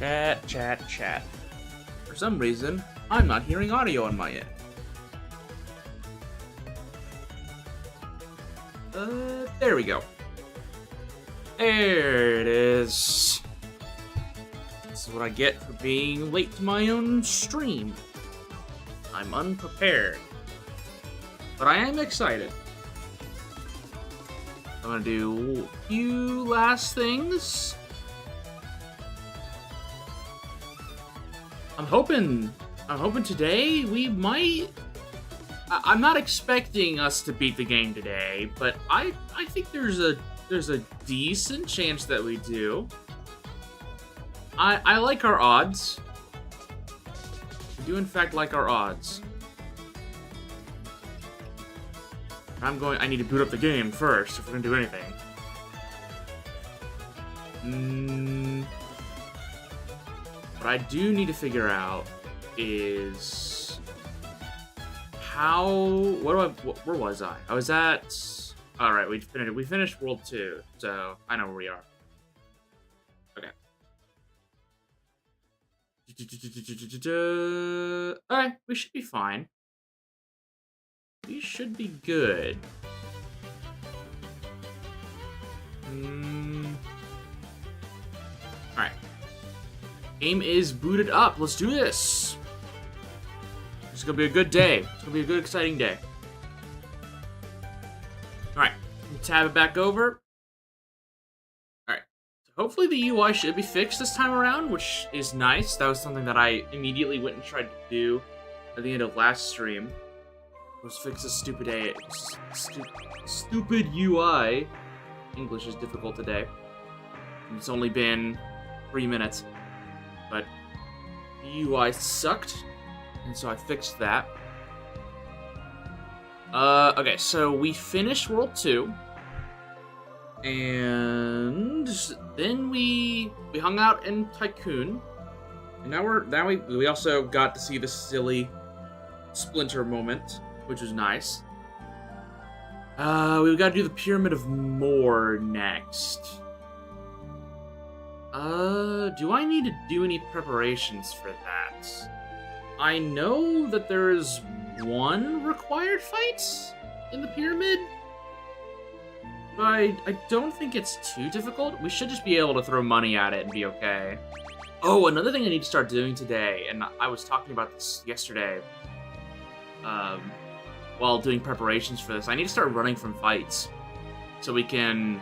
Chat, chat, chat. For some reason, I'm not hearing audio on my end. There we go. There it is. This is what I get for being late to my own stream. I'm unprepared. But I am excited. I'm gonna do a few last things. I'm hoping today we might... I'm not expecting us to beat the game today, but I think there's a decent chance that we do. I like our odds. I do in fact like our odds. I need to boot up the game first if we're gonna do anything. What I do need to figure out is where was I? I was at... Alright, we finished World 2, so I know where we are. Okay. Alright, we should be fine. We should be good. Alright. Game is booted up. Let's do this. It's gonna be a good day. It's gonna be a good, exciting day. Alright. Tab it back over. Alright. So hopefully the UI should be fixed this time around, which is nice. That was something that I immediately went and tried to do at the end of last stream. Was fix this stupid UI. English is difficult today. It's only been 3 minutes. But the UI sucked, and so I fixed that. Okay, so we finished World 2. And then we hung out in Tycoon. And now we also got to see the silly Splinter moment, which was nice. We've got to do the Pyramid of More next. Do I need to do any preparations for that? I know that there is one required fight in the pyramid, but I don't think it's too difficult. We should just be able to throw money at it and be okay. Oh, another thing I need to start doing today, and I was talking about this yesterday, while doing preparations for this, I need to start running from fights so we can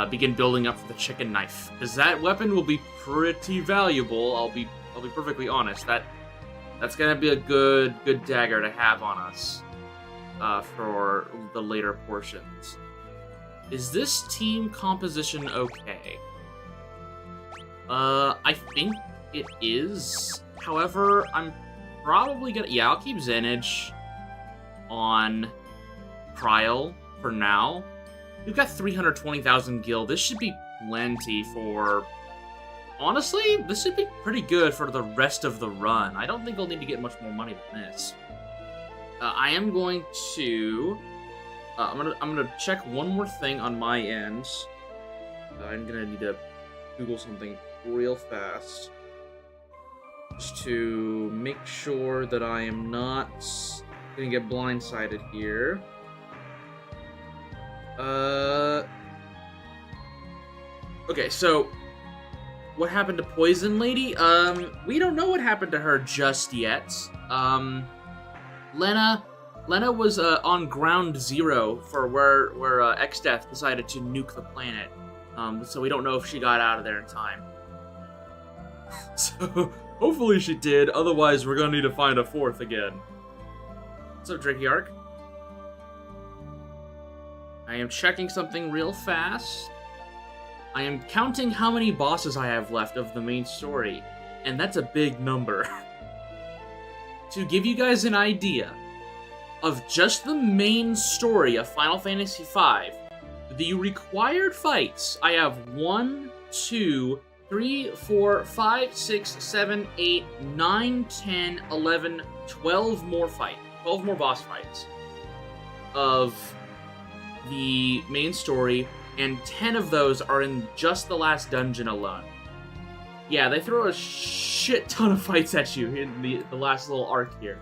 begin building up for the chicken knife, because that weapon will be pretty valuable. I'll be perfectly honest. That's gonna be a good dagger to have on us for the later portions. Is this team composition okay? I think it is. However, I'm probably gonna... Yeah, I'll keep Zenage on trial for now. We've got 320,000 gil. This should be plenty for... Honestly, this should be pretty good for the rest of the run. I don't think I'll need to get much more money than this. I am going to... I'm gonna check one more thing on my end. I'm gonna need to Google something real fast. Just to make sure that I am not gonna get blindsided here. Okay, so what happened to Poison Lady? We don't know what happened to her just yet. Lena was on ground zero for where X-Death decided to nuke the planet. So we don't know if she got out of there in time. So hopefully she did. Otherwise, we're gonna need to find a fourth again. What's up, Drakearch? I am checking something real fast. I am counting how many bosses I have left of the main story, and that's a big number. To give you guys an idea of just the main story of Final Fantasy V, the required fights, I have 1, 2, 3, 4, 5, 6, 7, 8, 9, 10, 11, 12 more fights. 12 more boss fights of the main story, and 10 of those are in just the last dungeon alone. Yeah, they throw a shit ton of fights at you in the last little arc here.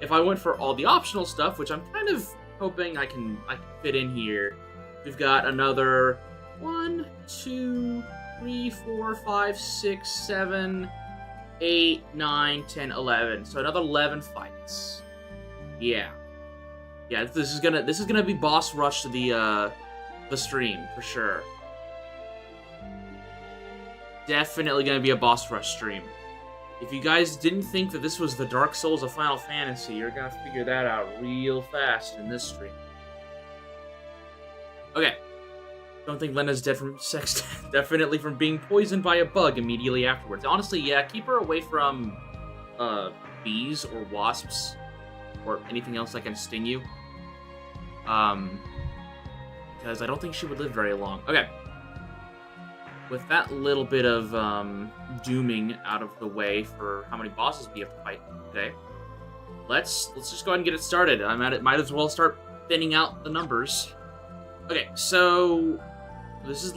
If I went for all the optional stuff, which I'm kind of hoping I can fit in here, we've got another 1, 2, 3, 4, 5, 6, 7, 8, 9, 10, 11. So another 11 fights. Yeah. Yeah, this is gonna be boss rush to the stream for sure. Definitely gonna be a boss rush stream. If you guys didn't think that this was the Dark Souls of Final Fantasy, you're gonna figure that out real fast in this stream. Okay. Don't think Lena's dead from sex. Definitely from being poisoned by a bug immediately afterwards. Honestly, yeah, keep her away from bees or wasps or anything else that can sting you. Because I don't think she would live very long. Okay. With that little bit of dooming out of the way for how many bosses we have to fight today, let's just go ahead and get it started. Might as well start thinning out the numbers. Okay, so this is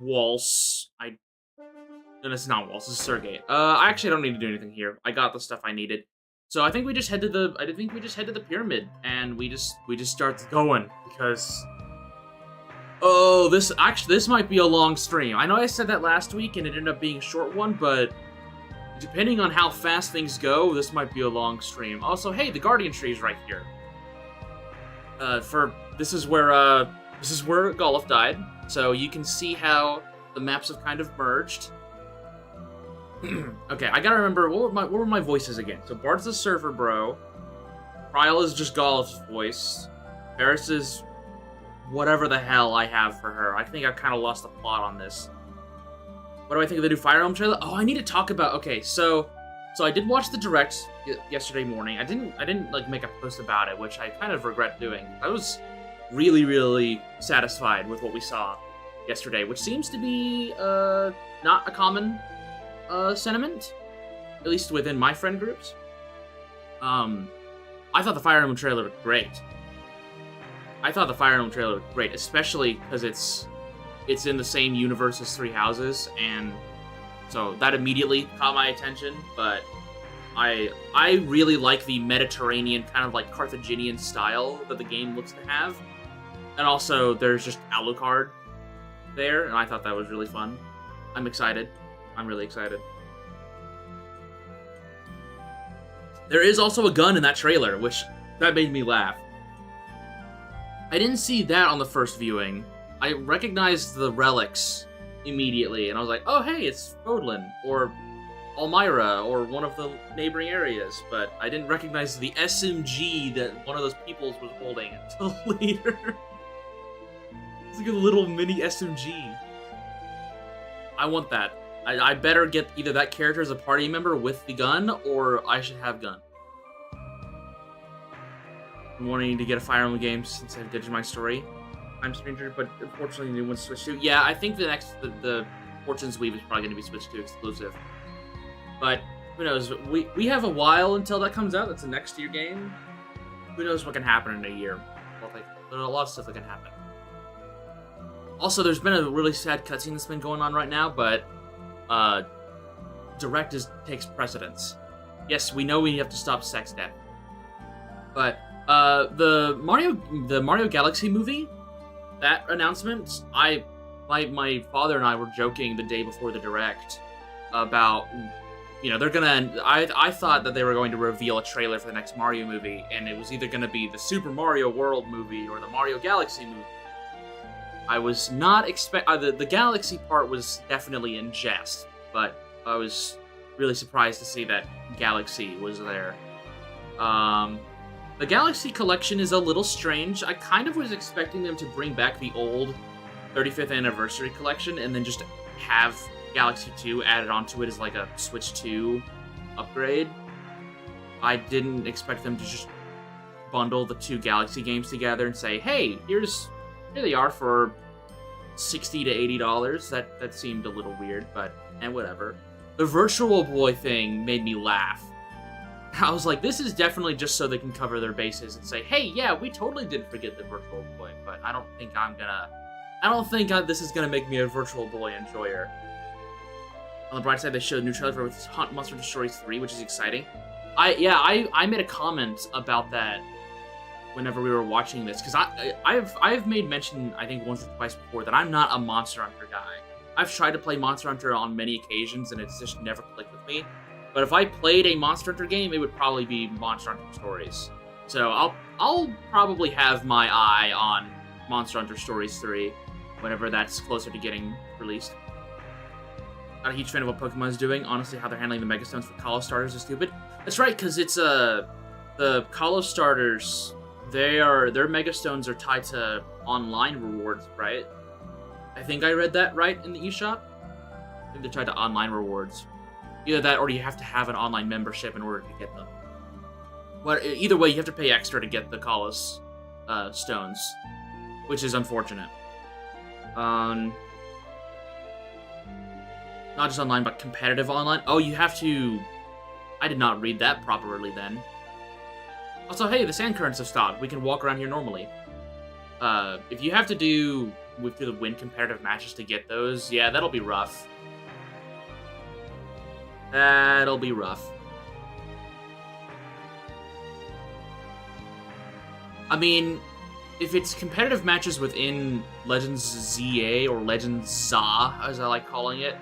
Waltz. No, this is not Waltz. This is Sergei. I actually don't need to do anything here. I got the stuff I needed. So I think we just head to the pyramid and we just start going because. Oh, this might be a long stream. I know I said that last week and it ended up being a short one, but depending on how fast things go, this might be a long stream. Also, hey, the Guardian Tree is right here. This is where Goluf died, so you can see how the maps have kind of merged. Okay, I gotta remember what were my voices again. So Bard's the surfer bro, Prial is just Goluf's voice, Paris is whatever the hell I have for her. I think I've kind of lost the plot on this. What do I think of the new Fire Emblem trailer? Oh, I need to talk about. Okay, so I did watch the direct yesterday morning. I didn't like make a post about it, which I kind of regret doing. I was really, really satisfied with what we saw yesterday, which seems to be not a common sentiment, at least within my friend groups. I thought the Fire Emblem trailer looked great. Especially because it's in the same universe as Three Houses, and so that immediately caught my attention. But I really like the Mediterranean kind of like Carthaginian style that the game looks to have, and also there's just Alucard there, and I thought that was really fun. I'm excited. I'm really excited. There is also a gun in that trailer, which that made me laugh. I didn't see that on the first viewing. I recognized the relics immediately, and I was like, oh, hey, it's Fodlan, or Almyra, or one of the neighboring areas, but I didn't recognize the SMG that one of those peoples was holding until later. It's like a little mini SMG. I want that. I better get either that character as a party member with the gun, or I should have gun. I'm wanting to get a Fire Emblem game since I've ditched my story. I'm Stranger, but unfortunately the new one's Switch 2. Yeah, I think the Fortune's Weave is probably going to be Switch 2 exclusive. But who knows? We have a while until that comes out. That's a next year game. Who knows what can happen in a year? Well, there's a lot of stuff that can happen. Also, there's been a really sad cutscene that's been going on right now, but Direct takes precedence. Yes, we know we have to stop sex death, but the Mario Galaxy movie, that announcement, my father and I were joking the day before the Direct about, you know, they're gonna. I thought that they were going to reveal a trailer for the next Mario movie, and it was either gonna be the Super Mario World movie or the Mario Galaxy movie. I was not the Galaxy part was definitely in jest, but I was really surprised to see that Galaxy was there. The Galaxy Collection is a little strange. I kind of was expecting them to bring back the old 35th Anniversary Collection and then just have Galaxy 2 added onto it as like a Switch 2 upgrade. I didn't expect them to just bundle the two Galaxy games together and say, hey, here they are for $60 to $80. That seemed a little weird, but whatever. The Virtual Boy thing made me laugh. I was like, this is definitely just so they can cover their bases and say, hey, yeah, we totally didn't forget the Virtual Boy, but I don't think this is gonna make me a Virtual Boy enjoyer. On the bright side, they showed a new trailer for Hunt Monster Hunter Stories 3, which is exciting. I made a comment about that whenever we were watching this, because I've made mention, I think, once or twice before, that I'm not a Monster Hunter guy. I've tried to play Monster Hunter on many occasions, and it's just never clicked with me. But if I played a Monster Hunter game, it would probably be Monster Hunter Stories. So I'll probably have my eye on Monster Hunter Stories 3 whenever that's closer to getting released. Not a huge fan of what Pokemon's doing. Honestly, how they're handling the Mega Stones for Kalos starters is stupid. That's right, because it's the Kalos starters. Their Mega Stones are tied to online rewards, right? I think I read that right in the eShop. I think they're tied to online rewards. Either that, or you have to have an online membership in order to get them. But either way, you have to pay extra to get the Kalos stones, which is unfortunate. Not just online, but competitive online. Oh, you have to... I did not read that properly then. Also, hey, the sand currents have stopped. We can walk around here normally. If you have to do... We have to win competitive matches to get those. Yeah, that'll be rough. That'll be rough. I mean, if it's competitive matches within Legends ZA or Legends ZA, as I like calling it,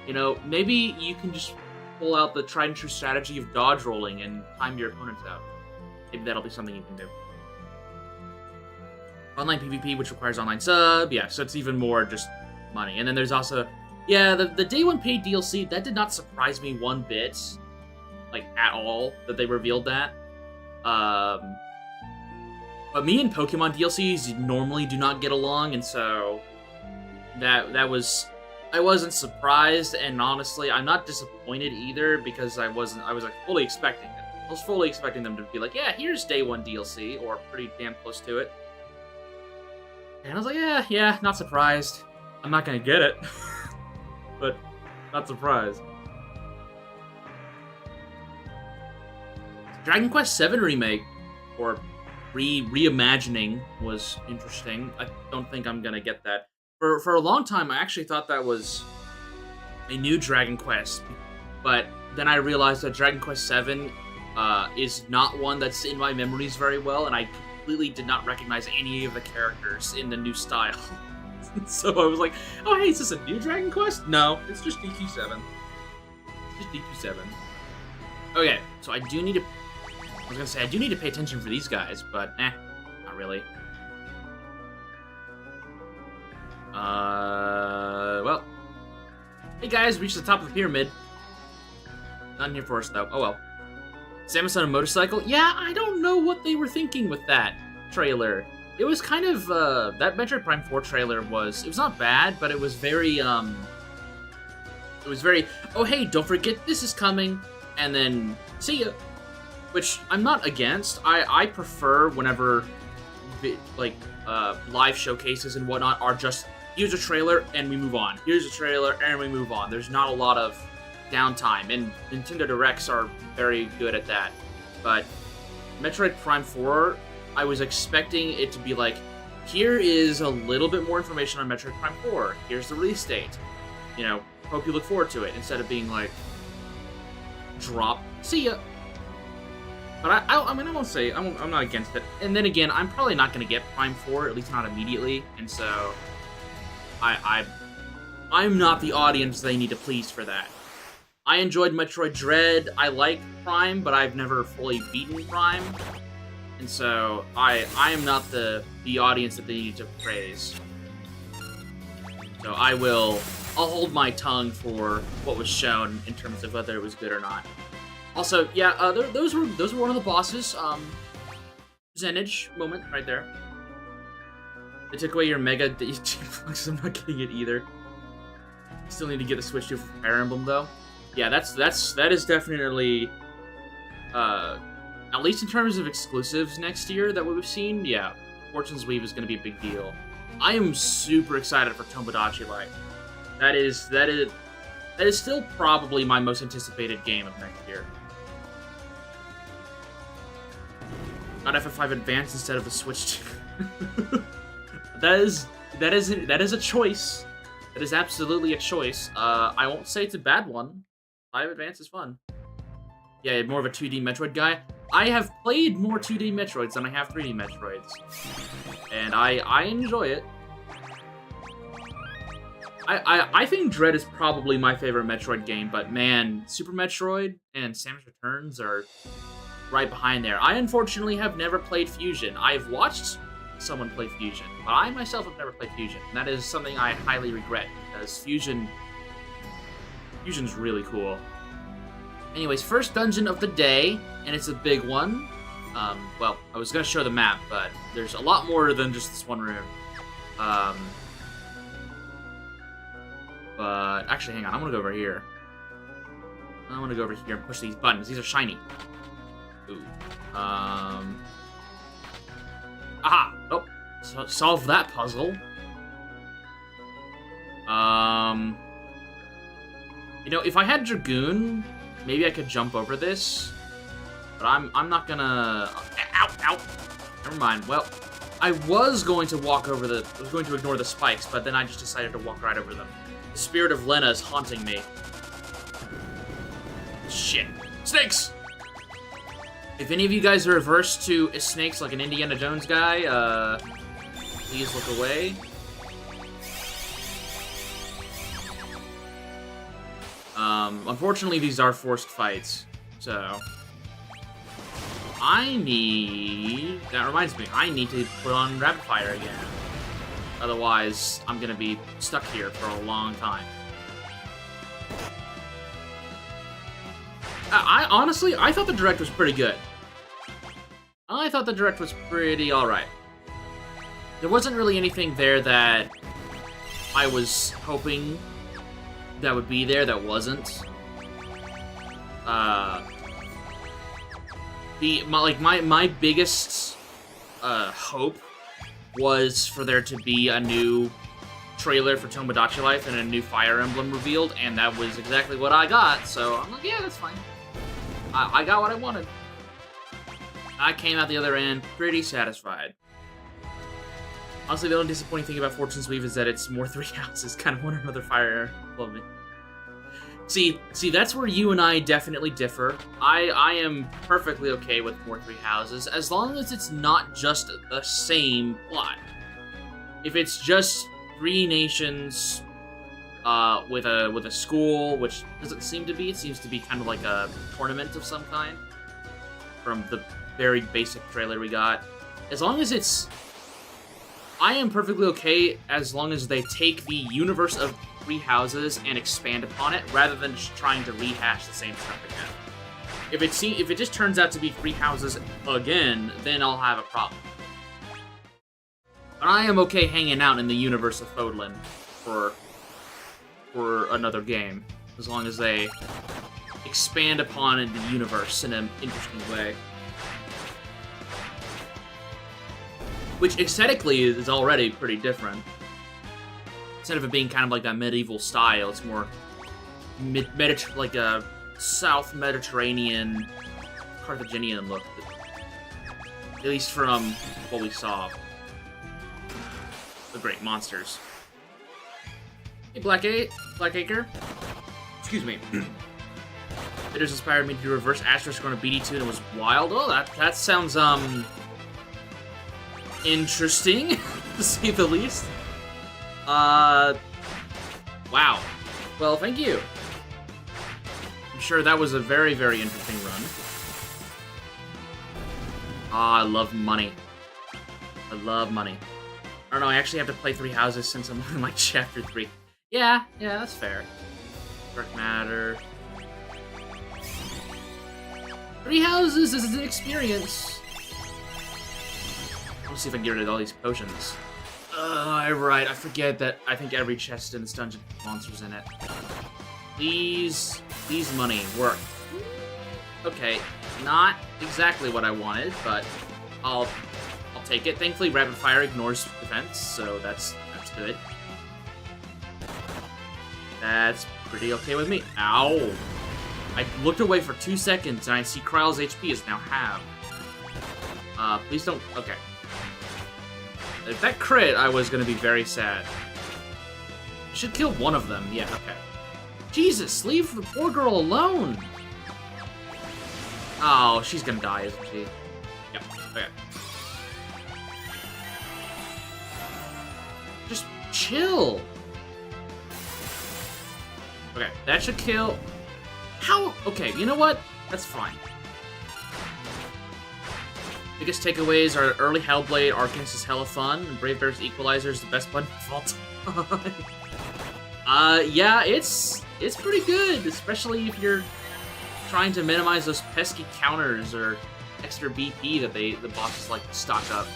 you know, maybe you can just pull out the tried and true strategy of dodge rolling and time your opponents out. Maybe that'll be something you can do. Online PvP, which requires online sub, yeah, so it's even more just money. And then there's also, yeah, the Day 1 paid DLC, that did not surprise me one bit, like, at all, that they revealed that. But me and Pokemon DLCs normally do not get along, and so that was... I wasn't surprised, and honestly, I'm not disappointed either, because I was like fully expecting it. I was fully expecting them to be like, yeah, here's Day 1 DLC, or pretty damn close to it. And I was like, yeah, not surprised. I'm not gonna get it, but not surprised. Dragon Quest VII Remake, or reimagining, was interesting. I don't think I'm gonna get that. For a long time, I actually thought that was a new Dragon Quest, but then I realized that Dragon Quest VII is not one that's in my memories very well, and I completely did not recognize any of the characters in the new style. So I was like, oh hey, is this a new Dragon Quest? No, it's just DQ7. It's just DQ7. Okay, so I do need to... I was gonna say, I do need to pay attention for these guys, but not really. Well. Hey guys, reached the top of the pyramid. Not in here for us, though. Oh well. Samus on a motorcycle? Yeah, I don't know what they were thinking with that trailer. It was kind of, that Metroid Prime 4 trailer was... It was not bad, but it was very, It was very, oh hey, don't forget this is coming, and then, see ya. Which I'm not against. I prefer whenever, like, live showcases and whatnot are just, here's a trailer, and we move on. Here's a trailer, and we move on. There's not a lot of downtime, and Nintendo Directs are very good at that. But Metroid Prime 4, I was expecting it to be like, here is a little bit more information on Metroid Prime 4. Here's the release date. You know, hope you look forward to it, instead of being like, drop, see ya. But I mean, I won't say, I'm not against it. And then again, I'm probably not going to get Prime 4, at least not immediately, and so I'm not the audience they need to please for that. I enjoyed Metroid Dread. I like Prime, but I've never fully beaten Prime. And so I am not the audience that they need to praise. So I'll hold my tongue for what was shown in terms of whether it was good or not. Also, yeah, those were one of the bosses. Zenage moment right there. They took away your Mega DG. I'm not getting it either. Still need to get the Switch 2 for Fire Emblem though. Yeah, that is definitely, at least in terms of exclusives next year that we've seen, yeah, Fortune's Weave is going to be a big deal. I am super excited for Tomodachi Light. That is still probably my most anticipated game of next year. Not FF5 Advance instead of the Switch 2. That is a choice. It is absolutely a choice. I won't say it's a bad one. 5 Advance is fun. Yeah, more of a 2D Metroid guy. I have played more 2D Metroids than I have 3D Metroids. And I enjoy it. I think Dread is probably my favorite Metroid game, but man, Super Metroid and Samus Returns are right behind there. I unfortunately have never played Fusion. I've watched someone play Fusion, but I myself have never played Fusion. And that is something I highly regret, because Fusion's really cool. Anyways, first dungeon of the day, and it's a big one. Well, I was gonna show the map, but there's a lot more than just this one room. But actually, hang on, I'm gonna go over here. I'm gonna go over here and push these buttons. These are shiny. Ooh. Aha! Oh, so solve that puzzle. You know, if I had Dragoon, maybe I could jump over this. But I'm not gonna. Ow! Ow! Never mind. Well, I was going to walk over the. I was going to ignore the spikes, but then I just decided to walk right over them. The spirit of Lena is haunting me. Shit. Snakes! If any of you guys are averse to snakes like an Indiana Jones guy, please look away. Unfortunately, these are forced fights, so I need... That reminds me, I need to put on Rapid Fire again. Otherwise, I'm gonna be stuck here for a long time. Honestly, I thought the Direct was pretty good. I thought the Direct was pretty alright. There wasn't really anything there that I was hoping that would be there that wasn't. My biggest hope was for there to be a new trailer for Tomodachi Life and a new Fire Emblem revealed, and that was exactly what I got, so I'm like, yeah, that's fine. I got what I wanted. I came out the other end pretty satisfied. Honestly, the only disappointing thing about Fortune's Weave is that it's more 3 houses. Kind of want another Fire Emblem. See, that's where you and I definitely differ. I am perfectly okay with more 3 houses, as long as it's not just the same plot. If it's just 3 nations, with a school, which doesn't seem to be. It seems to be kind of like a tournament of some kind. From the very basic trailer we got. As long as it's... I am perfectly okay as long as they take the universe of 3 houses and expand upon it, rather than just trying to rehash the same stuff again. If it just turns out to be 3 houses again, then I'll have a problem. But I am okay hanging out in the universe of Fodlan for another game, as long as they expand upon the universe in an interesting way. Which aesthetically is already pretty different. Instead of it being kind of like that medieval style, it's more like a South Mediterranean, Carthaginian look. At least from what we saw. The great monsters. Hey, Blackacre. Excuse me. Bitters inspired me to do reverse Asterisk on a BD2 and it was wild. Oh, that sounds, interesting, to say the least. Wow. Well, thank you. I'm sure that was a very, very interesting run. Ah, I love money. I love money. I don't know, I actually have to play 3 houses since I'm in, like, Chapter 3. Yeah, that's fair. Dark Matter. 3 houses is an experience. Let's see if I can get rid of all these potions. Right, I forget that I think every chest in this dungeon has monsters in it. Please money, work. Okay, not exactly what I wanted, but I'll take it. Thankfully, Rapid Fire ignores defense, so that's good. That's pretty okay with me. Ow! I looked away for 2 seconds, and I see Kryle's HP is now halved. Please don't... Okay. If that crit, I was gonna be very sad. Should kill one of them. Yeah, okay. Jesus, leave the poor girl alone. Oh, she's gonna die, isn't she? Yep, okay. Just chill. Okay, that should kill. How? Okay, you know what? That's fine. Biggest takeaways are early Hellblade, Arcanist is hella fun, and Braveheart's Equalizer is the best button of all time. Yeah, it's pretty good, especially if you're trying to minimize those pesky counters or extra BP that the bosses like to stock up.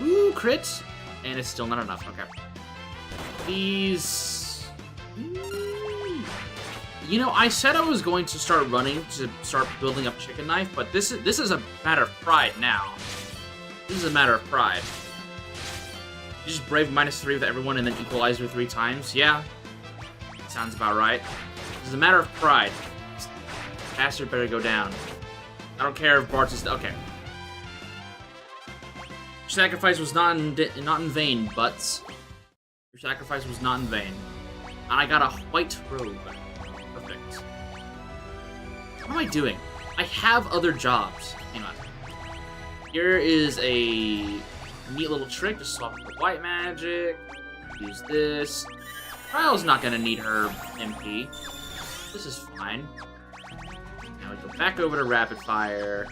Ooh, crit! And it's still not enough, okay. These... You know, I said I was going to start running to start building up Chicken Knife, but this is a matter of pride now. This is a matter of pride. You just Brave -3 with everyone and then Equalizer 3 times? Yeah. Sounds about right. This is a matter of pride. This bastard better go down. I don't care if Bart is... Okay. Your sacrifice was not in vain, butts. Your sacrifice was not in vain. And I got a white robe. Perfect. What am I doing? I have other jobs. Hang on. Here is a neat little trick. Just swap the white magic. Use this. Trial's not gonna need her MP. This is fine. Now we go back over to Rapid Fire.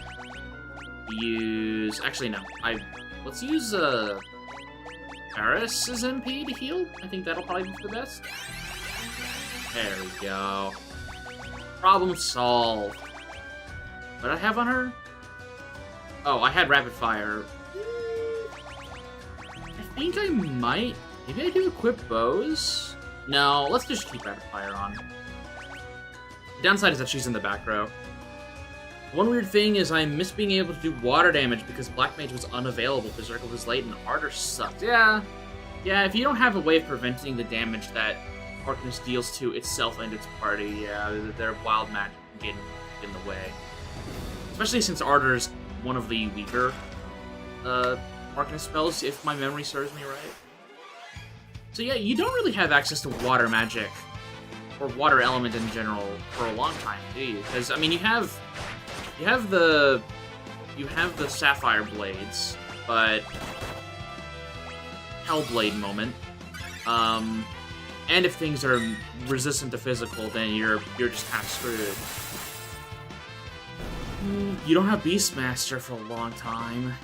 Use... Actually, no. Let's use, Paris's MP to heal. I think that'll probably be the best. There we go. Problem solved. What did I have on her? Oh, I had Rapid Fire. I think I might... Maybe I do equip bows? No, let's just keep Rapid Fire on. The downside is that she's in the back row. One weird thing is I miss being able to do water damage because Black Mage was unavailable, Berserker was late, and Ardor sucked. Yeah, if you don't have a way of preventing the damage that Arcanist deals to itself and its party, yeah, their wild magic can get in the way. Especially since Ardor is one of the weaker Arcanist spells, if my memory serves me right. So yeah, you don't really have access to water magic, or water element in general, for a long time, do you? Because, I mean, you have the Sapphire Blades, but Hellblade moment. And if things are resistant to physical, then you're just kind of screwed. You don't have Beastmaster for a long time.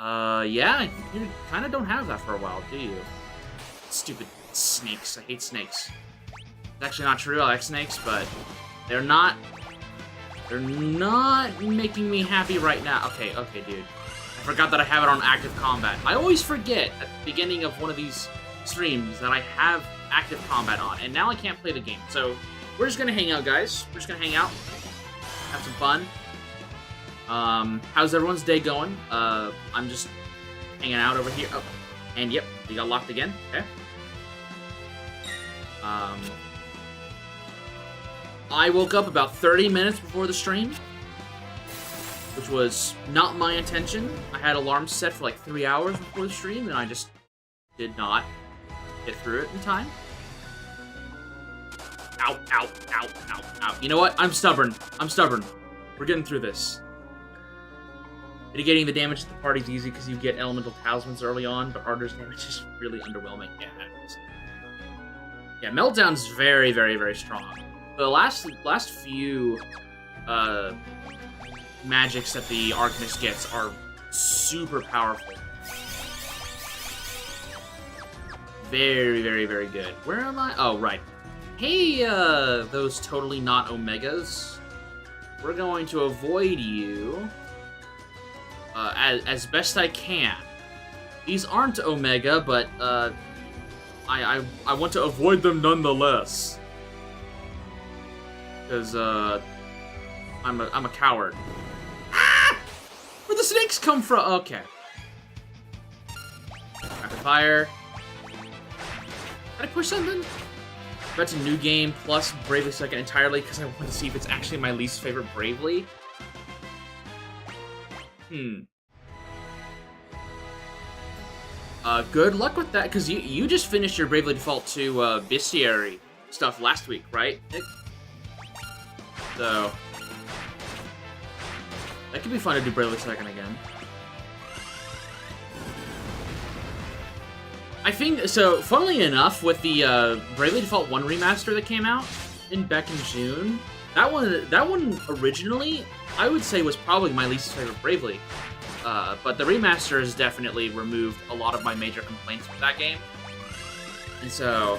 Yeah, you kind of don't have that for a while, do you? Stupid snakes. I hate snakes. It's actually not true. I like snakes, but they're not making me happy right now. Okay, dude. I forgot that I have it on active combat. I always forget at the beginning of one of these streams that I have active combat on, and now I can't play the game. So we're just gonna hang out, guys. We're just gonna hang out, have some fun. How's everyone's day going? I'm just hanging out over here. Oh, and yep, we got locked again. Okay. I woke up about 30 minutes before the stream, which was not my intention. I had alarms set for like 3 hours before the stream, and I just did not get through it in time. Ow, ow, ow, ow, ow. You know what? I'm stubborn. We're getting through this. Mitigating the damage to the party's easy because you get elemental talismans early on, but Ardor's damage is really underwhelming. Yeah, Meltdown's very, very, very strong. The last few magics that the Arcanist gets are super powerful. Very, very, very good. Where am I? Oh, right. Hey, those totally not Omegas. We're going to avoid you as best I can. These aren't Omega, but I want to avoid them nonetheless. Because I'm a coward. Ah! Where'd the snakes come from? Okay. Rapid fire. Did I push something? That's a new game plus Bravely Second entirely because I want to see if it's actually my least favorite Bravely. Good luck with that, because you just finished your Bravely Default 2 Bestiary stuff last week, right, Nick? So that could be fun to do Bravely Second again. I think so. Funnily enough, with the Bravely Default 1 remaster that came out back in June, that one originally I would say was probably my least favorite Bravely. But the remaster has definitely removed a lot of my major complaints with that game. And so,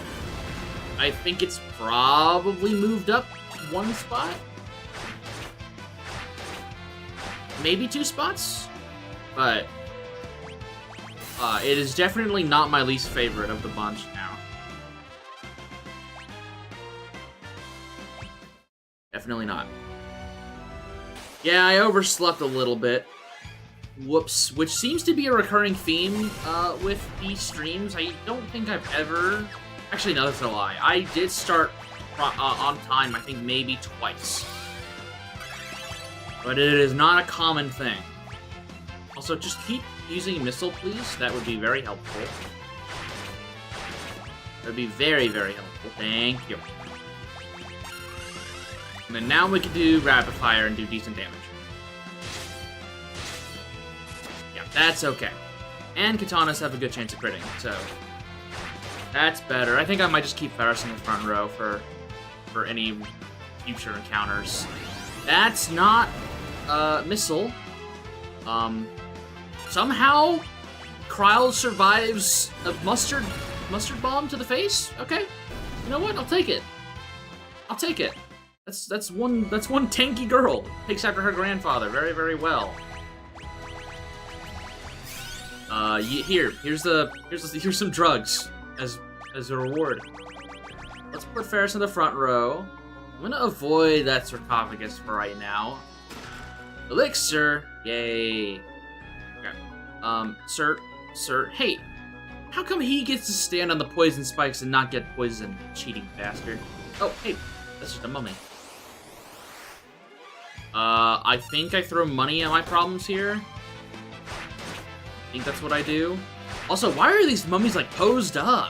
I think it's probably moved up 1 spot? Maybe 2 spots? But, it is definitely not my least favorite of the bunch now. Definitely not. Yeah, I overslept a little bit. Whoops, which seems to be a recurring theme with these streams. I don't think I've ever... Actually, no, that's a lie. I did start on time, I think maybe twice. But it is not a common thing. Also, just keep using Missile, please. That would be very helpful. That would be very, very helpful. Thank you. And then now we can do Rapid Fire and do decent damage. That's okay. And Katanas have a good chance of critting, so that's better. I think I might just keep Ferris in the front row for any future encounters. That's not Missile. Somehow Kryl survives a mustard bomb to the face? Okay. You know what? I'll take it. I'll take it. That's one tanky girl. Takes after her grandfather very, very well. Here's some drugs as a reward. Let's put Ferris in the front row. I'm gonna avoid that sarcophagus for right now. Elixir, yay. Okay. Sir, hey, how come he gets to stand on the poison spikes and not get poisoned, cheating bastard? Oh, hey, that's just a mummy. I think I throw money at my problems here. I think that's what I do. Also, why are these mummies, like, posed up?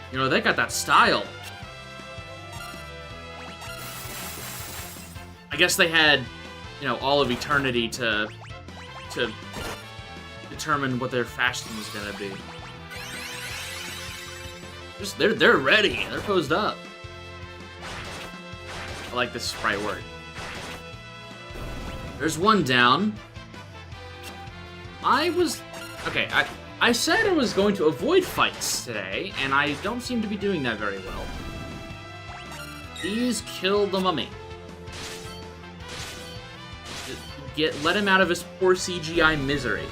You know, they got that style. I guess they had, you know, all of eternity to determine what their fashion was gonna be. Just, they're ready. They're posed up. I like this sprite word. There's one down. Okay, I said I was going to avoid fights today, and I don't seem to be doing that very well. Please kill the mummy. Let him out of his poor CGI misery.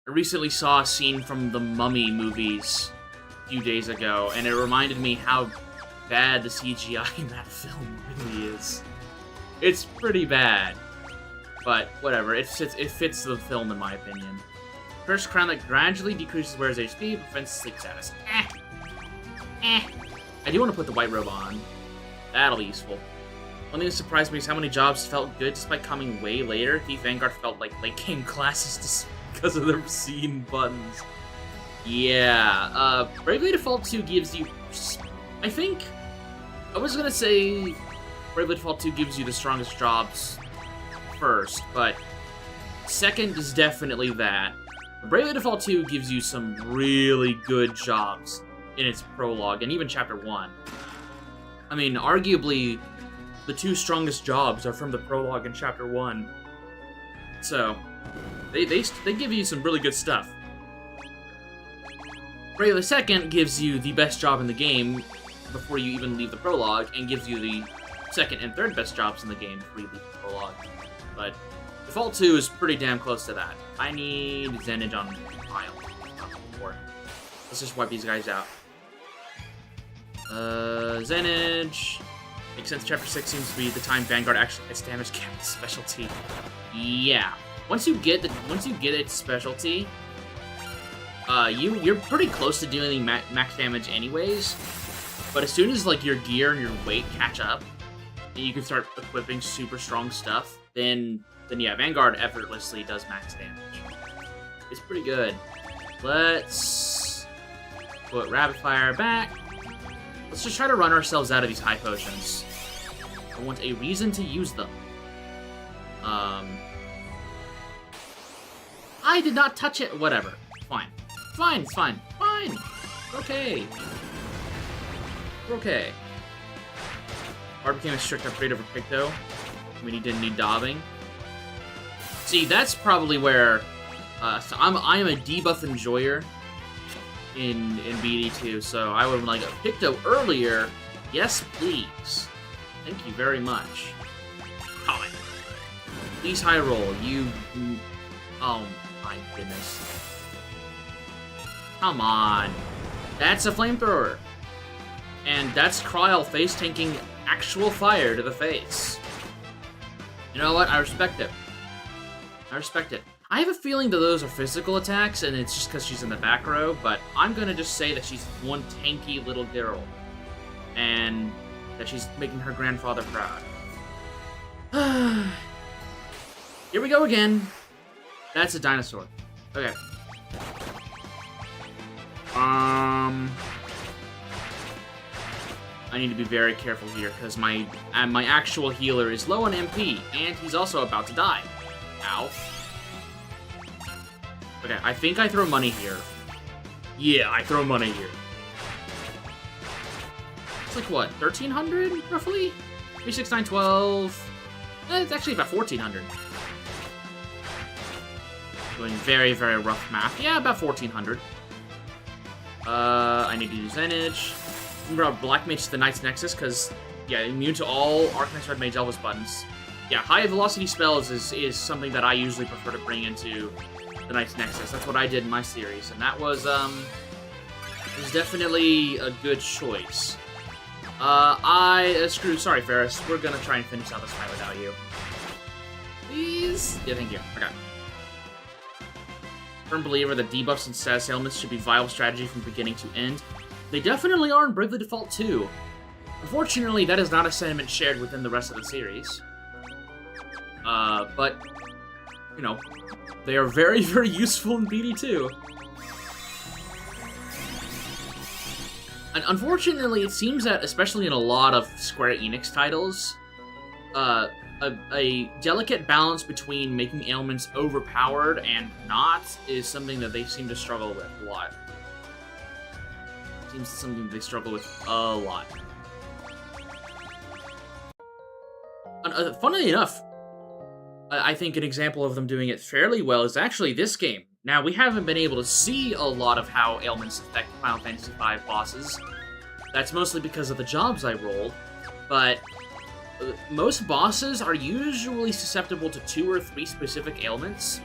I recently saw a scene from the Mummy movies a few days ago, and it reminded me how bad the CGI in that film really is. It's pretty bad. But whatever, it fits the film in my opinion. First crown that gradually decreases wearer's HP, prevents sleep status. I do want to put the white robe on. That'll be useful. One thing that surprised me is how many jobs felt good despite coming way later. Thief Vanguard felt like late game classes because of the scene buttons. Yeah, Bravely Default 2 gives you... I think... I was gonna say Bravely Default 2 gives you the strongest jobs first, but second is definitely that. Bravely Default 2 gives you some really good jobs in its prologue, and even Chapter 1. I mean, arguably, the 2 strongest jobs are from the prologue and Chapter 1. So, they give you some really good stuff. Bravely Second gives you the best job in the game before you even leave the prologue, and gives you the second and third best jobs in the game before you leave the prologue. But Default 2 is pretty damn close to that. I need Zenage on pile. Let's just wipe these guys out. Zenage. Makes sense. Chapter 6 seems to be the time Vanguard actually gets damage cap specialty. Yeah. Once you get its specialty, you're pretty close to doing max damage anyways. But as soon as like your gear and your weight catch up, and you can start equipping super strong stuff, then then yeah, Vanguard effortlessly does max damage. It's pretty good. Let's put Rapid Fire back. Let's just try to run ourselves out of these high potions. I want a reason to use them. I did not touch it. Whatever. Fine. Fine, it's fine. Fine. Okay. We're okay. Bard became a strict upgrade over Picto when he didn't need daubing. See, that's probably where so I am a debuff enjoyer in BD2, so I would like a Picto earlier. Yes, please. Thank you very much. Come on. Please high roll. Oh my goodness. Come on. That's a flamethrower. And that's Kryl face tanking actual fire to the face. You know what? I respect it. I respect it. I have a feeling that those are physical attacks, and it's just because she's in the back row, but I'm gonna just say that she's one tanky little girl. And that she's making her grandfather proud. Here we go again. That's a dinosaur. Okay. I need to be very careful here, because my actual healer is low on MP, and he's also about to die. Ow. Okay, I think I throw money here. Yeah, I throw money here. It's like, what, 1,300, roughly? 3, 6, 9, 12... it's actually about 1,400. Doing very, very rough math. Yeah, about 1,400. I need to use Zenage. Remember, Black Mage to the Knight's Nexus, because, yeah, immune to all Arcanist Red Mage Elvis buttons. Yeah, high velocity spells is something that I usually prefer to bring into the Knight's Nexus. That's what I did in my series, and that was definitely a good choice. Sorry, Ferris. We're gonna try and finish out this fight without you. Please? Yeah, thank you. Okay. Firm believer that debuffs and status ailments should be viable strategy from beginning to end. They definitely are in Bravely Default 2. Unfortunately, that is not a sentiment shared within the rest of the series. But, you know, they are very, very useful in BD2. And unfortunately, it seems that, especially in a lot of Square Enix titles, a delicate balance between making ailments overpowered and not is something that they seem to struggle with a lot. Seems something they struggle with a lot. Funnily enough, I think an example of them doing it fairly well is actually this game. Now, we haven't been able to see a lot of how ailments affect Final Fantasy V bosses. That's mostly because of the jobs I rolled, but most bosses are usually susceptible to 2 or 3 specific ailments.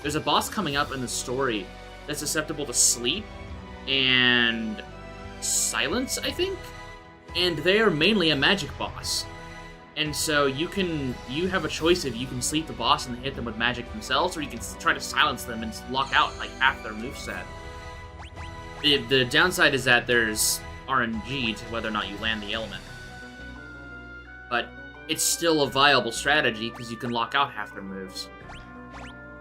There's a boss coming up in the story that's susceptible to sleep and silence, I think? And they are mainly a magic boss. And so you have a choice if you can sleep the boss and hit them with magic themselves, or you can try to silence them and lock out like half their moveset. The downside is that there's RNG to whether or not you land the element. But it's still a viable strategy because you can lock out half their moves.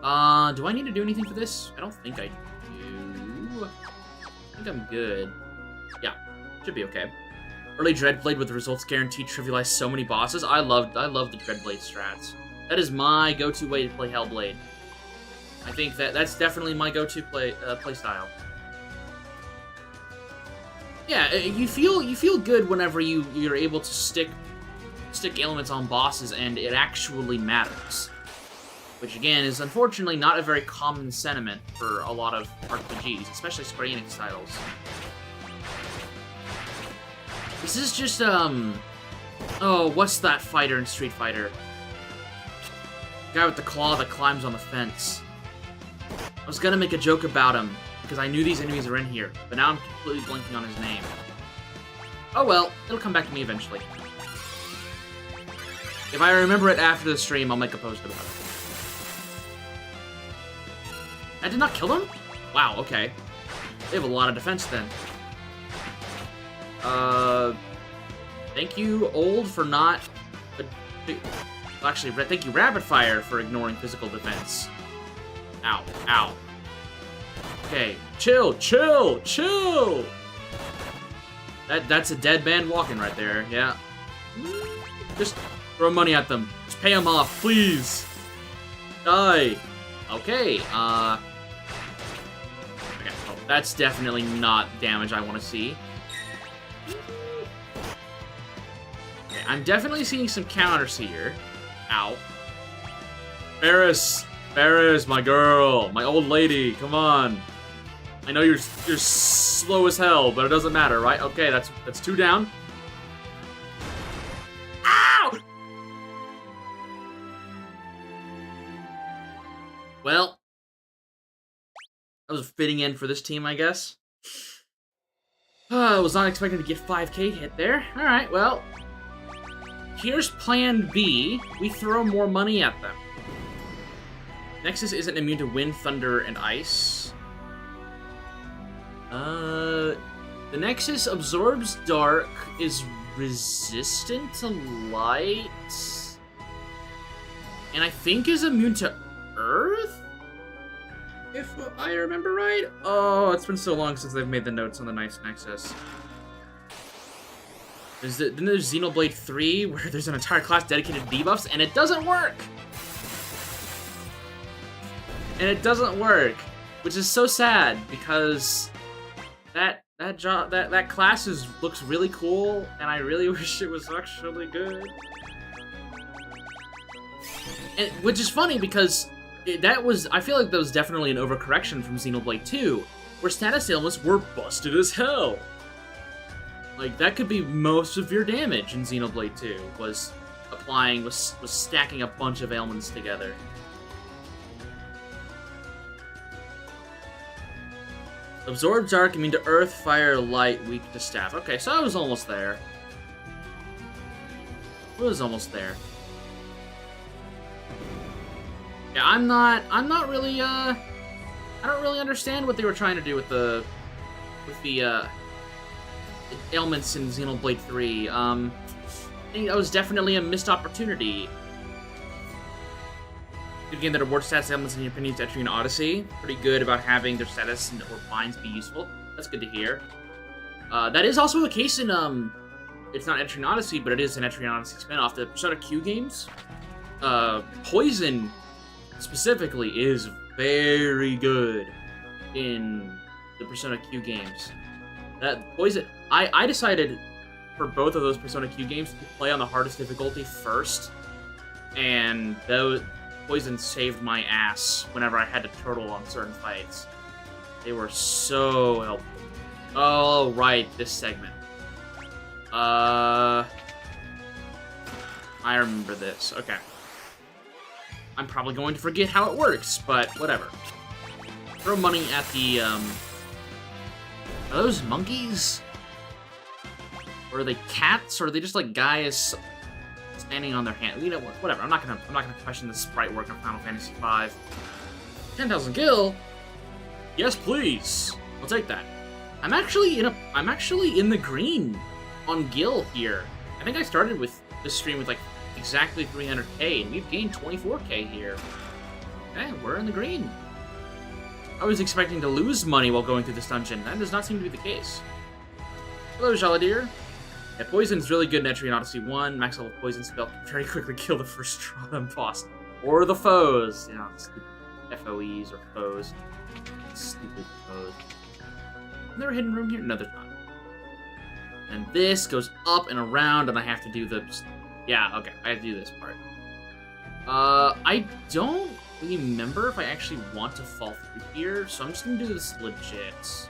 Do I need to do anything for this? I don't think I do. I think I'm good. Yeah, should be okay. Early Dreadblade with the results guaranteed trivialized so many bosses. I love the Dreadblade strats. That is my go-to way to play Hellblade. I think that's definitely my go-to play style. Yeah, you feel good whenever you're able to stick ailments on bosses and it actually matters. Which again is unfortunately not a very common sentiment for a lot of RPGs, especially Square Enix titles. This is just, oh, what's that fighter in Street Fighter? The guy with the claw that climbs on the fence. I was gonna make a joke about him, because I knew these enemies are in here, but now I'm completely blanking on his name. Oh well, it'll come back to me eventually. If I remember it after the stream, I'll make a post about it. That did not kill them? Wow, okay. They have a lot of defense then. Thank you, Old, for not Actually, thank you, Rapid Fire, for ignoring physical defense. Ow, ow. Okay, chill, chill, chill! That's a dead man walking right there, yeah. Just throw money at them. Just pay them off, please. Die. Okay, okay, oh, that's definitely not damage I want to see. Okay, I'm definitely seeing some counters here. Ow. Ferris, my girl, my old lady, come on. I know you're slow as hell, but it doesn't matter, right? Okay, that's 2 down. Ow! Well, that was a fitting end for this team, I guess. I was not expecting to get 5k hit there. Alright, well, here's plan B. We throw more money at them. Nexus isn't immune to wind, thunder, and ice. The Nexus absorbs dark, is resistant to light, and I think is immune to earth? If I remember right? Oh, it's been so long since they've made the notes on the Nice Nexus. Then there's Xenoblade 3, where there's an entire class dedicated to debuffs, and it doesn't work! And it doesn't work, which is so sad, because that class looks really cool, and I really wish it was actually good. And which is funny because I feel like that was definitely an overcorrection from Xenoblade 2, where status ailments were busted as hell. Like, that could be most severe damage in Xenoblade 2, was stacking a bunch of ailments together. Absorb dark, immune to earth, fire, light, weak to staff. Okay, so I was almost there. Yeah, I'm not really, I don't really understand what they were trying to do with the ailments in Xenoblade 3. I think that was definitely a missed opportunity. Good game that awards status ailments in your opinion to Etrian Odyssey. Pretty good about having their status or binds be useful. That's good to hear. That is also the case in, it's not Etrian Odyssey, but it is an Etrian Odyssey spinoff. The Persona Q games, Poison specifically is very good in the Persona Q games. That Poison, I decided for both of those Persona Q games to play on the hardest difficulty first, and those Poison saved my ass whenever I had to turtle on certain fights. They were so helpful. Oh, right, this segment. I remember this. Okay. I'm probably going to forget how it works, but whatever. Throw money at the, Are those monkeys? Or are they cats? Or are they just, like, guys standing on their hand? You know what? Whatever. I'm not gonna question the sprite work of Final Fantasy V. 10,000 gil? Yes, please. I'll take that. I'm actually in the green on gil here. I think I started with this stream with, like, exactly 300k, and we've gained 24k here. Okay, we're in the green. I was expecting to lose money while going through this dungeon. That does not seem to be the case. Hello, Jaladir. Yeah, Poison's really good in Etrian Odyssey 1. Max level Poison spell can very quickly kill the first Stratum boss. Or the foes. You know, stupid FOEs or foes. Stupid foes. Is there a hidden room here? No, there's not. And this goes up and around, and I have to do the... Yeah, okay, I have to do this part. I don't remember if I actually want to fall through here, so I'm just gonna do this legit.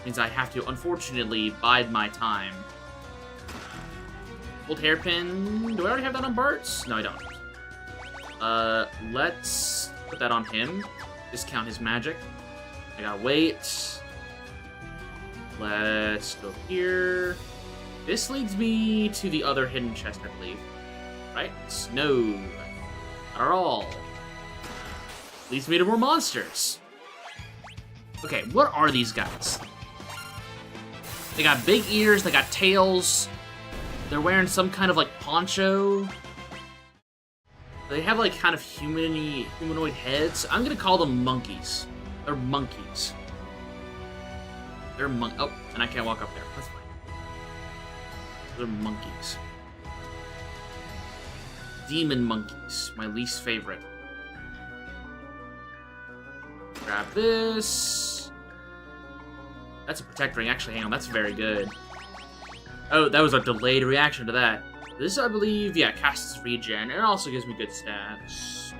Means I have to, unfortunately, bide my time. Old hairpin. Do I already have that on Bart's? No, I don't. Let's put that on him. Discount his magic. I gotta wait. Let's go here. This leads me to the other hidden chest, I believe. Right? No. Not at all. Leads me to more monsters. Okay, what are these guys? They got big ears, they got tails. They're wearing some kind of, like, poncho. They have like kind of humanoid heads. I'm gonna call them monkeys. They're monkeys. They're oh, and I can't walk up there. That's fine. They're monkeys. Demon monkeys, my least favorite. Grab this. That's a protect ring. Actually, hang on, that's very good. Oh, that was a delayed reaction to that. This, I believe, yeah, casts regen, and it also gives me good stats.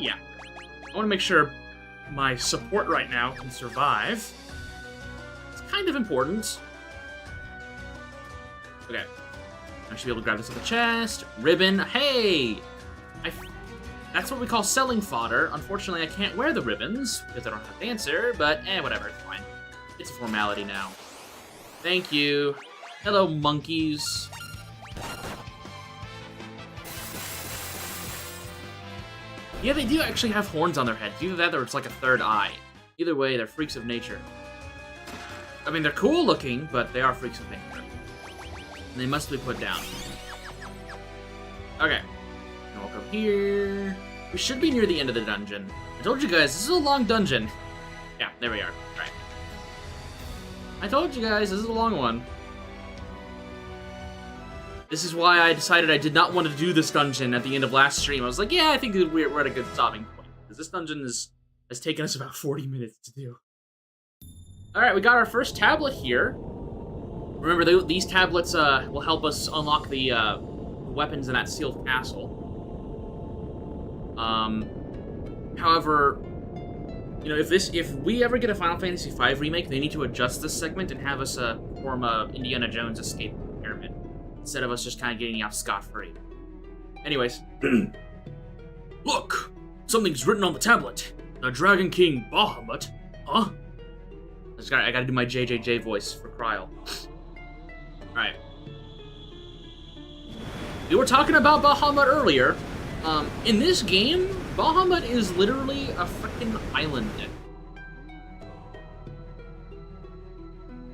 Yeah. I want to make sure my support right now can survive. It's kind of important. Okay. I should be able to grab this off the chest. Ribbon. Hey! That's what we call selling fodder. Unfortunately, I can't wear the ribbons because I don't have Dancer, but whatever, it's fine. It's a formality now. Thank you. Hello, monkeys. Yeah, they do actually have horns on their heads. Either that or it's like a third eye. Either way, they're freaks of nature. I mean, they're cool looking, but they are freaks of nature. And they must be put down. Okay. Walk up here. We should be near the end of the dungeon. I told you guys, this is a long dungeon. Yeah, there we are. All right. I told you guys, this is a long one. This is why I decided I did not want to do this dungeon at the end of last stream. I was like, yeah, I think we're at a good stopping point. Because this dungeon has taken us about 40 minutes to do. Alright, we got our first tablet here. Remember, these tablets will help us unlock the weapons in that sealed castle. However, you know, if we ever get a Final Fantasy V remake, they need to adjust this segment and have us perform a Indiana Jones escape pyramid. Instead of us just kind of getting off scot-free. Anyways. Look! Something's written on the tablet. The Dragon King Bahamut. Huh? I gotta do my JJJ voice for Kryl. Alright. We were talking about Bahamut earlier. In this game, Bahamut is literally a freaking island.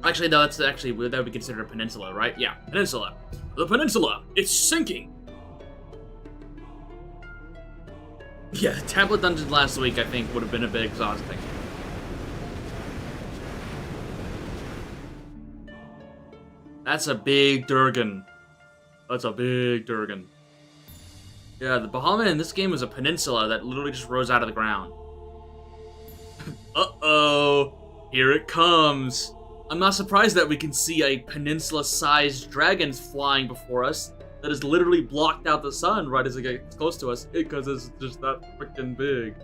Actually, no, that would be considered a peninsula, right? Yeah, peninsula. The peninsula, it's sinking. Yeah, tablet dungeons last week, I think, would have been a bit exhausting. That's a big Durgan. That's a big Durgan. Yeah, the Bahamut in this game is a peninsula that literally just rose out of the ground. Uh-oh. Here it comes. I'm not surprised that we can see a peninsula-sized dragon flying before us that has literally blocked out the sun right as it gets close to us, because it's just that freaking big.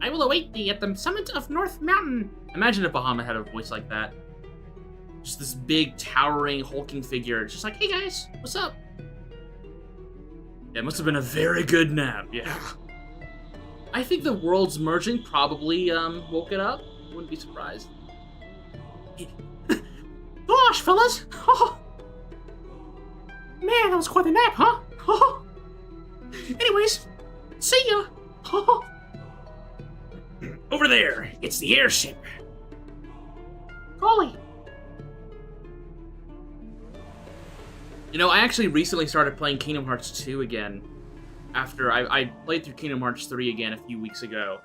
I will await thee at the summit of North Mountain. Imagine if Bahamut had a voice like that. Just this big, towering, hulking figure. It's just like, hey guys, what's up? Yeah, it must have been a very good nap, yeah. I think the worlds merging probably woke it up. Wouldn't be surprised. Gosh, fellas! Oh. Man, that was quite a nap, huh? Oh. Anyways, see ya! Oh. Over there, it's the airship. Golly. You know, I actually recently started playing Kingdom Hearts 2 again. After I played through Kingdom Hearts 3 again a few weeks ago.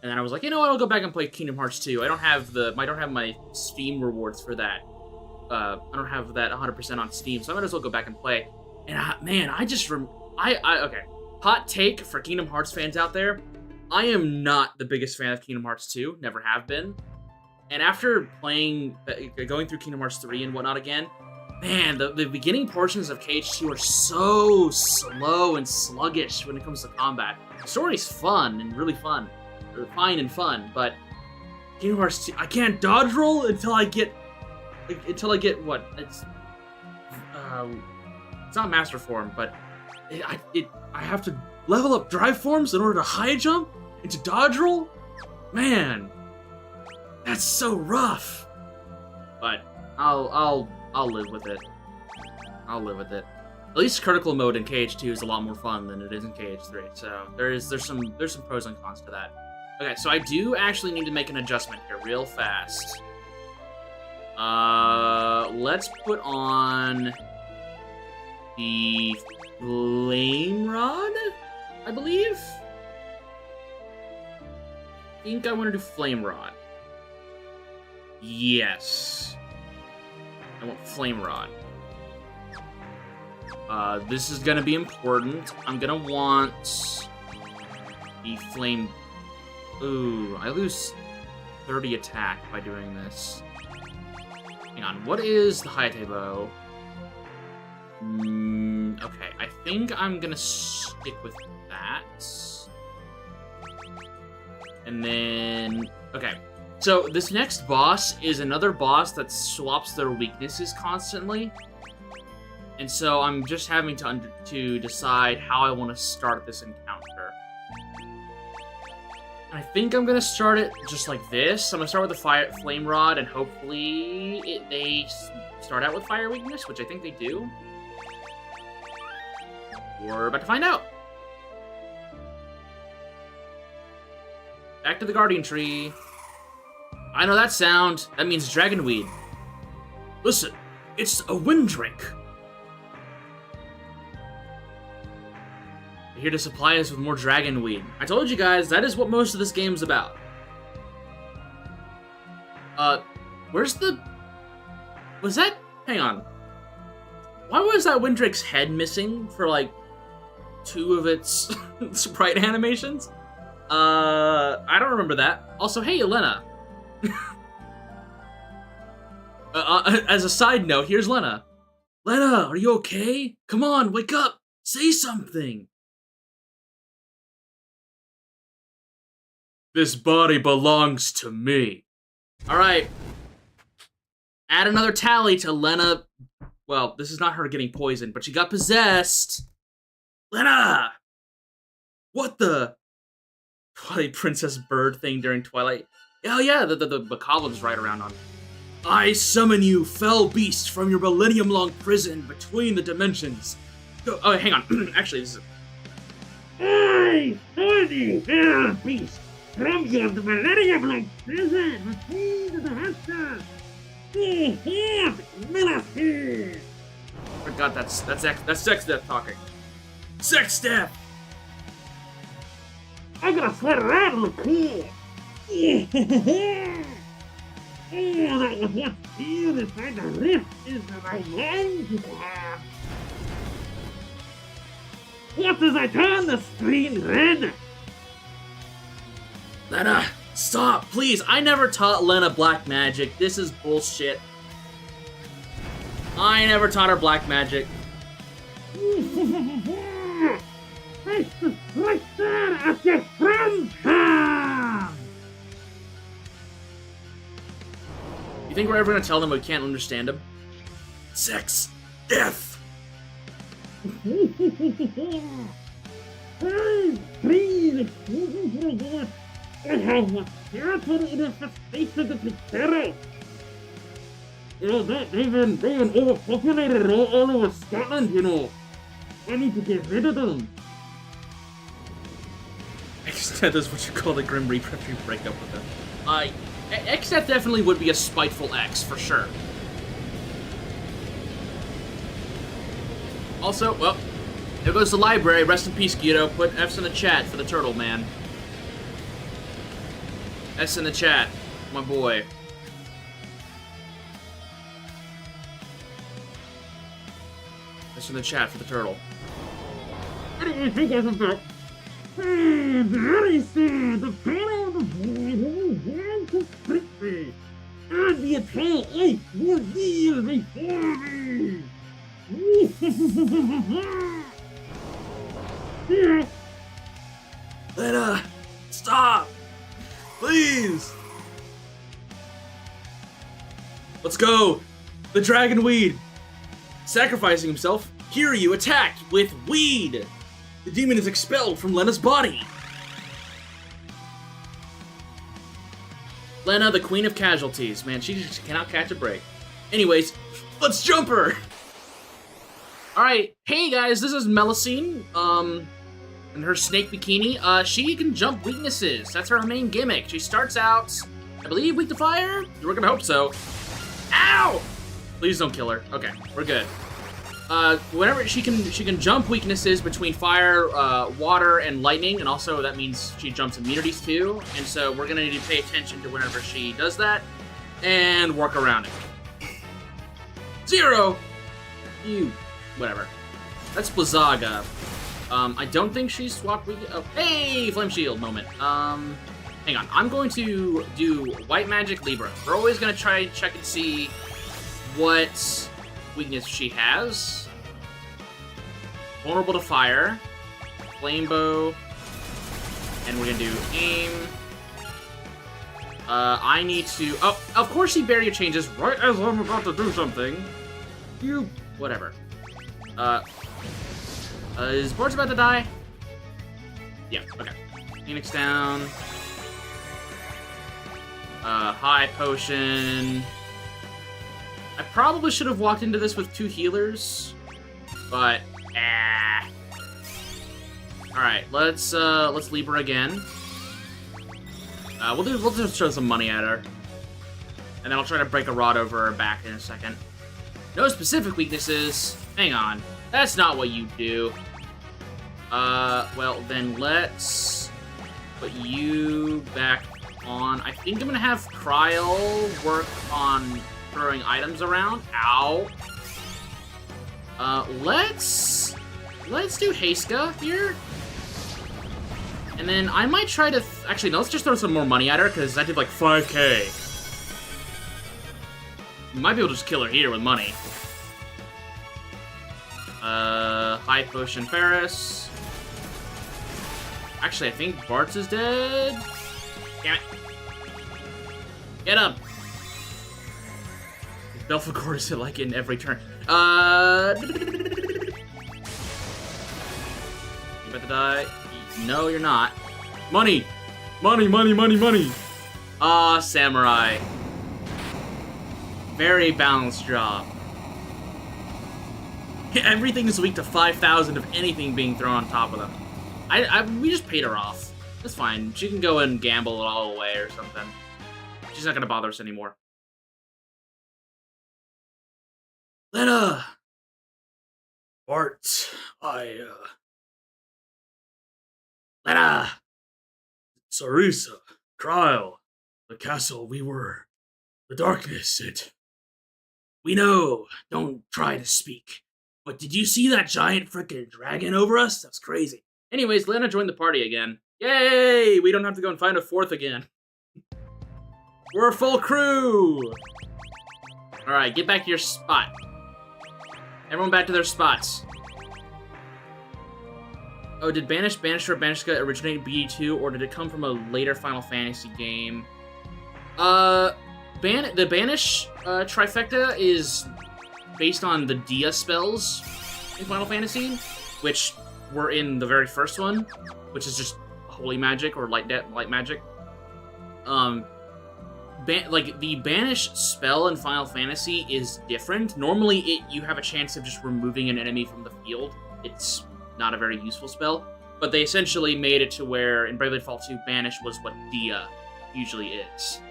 And then I was like, you know what, I'll go back and play Kingdom Hearts 2. I don't have my Steam rewards for that. I don't have that 100% on Steam, so I might as well go back and play. And man, okay. Hot take for Kingdom Hearts fans out there. I am not the biggest fan of Kingdom Hearts 2, never have been. And after going through Kingdom Hearts 3 and whatnot again, man, the beginning portions of KH2 are so slow and sluggish when it comes to combat. The story's fun and really fun. Or fine and fun, but Kingdom Hearts 2, I can't dodge roll until I get what? It's not Master Form, but I have to level up Drive Forms in order to high jump into dodge roll? Man, that's so rough. But I'll live with it. I'll live with it. At least critical mode in KH2 is a lot more fun than it is in KH3. So there's some pros and cons to that. Okay, so I do actually need to make an adjustment here real fast. Let's put on the Flame Rod, I believe? I think I want to do Flame Rod. Yes. I want Flame Rod. This is gonna be important. I'm gonna want the Flame... Ooh, I lose 30 attack by doing this. Hang on, what is the Hayate Bow? Okay, I think I'm gonna stick with that. And then... Okay, so this next boss is another boss that swaps their weaknesses constantly. And so I'm just having to decide how I want to start this encounter. I think I'm gonna start it just like this. I'm gonna start with the Flame Rod, and hopefully they start out with fire weakness, which I think they do. We're about to find out. Back to the Guardian Tree. I know that sound. That means Dragonweed. Listen, it's a wind drink. They're here to supply us with more Dragonweed. I told you guys, that is what most of this game's about. Where's the... Was that... Hang on. Why was that wind drink's head missing for, like, 2 of its sprite animations? I don't remember that. Also, hey, Elena. As a side note, here's Lena. Lena, are you okay? Come on, wake up! Say something! This body belongs to me. Alright. Add another tally to Lena. Well, this is not her getting poisoned, but she got possessed. Lena! What the? Twilight Princess bird thing during Twilight. Oh yeah, the Macable's right around on. I summon you, fell beast, from your millennium-long prison between the dimensions. Go, oh, hang on. Actually, this is... I summon you, fell beast, from your millennium-long prison between the dimensions. Forgot that's Sex Death talking. Sex Death! I'm gonna sweat around a little cool. Oh, that was what feels inside the rift into my lungs. What does I turn the screen red? Lena, stop, please. I never taught Lena black magic. This is bullshit. I never taught her black magic. It's right there at your friend's hand. You think we're ever gonna tell them we can't understand them? Sex, death. Hey, please, I have what territory in infestation of the terror. You know, they've been overpopulated all over Scotland, you know. I need to get rid of them. Exdeath is what you call the Grim Reaper after you break up with them. Exdeath definitely would be a spiteful ex, for sure. Also, well, there goes the library. Rest in peace, Guido. Put F's in the chat for the turtle, man. S in the chat, my boy. S in the chat for the turtle. Anyway, hey guys, I'm back. Hey, very soon, the power of the void will begin to split me, and the eternal light will kneel before me. Lena, stop! Please! Let's go! The Dragonweed! Sacrificing himself, Kiryu attacked with weed! The demon is expelled from Lena's body! Lena, the queen of casualties. Man, she just cannot catch a break. Anyways, let's jump her! Alright, hey guys, this is Melusine, in her snake bikini. She can jump weaknesses. That's her main gimmick. She starts out, I believe, weak to fire? We're gonna hope so. Ow! Please don't kill her. Okay, we're good. whenever she can jump weaknesses between fire, water, and lightning, and also that means she jumps immunities too. And so we're gonna need to pay attention to whenever she does that and work around it. 0. You, whatever. That's Blizzaga. I don't think she's swapped weak. Oh, hey, Flame Shield moment. Hang on. I'm going to do White Magic Libra. We're always gonna try check and see what weakness she has. Vulnerable to fire. Flame Bow. And we're gonna do aim. I need to... Oh, of course she barrier changes right as I'm about to do something. You... Whatever. Is Bart's about to die? Yeah, okay. Phoenix down. High Potion. I probably should have walked into this with 2 healers, but Alright, let's Libra again. We'll just throw some money at her. And then I'll try to break a rod over her back in a second. No specific weaknesses. Hang on. That's not what you do. Well, then let's put you back on. I think I'm gonna have Cryo work on throwing items around. Ow. Let's do Heiska here. And then I might try to... Actually, no, let's just throw some more money at her, because I did like 5k. You might be able to just kill her here with money. High Potion Ferris. Actually, I think Bart's is dead. Damn it. Get up. Belphegor is like in every turn. You about to die? No, you're not. Money! Money, money, money, money! Ah, Samurai. Very balanced job. Everything is weak to 5,000 of anything being thrown on top of them. We just paid her off. That's fine. She can go and gamble it all away or something. She's not gonna bother us anymore. Lena! Bart, Lena! Sarisa, Cryle, the castle we were, the darkness, we know, don't try to speak. But did you see that giant frickin' dragon over us? That's crazy. Anyways, Lena joined the party again. Yay! We don't have to go and find a 4th again. We're a full crew! Alright, get back to your spot. Everyone back to their spots. Oh, did Banisher, Banishka originate BD2, or did it come from a later Final Fantasy game? The Banish trifecta is based on the Dia spells in Final Fantasy, which were in the very first one, which is just holy magic or light magic. Like the Banish spell in Final Fantasy is different. Normally, you have a chance of just removing an enemy from the field. It's not a very useful spell, but they essentially made it to where in Bravely Default 2, Banish was what Dia usually is.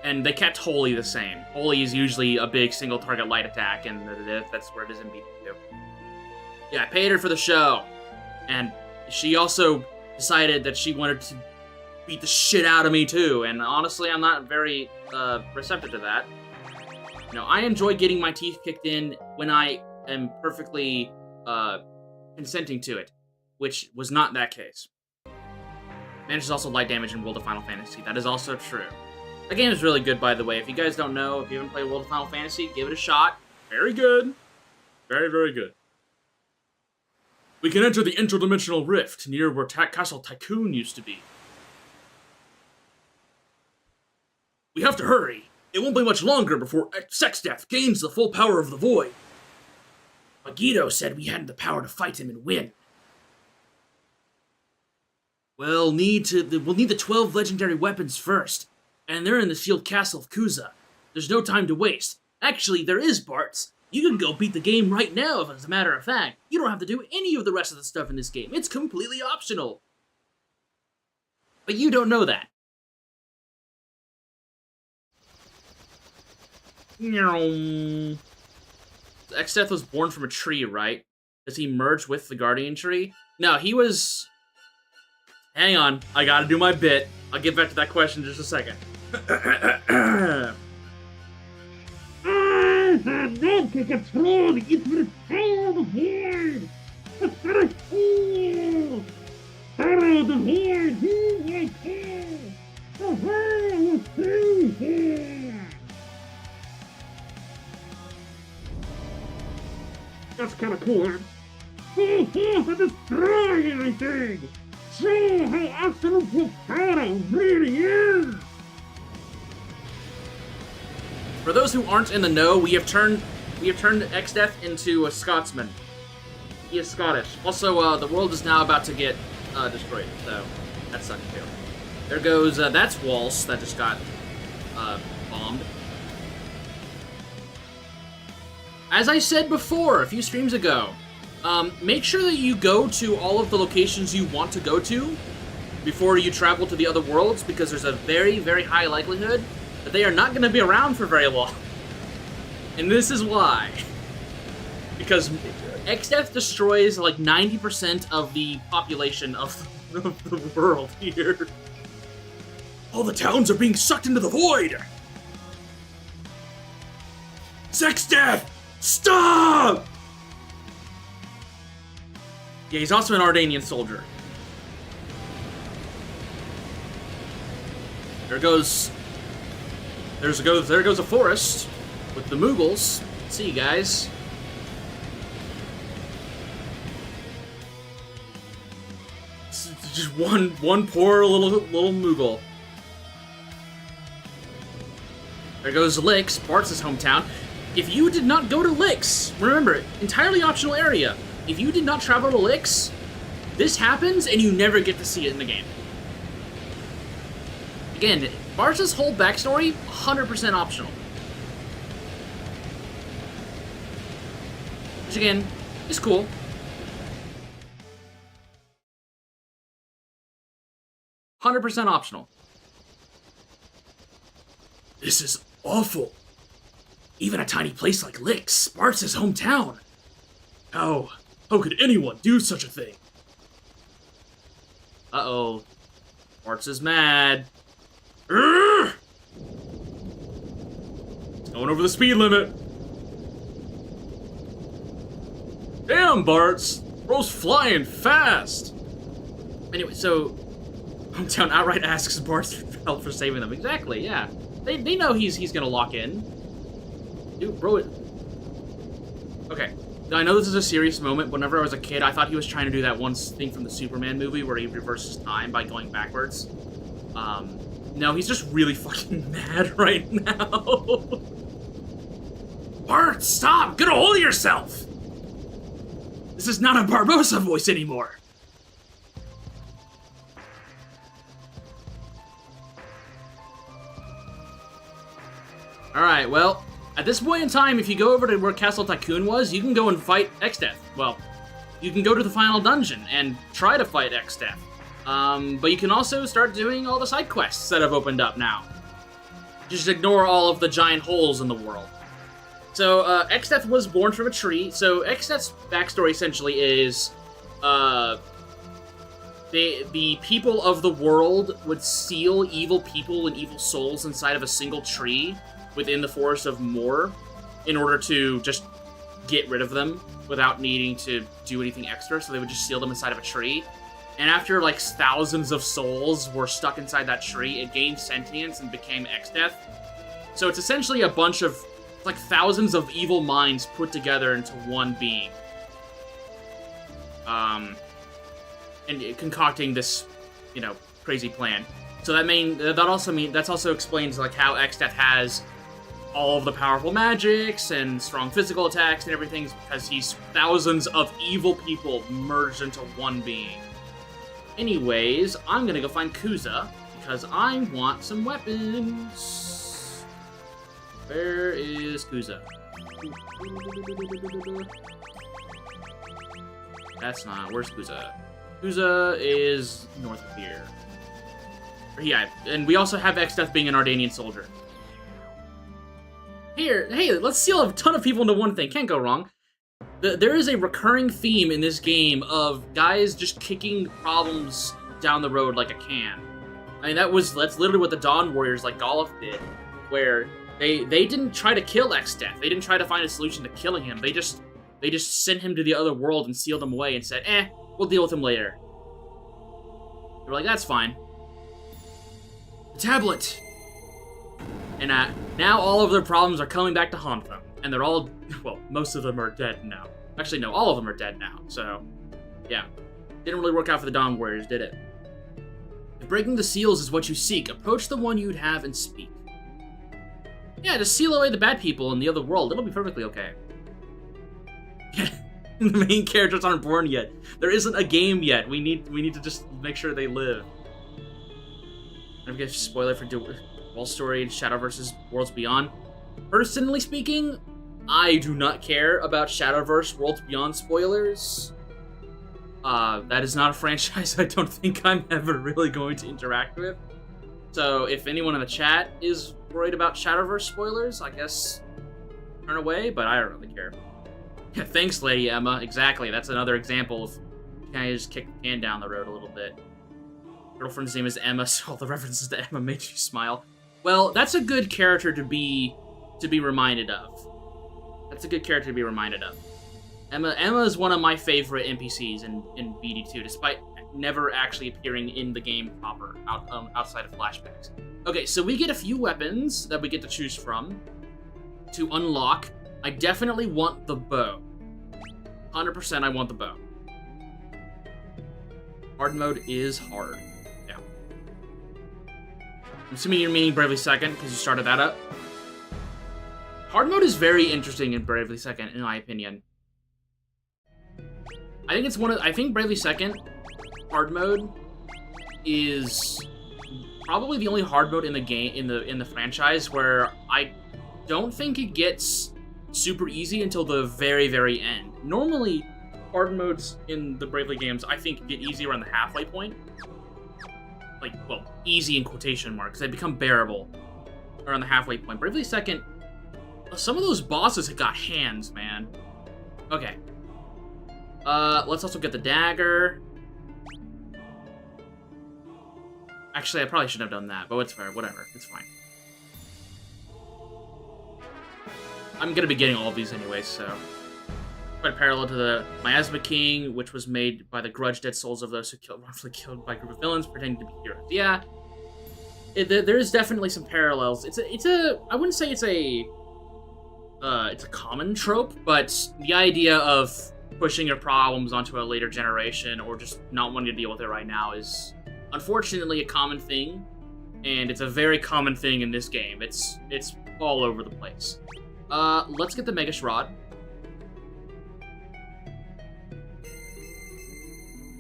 And they kept Holy the same. Holy is usually a big single target light attack, and that's where it is in BD2. Yeah, I paid her for the show, and she also decided that she wanted to beat the shit out of me too, and honestly, I'm not very receptive to that. You know, I enjoy getting my teeth kicked in when I am perfectly consenting to it, which was not that case. Manages also light damage in World of Final Fantasy. That is also true. The game is really good, by the way. If you guys don't know, if you haven't played World of Final Fantasy, give it a shot. Very good. Very, very good. We can enter the interdimensional rift near where Castle Tycoon used to be. We have to hurry. It won't be much longer before Sexdeath gains the full power of the Void. Megiddo said we had the power to fight him and win. We'll need the 12 legendary weapons first, and they're in the sealed castle of Kuza. There's no time to waste. Actually, there is, Bart's. You can go beat the game right now, if as a matter of fact. You don't have to do any of the rest of the stuff in this game. It's completely optional. But you don't know that. Exdeath was born from a tree, right? Does he merge with the Guardian tree? No, he was... Hang on, I gotta do my bit. I'll get back to that question in just a second. I have not to control the power of the Void! The first fool! Power of the Void, who will kill? The Void will save him! That's kinda cool, huh? Full force to destroy everything! Show how awesome your power really is! For those who aren't in the know, we have turned Exdeath into a Scotsman. He is Scottish. Also, the world is now about to get destroyed, so that sucks too. There goes, that's Waltz that just got bombed. As I said before, a few streams ago, make sure that you go to all of the locations you want to go to before you travel to the other worlds, because there's a very, very high likelihood that they are not going to be around for very long. And this is why. Because Exdeath destroys like 90% of the population of the world here. All the towns are being sucked into the void! Exdeath! Stop! Yeah, he's also an Ardanian soldier. There goes a forest with the Moogles. See you guys. It's just one poor little Moogle. There goes Lix, Bart's hometown. If you did not go to Lix, remember, entirely optional area. If you did not travel to Lix, this happens and you never get to see it in the game. Again, Bart's whole backstory, 100% optional. Which again, is cool. "100% optional. This is awful. Even a tiny place like Lix, Bart's hometown. How could anyone do such a thing? Uh-oh. Bart's is mad. Urgh! It's going over the speed limit. Damn, Bart's! Bro's flying fast! Anyway, so Hometown outright asks Bart's help for saving them. Exactly, yeah. They know he's gonna lock in. Dude, bro, okay. Now, I know this is a serious moment. Whenever I was a kid, I thought he was trying to do that one thing from the Superman movie where he reverses time by going backwards. No, he's just really fucking mad right now. Bart, stop! Get a hold of yourself! This is not a Barbossa voice anymore. Alright, well, at this point in time, if you go over to where Castle Tycoon was, you can go and fight Exdeath. Well, you can go to the final dungeon and try to fight Exdeath. But you can also start doing all the side quests that have opened up now. Just ignore all of the giant holes in the world. So, Exdeath was born from a tree. So, Exdeath's backstory essentially is, the people of the world would seal evil people and evil souls inside of a single tree within the Forest of Moor in order to just get rid of them without needing to do anything extra. So they would just seal them inside of a tree. And after, like, thousands of souls were stuck inside that tree, it gained sentience and became Exdeath. So it's essentially a bunch of, like, thousands of evil minds put together into one being. And concocting this, you know, crazy plan. So that also explains, like, how Exdeath has all of the powerful magics and strong physical attacks and everything, because he's thousands of evil people merged into one being. Anyways, I'm gonna go find Kuza, because I want some weapons. Where is Kuza? That's not, where's Kuza? Kuza is north of here. Yeah, and we also have Exdeath being an Ardanian soldier. hey, let's seal a ton of people into one thing. Can't go wrong. There is a recurring theme in this game of guys just kicking problems down the road like a can. I mean, that's literally what the Dawn Warriors like Golf did, where they didn't try to kill X-Death. They didn't try to find a solution to killing him. They just sent him to the other world and sealed him away and said, we'll deal with him later. They were like, that's fine. The tablet! And now all of their problems are coming back to haunt them. And they're all, well, most of them are dead now. Actually, no, all of them are dead now. So, yeah. Didn't really work out for the Dawn Warriors, did it? If breaking the seals is what you seek, approach the one you'd have and speak. Yeah, just seal away the bad people in the other world. It'll be perfectly okay. The main characters aren't born yet. There isn't a game yet. We need to just make sure they live. I guess spoiler for Wall Story and Shadow vs. Worlds Beyond. Personally speaking, I do not care about Shadowverse Worlds Beyond spoilers. That is not a franchise I don't think I'm ever really going to interact with. So if anyone in the chat is worried about Shadowverse spoilers, I guess turn away, but I don't really care. Yeah, thanks, Lady Emma. Exactly, that's another example of kind of just kick the can down the road a little bit. Girlfriend's name is Emma, so all the references to Emma made you smile. Well, that's a good character to be reminded of. That's a good character to be reminded of. Emma is one of my favorite NPCs in BD2, despite never actually appearing in the game proper, outside of flashbacks. Okay, so we get a few weapons that we get to choose from to unlock. I definitely want the bow. 100% I want the bow. Hard mode is hard. Yeah. I'm assuming you're meaning Bravely Second, because you started that up. Hard mode is very interesting in Bravely Second, in my opinion. I think Bravely Second hard mode is probably the only hard mode in the game in the franchise where I don't think it gets super easy until the very, very end. Normally, hard modes in the Bravely games, I think, get easy around the halfway point. Like, well, easy in quotation marks. They become bearable around the halfway point. Bravely Second, some of those bosses have got hands, man. Okay. Let's also get the dagger. Actually, I probably shouldn't have done that, but it's fair. Whatever. It's fine. I'm gonna be getting all of these anyway, so... Quite parallel to the Miasma King, which was made by the grudge dead souls of those who wrongfully killed by a group of villains pretending to be heroes. Yeah. There is definitely some parallels. I wouldn't say it's a common trope, but the idea of pushing your problems onto a later generation or just not wanting to deal with it right now is unfortunately a common thing, and it's a very common thing in this game. It's all over the place. Let's get the Mega Shroud.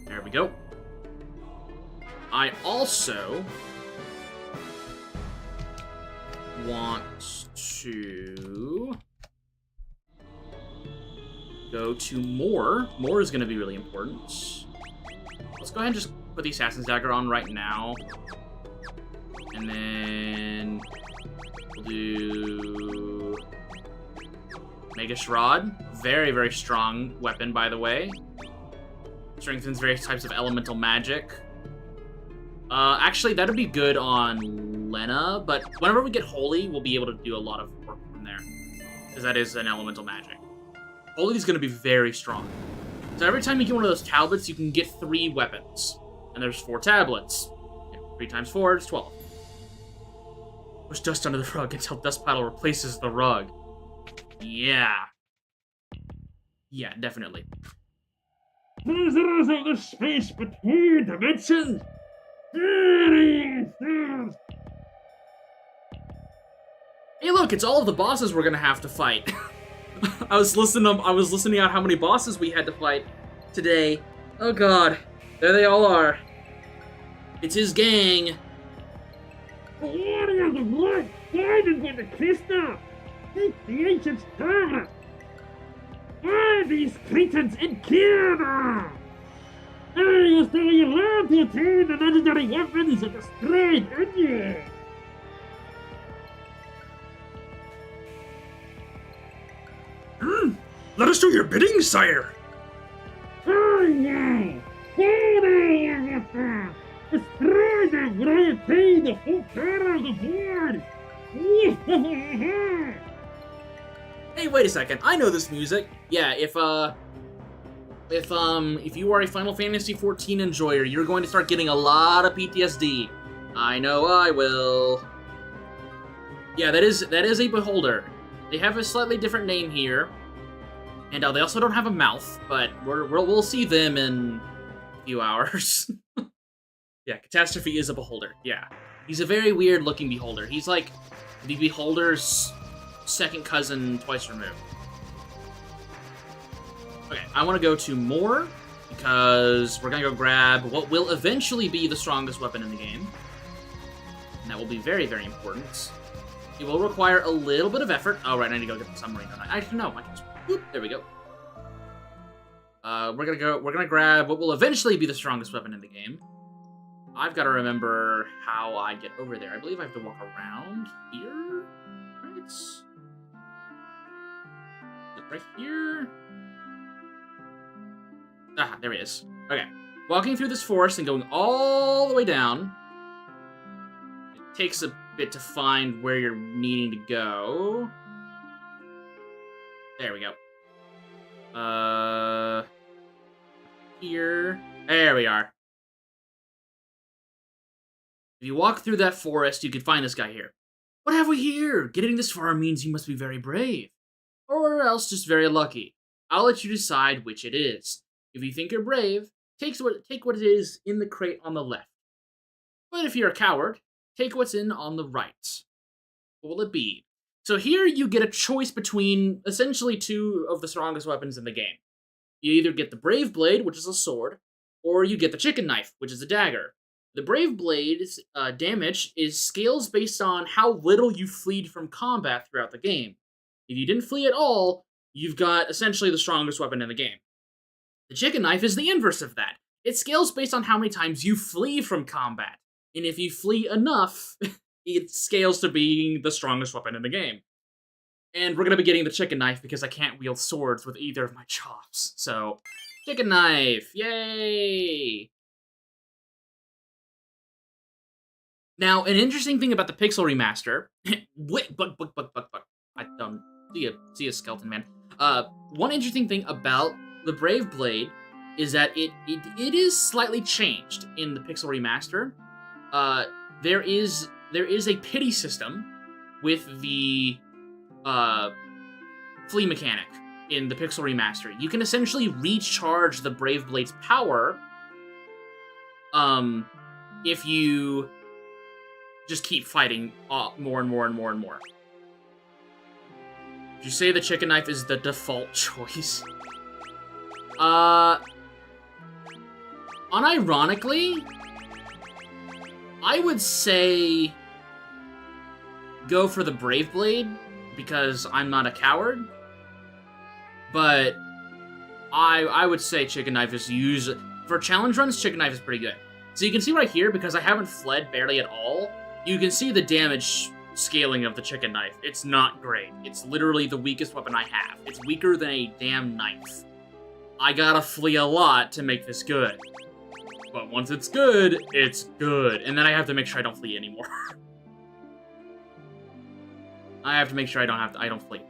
There we go. I also want to go to More. More is going to be really important. Let's go ahead and just put the Assassin's Dagger on right now. And then we'll do Mega Shroud. Very, very strong weapon, by the way. Strengthens various types of elemental magic. Actually, that'd be good on Lena, but whenever we get Holy, we'll be able to do a lot of work from there. Because that is an elemental magic. Holy is going to be very strong. So every time you get one of those tablets, you can get 3 weapons. And there's 4 tablets. 3 times 4 is 12. Push dust under the rug until dust pile replaces the rug. Yeah. Yeah, definitely. Visitors of the space between dimensions! Hey look, it's all of the bosses we're gonna have to fight. I was listening out how many bosses we had to fight today. Oh god. There they all are. It's his gang. The warriors of light guided by the crystal! Take the ancient star! Why these cretins in Kyoto? I was telling you allowed to attain the legendary weapons of the straight onion! Let us do your bidding, sire. Oh yeah! Destroy the Brave Blade, the full power of the Horde! Hey, wait a second. I know this music. Yeah, if you are a Final Fantasy XIV enjoyer, you're going to start getting a lot of PTSD. I know I will. Yeah, that is a beholder. They have a slightly different name here, and they also don't have a mouth, but we'll see them in a few hours. Yeah, Catastrophe is a beholder. Yeah, he's a very weird looking beholder. He's like the beholder's second cousin twice removed. Okay, I want to go to more, because we're going to go grab what will eventually be the strongest weapon in the game. And that will be very, very important. It will require a little bit of effort. Oh, right, I need to go get the submarine. I don't know. I can just, whoop, there we go. We're gonna grab what will eventually be the strongest weapon in the game. I've got to remember how I get over there. I believe I have to walk around here, right? Is it right here? Ah, there he is. Okay. Walking through this forest and going all the way down. It takes a bit to find where you're needing to go. There we go. Here. There we are. If you walk through that forest, you can find this guy here. What have we here? Getting this far means you must be very brave. Or else just very lucky. I'll let you decide which it is. If you think you're brave, take what it is in the crate on the left. But if you're a coward, take what's in on the right. What will it be? So here you get a choice between essentially two of the strongest weapons in the game. You either get the Brave Blade, which is a sword, or you get the Chicken Knife, which is a dagger. The Brave Blade's damage is scales based on how little you fleed from combat throughout the game. If you didn't flee at all, you've got essentially the strongest weapon in the game. The Chicken Knife is the inverse of that. It scales based on how many times you flee from combat. And if you flee enough, it scales to being the strongest weapon in the game. And we're going to be getting the Chicken Knife because I can't wield swords with either of my chops. So, Chicken Knife! Yay! Now, an interesting thing about the Pixel Remaster... Wait, bug. I don't see a skeleton man. One interesting thing about the Brave Blade is that it is slightly changed in the Pixel Remaster. There is a pity system with the flea mechanic in the Pixel Remaster. You can essentially recharge the Brave Blade's power if you just keep fighting more and more and more and more. Would you say the Chicken Knife is the default choice? Unironically, I would say go for the Brave Blade, because I'm not a coward. But I would say Chicken Knife is used... For challenge runs, Chicken Knife is pretty good. So you can see right here, because I haven't fled barely at all, you can see the damage scaling of the Chicken Knife. It's not great. It's literally the weakest weapon I have. It's weaker than a damn knife. I gotta flee a lot to make this good. But once it's good, it's good. And then I have to make sure I don't flee anymore. I have to make sure I don't flee.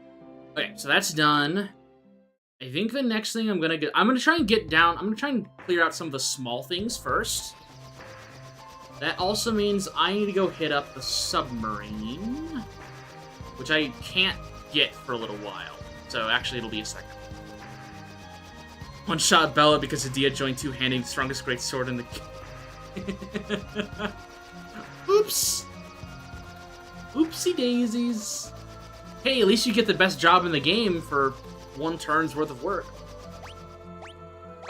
Okay, so that's done. I think the next thing I'm gonna try and clear out some of the small things first. That also means I need to go hit up the submarine, which I can't get for a little while. So actually, it'll be a second. One-shot Bella because Adia joined two-handing the strongest great sword in the game. Oops. Oopsie daisies. Hey, at least you get the best job in the game for one turn's worth of work.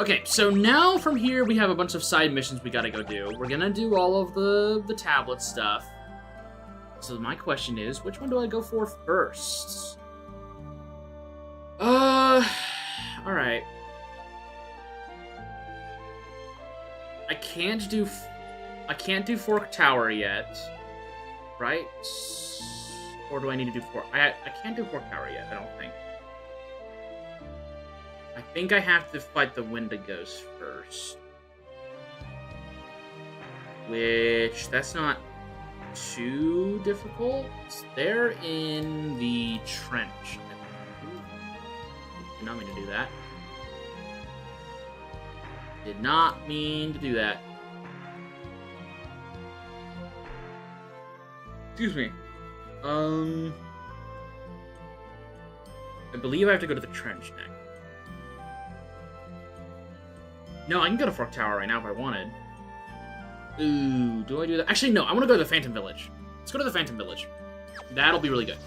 Okay, so now from here we have a bunch of side missions we gotta go do. We're gonna do all of the tablet stuff. So my question is, which one do I go for first? Alright. I can't do Fork Tower yet, right? Or do I need to do Fork? I can't do Fork Tower yet, I don't think. I think I have to fight the Wendigos first. Which, that's not too difficult. They're in the trench. Did not mean to do that. Did not mean to do that. Excuse me. I believe I have to go to the trench next. No, I can go to Fork Tower right now if I wanted. Ooh, do I do that? Actually, no, I want to go to the Phantom Village. Let's go to the Phantom Village. That'll be really good.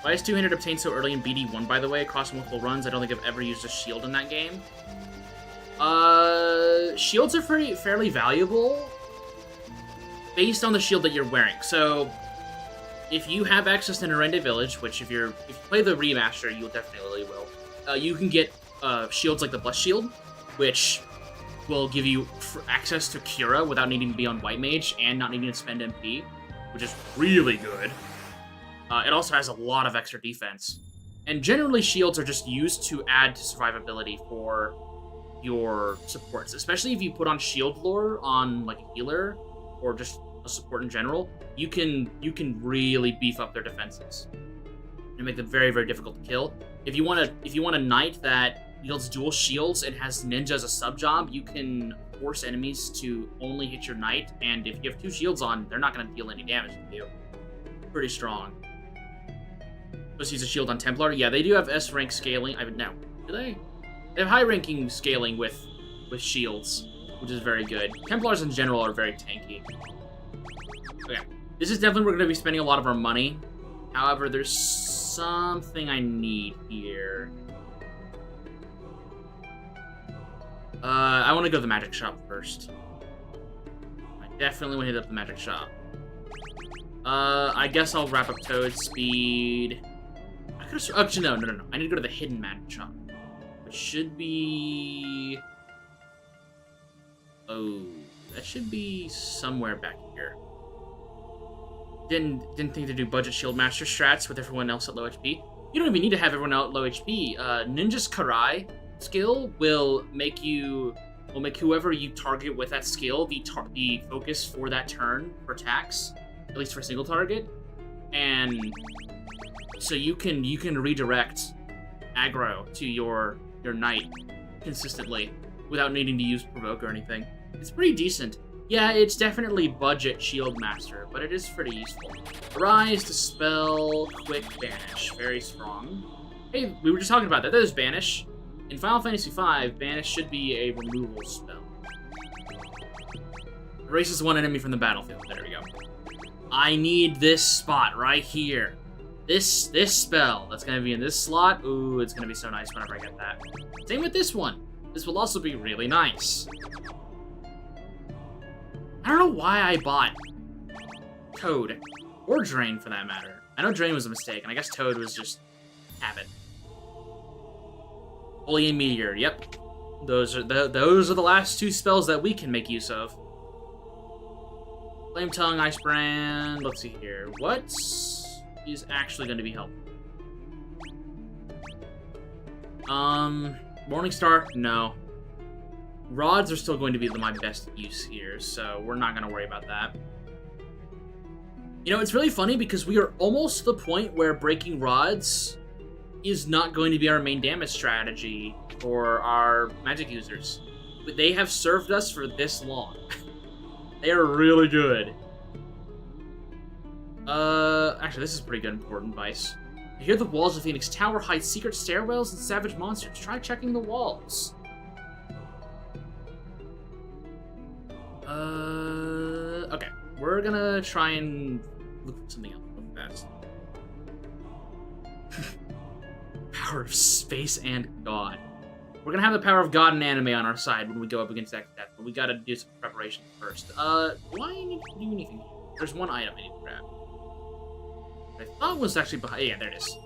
Why is two-handed obtained so early in BD1, by the way, across multiple runs? I don't think I've ever used a shield in that game. Shields are fairly valuable based on the shield that you're wearing. So, if you have access to RNG Village, which if you play the remaster, you definitely will, you can get shields like the Blessed Shield, which will give you access to Cura without needing to be on White Mage and not needing to spend MP, which is really good. It also has a lot of extra defense. And generally, shields are just used to add to survivability for your supports, especially if you put on shield lore on like a healer or just a support in general. You can really beef up their defenses and make them very, very difficult to kill. If you want a knight that wields dual shields and has ninja as a sub job, you can force enemies to only hit your knight, and if you have two shields on, they're not going to deal any damage to you. Pretty strong. Let's use a shield on Templar. Yeah, they do have S rank scaling. No, do they? They have high ranking scaling with shields, which is very good. Templars in general are very tanky. Okay, this is definitely where we're going to be spending a lot of our money. However, there's something I need here. I want to go to the magic shop first. I definitely want to hit up the magic shop. I guess I'll wrap up Toad speed. I could have... Actually, no. I need to go to the hidden magic shop. Which should be... Oh, that should be somewhere back here. Didn't think to do budget shield master strats with everyone else at low HP. You don't even need to have everyone out at low HP. Ninja's Karai skill will make whoever you target with that skill the focus for that turn for attacks, at least for a single target, and so you can redirect aggro to your knight consistently without needing to use provoke or anything. It's pretty decent. Yeah, it's definitely budget shield master, but it is pretty useful. Rise, Dispel, Quick, Banish, very strong. Hey, we were just talking about that. That is Banish. In Final Fantasy V, Banish should be a removal spell. Erases one enemy from the battlefield. There we go. I need this spot right here. This spell that's going to be in this slot. Ooh, it's going to be so nice whenever I get that. Same with this one. This will also be really nice. I don't know why I bought Toad. Or Drain, for that matter. I know Drain was a mistake, and I guess Toad was just habit. Holy Meteor, yep. Those are the last two spells that we can make use of. Flame Tongue, Ice Brand. Let's see here. What is actually going to be helpful? Morning Star? No. Rods are still going to be my best use here, so we're not going to worry about that. You know, it's really funny because we are almost to the point where breaking rods is not going to be our main damage strategy for our magic users. But they have served us for this long. They are really good. Actually, this is pretty good important advice. You hear the walls of Phoenix Tower hide secret stairwells and savage monsters. Try checking the walls. Okay. We're gonna try and look for something else real fast. Power of space and God. We're gonna have the power of God and anime on our side when we go up against that death, but we gotta do some preparation first. Do I need to do anything? There's one item I need to grab. I thought was actually behind. Yeah, there it is.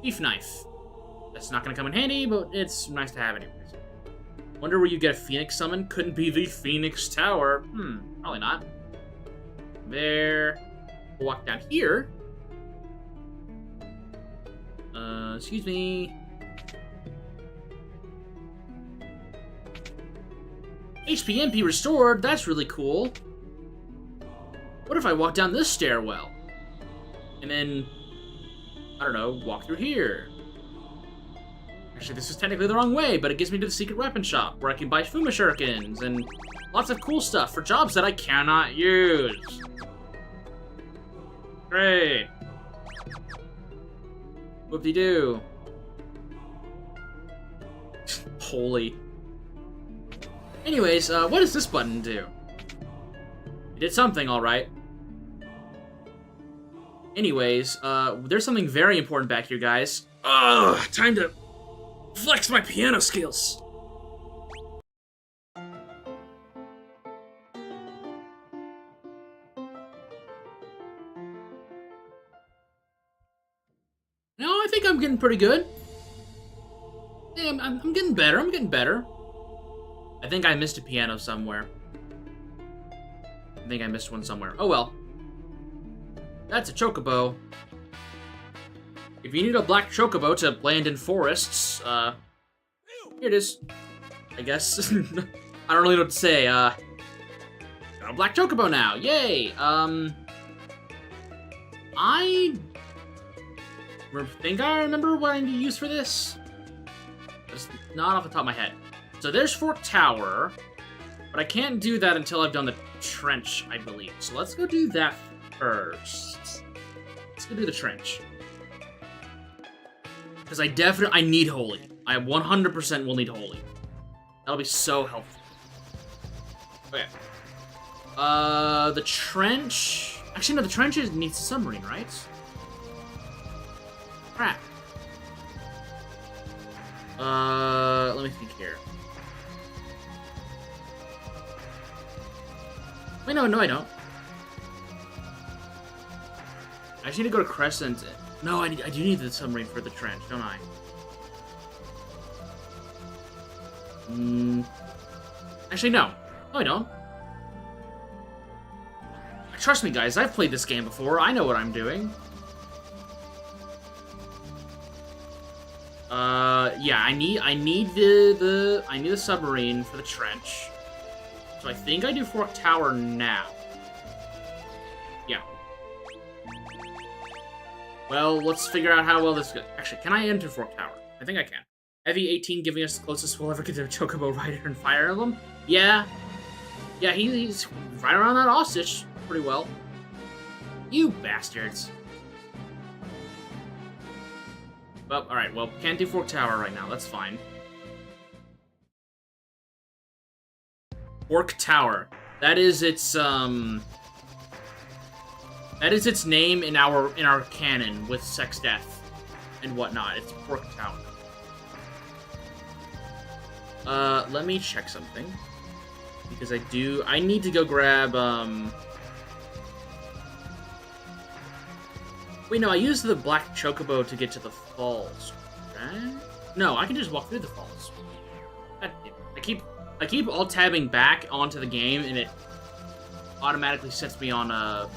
Beef knife. That's not gonna come in handy, but it's nice to have anyways. Wonder where you get a Phoenix summon? Couldn't be the Phoenix Tower. Probably not. There. We'll walk down here. Excuse me. HP restored, that's really cool. What if I walk down this stairwell? And then, I don't know, walk through here. Actually, this is technically the wrong way, but it gets me to the secret weapon shop, where I can buy Fuma Shurikens and lots of cool stuff for jobs that I cannot use. Great. Whoop-de-doo. Holy. Anyways, what does this button do? It did something, alright. Anyways, there's something very important back here, guys. Ugh, time to flex my piano skills. No, I think I'm getting pretty good. Yeah, I'm getting better, I'm getting better. I think I missed a piano somewhere. I think I missed one somewhere. Oh well. That's a chocobo. If you need a black chocobo to land in forests, here it is. I guess. I don't really know what to say. Got a black chocobo now. Yay! I think I remember what I need to use for this. Just not off the top of my head. So there's Fork Tower, but I can't do that until I've done the trench, I believe. So let's go do that first. Let's go do the trench. Because I need Holy. I 100% will need Holy. That'll be so helpful. Okay. The trench... Actually, no, the trench needs a submarine, right? Crap. Let me think here. Wait, no, I don't. I just need to go to Crescent. No, I do need the submarine for the trench, don't I? Actually, no. No, I don't. Trust me, guys. I've played this game before. I know what I'm doing. Yeah, I need the submarine for the trench. So I think I do Fork Tower now. Yeah. Well, let's figure out how well this goes. Actually, can I enter Fork Tower? I think I can. Heavy 18 giving us the closest we'll ever get to a Chocobo Rider in Fire Emblem? Yeah. Yeah, he's right around that ostrich pretty well. You bastards. Well, alright, well, can't do Fork Tower right now, that's fine. Fork Tower. That is its name in our canon with sex death and whatnot. It's Fork Tower. Let me check something. Because I need to go grab, Wait, no, I used the black chocobo to get to the falls, right? No, I can just walk through the falls. I keep alt-tabbing back onto the game, and it automatically sets me on a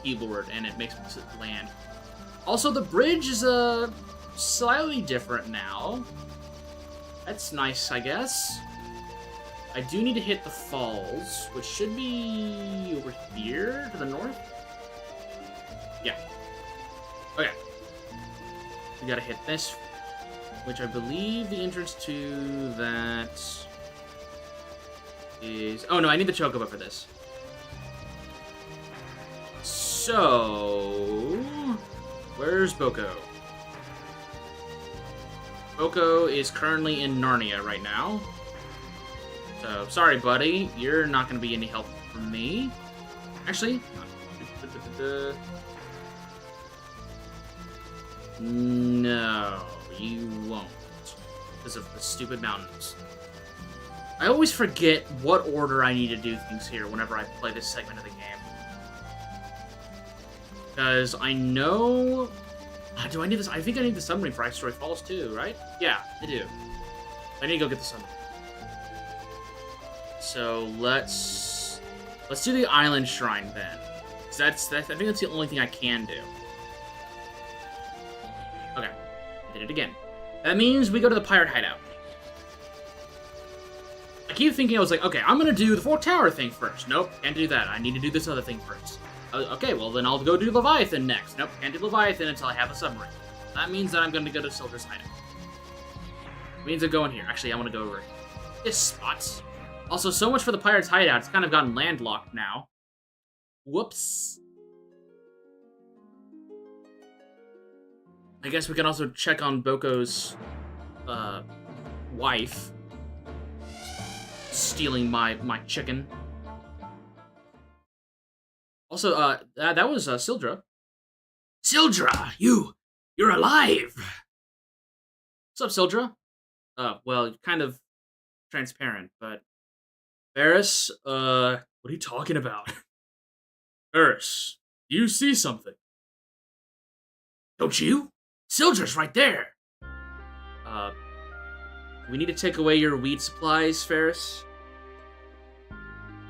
keyboard, and it makes me land. Also, the bridge is slightly different now. That's nice, I guess. I do need to hit the falls, which should be over here to the north. Yeah. Okay. We gotta hit this, which I believe the entrance to that is... Oh, no, I need the chocobo for this. So... Where's Boko? Boko is currently in Narnia right now. So, sorry, buddy. You're not going to be any help from me. Actually... No, you won't. Because of the stupid mountains. I always forget what order I need to do things here whenever I play this segment of the game. Because I know... do I need this? I think I need the submarine for Ice Story Falls too, right? Yeah, I do. I need to go get the submarine. So let's do the island shrine then. That's I think that's the only thing I can do. Okay, I did it again. That means we go to the pirate hideout. I keep thinking, I was like, okay, I'm gonna do the 4-tower thing first. Nope, can't do that. I need to do this other thing first. Okay, well then I'll go do Leviathan next. Nope, can't do Leviathan until I have a submarine. That means that I'm gonna go to Sildra's hideout. It means I'm going here. Actually, I want to go over this spot. Also, so much for the pirate's hideout. It's kind of gotten landlocked now. Whoops. I guess we can also check on Boko's wife. Stealing my chicken. Also, that was Sildra. Sildra, you're alive. What's up, Sildra? Well, kind of transparent, but Ferris, what are you talking about? Ferris, do you see something? Don't you? Sildra's right there. We need to take away your weed supplies, Ferris.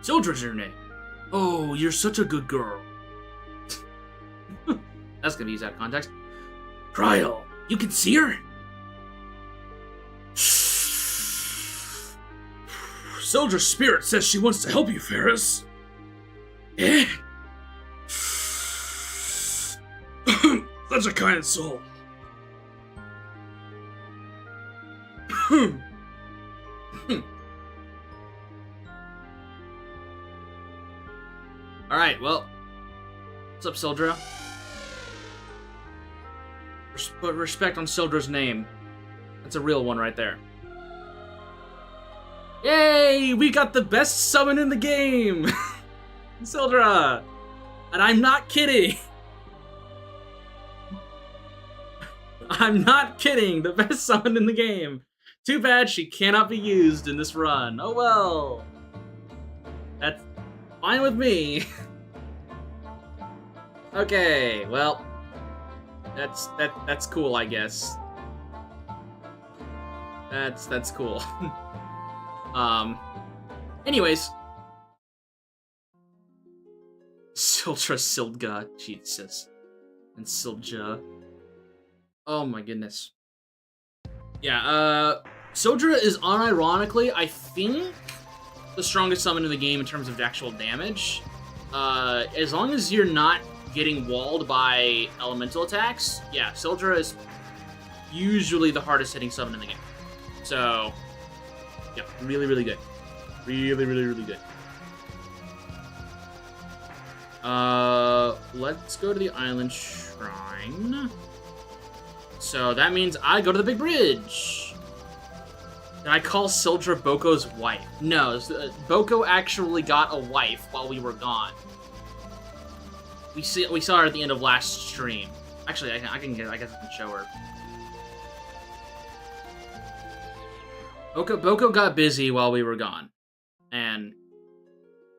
Sildra's your name. Oh, you're such a good girl. That's gonna be used out of context. Cryle, you can see her? Sildra's spirit says she wants to help you, Ferris. Eh? Such a kind soul. Alright, well. What's up, Sildra? Put respect on Sildra's name. That's a real one right there. Yay! We got the best summon in the game! Sildra! And I'm not kidding! I'm not kidding! The best summon in the game! Too bad she cannot be used in this run. Oh well! That's fine with me. Okay, well... That's cool, I guess. That's cool. Anyways. Sildra, Sildga, Jesus. And Sildja. Oh my goodness. Yeah, Sildra is unironically, I think, the strongest summon in the game in terms of actual damage. As long as you're not getting walled by elemental attacks, yeah, Sildra is usually the hardest hitting summon in the game. So, yeah, really, really good. Really, really, really good. Let's go to the island shrine. So that means I go to the big bridge. Did I call Sildra Boko's wife? No, Boko actually got a wife while we were gone. We saw her at the end of last stream. Actually, I guess I can show her. Boko got busy while we were gone, and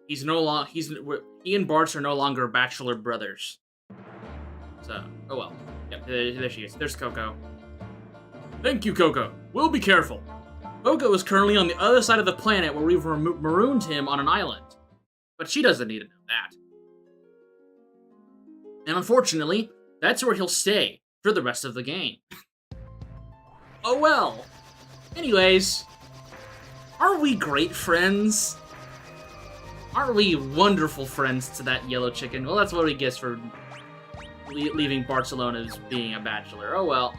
he and Bartz are no longer bachelor brothers. So, oh well. Yep, there she is. There's Coco. Thank you, Coco. We'll be careful. Boko is currently on the other side of the planet where we've marooned him on an island, but she doesn't need to know that. And unfortunately, that's where he'll stay for the rest of the game. Oh well. Anyways, aren't we great friends? Aren't we wonderful friends to that yellow chicken? Well, that's what he gets for leaving Barcelona as being a bachelor. Oh well.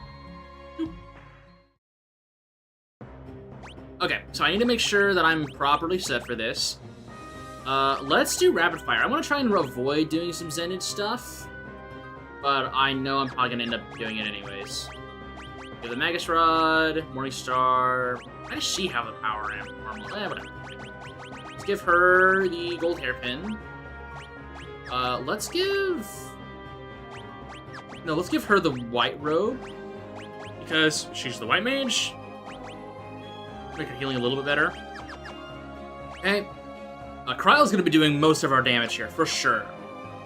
Okay, so I need to make sure that I'm properly set for this. Let's do rapid fire. I want to try and avoid doing some Zenith stuff, but I know I'm probably gonna end up doing it anyways. Do the Magus Rod, Morning Star. Why does she have the power amp? Whatever. Let's give her the gold hairpin. Let's give her the white robe, because she's the white mage. Make her healing a little bit better. Okay. Kryle's gonna be doing most of our damage here, for sure.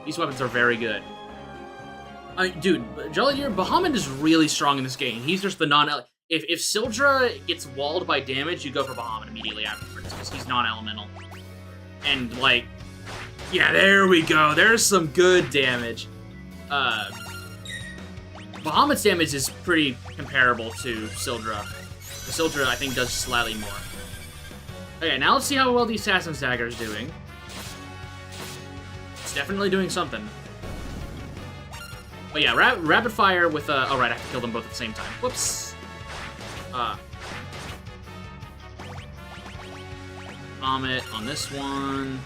These weapons are very good. Dude, Jolly Deer, Bahamut is really strong in this game. He's just the if Sildra gets walled by damage, you go for Bahamut immediately afterwards, because he's non-elemental. And, like, yeah, there we go. There's some good damage. Bahamut's damage is pretty comparable to Sildra. Sildra, I think, does slightly more. Okay, now let's see how well the Assassin's Dagger is doing. It's definitely doing something. But yeah, rapid fire with, oh right, I have to kill them both at the same time. Whoops. Vomit on this one.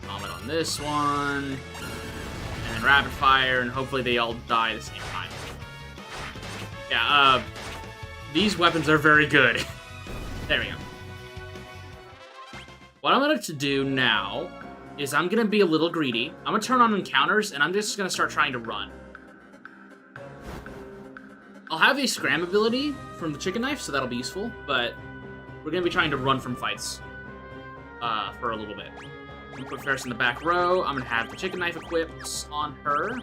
Vomit on this one. And then rapid fire, and hopefully they all die at the same time. Yeah, these weapons are very good. There we go. What I'm going to do now is I'm going to be a little greedy. I'm going to turn on encounters, and I'm just going to start trying to run. I'll have a scram ability from the chicken knife, so that'll be useful, but we're going to be trying to run from fights for a little bit. I'm going to put Ferris in the back row. I'm going to have the chicken knife equipped on her.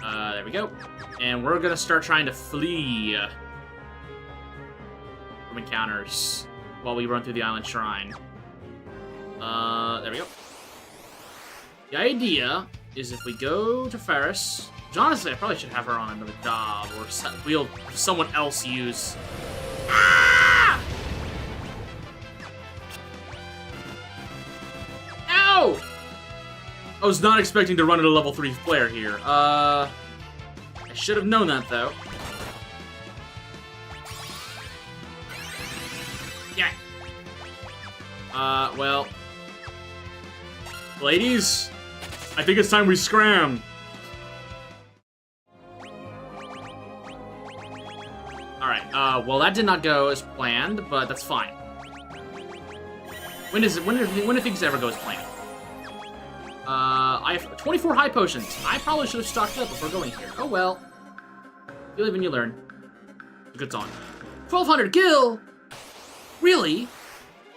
There we go. And we're going to start trying to flee from encounters while we run through the island shrine. There we go. The idea is if we go to Ferris, which honestly I probably should have her on another job, or we'll someone else use. Ah! Ow! I was not expecting to run at a level 3 player here. I should have known that though. Yeah. Well. Ladies, I think it's time we scram. Alright, well that did not go as planned, but that's fine. When do things ever go as planned? I have 24 high potions. I probably should have stocked up before going here. Oh well. You live and you learn. The good's on. 1200 gil! Really?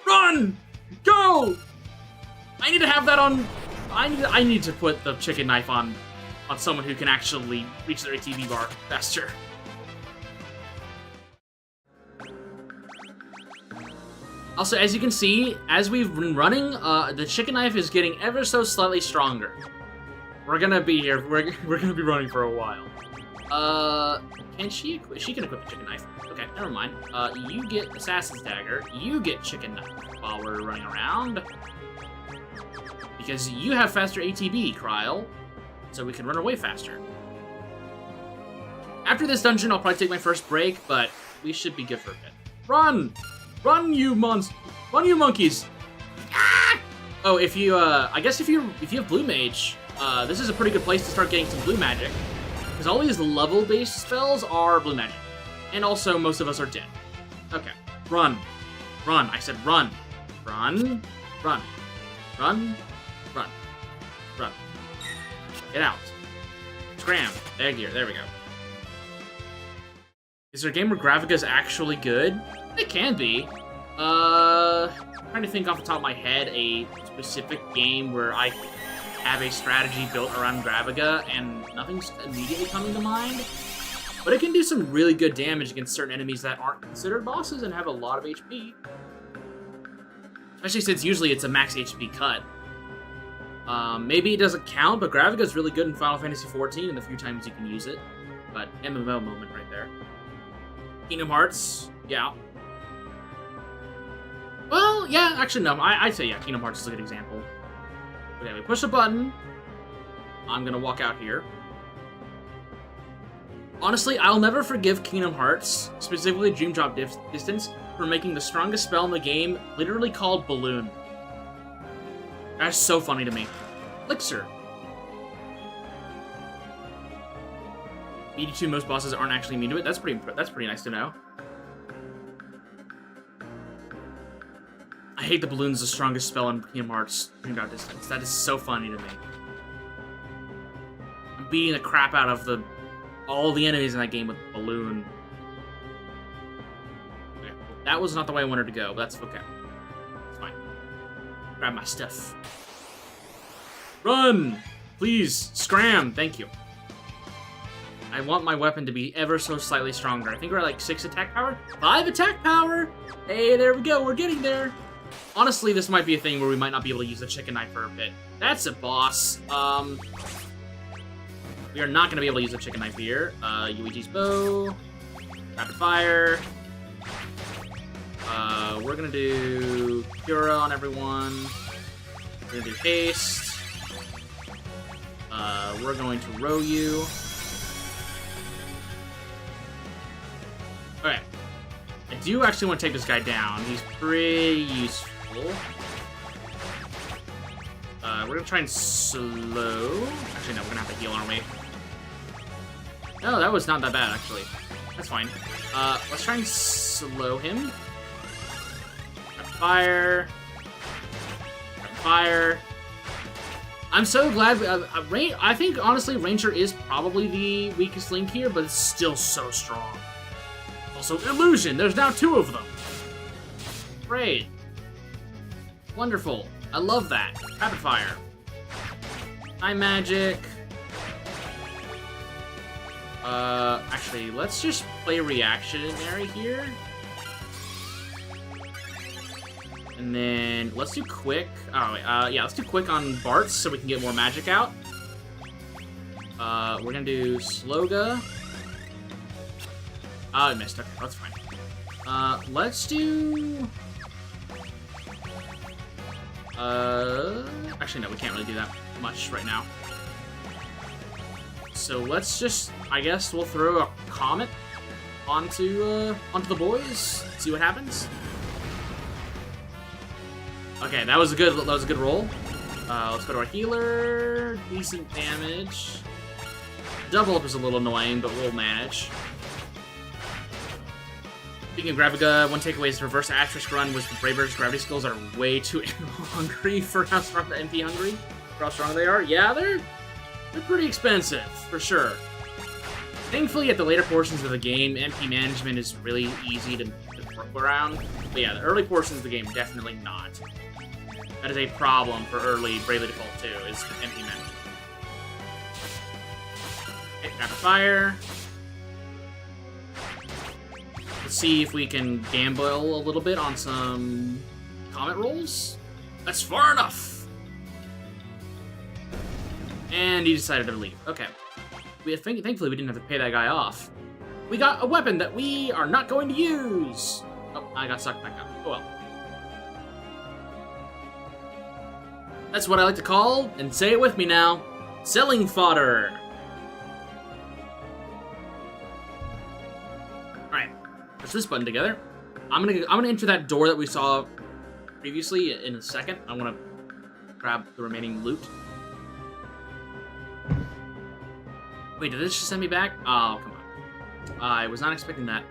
Run! Go! I need to have that on... I need to put the chicken knife on someone who can actually reach their ATB bar faster. Also, as you can see, as we've been running, the chicken knife is getting ever so slightly stronger. We're gonna be here. We're gonna be running for a while. Can she? She can equip the chicken knife. Okay, never mind. You get Assassin's Dagger. You get chicken knife while we're running around. Because you have faster ATB, Kryl, so we can run away faster. After this dungeon, I'll probably take my first break, but we should be good for a bit. Run! Run, you Run, you monkeys! Ah! Oh, if you, I guess if you have Blue Mage, this is a pretty good place to start getting some blue magic. Because all these level-based spells are blue magic. And also, most of us are dead. Okay. Run. Run. I said run. Run. Run. Run. Run. Run. Get out. Scram. Egg here. There we go. Is there a game where Graviga is actually good? It can be. I'm trying to think off the top of my head a specific game where I have a strategy built around Graviga, and nothing's immediately coming to mind. But it can do some really good damage against certain enemies that aren't considered bosses and have a lot of HP. Especially since usually it's a max HP cut. Maybe it doesn't count, but Graviga is really good in Final Fantasy XIV and the few times you can use it. But MMO moment right there. Kingdom Hearts, yeah. Well, yeah, actually no, I'd say yeah, Kingdom Hearts is a good example. Okay, we push a button. I'm gonna walk out here. Honestly, I'll never forgive Kingdom Hearts, specifically Dream Drop Distance, for making the strongest spell in the game literally called Balloon. That's so funny to me. Elixir. BD2 most bosses aren't actually immune to it. That's pretty nice to know. I hate the balloon's the strongest spell in Kingdom Hearts Dream Drop Distance. That is so funny to me. I'm beating the crap out of all the enemies in that game with balloon. Okay, well, that was not the way I wanted to go, but that's okay. It's fine. Grab my stuff. Run! Please, scram! Thank you. I want my weapon to be ever so slightly stronger. I think we're at like 6 attack power? 5 attack power! Hey, there we go, we're getting there. Honestly, this might be a thing where we might not be able to use the chicken knife for a bit. That's a boss. We are not going to be able to use the chicken knife here. Yuichi's bow. Rapid fire. We're gonna do Cura on everyone. We're gonna do haste. We're going to row you. Okay. I do actually want to take this guy down. He's pretty useful. We're gonna try and slow. Actually, no, we're gonna have to heal, aren't we? No, that was not that bad, actually. That's fine. Let's try and slow him. Fire. Fire. I'm so glad. I think, honestly, Ranger is probably the weakest link here, but it's still so strong. Also, Illusion. There's now 2 of them. Great. Wonderful. I love that. Rapid fire. Time magic. Actually, let's just play reactionary here. And then let's do quick. Oh, wait, yeah, let's do quick on Bart's so we can get more magic out. We're gonna do Sloga. Oh, I missed. Okay, that's fine. Let's do. Actually, no, we can't really do that much right now. So let's just, I guess, we'll throw a comet onto the boys. See what happens. Okay, that was a good roll. Let's go to our healer. Decent damage. Double up is a little annoying, but we'll manage. Speaking of Graviga, one takeaway is reverse asterisk run was Braveheart's gravity skills are way too hungry for how strong the MP hungry. For how strong they are. Yeah, they're pretty expensive, for sure. Thankfully, at the later portions of the game, MP management is really easy to work around. But yeah, the early portions of the game, definitely not. That is a problem for early Bravely Default 2, is MP management. Okay, rapid fire. Let's see if we can gamble a little bit on some comet rolls. That's far enough! And he decided to leave. Okay. Thankfully, we didn't have to pay that guy off. We got a weapon that we are not going to use! Oh, I got sucked back up. Oh well. That's what I like to call, and say it with me now, selling fodder! Alright, push this button together. I'm gonna enter that door that we saw previously in a second. I wanna grab the remaining loot. Wait, did this just send me back? Oh, come on. I was not expecting that.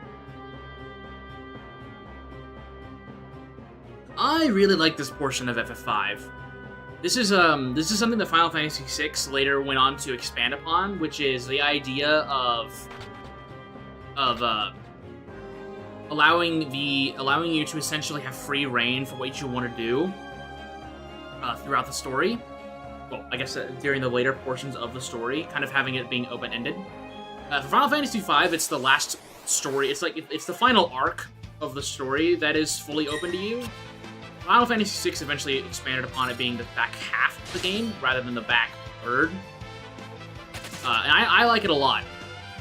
I really like this portion of FF5. This is something that Final Fantasy VI later went on to expand upon, which is the idea of allowing you to essentially have free reign for what you want to do throughout the story. Well, I guess during the later portions of the story, kind of having it being open-ended. For Final Fantasy V, it's the last story. It's like it's the final arc of the story that is fully open to you. Final Fantasy VI eventually expanded upon it being the back half of the game rather than the back third. And I like it a lot.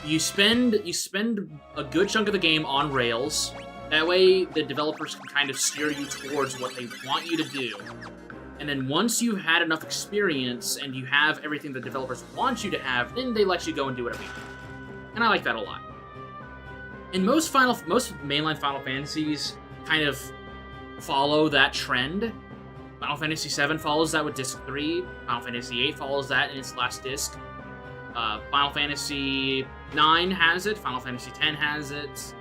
You spend a good chunk of the game on rails. That way, the developers can kind of steer you towards what they want you to do. And then once you've had enough experience and you have everything the developers want you to have, then they let you go and do whatever you want. And I like that a lot. And most mainline Final Fantasies kind of follow that trend. Final Fantasy VII follows that with Disc 3. Final Fantasy VIII follows that in its last disc. Final Fantasy IX has it. Final Fantasy X has it.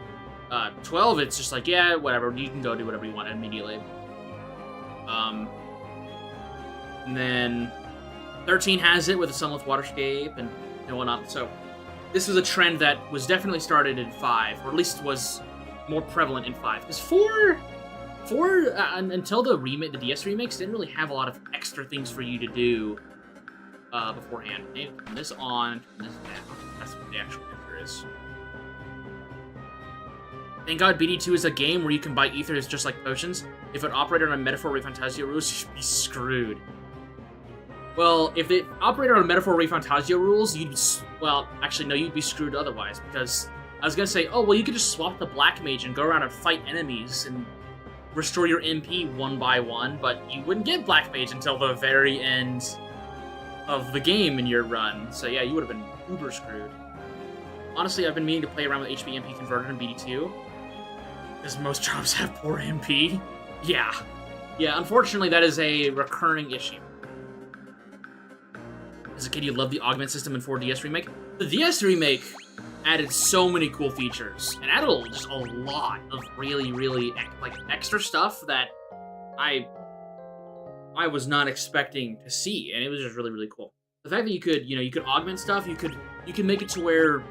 12, it's just like, yeah, whatever. You can go do whatever you want immediately. And then 13 has it with the Sunless Waterscape and whatnot. So this was a trend that was definitely started in 5, or at least was more prevalent in 5. Because 4 until the DS remakes, didn't really have a lot of extra things for you to do beforehand. Maybe turn this on, turn this down. That's what the actual answer is. Thank God BD2 is a game where you can buy ethers just like potions. If it operated on Metaphor Refantasio rules, you should be screwed. Well, if it operated on Metaphor Refantasio rules, you'd be screwed otherwise, because I was gonna say, oh, well, you could just swap the Black Mage and go around and fight enemies and restore your MP one by one, but you wouldn't get Black Mage until the very end of the game in your run. So yeah, you would have been uber screwed. Honestly, I've been meaning to play around with HP MP converter in BD2, because most jobs have poor MP. Yeah. Yeah, unfortunately, that is a recurring issue. As a kid, you loved the augment system in 4DS Remake. The DS Remake added so many cool features, and added just a lot of really, really, like, extra stuff that I was not expecting to see, and it was just really, really cool. The fact that you could, you could augment stuff, you could make it to where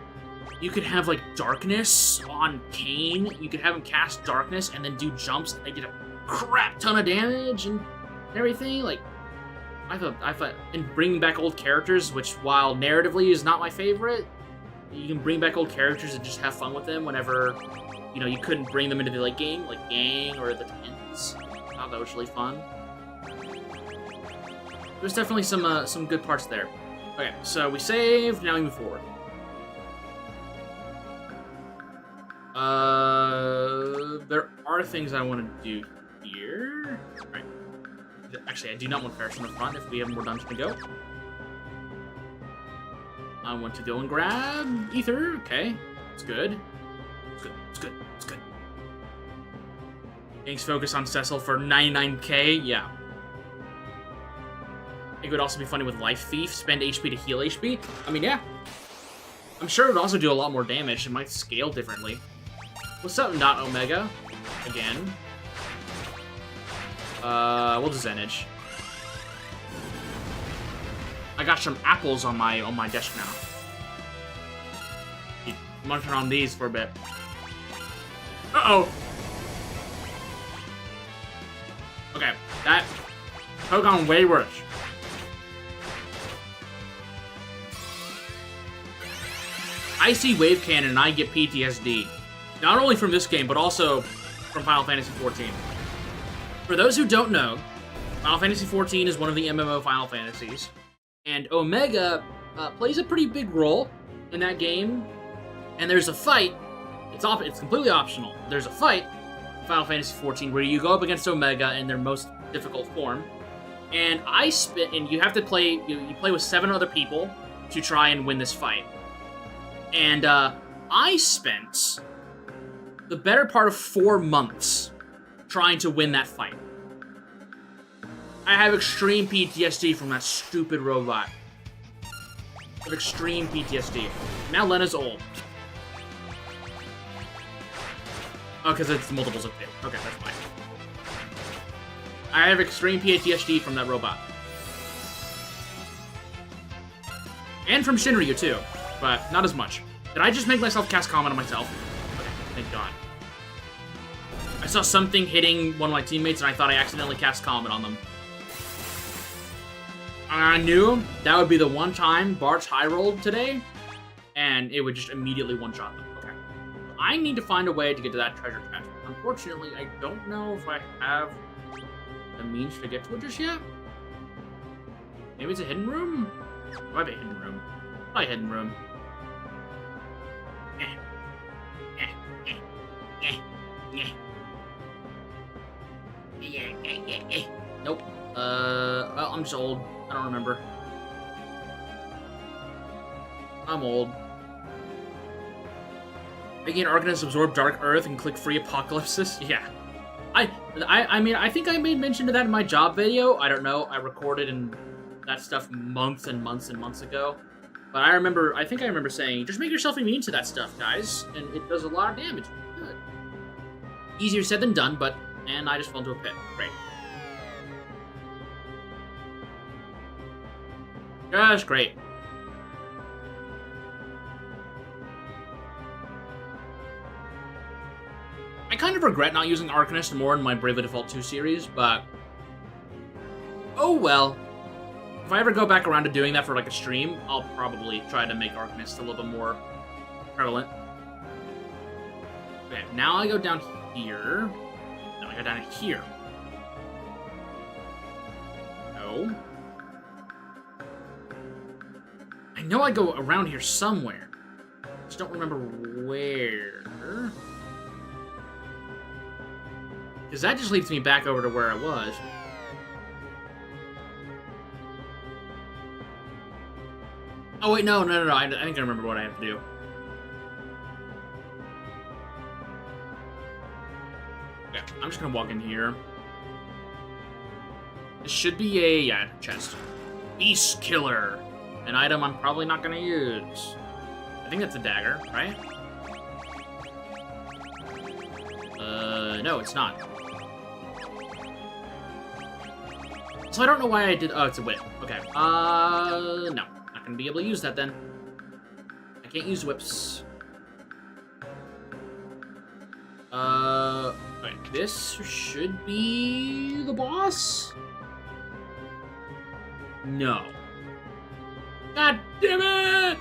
you could have, like, darkness on Kane, you could have him cast darkness and then do jumps, and they did a crap ton of damage and everything, like, I thought, and bringing back old characters, which, while narratively is not my favorite, you can bring back old characters and just have fun with them whenever, you couldn't bring them into the late game, like Gang or the Tens. I thought that was really fun. There's definitely some good parts there. Okay, so we saved, now we move forward. There are things I want to do here. Right. Actually, I do not want Ferris in the front if we have more dungeon to go. I want to go and grab Ether. Okay, it's good. It's good. It's good. It's good. Thanks, focus on Cecil for 99k. Yeah. I think it would also be funny with Life Thief. Spend HP to heal HP. I mean, yeah. I'm sure it would also do a lot more damage. It might scale differently. What's up, Not Omega? Again. We'll do Zenage. I got some apples on my desk now. Keep munching on these for a bit. Uh-oh! Okay, that took on way worse. I see Wave Cannon and I get PTSD. Not only from this game, but also from Final Fantasy XIV. For those who don't know, Final Fantasy XIV is one of the MMO Final Fantasies, and Omega plays a pretty big role in that game, and there's a fight, it's completely optional, there's a fight in Final Fantasy XIV where you go up against Omega in their most difficult form, and you have to play, you play with 7 other people to try and win this fight. And I spent the better part of 4 months trying to win that fight. I have extreme PTSD from that stupid robot. I have extreme PTSD. Now Lena's old. Oh, because it's multiples of 2. Okay, that's fine. I have extreme PTSD from that robot. And from Shinryu, too. But not as much. Did I just make myself cast comment on myself? Okay, thank God. I saw something hitting one of my teammates, and I thought I accidentally cast comment on them. I knew that would be the one time Bart's high rolled today, and it would just immediately one-shot them. Okay. I need to find a way to get to that treasure chest. Unfortunately, I don't know if I have the means to get to it just yet. Maybe it's a hidden room? It might be a hidden room. Probably a hidden room. Nope. Well, I'm just old. I don't remember. I'm old. Making Arcanist absorb Dark Earth and click free Apocalypses? Yeah. I mean, I think I made mention of that in my job video. I don't know. I recorded that stuff months and months and months ago. But I think I remember saying, just make yourself immune to that stuff, guys. And it does a lot of damage. Good. Easier said than done, and I just fell into a pit. Great. Just great. I kind of regret not using Arcanist more in my Bravely Default 2 series, but oh well. If I ever go back around to doing that for like a stream, I'll probably try to make Arcanist a little bit more prevalent. Okay, now I go down here. Now I go down here. No. I know I go around here somewhere. Just don't remember where. Because that just leads me back over to where I was. Oh, wait, no. I think I remember what I have to do. Okay, I'm just gonna walk in here. This should be a, chest. Beast Killer. An item I'm probably not gonna use. I think that's a dagger, right? No, it's not. So I don't know why I did... Oh, it's a whip. Okay. No. Not gonna be able to use that then. I can't use whips. Wait, this should be the boss? No. God damn it!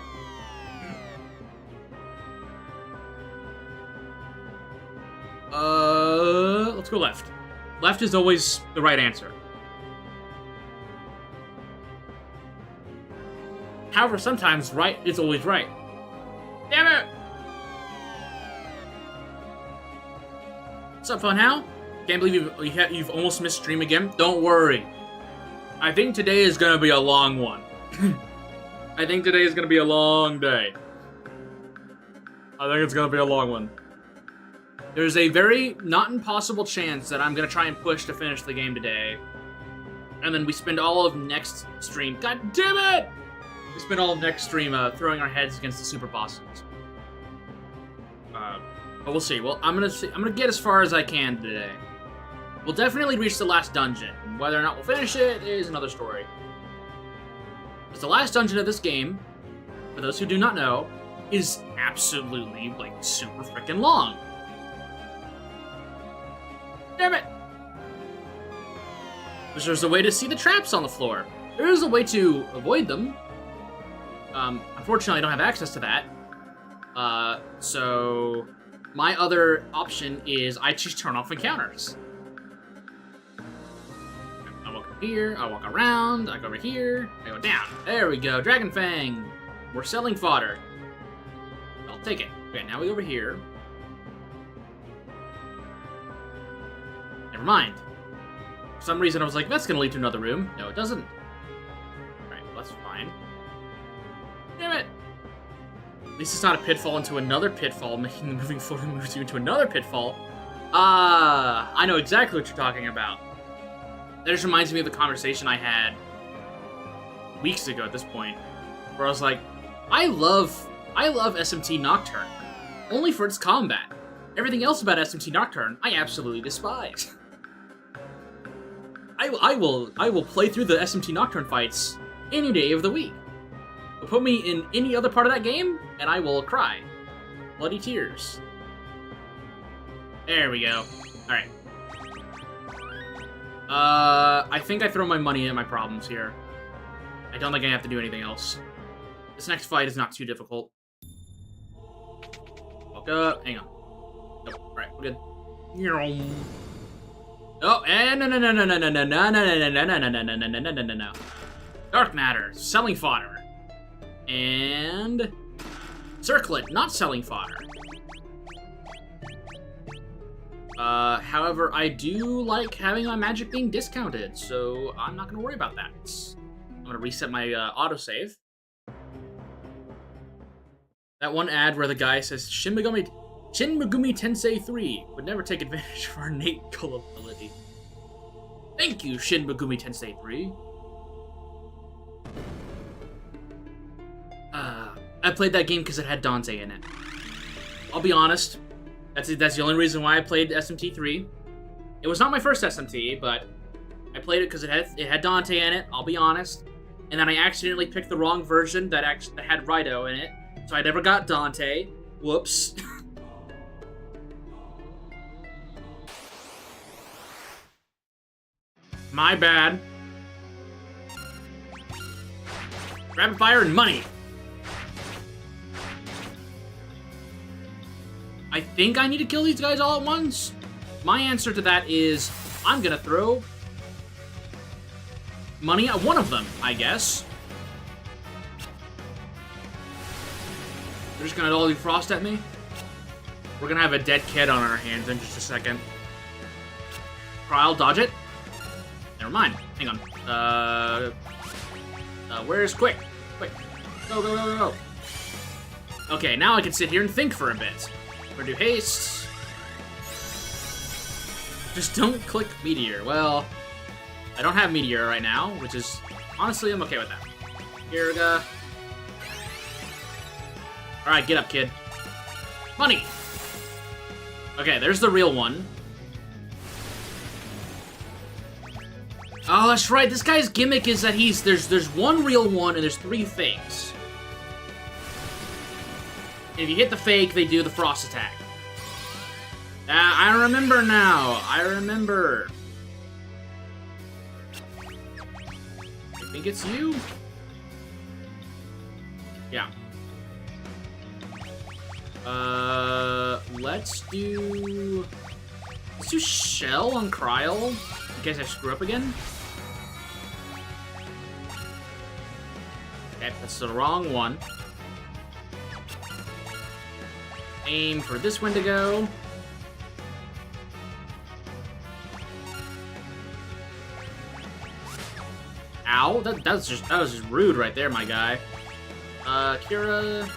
Let's go left. Left is always the right answer. However, sometimes right is always right. Damn it! What's up, Funhow? Can't believe you've almost missed stream again. Don't worry. I think today is gonna be a long one. I think today is gonna be a long day. I think it's gonna be a long one. There's a very not impossible chance that I'm gonna try and push to finish the game today. And then we spend all of next stream. God damn it! We spend all of next stream throwing our heads against the super bosses. But we'll see. Well, I'm gonna get as far as I can today. We'll definitely reach the last dungeon. Whether or not we'll finish it is another story. Because the last dungeon of this game, for those who do not know, is absolutely, like, super freaking long. Damn it! There's a way to see the traps on the floor. There is a way to avoid them. Unfortunately, I don't have access to that. So my other option is I just turn off encounters. I walk up here, I walk around, I go over here, I go down. There we go, Dragon Fang. We're selling fodder. I'll take it. Okay, now we go over here. Never mind. For some reason I was like, that's gonna lead to another room. No, it doesn't. Alright, well, that's fine. Damn it! At least it's not a pitfall into another pitfall, making the moving forward moves you into another pitfall. I know exactly what you're talking about. That just reminds me of the conversation I had weeks ago at this point, where I was like, I love SMT Nocturne, only for its combat. Everything else about SMT Nocturne, I absolutely despise. I will play through the SMT Nocturne fights any day of the week. But put me in any other part of that game, and I will cry. Bloody tears. There we go. Alright. I think I throw my money at my problems here. I don't think I have to do anything else. This next fight is not too difficult. Walk up. Hang on. Nope. Alright, we're good. Oh, and no. Dark Matter, selling fodder. And Circlet, not selling fodder. However, I do like having my magic being discounted, so I'm not gonna worry about that. I'm gonna reset my autosave. That one ad where the guy says Shin Megumi Tensei 3 would never take advantage of our innate gullibility. Thank you, Shin Megumi Tensei 3. I played that game because it had Dante in it. I'll be honest, that's the only reason why I played SMT 3. It was not my first SMT, but I played it because it had Dante in it, I'll be honest. And then I accidentally picked the wrong version that had Rido in it, so I never got Dante. Whoops. My bad. Rapid fire and money. I think I need to kill these guys all at once. My answer to that is I'm gonna throw money at one of them, I guess. They're just gonna all do frost at me? We're gonna have a dead kid on our hands in just a second. Cryle, dodge it. Never mind. Hang on. Where's Quick? Quick. Go, go, go, go, go. Okay, now I can sit here and think for a bit. We're gonna do haste. Just don't click Meteor. Well, I don't have Meteor right now, which is... Honestly, I'm okay with that. Here we go. Alright, get up, kid. Money! Okay, there's the real one. Oh, that's right. This guy's gimmick is that there's one real one and there's 3 fakes. If you hit the fake, they do the frost attack. I remember now. I remember. I think it's you. Yeah. Let's do Shell on Cryle, in case I screw up again. Okay, that's the wrong one. Aim for this Wendigo. Ow, that was just rude right there, my guy. Kira,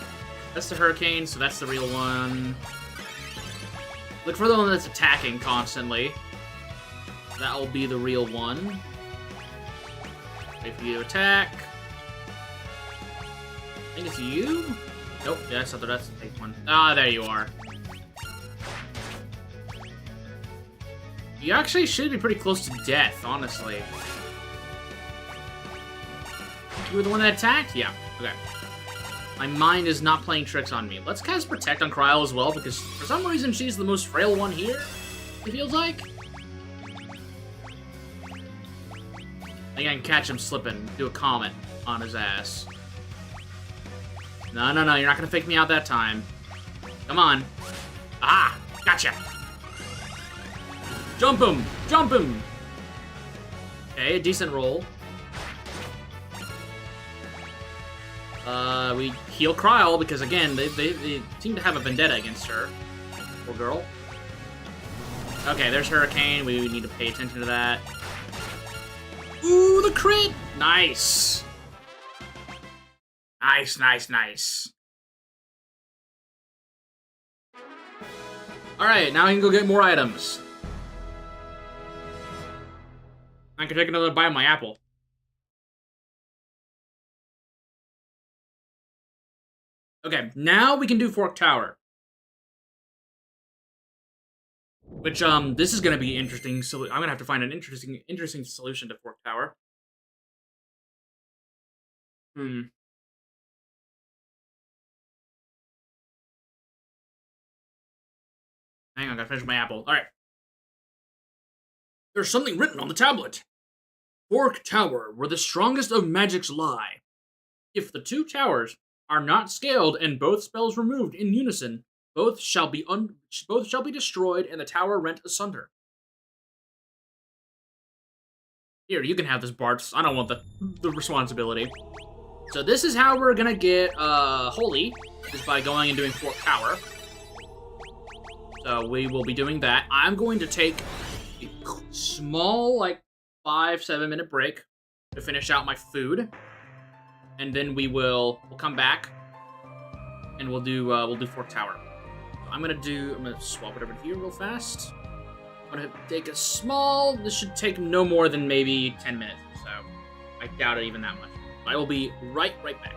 that's the Hurricane, so that's the real one. Look for the one that's attacking constantly. That will be the real one. Wait for you to attack. I think it's you? Nope, yeah, that's the fake one. Ah, there you are. You actually should be pretty close to death, honestly. You were the one that attacked? Yeah, okay. My mind is not playing tricks on me. Let's cast Protect on Cryle as well, because for some reason she's the most frail one here, it feels like. I think I can catch him slipping, do a comment on his ass. No, no, no, you're not gonna fake me out that time. Come on. Ah, gotcha. Jump him, jump him. Okay, a decent roll. We heal Cryle because, again, they seem to have a vendetta against her. Poor girl. Okay, there's Hurricane. We need to pay attention to that. Ooh, the crit! Nice. Nice, nice, nice. Alright, now I can go get more items. I can take another bite of my apple. Okay, now we can do Fork Tower. Which, this is gonna be interesting, so I'm gonna have to find an interesting solution to Fork Tower. Hang on, I gotta finish my apple. Alright. There's something written on the tablet. Fork Tower, where the strongest of magics lie. If the 2 towers are not scaled and both spells removed in unison, both shall be destroyed and the tower rent asunder. Here, you can have this, Bart. I don't want the responsibility. So this is how we're gonna get Holy, is by going and doing Fork Tower. So we will be doing that. I'm going to take a small, like, 5-7 minute break to finish out my food. And then we'll come back and we'll do Fork Tower. I'm gonna swap it over here real fast. I'm gonna take a small, this should take no more than maybe 10 minutes, so I doubt it even that much. I will be right back.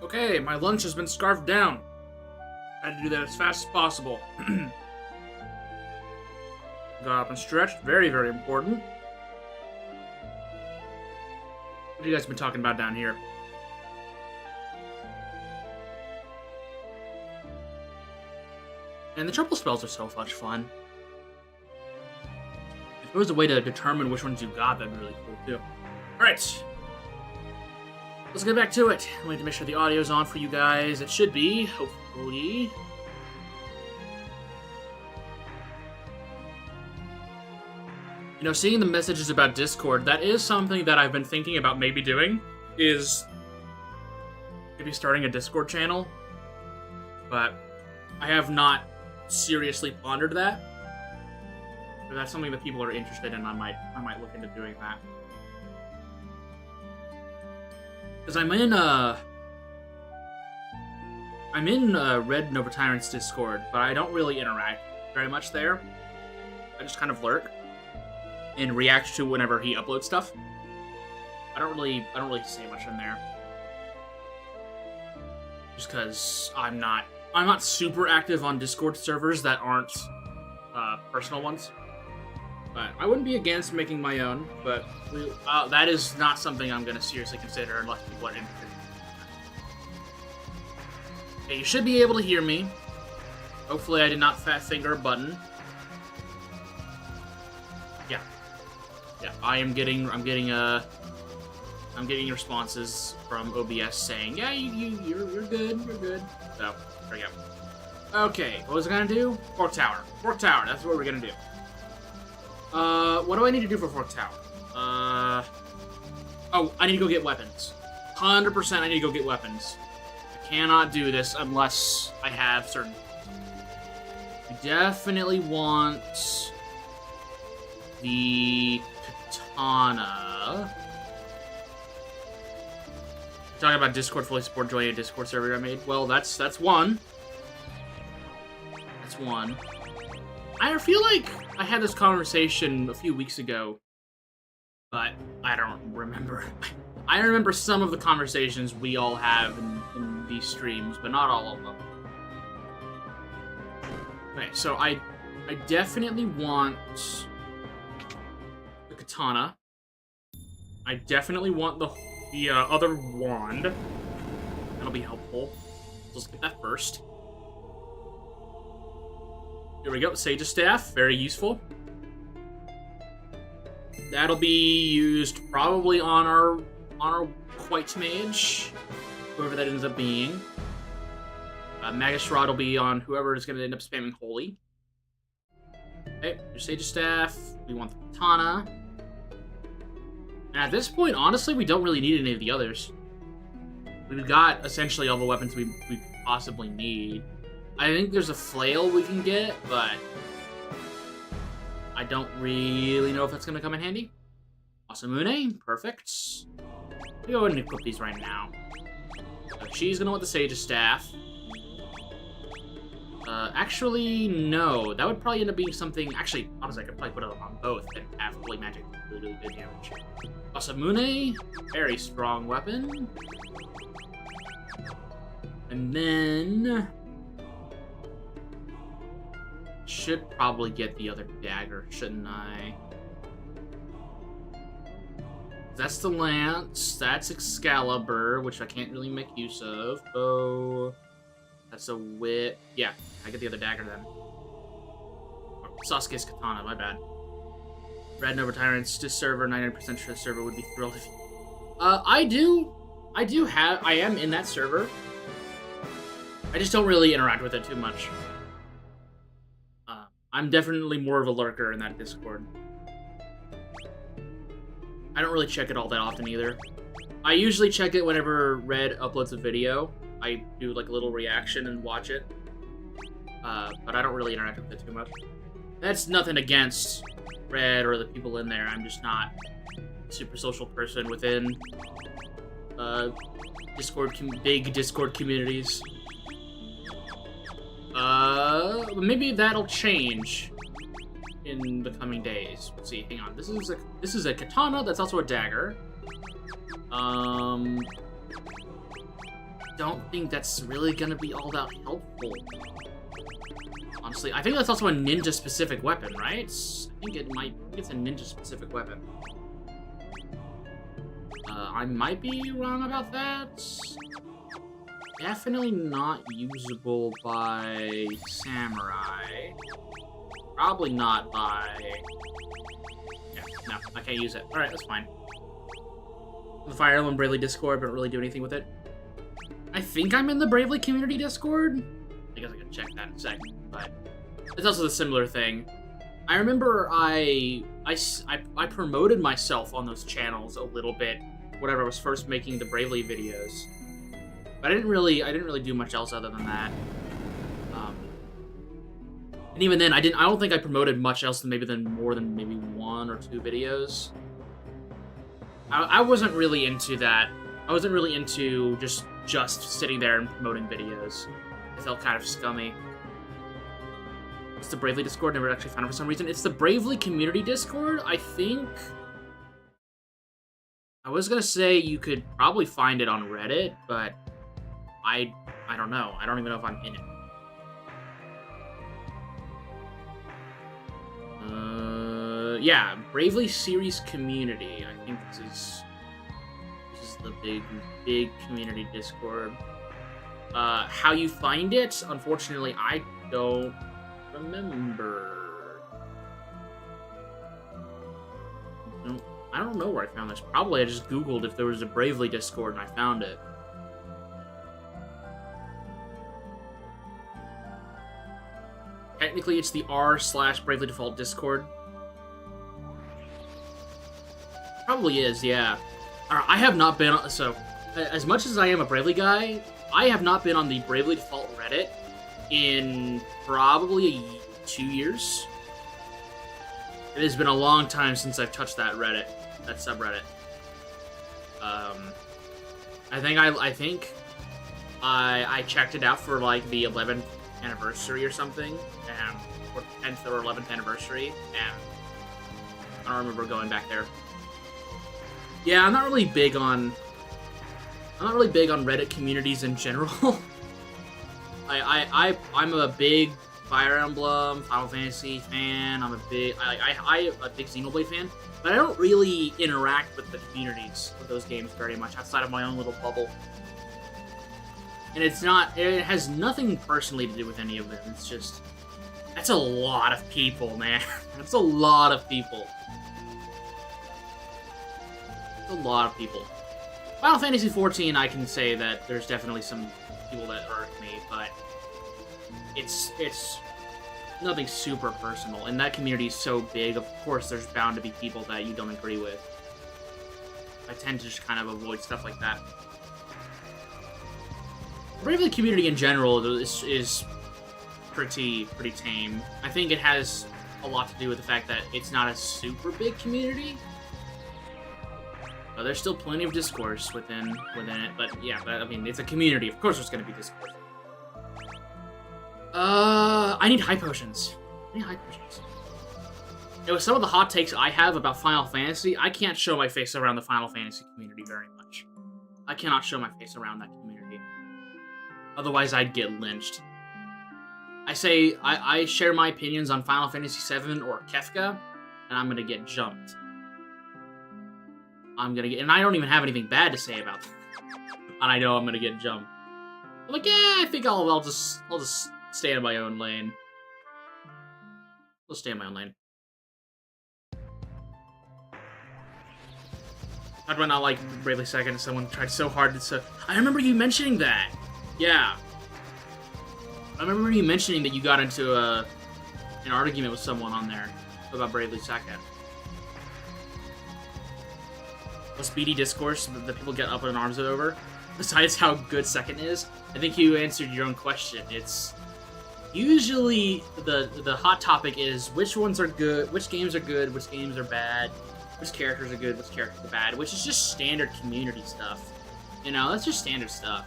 Okay, my lunch has been scarfed down. I had to do that as fast as possible. Got up and stretched. Very, very important. What have you guys been talking about down here? And the triple spells are so much fun. If there was a way to determine which ones you got, that'd be really cool too. Alright. Let's get back to it. I need to make sure the audio's on for you guys. It should be, hopefully. You know, seeing the messages about Discord, that is something that I've been thinking about maybe doing, is maybe starting a Discord channel. But I have not seriously pondered that. But that's something that people are interested in. I might look into doing that. Because I'm in Red Nova Tyrant's Discord, but I don't really interact very much there. I just kind of lurk and react to whenever he uploads stuff. I don't really say much in there. Just because I'm not super active on Discord servers that aren't personal ones. But I wouldn't be against making my own, but that is not something I'm going to seriously consider unless people are interested. Okay, you should be able to hear me. Hopefully I did not fat finger a button. Yeah. Yeah, I'm getting responses from OBS saying, yeah, you're good, you're good. So, there we go. Okay, what was I gonna do? Fork Tower. Fork Tower, that's what we're gonna do. What do I need to do for Fork Tower? Oh, I need to go get weapons. 100% I need to go get weapons. I cannot do this unless I have certain... I definitely want the katana. Talking about Discord fully support joining a Discord server I made. Well, that's one. That's one. I feel like I had this conversation a few weeks ago, but I don't remember. I remember some of the conversations we all have in these streams, but not all of them. Okay, so I definitely want the katana. I definitely want the other wand. That'll be helpful. Let's get that first. Here we go, Sage's Staff, very useful. That'll be used probably on our White Mage, whoever that ends up being. Magus Rod will be on whoever is going to end up spamming Holy. Okay, your Sage's Staff. We want the katana. And at this point, honestly, we don't really need any of the others. We've got essentially all the weapons we possibly need. I think there's a flail we can get, but I don't really know if that's going to come in handy. Masamune, perfect. We'll go ahead and equip these right now. So she's going to want the Sage's Staff. Actually, no. That would probably end up being something... Actually, honestly, I could probably put it on both and have Holy Magic do really good damage. Masamune, very strong weapon. And then... should probably get the other dagger, shouldn't I? That's the lance. That's Excalibur, which I can't really make use of. Oh, that's a whip. Yeah, I get the other dagger then. Or Sasuke's katana, my bad. Red Nova Tyrants to server, 99% sure the server would be thrilled if... I am in that server. I just don't really interact with it too much. I'm definitely more of a lurker in that Discord. I don't really check it all that often either. I usually check it whenever Red uploads a video. I do like a little reaction and watch it. But I don't really interact with it too much. That's nothing against Red or the people in there. I'm just not a super social person within big Discord communities. Maybe that'll change in the coming days. Let's see, hang on. This is a katana that's also a dagger. don't think that's really gonna be all that helpful. Honestly, I think that's also a ninja-specific weapon, right? I think it's a ninja-specific weapon. I might be wrong about that. Definitely not usable by samurai. Probably not by... Yeah, no, I can't use it. Alright, that's fine. The Fire Emblem Bravely Discord, but don't really do anything with it. I think I'm in the Bravely Community Discord. I guess I can check that in a sec, but it's also a similar thing. I remember I promoted myself on those channels a little bit whenever I was first making the Bravely videos, but I didn't really do much else other than that. And even then, I don't think I promoted much else than more than maybe 1 or 2 videos. I wasn't really into that. I wasn't really into just sitting there and promoting videos. It felt kind of scummy. It's the Bravely Discord, never actually found it for some reason. It's the Bravely Community Discord, I think. I was gonna say you could probably find it on Reddit, but I don't know. I don't even know if I'm in it. Yeah, Bravely Series Community. I think this is the big community Discord. How you find it? Unfortunately, I don't remember. I don't know where I found this. Probably I just Googled if there was a Bravely Discord and I found it. Technically, it's the r/Bravely Default Discord. Probably is, yeah. I have not been on... So, as much as I am a Bravely guy, I have not been on the Bravely Default Reddit in probably 2 years. It has been a long time since I've touched that subreddit. I think I checked it out for like the 11th anniversary or something, or 10th or 11th anniversary, and I don't remember going back there. Yeah, I'm not really big on Reddit communities in general. I'm a big Fire Emblem, Final Fantasy fan. I'm a big Xenoblade fan, but I don't really interact with the communities of those games very much outside of my own little bubble. And it has nothing personally to do with any of them. It's just, that's a lot of people, man. That's a lot of people. A lot of people. Final Fantasy 14, I can say that there's definitely some people that irk me, but it's nothing super personal. And that community is so big, of course there's bound to be people that you don't agree with. I tend to just kind of avoid stuff like that. Bravely community in general is pretty tame. I think it has a lot to do with the fact that it's not a super big community. There's still plenty of discourse within it, but yeah, I mean, it's a community. Of course there's going to be discourse. I need high potions. With some of the hot takes I have about Final Fantasy, I can't show my face around the Final Fantasy community very much. I cannot show my face around that community. Otherwise, I'd get lynched. I share my opinions on Final Fantasy VII or Kefka, and I'm going to get jumped. And I don't even have anything bad to say about them. And I know I'm gonna get jumped. I'm like, yeah, I think I'll just stay in my own lane. Let's stay in my own lane. How do I not like Bravely Second? Someone tried so hard to say. I remember you mentioning that. Yeah. I remember you mentioning that you got into an argument with someone on there about Bravely Second. A speedy discourse that people get up in arms over, besides how good Second is. I think you answered your own question. It's usually the hot topic is which ones are good, which games are good, which games are bad, which characters are good, which characters are bad, which is just standard community stuff. You know, that's just standard stuff.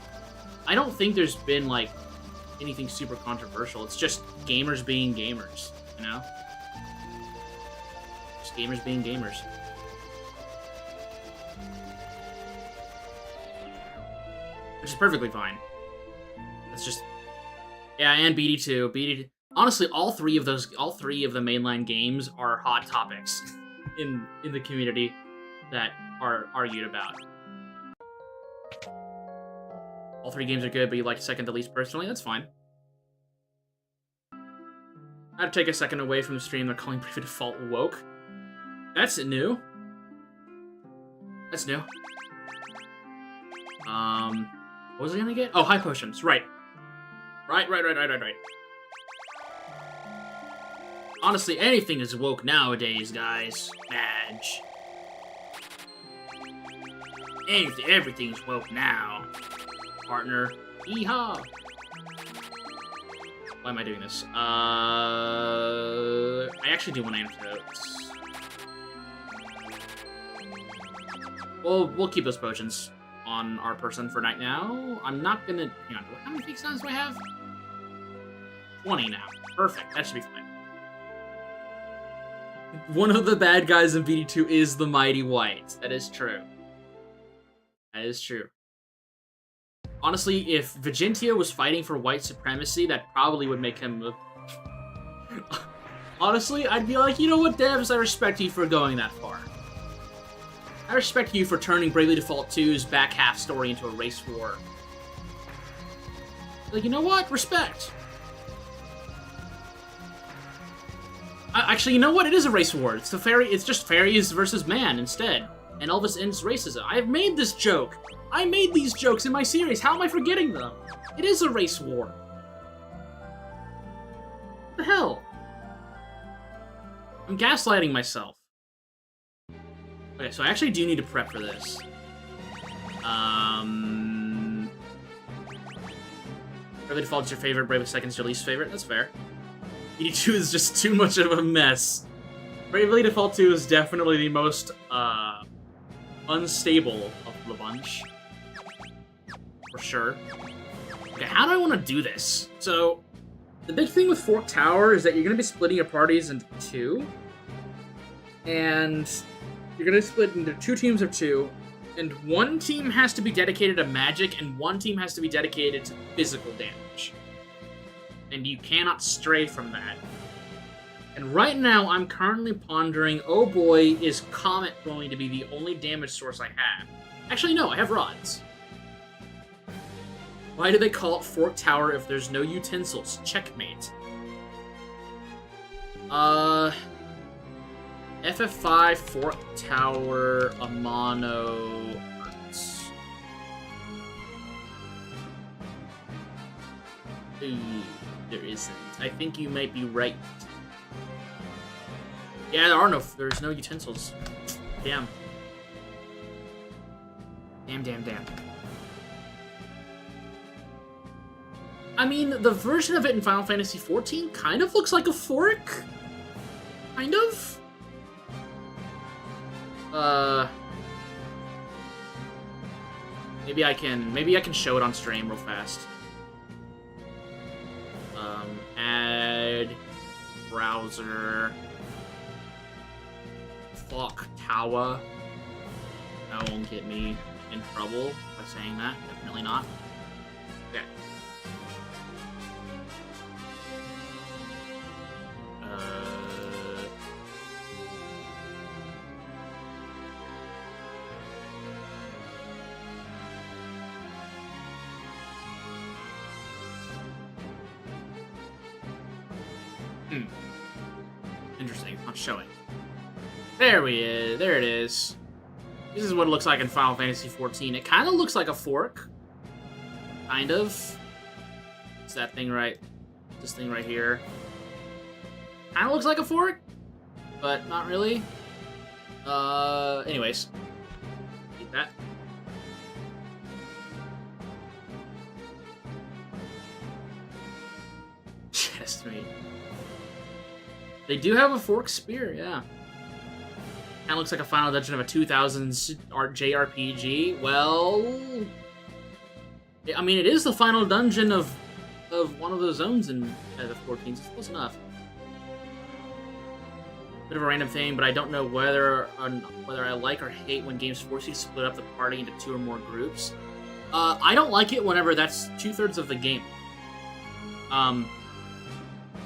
I don't think there's been like anything super controversial. It's just gamers being gamers, you know? Just gamers being gamers. which is perfectly fine. It's just, yeah, and BD2. BD2. Honestly, all three of the mainline games are hot topics in the community that are argued about. All three games are good, but you like second the least personally. That's fine. I had to take a second away from the stream. They're calling Bravely Default woke. That's new. That's new. What was I gonna get? Oh, high potions. Right. Right. Honestly, anything is woke nowadays, guys. Badge. Everything's woke now. Partner. Yeehaw! Why am I doing this? I actually do want antidotes. We'll keep those potions on our person for right now. I'm not gonna... Hang on, how many fake sounds do I have? 20 now. Perfect, that should be fine. One of the bad guys in BD2 is the Mighty White. That is true. That is true. Honestly, if Vigintia was fighting for white supremacy, that probably would make him... Honestly, I'd be like, you know what, devs, I respect you for going that far. I respect you for turning Bravely Default 2's back half story into a race war. Like, you know what? Respect. Actually, you know what? It is a race war. It's just fairies versus man instead. And Elvis ends racism. I've made this joke. I made these jokes in my series. How am I forgetting them? It is a race war. What the hell? I'm gaslighting myself. Okay, so I actually do need to prep for this. Bravely Default is your favorite, Bravely Second is your least favorite. That's fair. BD2 is just too much of a mess. Bravely Default 2 is definitely the most, unstable of the bunch. For sure. Okay, how do I want to do this? So, the big thing with Fork Tower is that you're going to be splitting your parties into two. And you're going to split into 2 teams of 2. And one team has to be dedicated to magic, and one team has to be dedicated to physical damage. And you cannot stray from that. And right now, I'm currently pondering, oh boy, is Comet going to be the only damage source I have? Actually, no, I have rods. Why do they call it Fork Tower if there's no utensils? Checkmate. FF5, Fork Tower, Amano, Arts. Ooh, there isn't. I think you might be right. Yeah, there's no utensils. Damn. Damn. I mean, the version of it in Final Fantasy XIV kind of looks like a fork. Kind of. Maybe I can show it on stream real fast. Add browser. Fuck Tower. That won't get me in trouble by saying that. Definitely not. Okay. Interesting. I'll show it. There it is. This is what it looks like in Final Fantasy XIV. It kind of looks like a fork. Kind of. It's that thing right... This thing right here. Kind of looks like a fork, but not really. Anyways. Keep that. Chest mate. They do have a fork spear, yeah. Kind of looks like a final dungeon of a 2000s JRPG. Well, I mean, it is the final dungeon of one of the zones in the 14s. It's close enough. Bit of a random thing, but I don't know whether I like or hate when games force you to split up the party into 2 or more groups. I don't like it whenever that's 2/3 of the game.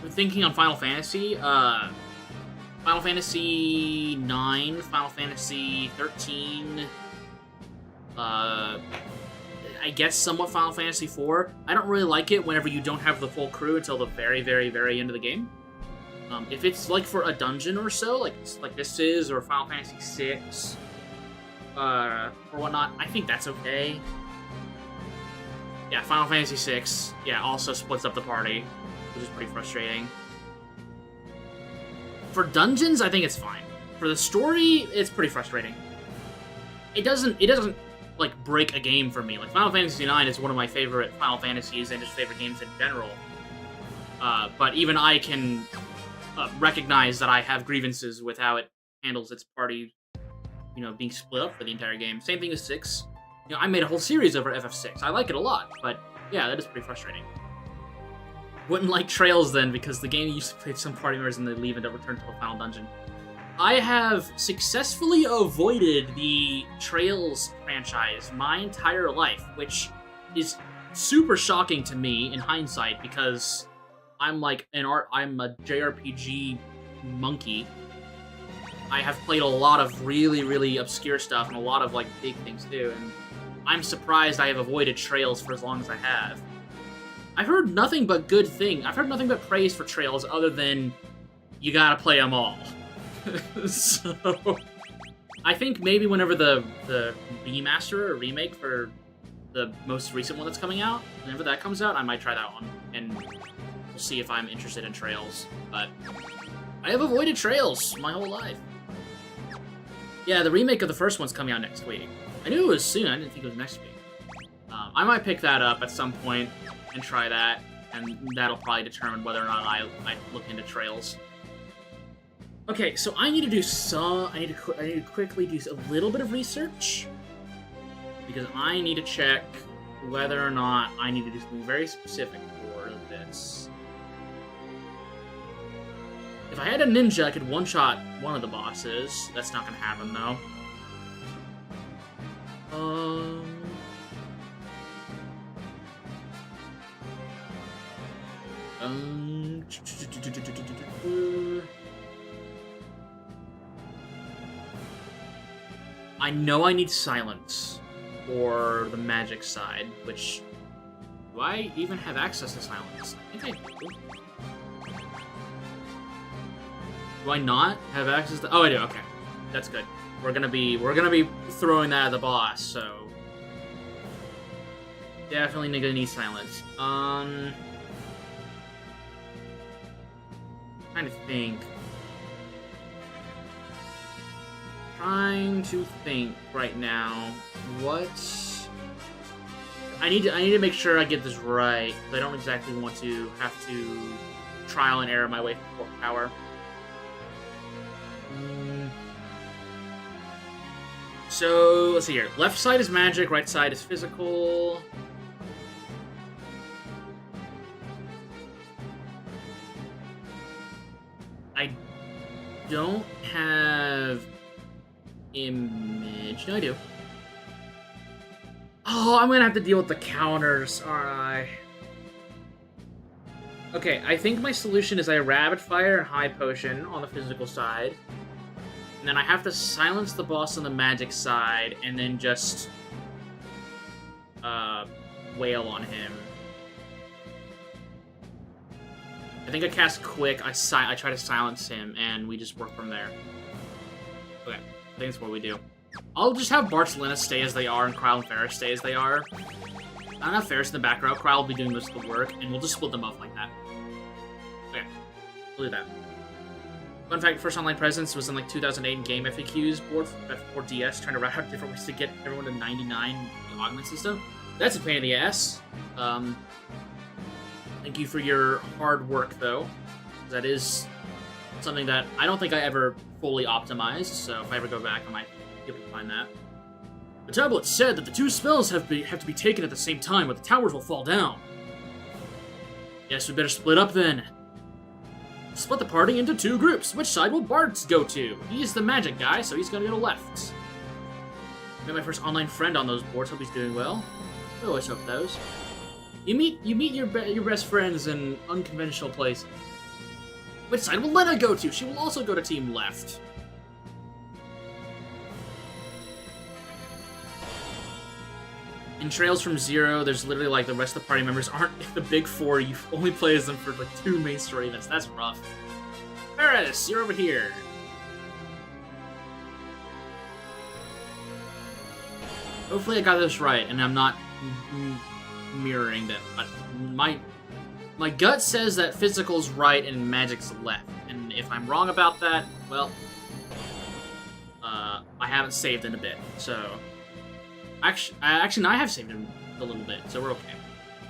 Thinking on Final Fantasy, Final Fantasy 9, Final Fantasy 13, I guess somewhat Final Fantasy 4. I don't really like it whenever you don't have the full crew until the very, very, very end of the game. If it's like for a dungeon or so, like this is, or Final Fantasy 6, or whatnot, I think that's okay. Yeah, Final Fantasy 6, yeah, also splits up the party, which is pretty frustrating. For dungeons, I think it's fine. For the story, it's pretty frustrating. It doesn't like break a game for me. Like Final Fantasy 9 is one of my favorite Final Fantasies and just favorite games in general. But even I can recognize that I have grievances with how it handles its party, being split up for the entire game. Same thing with 6. I made a whole series over FF6. I like it a lot, but yeah, that is pretty frustrating. Wouldn't like Trails then, because the game used to play some party members and they leave and don't return to the final dungeon. I have successfully avoided the Trails franchise my entire life, which is super shocking to me in hindsight, because I'm I'm a JRPG monkey. I have played a lot of really, really obscure stuff and a lot of big things too, and I'm surprised I have avoided Trails for as long as I have. I've heard nothing but good things. I've heard nothing but praise for Trails other than you gotta play them all. So, I think maybe whenever the remaster or remake for the most recent one that's coming out, whenever that comes out, I might try that one, and we'll see if I'm interested in Trails. But I have avoided Trails my whole life. Yeah, the remake of the first one's coming out next week. I knew it was soon, I didn't think it was next week. I might pick that up at some point and try that, and that'll probably determine whether or not I look into Trails. Okay, so I need to I need to quickly do a little bit of research, because I need to check whether or not I need to do something very specific for this. If I had a ninja, I could one-shot one of the bosses. That's not gonna happen, though. I know I need silence for the magic side, which... Do I even have access to silence? I think I do. Do I not have access to... Oh, I do, okay. That's good. We're gonna be throwing that at the boss, so... Definitely gonna need silence. Trying to think. Trying to think right now. What? I need to make sure I get this right, because I don't exactly want to have to trial and error my way for power. So let's see here. Left side is magic, right side is physical. I don't have image. No, I do. Oh, I'm gonna have to deal with the counters, aren't I? Okay, I think my solution is I rapid fire and high potion on the physical side. And then I have to silence the boss on the magic side, and then just wail on him. I think I cast quick, I try to silence him, and we just work from there. Okay, I think that's what we do. I'll just have Barcelona stay as they are, and Kryle and Ferris stay as they are. I don't have Ferris in the back row, Kryle will be doing most of the work, and we'll just split them up like that. Okay, we'll do that. Fun fact, first online presence was in 2008 in Game FAQs board for DS, trying to route out different ways to get everyone to 99 in the augment system. That's a pain in the ass. Thank you for your hard work, though. That is something that I don't think I ever fully optimized, so if I ever go back, I might be able to find that. The tablet said that the two spells have to be taken at the same time, or the towers will fall down. Guess we better split up then. Split the party into two groups. Which side will Bart go to? He's the magic guy, so he's gonna go to left. I met my first online friend on those boards. Hope he's doing well. I always hope those. You meet your best friends in unconventional places. Which side will Lena go to? She will also go to Team Left. In Trails from Zero, there's literally like the rest of the party members aren't the big four. You only play as them for like 2 main story events. That's rough. Paris, you're over here. Hopefully I got this right, and I'm not mirroring them. But my gut says that physical's right and magic's left. And if I'm wrong about that, well, I haven't saved in a bit. So, actually, I have saved in a little bit, so we're okay.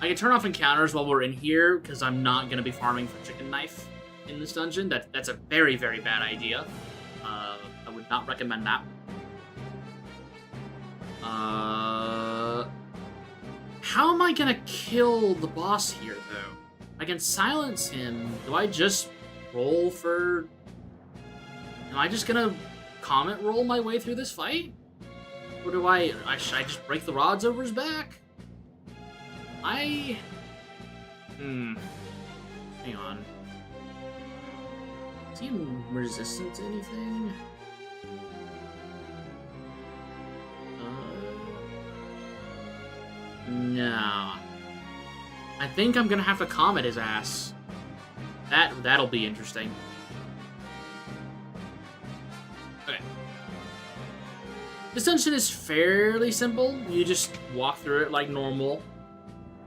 I can turn off encounters while we're in here because I'm not gonna be farming for chicken knife in this dungeon. That's a very, very bad idea. I would not recommend that. How am I gonna kill the boss here, though? I can silence him. Do I just roll for... Am I just gonna comet roll my way through this fight? Or do should I just break the rods over his back? Hang on. Is he resistant to anything? No. I think I'm gonna have to comet his ass. That'll be interesting. Okay. This dungeon is fairly simple. You just walk through it like normal.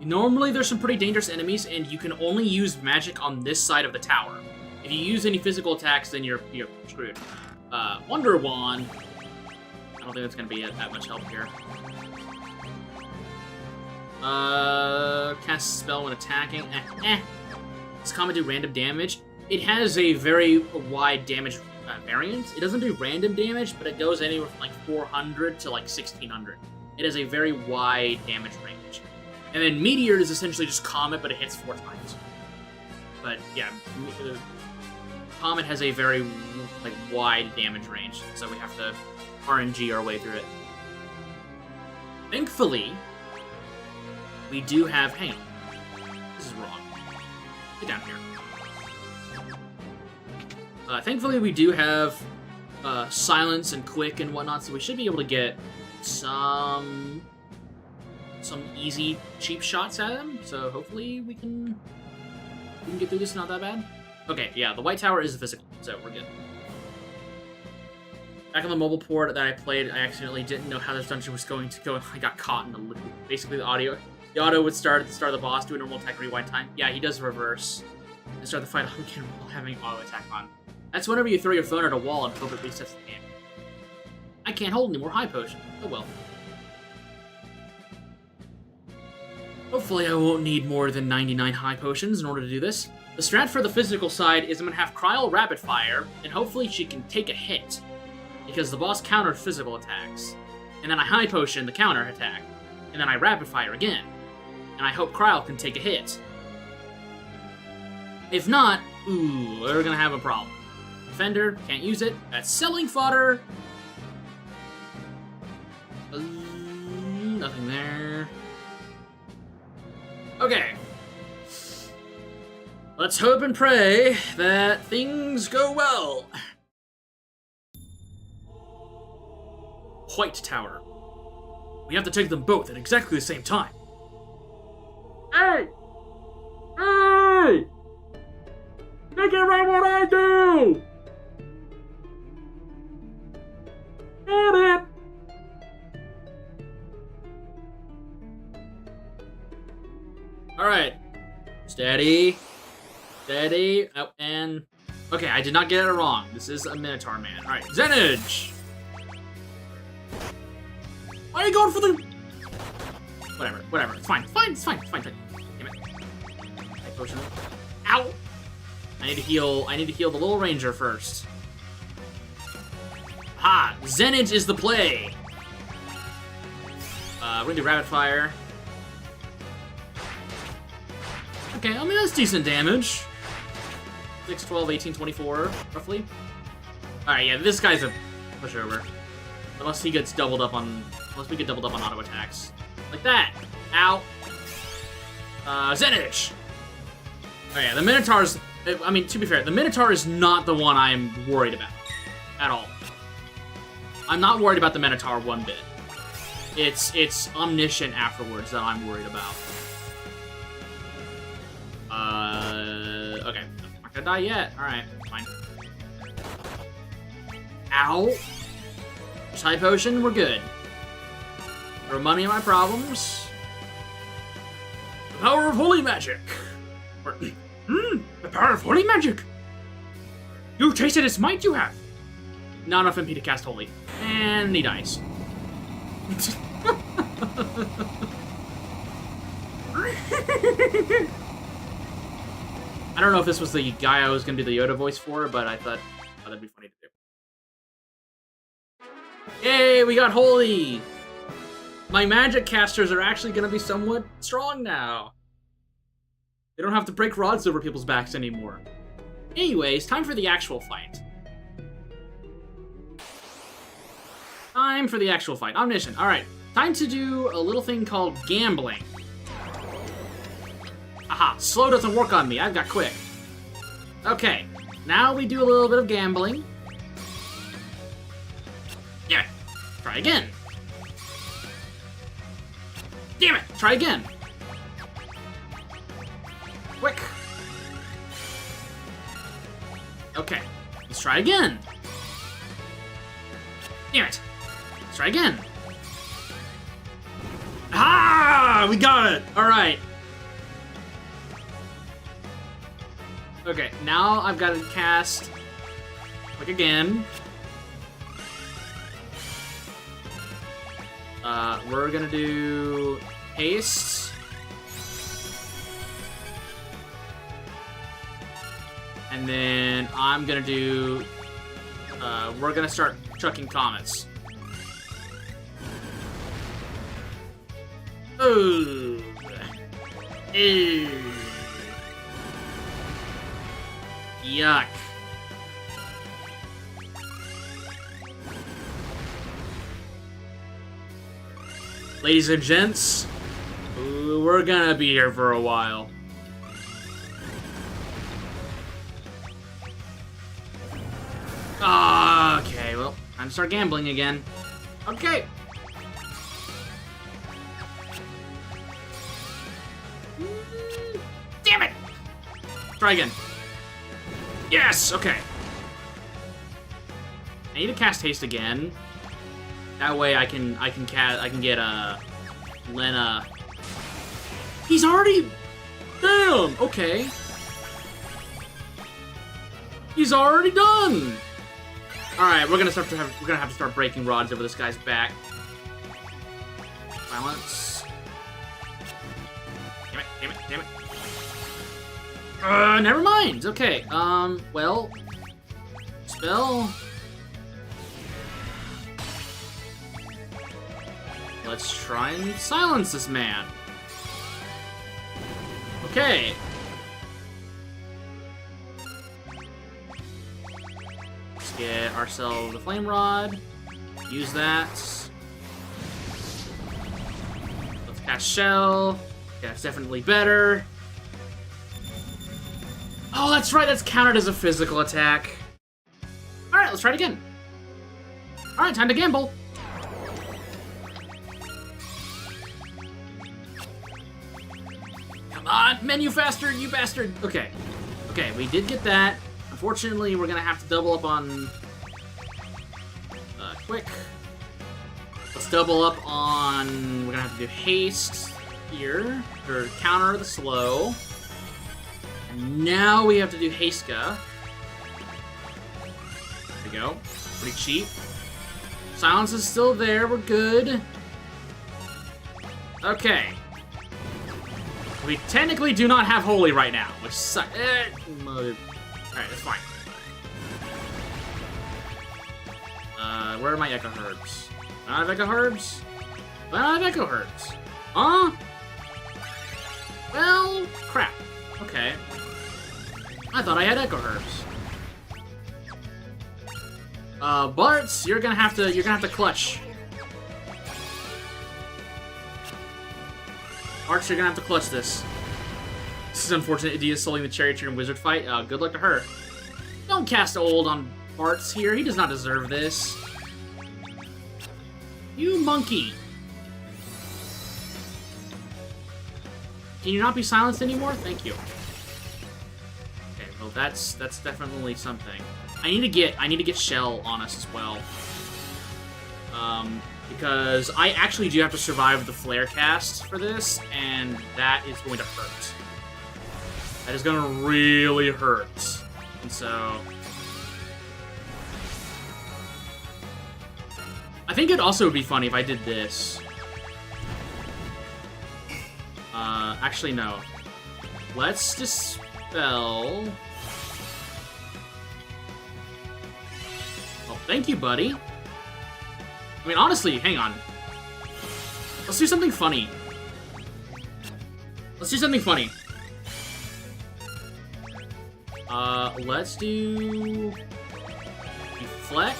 Normally there's some pretty dangerous enemies, and you can only use magic on this side of the tower. If you use any physical attacks, then you're screwed. Wonder Wand. I don't think that's gonna be that much help here. Cast a spell when attacking. Does Comet do random damage? It has a very wide damage variant. It doesn't do random damage, but it goes anywhere from like 400 to like 1600. It has a very wide damage range. And then Meteor is essentially just Comet, but it hits 4 times. But yeah, Comet has a very like wide damage range, so we have to RNG our way through it. Thankfully, we do have... Hang on. This is wrong. Get down here. Thankfully, we do have silence and quick and whatnot, so we should be able to get some easy, cheap shots at him. So hopefully we can get through this not that bad. Okay, yeah, the White Tower is the physical, so we're good. Back on the mobile port that I played, I accidentally didn't know how this dungeon was going to go, and I got caught in the loop. Basically, the auto would start at the start of the boss, do a normal attack, rewind time. Yeah, he does reverse. And start the fight again while having auto attack on. That's whenever you throw your phone at a wall and hope it resets the game. I can't hold any more high potion. Oh well. Hopefully I won't need more than 99 high potions in order to do this. The strat for the physical side is I'm going to have Kryl rapid fire, and hopefully she can take a hit, because the boss countered physical attacks. And then I high potion the counter attack, and then I rapid fire again. And I hope Kryl can take a hit. If not, ooh, we're going to have a problem. Defender, can't use it. That's selling fodder. Nothing there. Okay. Let's hope and pray that things go well. White Tower. We have to take them both at exactly the same time. Hey! Hey! Think around what I do! Get it! Alright. Steady. Steady. Oh, and... Okay, I did not get it wrong. This is a Minotaur man. Alright, Zenage! Why are you going for the... Whatever. It's fine. Damn it. I potion it. Ow! I need to heal the little ranger first. Ha! Zenage is the play! We're gonna do rapid fire. Okay, I mean, that's decent damage. 6, 12, 18, 24, roughly. Alright, yeah, this guy's a pushover. Unless he gets doubled up on... Unless we get doubled up on auto attacks. Like that. Ow. Zenitch! Oh yeah, the Minotaur's... I mean, to be fair, the Minotaur is not the one I'm worried about. At all. I'm not worried about the Minotaur one bit. It's Omniscient afterwards that I'm worried about. Okay. I'm not gonna die yet. Alright, fine. Ow! Type potion, we're good. Throw money at my problems. The power of holy magic! The power of holy magic! You've tasted its might, you have! Not enough MP to cast holy. And he dies. I don't know if this was the guy I was going to do the Yoda voice for, but I thought that'd be funny to do. Yay, we got holy! My magic casters are actually going to be somewhat strong now. They don't have to break rods over people's backs anymore. Anyways, time for the actual fight. Time for the actual fight. Omniscient. Alright, time to do a little thing called gambling. Aha, slow doesn't work on me. I've got quick. Okay, now we do a little bit of gambling. Damn it. Try again. Damn it. Try again. Quick. Okay, let's try again. Damn it. Let's try again. Ah! We got it! Alright. Okay, now I've got to cast Quick again. We're gonna do Haste. And then I'm gonna do... we're gonna start chucking comets. Ooh. Ew. Yuck. Ladies and gents, we're gonna be here for a while. Okay, well, time to start gambling again. Okay. Damn it! Try again. Yes! Okay. I need to cast haste again. That way I can get Lena. He's already... Damn! Okay. He's already done! Alright, we're gonna have to start breaking rods over this guy's back. Silence. Damn it, damn it, damn it. Never mind. Okay, well... Spell... Let's try and silence this man. Okay. Let's get ourselves a flame rod. Use that. Let's cast shell. Yeah, that's definitely better. Oh, that's right. That's counted as a physical attack. All right, let's try it again. All right, time to gamble. Come on, menu faster, you bastard! Okay. Okay, we did get that. Unfortunately, we're gonna have to double up on... quick. Let's double up on... We're gonna have to do haste here, or counter the slow. And now we have to do Haska. There we go. Pretty cheap. Silence is still there, we're good. Okay. We technically do not have Holy right now, which sucks. Alright, that's fine. Where are my Echo Herbs? Do I have Echo Herbs? Do I have Echo Herbs? Huh? Well, crap. Okay. I thought I had Echo Herbs. Bartz, you're gonna have to clutch. Archer, you're gonna have to clutch this. This is unfortunate. Adia's soloing the Charioteer and Wizard fight. Good luck to her. Don't cast old on Bartz here. He does not deserve this. You monkey. Can you not be silenced anymore? Thank you. Okay, well that's definitely something. I need to get Shell on us as well. Because I actually do have to survive the flare cast for this, and that is going to hurt. That is going to really hurt. And so... I think it also would be funny if I did this. Actually, no. Let's dispel... Well, thank you, buddy. I mean, honestly, hang on. Let's do something funny. Let's do something funny. Let's do... Reflect.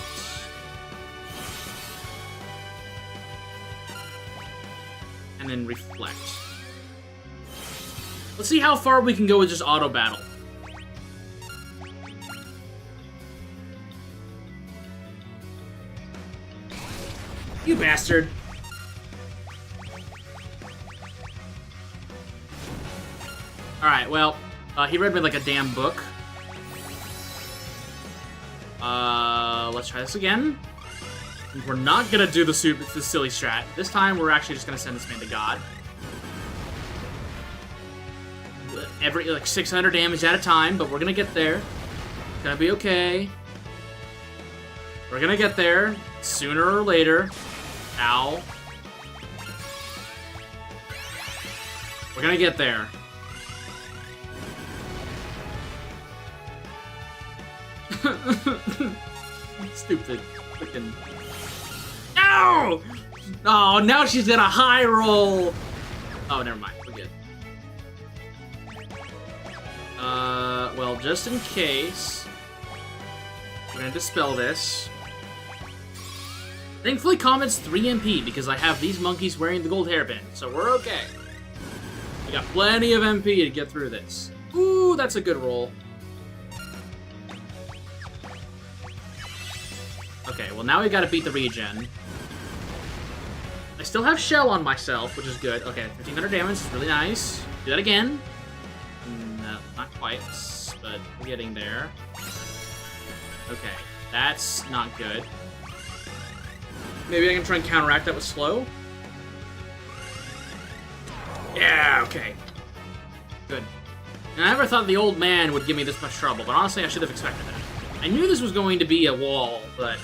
And then reflect. Let's see how far we can go with just auto battle. You bastard. Alright, well, he read me like a damn book. Let's try this again. We're not gonna do the silly strat. This time, we're actually just gonna send this man to God. Every, like, 600 damage at a time, but we're gonna get there. It's gonna be okay. We're gonna get there, sooner or later. Ow. We're gonna get there. Stupid. Freaking. No! Oh, now she's got a high roll. Oh, never mind. We're good. Well, just in case, we're gonna dispel this. Thankfully, Comet's 3 MP because I have these monkeys wearing the gold hairpin, so we're okay. We got plenty of MP to get through this. Ooh, that's a good roll. Okay, well now we gotta beat the regen. I still have Shell on myself, which is good. Okay, 1500 damage is really nice. Do that again. No, not quite, but we're getting there. Okay, that's not good. Maybe I can try and counteract that with slow? Yeah, okay. Good. And I never thought the old man would give me this much trouble, but honestly, I should have expected that. I knew this was going to be a wall, but...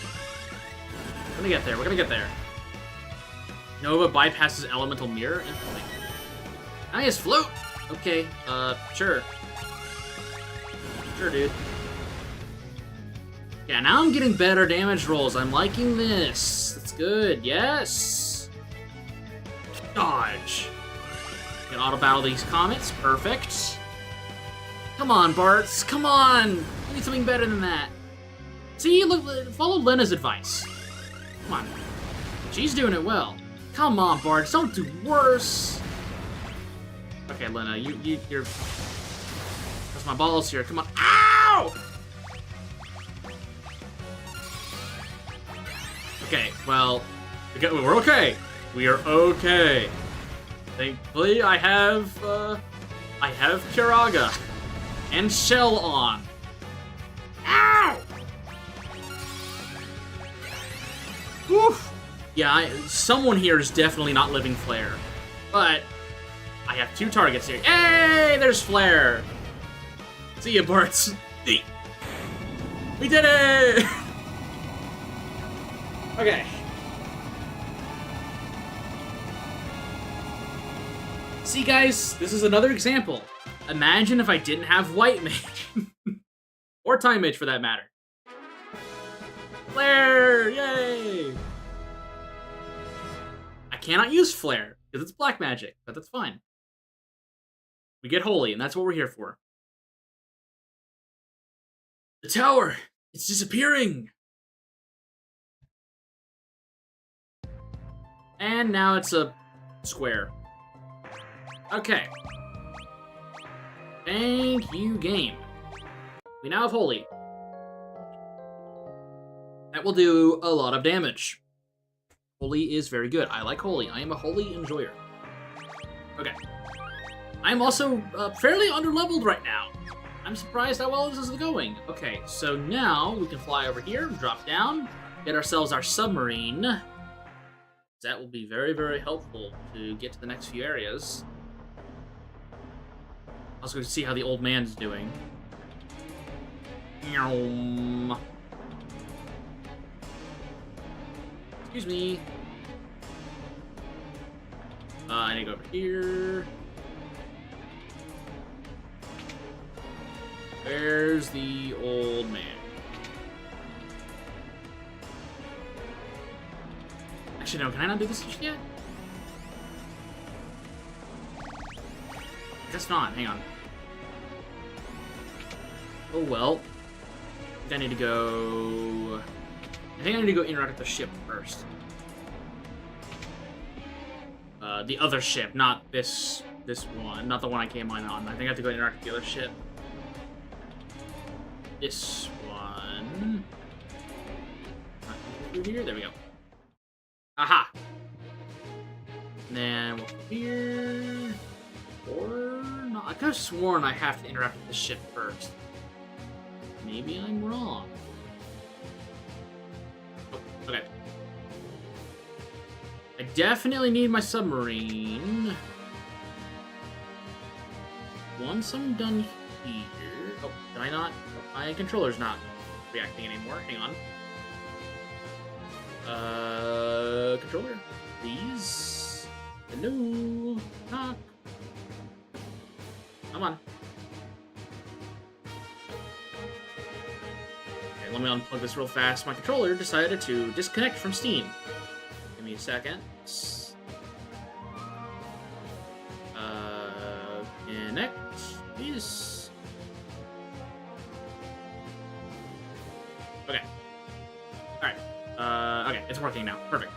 We're gonna get there, we're gonna get there. Nova bypasses Elemental Mirror? Interesting. Now he has Float! Okay, sure. Sure, dude. Yeah, now I'm getting better damage rolls. I'm liking this. That's good. Yes! Dodge. Can auto-battle these comets. Perfect. Come on, Bartz. Come on! We need something better than that. See, look, follow Lena's advice. Come on. She's doing it well. Come on, Bartz. Don't do worse. Okay, Lena, you're... That's my balls here. Come on. Ow! Okay, well, we're okay. We are okay. Thankfully, I have Kiraga and Shell on. Ow! Woof. Yeah, someone here is definitely not living Flare, but I have 2 targets here. Hey, there's Flare. See ya, Bartz. We did it! Okay. See, guys, this is another example. Imagine if I didn't have White Mage. Or Time Mage, for that matter. Flare! Yay! I cannot use Flare, because it's black magic, but that's fine. We get Holy, and that's what we're here for. The tower! It's disappearing! And now it's a square. Okay. Thank you, game. We now have Holy. That will do a lot of damage. Holy is very good. I like Holy. I am a Holy enjoyer. Okay. I'm also fairly underleveled right now. I'm surprised how well this is going. Okay, so now we can fly over here, drop down, get ourselves our submarine. That will be very, very helpful to get to the next few areas. Also, to see how the old man's doing. Excuse me. I need to go over here. Where's the old man? Actually, no, can I not do this just yet? Guess not, hang on. Oh well. I think I need to go... I think I need to go interact with the ship first. The other ship, not this one. Not the one I came on. I think I have to go interact with the other ship. This one. Through here? There we go. Aha! And then we'll go here. Or not. I could have sworn I have to interact with the ship first. Maybe I'm wrong. Oh, okay. I definitely need my submarine. Once I'm done here... Oh, did I not? Oh, my controller's not reacting anymore. Hang on. Controller, please. Hello. Knock. Come on. Okay, let me unplug this real fast. My controller decided to disconnect from Steam. Give me a second. Connect, please. Okay. Alright. Okay, it's working now. Perfect.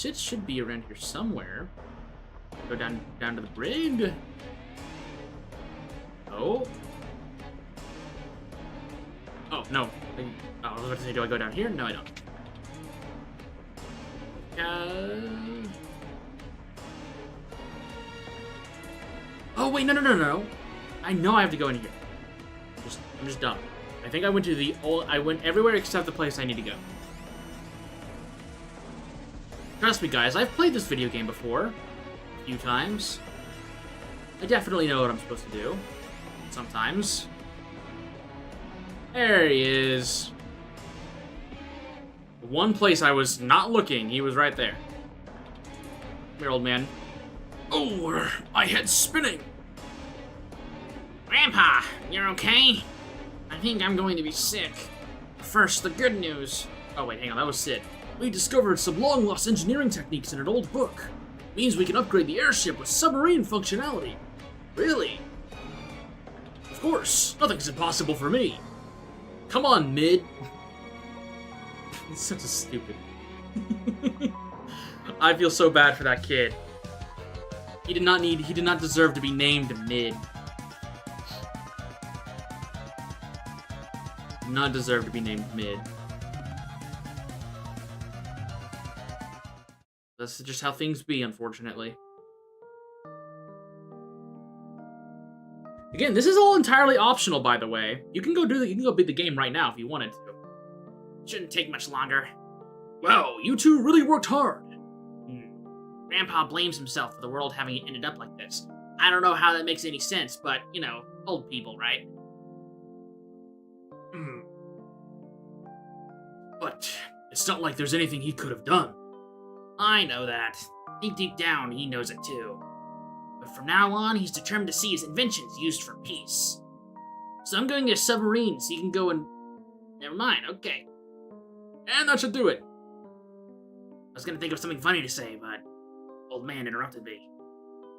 It should be around here somewhere. Go down to the brig. Oh. Oh, no. I was about to say, do I go down here? No, I don't. Oh, wait, no. I know I have to go in here. I'm just dumb. I think I went to I went everywhere except the place I need to go. Trust me, guys, I've played this video game before. A few times. I definitely know what I'm supposed to do. Sometimes. There he is. One place I was not looking, he was right there. Come here, old man. Oh, my head's spinning. Grandpa, you're okay? I think I'm going to be sick. First, the good news. Oh, wait, hang on, that was Sid. We discovered some long-lost engineering techniques in an old book. Means we can upgrade the airship with submarine functionality. Really? Of course, nothing's impossible for me. Come on, Mid. It's such a stupid. I feel so bad for that kid. He did not deserve to be named Mid. Did not deserve to be named Mid. That's just how things be, unfortunately. Again, this is all entirely optional, by the way. You can go beat the game right now if you wanted to. Shouldn't take much longer. Wow, you two really worked hard. Grandpa blames himself for the world having ended up like this. I don't know how that makes any sense, but, you know, old people, right? But it's not like there's anything he could have done. I know that. I think deep down, he knows it too. But from now on, he's determined to see his inventions used for peace. So I'm going to get a submarine so you can go and... Never mind, okay. And that should do it. I was gonna think of something funny to say, but... Old man interrupted me.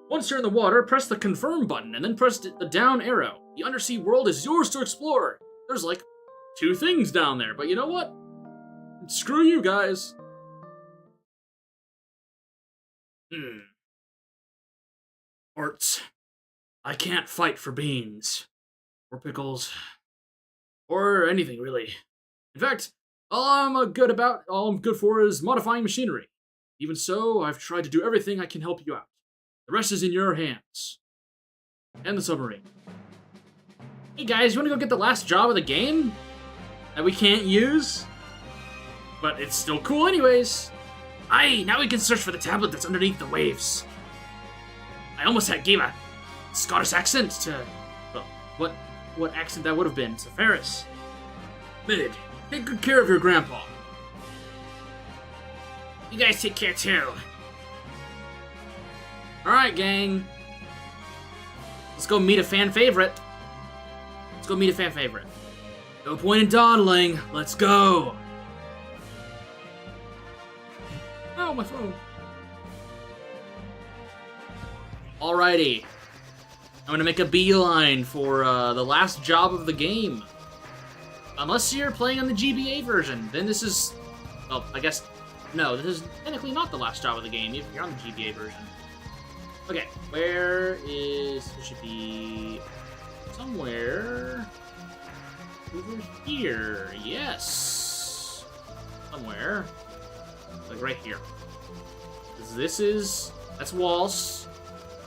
Once you're in the water, press the confirm button, and then press the down arrow. The undersea world is yours to explore. There's like 2 things down there, but you know what? Screw you guys. Orts. I can't fight for beans. Or pickles. Or anything, really. In fact, all I'm good for is modifying machinery. Even so, I've tried to do everything I can help you out. The rest is in your hands. And the submarine. Hey guys, you wanna go get the last job of the game? That we can't use? But it's still cool anyways. Aye, now we can search for the tablet that's underneath the waves. I almost gave a Scottish accent to... Well, what accent that would have been to Ferris. Mid, take good care of your grandpa. You guys take care too. Alright, gang. Let's go meet a fan favorite. No point in dawdling. Let's go. Oh, my phone. Alrighty. I'm gonna make a beeline for the last job of the game. Unless you're playing on the GBA version, then this is... Well, I guess... No, this is technically not the last job of the game if you're on the GBA version. Okay, where is... It should be... somewhere... over here. Yes! Somewhere. Like right here. That's walls.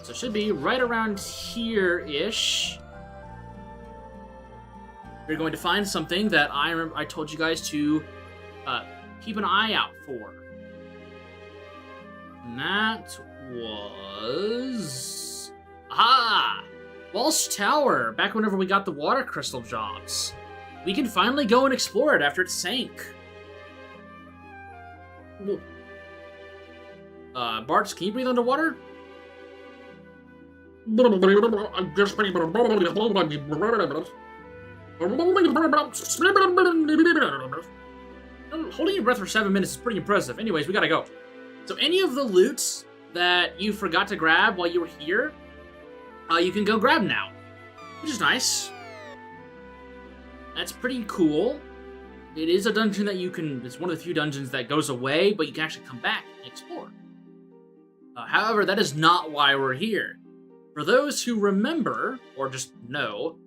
So it should be right around here-ish. You're going to find something that I told you guys to keep an eye out for. And that was... Aha! Walsh Tower, back whenever we got the water crystal jobs. We can finally go and explore it after it sank. Bartz, can you breathe underwater? Holding your breath for 7 minutes is pretty impressive. Anyways, we gotta go. So any of the loot that you forgot to grab while you were here, you can go grab now, which is nice. That's pretty cool. It is a dungeon that you can... It's one of the few dungeons that goes away, but you can actually come back and explore. However, that is not why we're here. For those who remember, or just know,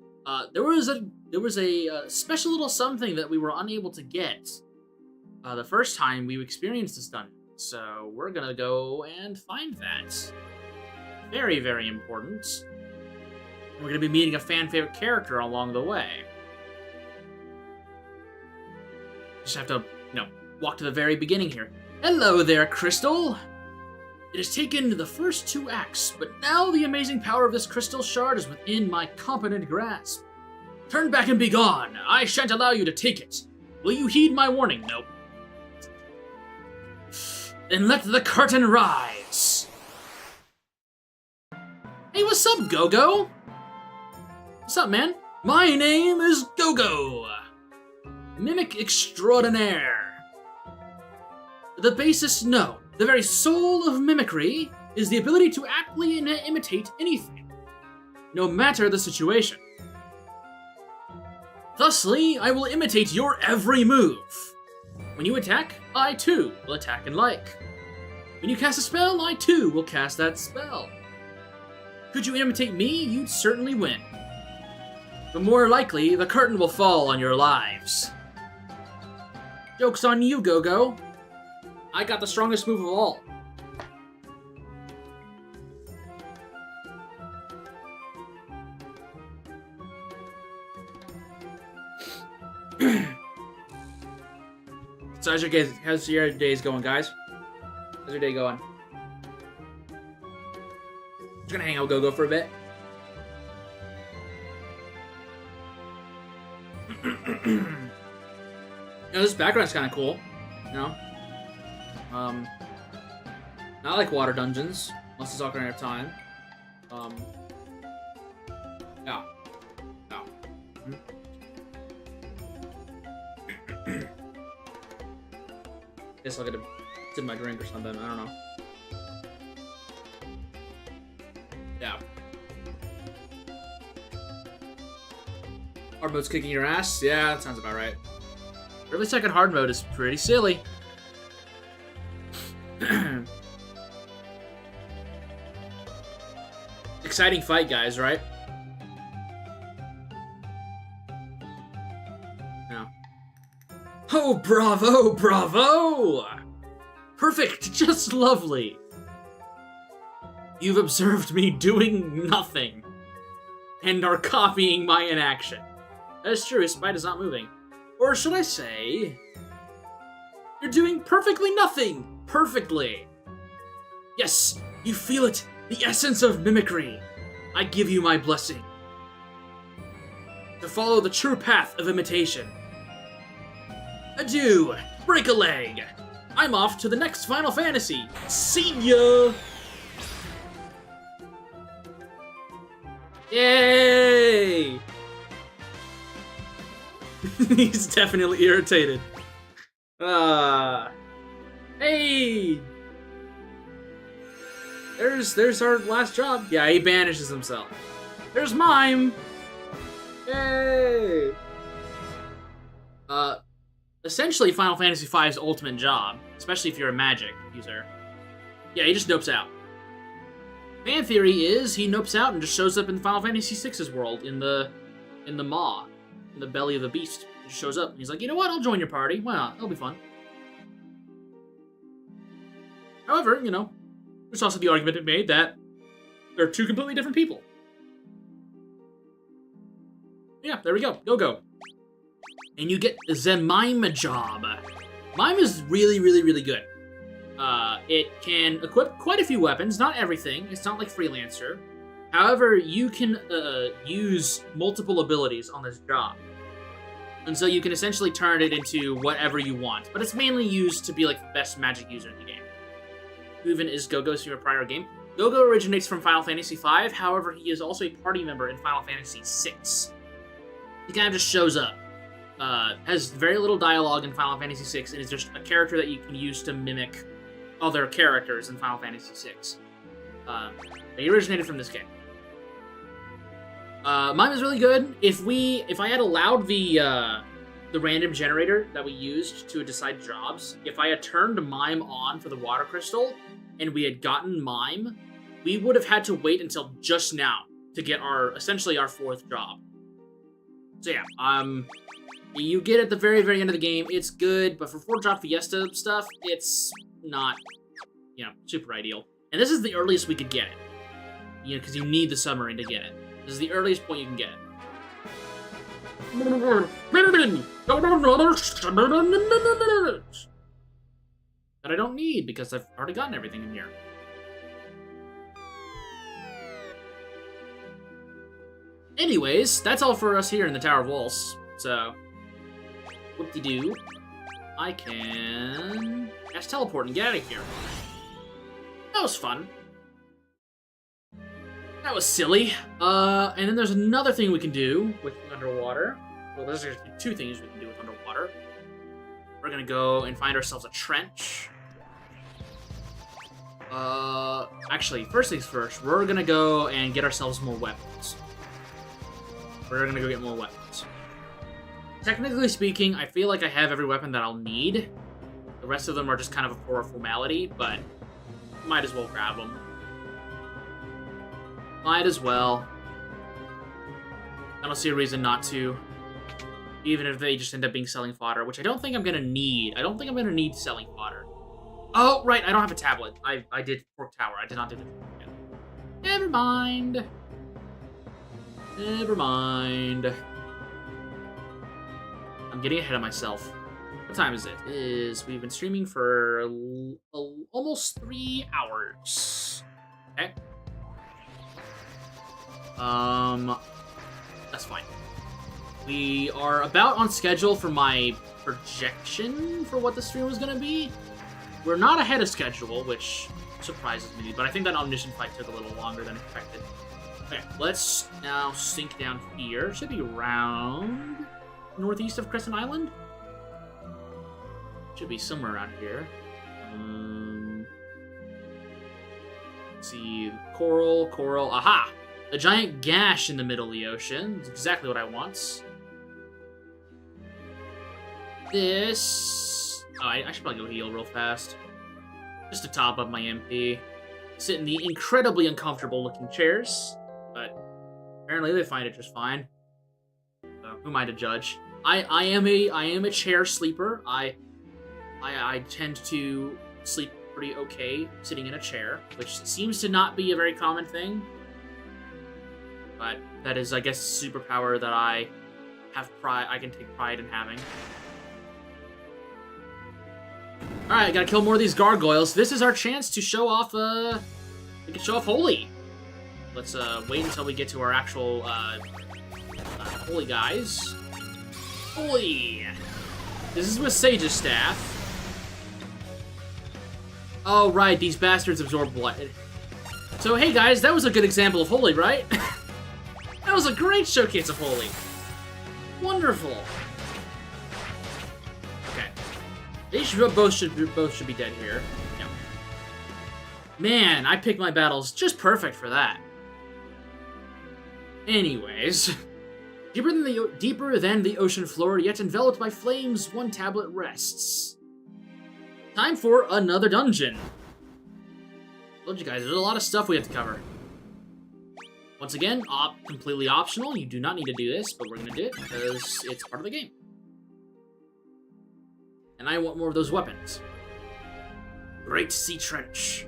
there was a special little something that we were unable to get the first time we experienced this dungeon. So we're gonna go and find that. Very, very important. And we're gonna be meeting a fan favorite character along the way. Just have to, walk to the very beginning here. Hello there, Crystal! It has taken the first 2 acts, but now the amazing power of this crystal shard is within my competent grasp. Turn back and be gone! I shan't allow you to take it! Will you heed my warning? Nope. Then let the curtain rise! Hey, what's up, Go-Go? What's up, man? My name is Go-Go! Mimic extraordinaire. The basis, no. The very soul of mimicry is the ability to aptly imitate anything, no matter the situation. Thusly, I will imitate your every move. When you attack, I too will attack and like. When you cast a spell, I too will cast that spell. Could you imitate me, you'd certainly win. But more likely, the curtain will fall on your lives. Joke's on you, Go-Go. I got the strongest move of all. So how's your days going, guys? How's your day going? Just gonna hang out with Go-Go for a bit. This background's kind of cool, I like water dungeons, unless it's all gonna have time. Yeah. Guess I'll get a sip my drink or something, I don't know. Yeah. Hard mode's kicking your ass? Yeah, that sounds about right. Early second hard mode is pretty silly. exciting fight, guys, right? No. Oh, bravo, bravo! Perfect, just lovely. You've observed me doing nothing, and are copying my inaction. That is true, his spite is not moving. Or should I say, you're doing perfectly nothing! Perfectly! Yes, you feel it, the essence of mimicry. I give you my blessing. To follow the true path of imitation. Adieu, break a leg. I'm off to the next Final Fantasy. See ya! Yay! He's definitely irritated. Hey! There's our last job. Yeah, he banishes himself. There's Mime! Yay! Essentially Final Fantasy V's ultimate job, especially if you're a magic user. Yeah, he just nopes out. Fan theory is he nopes out and just shows up in Final Fantasy VI's world in the maw, in the belly of the beast. He just shows up and he's like, you know what? I'll join your party. Why not? It'll be fun. However, you know, there's also the argument made that they're two completely different people. Yeah, there we go. Go. And you get the Mime job. Mime is really, really, really good. It can equip quite a few weapons, not everything. It's not like Freelancer. However, you can use multiple abilities on this job. And so you can essentially turn it into whatever you want. But it's mainly used to be like the best magic user in the game. Who even is Gogo's from a prior game? Gogo originates from Final Fantasy V, however, he is also a party member in Final Fantasy VI. He kind of just shows up. Has very little dialogue in Final Fantasy VI, and is just a character that you can use to mimic other characters in Final Fantasy VI. He originated from this game. Mime is really good. If I had allowed the random generator that we used to decide jobs, if I had turned Mime on for the water crystal, and we had gotten Mime, we would have had to wait until just now to get essentially our fourth job. So yeah, you get at the very, very end of the game, it's good, but for Four-Job Fiesta stuff, it's not, super ideal. And this is the earliest we could get it. Because you need the submarine to get it. This is the earliest point you can get it. That I don't need, because I've already gotten everything in here. Anyways, that's all for us here in the Tower of Walls. So, whoop-de-doo. I can just teleport and get out of here. That was fun. That was silly. And then there's another thing we can do with underwater. Well, there's actually two things we can do with underwater. We're gonna go and find ourselves a trench. Actually, first things first, we're gonna go and get ourselves more weapons. We're gonna go get more weapons. Technically speaking, I feel like I have every weapon that I'll need. The rest of them are just kind of a formality, but might as well grab them. Might as well. I don't see a reason not to. Even if they just end up being selling fodder, which I don't think I'm gonna need. I don't think I'm gonna need selling fodder. Oh, right, I don't have a tablet. I did Fork Tower. I did not do the yet. Never mind. Never mind. I'm getting ahead of myself. What time is it? We've been streaming for almost 3 hours. Okay. That's fine. We are about on schedule for my projection for what the stream was gonna be. We're not ahead of schedule, which surprises me, but I think that Omniscient fight took a little longer than expected. Okay, let's now sink down here. Should be around northeast of Crescent Island. Should be somewhere around here. Let's see, coral. Aha! A giant gash in the middle of the ocean. It's exactly what I want. This... Oh, I should probably go heal real fast. Just to top up my MP. Sit in the incredibly uncomfortable looking chairs. Apparently they find it just fine. So who am I to judge? I am a chair sleeper. I tend to sleep pretty okay sitting in a chair, which seems to not be a very common thing. But that is, I guess, a superpower that I can take pride in having. Alright, gotta kill more of these gargoyles. This is our chance to show off, we can show off Holy. Let's, wait until we get to our actual, Holy guys. Holy! This is with Sage's staff. Oh, right, these bastards absorb blood. So, hey guys, that was a good example of Holy, right? That was a great showcase of Holy. Wonderful. Okay. They both should be dead here. Yeah. Man, I picked my battles just perfect for that. Anyways, deeper than the ocean floor, yet enveloped by flames, one tablet rests. Time for another dungeon. Told you guys, there's a lot of stuff we have to cover. Once again, completely optional. You do not need to do this, but we're gonna do it because it's part of the game. And I want more of those weapons. Great Sea Trench.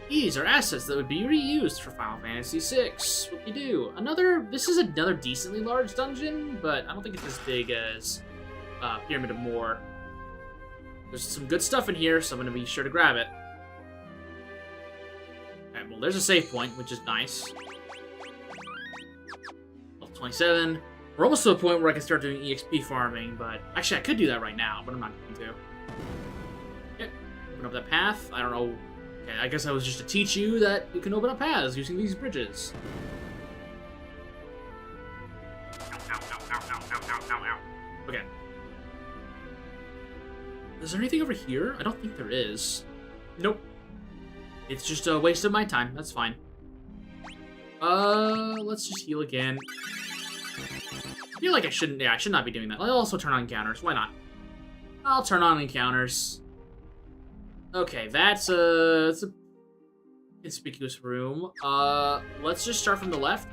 These are assets that would be reused for Final Fantasy VI. What do you do? This is another decently large dungeon, but I don't think it's as big as Pyramid of Moor. There's some good stuff in here, so I'm gonna be sure to grab it. Okay, well, there's a save point, which is nice. Level 27. We're almost to a point where I can start doing EXP farming, but actually I could do that right now, but I'm not going to. Okay, open up that path. I don't know. Okay, I guess I was just to teach you that you can open up paths using these bridges. Okay. Is there anything over here? I don't think there is. Nope. It's just a waste of my time. That's fine. Let's just heal again. I feel like I shouldn't. Yeah, I should not be doing that. I'll also turn on encounters. Why not? I'll turn on encounters. Okay, it's a conspicuous room. Let's just start from the left.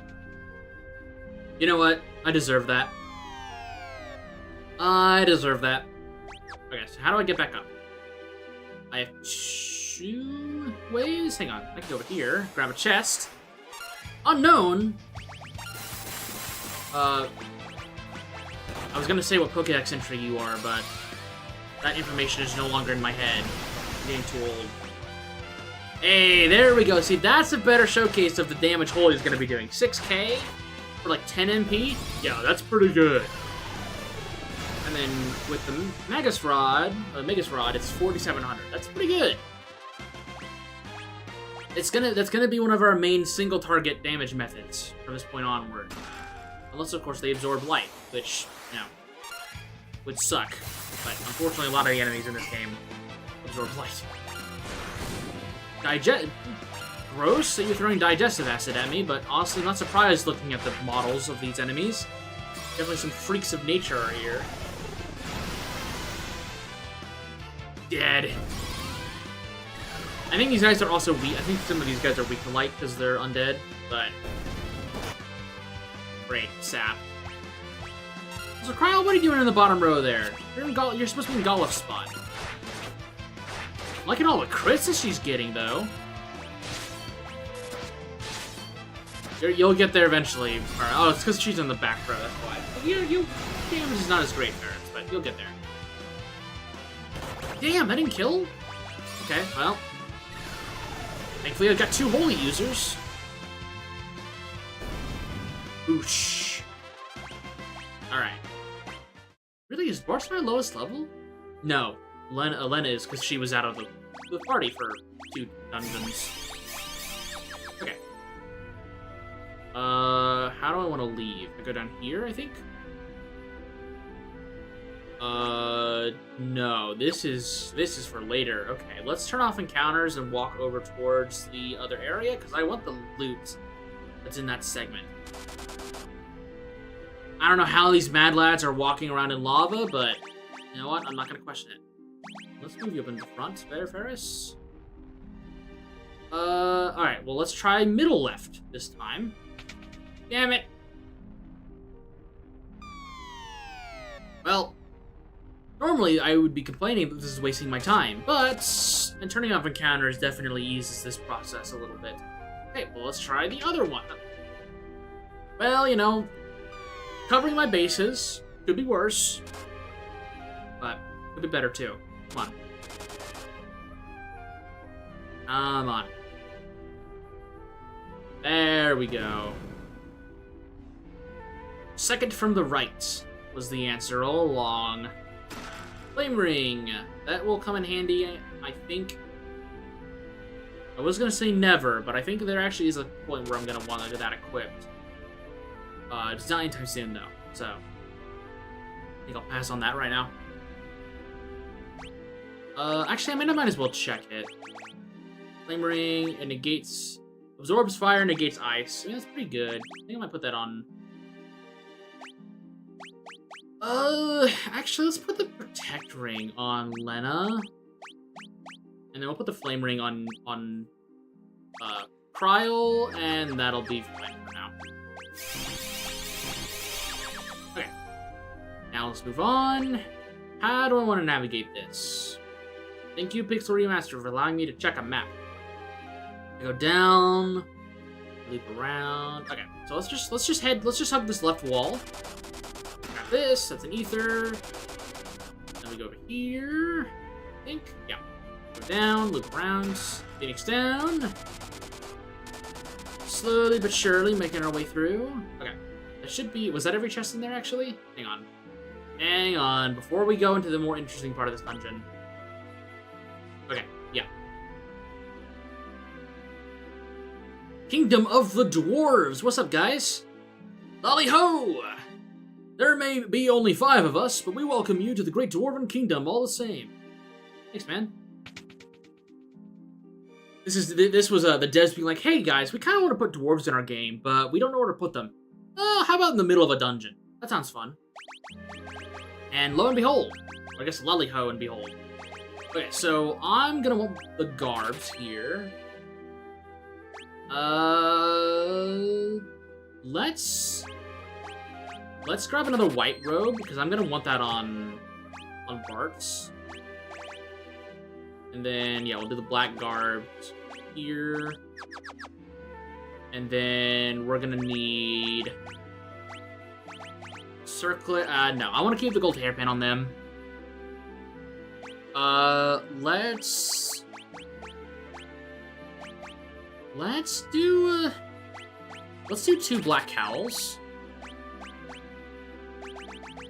You know what? I deserve that. I deserve that. Okay, so how do I get back up? I have 2 ways. Hang on, I can go over here, grab a chest. Unknown. I was gonna say what Pokédex entry you are, but that information is no longer in my head. I'm getting too old. Hey, there we go. See, that's a better showcase of the damage Holy is gonna be doing. 6k for like 10 MP. Yeah, that's pretty good. And then with the Magus Rod, it's 4,700. That's pretty good. That's gonna be one of our main single target damage methods from this point onward. Unless, of course, they absorb light, which, you know, would suck. But unfortunately, a lot of the enemies in this game absorb light. Gross that you're throwing digestive acid at me, but honestly, I'm not surprised looking at the models of these enemies. Definitely some freaks of nature are here. Dead. I think these guys are also weak. I think some of these guys are weak to light because they're undead, but... Great, sap. So, Kryl, what are you doing in the bottom row there? You're supposed to be in Golif's spot. Look at all the crits that she's getting, though. You'll get there eventually. Right. Oh, it's because she's in the back row, that's why. Your damage is not as great, Ferris, but you'll get there. Damn, that didn't kill? Okay, well. Thankfully, I've got 2 holy users. Oosh. Alright. Really, is Bart's my lowest level? No. Elena is, because she was out of the party for 2 dungeons. Okay. How do I want to leave? I go down here, I think? No. This is for later. Okay, let's turn off encounters and walk over towards the other area, because I want the loot that's in that segment. I don't know how these mad lads are walking around in lava, but you know what? I'm not gonna question it. Let's move you up in the front there, Ferris. Alright, well, let's try middle left this time. Damn it! Well, normally I would be complaining that this is wasting my time, but turning off encounters definitely eases this process a little bit. Okay, well, let's try the other one. Well, you know, covering my bases could be worse, but could be better too. Come on. Come on. There we go. Second from the right was the answer all along. Flame Ring. That will come in handy, I think. I was going to say never, but I think there actually is a point where I'm going to want to get that equipped. It's not anytime soon, though, so I think I'll pass on that right now. Actually, I might as well check it. Flame Ring, it negates... Absorbs fire, negates ice. Yeah, that's pretty good. I think I might put that on... Actually, let's put the Protect Ring on Lena. And then we'll put the Flame Ring on Kryl, and that'll be fine for now. Okay. Now let's move on. How do I want to navigate this? Thank you, Pixel Remaster, for allowing me to check a map. I go down, leap around. Okay, so let's just hug this left wall. Grab this, that's an ether. Then we go over here. I think, yeah. Go down, loop around, Phoenix down. Slowly but surely making our way through. Okay, that should be, was that every chest in there actually? Hang on. Hang on, before we go into the more interesting part of this dungeon. Okay, yeah. Kingdom of the Dwarves! What's up, guys? Lolly-ho! There may be only 5 of us, but we welcome you to the Great Dwarven Kingdom all the same. Thanks, man. This was the devs being like, hey guys, we kind of want to put dwarves in our game, but we don't know where to put them. How about in the middle of a dungeon? That sounds fun. And lo and behold, or I guess lolly-ho and behold. Okay, so I'm gonna want the garbs here. Let's grab another white robe, because I'm gonna want that on Bart's. And then, yeah, we'll do the black garbs here. And then we're gonna need circlet. No, I want to keep the gold hairpin on them. Let's do 2 black cowls.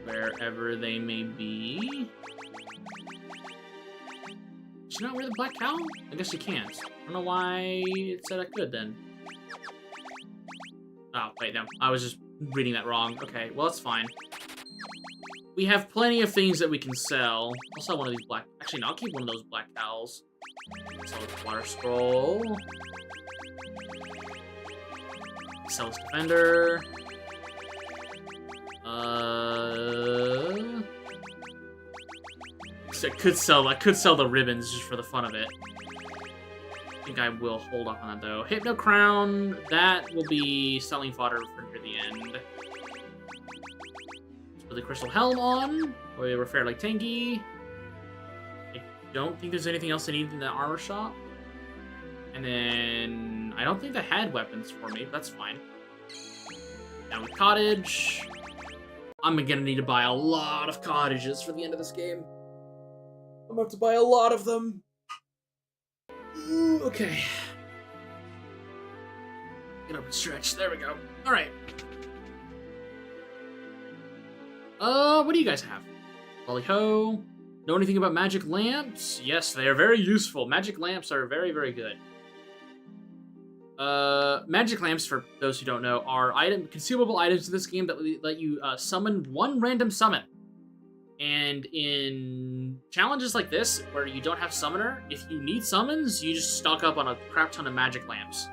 Wherever they may be. Should I not wear the black cowl? I guess you can't. I don't know why it said I could then. Oh, wait, no. I was just reading that wrong. Okay, well, that's fine. We have plenty of things that we can sell. I'll sell one of these black... Actually, no, I'll keep one of those black cowls. Sell this water scroll. Sell this defender. I could sell the ribbons just for the fun of it. I think I will hold off on that though. Hypno Crown, that will be selling fodder for near the end. Let's put the Crystal Helm on. We're fairly tanky. I don't think there's anything else I need in the armor shop. And then I don't think they had weapons for me, but that's fine. Now with cottage. I'm gonna need to buy a lot of cottages for the end of this game. I'm about to buy a lot of them. Ooh, okay. Get up and stretch. There we go. Alright. What do you guys have? Lolly-ho. Know anything about magic lamps? Yes, they are very useful. Magic lamps are very, very good. Magic lamps, for those who don't know, are consumable items in this game that let you summon one random summon. And in challenges like this, where you don't have summoner, if you need summons, you just stock up on a crap ton of magic lamps.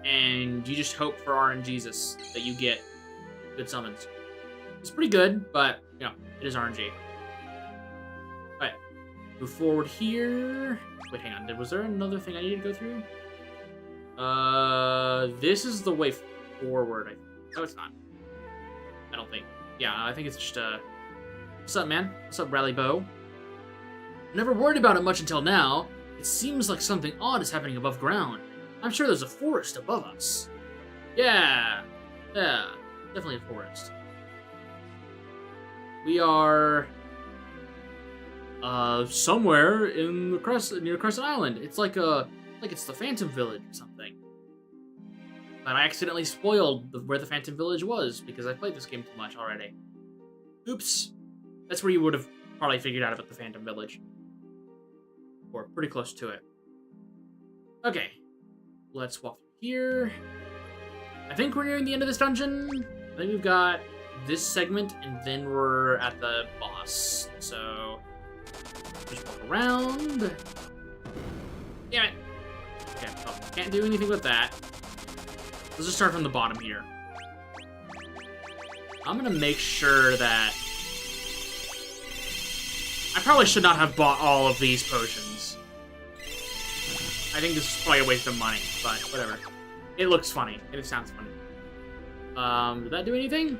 And you just hope for RNGs that you get good summons. It's pretty good, but, you know, it is RNG. Alright, move forward here. Wait, hang on, was there another thing I needed to go through? This is the way forward. No, it's not. I don't think. Yeah, I think it's just What's up, man? What's up, Rally Bow? Never worried about it much until now. It seems like something odd is happening above ground. I'm sure there's a forest above us. Yeah, definitely a forest. We are somewhere in the near Crescent Island. It's like it's the Phantom Village or something. But I accidentally spoiled where the Phantom Village was because I played this game too much already. Oops. That's where you would have probably figured out about the Phantom Village. Or pretty close to it. Okay. Let's walk through here. I think we're nearing the end of this dungeon. I think we've got this segment, and then we're at the boss. So, just walk around. Damn it. Okay, well, can't do anything with that. Let's just start from the bottom here. I'm gonna make sure that... I probably should not have bought all of these potions. I think this is probably a waste of money, but whatever. It looks funny. It sounds funny. Did that do anything?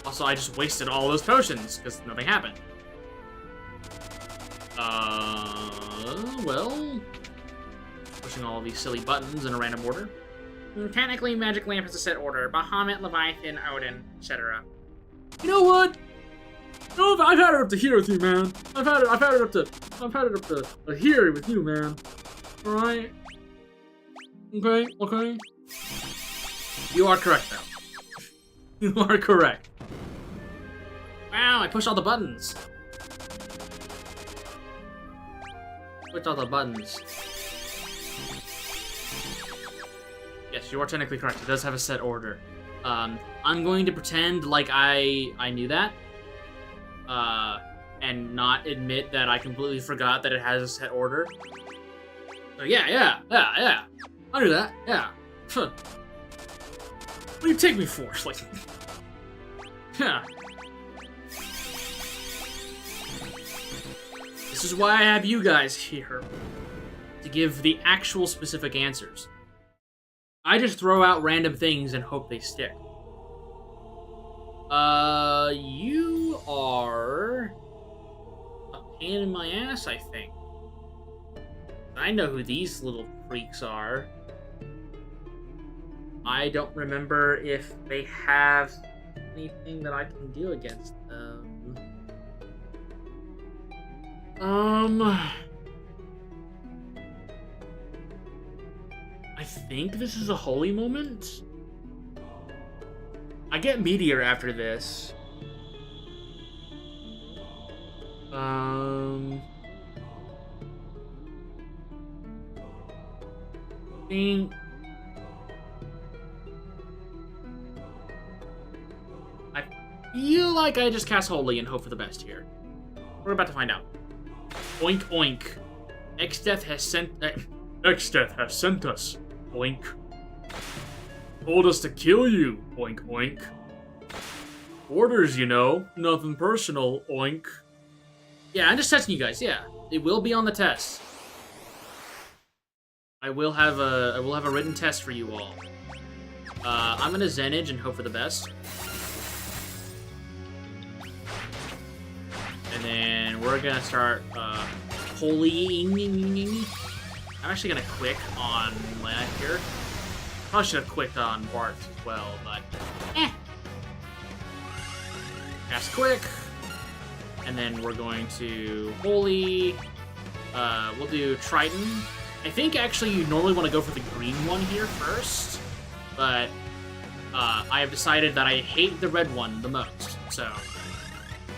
Also, I just wasted all those potions, because nothing happened. Well... Pushing all of these silly buttons in a random order. Mechanically, Magic Lamp is a set order. Bahamut, Leviathan, Odin, etc. You know what? No, I've had it up to here with you, man. I've had it up to here with you, man. All right. Okay. You are correct, though. You are correct. Wow, I pushed all the buttons. Pushed all the buttons. Yes, you are technically correct. It does have a set order. I'm going to pretend like I knew that. And not admit that I completely forgot that it has a set order. So yeah. I knew that, yeah. Huh. What do you take me for? Like, yeah. This is why I have you guys here. To give the actual specific answers. I just throw out random things and hope they stick. You are a pain in my ass, I think. I know who these little freaks are. I don't remember if they have anything that I can do against them. I think this is a holy moment. I get Meteor after this. I feel like I just cast Holy and hope for the best here. We're about to find out. Oink oink. Exdeath has sent us. Oink. Told us to kill you. Oink oink. Orders, you know. Nothing personal. Oink. Yeah, I'm just testing you guys. Yeah, it will be on the test. I will have a written test for you all. I'm gonna Zenage and hope for the best. And then we're gonna start holying. I'm actually gonna quick on Lana here. Probably should have quicked on Bart as well, but Cast quick. And then we're going to holy. We'll do Triton. I think actually you normally want to go for the green one here first, but I have decided that I hate the red one the most, so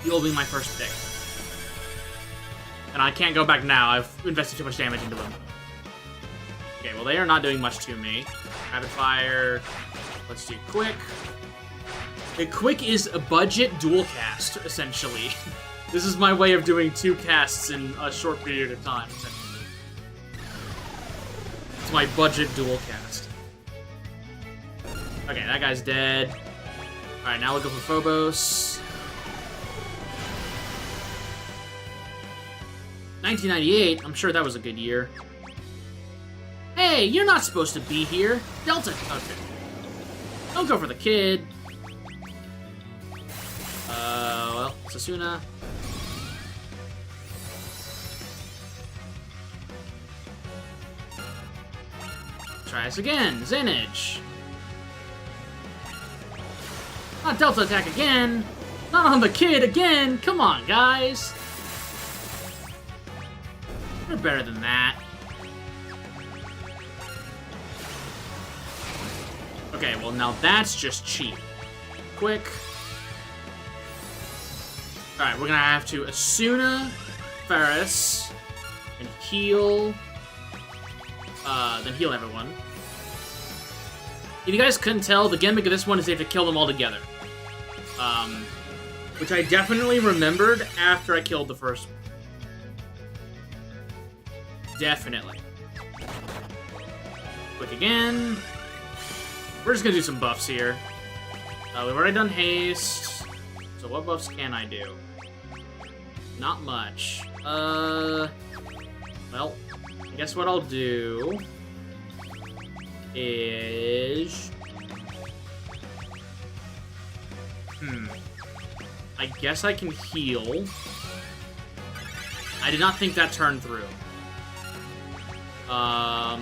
you'll be my first pick. And I can't go back now, I've invested too much damage into them. Okay, well they are not doing much to me. Rapid fire, let's do quick. The quick is a budget dual cast, essentially. This is my way of doing 2 casts in a short period of time, essentially. It's my budget dual cast. Okay, that guy's dead. Alright, now we'll go for Phobos. 1998? I'm sure that was a good year. Hey, you're not supposed to be here. Delta. Okay. Don't go for the kid. Well. Sasuna. Try this again. Zenage. Not Delta Attack again. Not on the kid again. Come on, guys. We're better than that. Okay, well now that's just cheap. Quick. Alright, we're gonna have to Asuna, Ferris, and heal. Then heal everyone. If you guys couldn't tell, the gimmick of this one is they have to kill them all together. Which I definitely remembered after I killed the first one. Definitely. Quick again. We're just gonna do some buffs here. We've already done haste. So what buffs can I do? Not much. Well, I guess what I'll do is... I guess I can heal. I did not think that turned through. I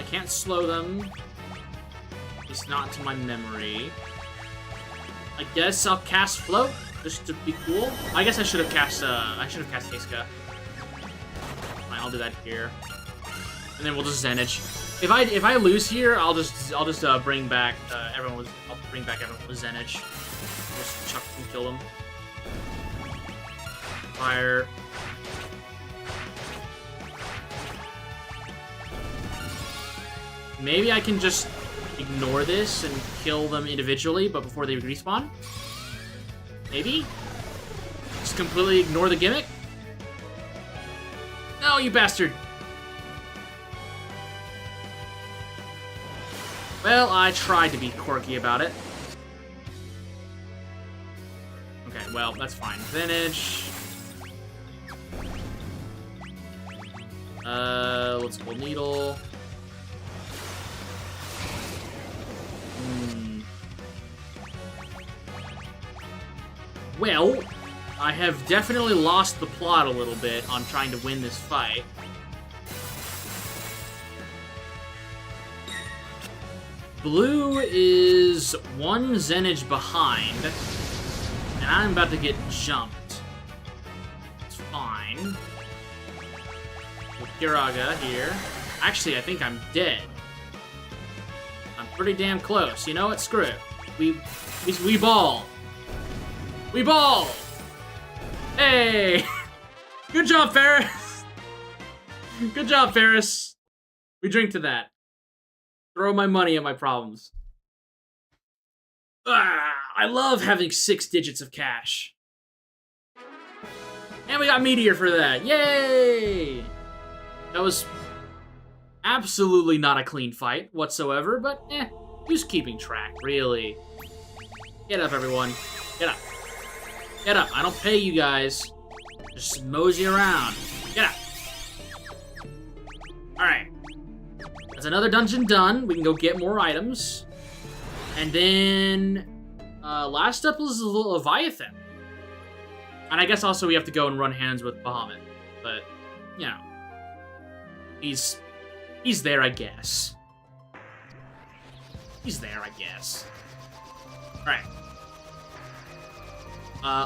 can't slow them. At least not to my memory. I guess I'll cast Float, just to be cool. I guess I should have cast, Heiska. Fine, I'll do that here. And then we'll just Zenage. If I lose here, I'll just bring back everyone with Zenage. Just chuck and kill them. Fire. Maybe I can just ignore this and kill them individually, but before they respawn? Maybe? Just completely ignore the gimmick? No, you bastard! Well, I tried to be quirky about it. Okay, well, that's fine. Vintage. Let's go Needle. Well, I have definitely lost the plot a little bit on trying to win this fight. Blue is one Zenage behind, and I'm about to get jumped. It's fine. With Kiraga here. Actually, I think I'm dead. I'm pretty damn close. You know what? Screw it. We ball. We ball! Hey! Good job, Ferris! Good job, Ferris. We drink to that. Throw my money at my problems. I love having 6 digits of cash. And we got Meteor for that. Yay! That was absolutely not a clean fight whatsoever, but who's keeping track, really? Get up, everyone. Get up. Get up. I don't pay you guys. Just mosey around. Get up. Alright. That's another dungeon done. We can go get more items. And then... last up is the Leviathan. And I guess also we have to go and run hands with Bahamut. But, you know. He's there, I guess. He's there, I guess. Alright.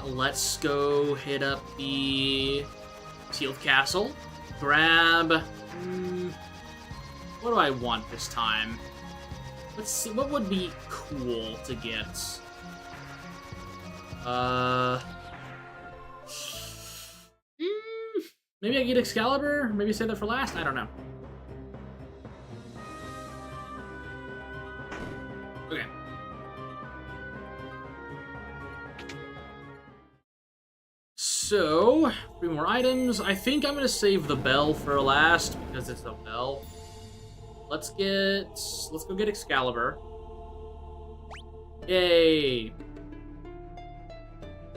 Let's go hit up the Sealed Castle. Grab... what do I want this time? Let's see, what would be cool to get? Maybe I get Excalibur? Maybe save that for last? I don't know. Okay. So, 3 more items. I think I'm gonna save the bell for last because it's a bell. Let's go get Excalibur. Yay!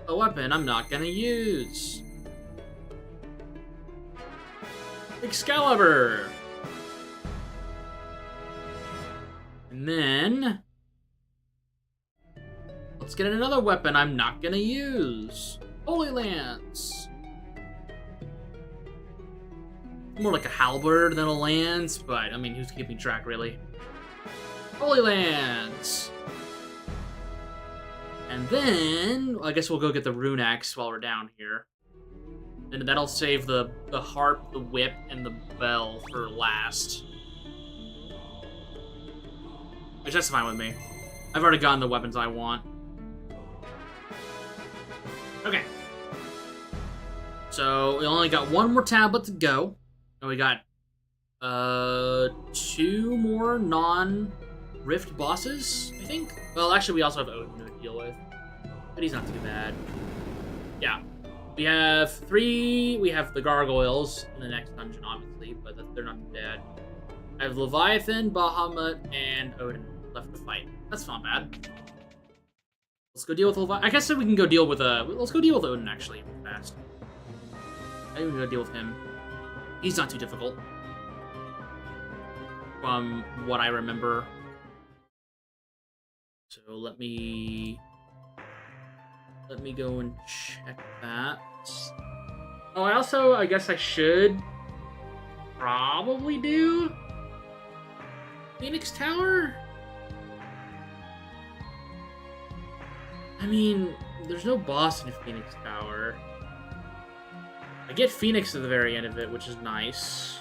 A weapon I'm not gonna use. Excalibur! And then... let's get another weapon I'm not gonna use. Holy Lance. More like a halberd than a lance, but I mean, who's keeping track really? Holy Lance. And then I guess we'll go get the rune axe while we're down here. And that'll save the harp, the whip, and the bell for last. Which that's fine with me. I've already gotten the weapons I want. Okay. So we only got one more tablet to go. And we got 2 more non-rift bosses, I think. Well, actually we also have Odin to deal with. But he's not too bad. Yeah. We have 3. We have the gargoyles in the next dungeon, obviously, but they're not too bad. I have Leviathan, Bahamut, and Odin left to fight. That's not bad. Let's go deal with Leviathan. I guess we can go deal with let's go deal with Odin actually fast. I think we can go deal with him. He's not too difficult, from what I remember. So let me go and check that. Oh, I guess I should probably do Phoenix Tower? I mean, there's no boss in Phoenix Tower. I get Phoenix at the very end of it, which is nice.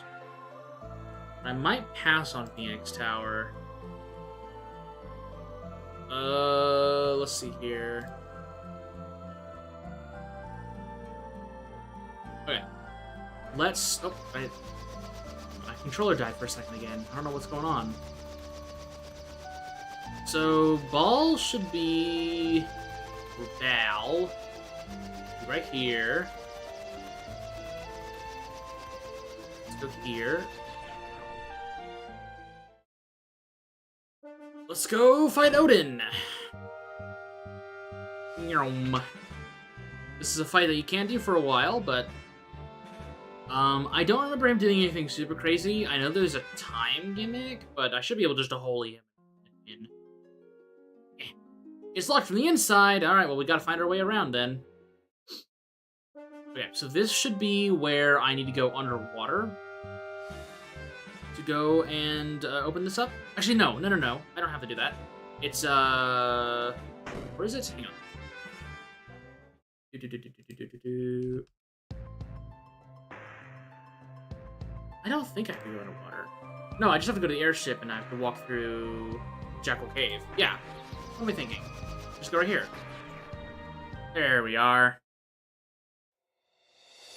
I might pass on Phoenix Tower. Let's see here. Okay. Let's... Oh, my controller died for a second again. I don't know what's going on. So, ball should be... Bal. Right here. Let's go here. Let's go fight Odin! This is a fight that you can't do for a while, but... I don't remember him doing anything super crazy. I know there's a time gimmick, but I should be able just to holy him in. It's locked from the inside! Alright, well we gotta find our way around then. Okay, so this should be where I need to go underwater to go and open this up. Actually, no. I don't have to do that. It's, where is it? Hang on. I don't think I can go underwater. No, I just have to go to the airship and I have to walk through Jackal Cave. Yeah. What am I thinking? Just go right here. There we are.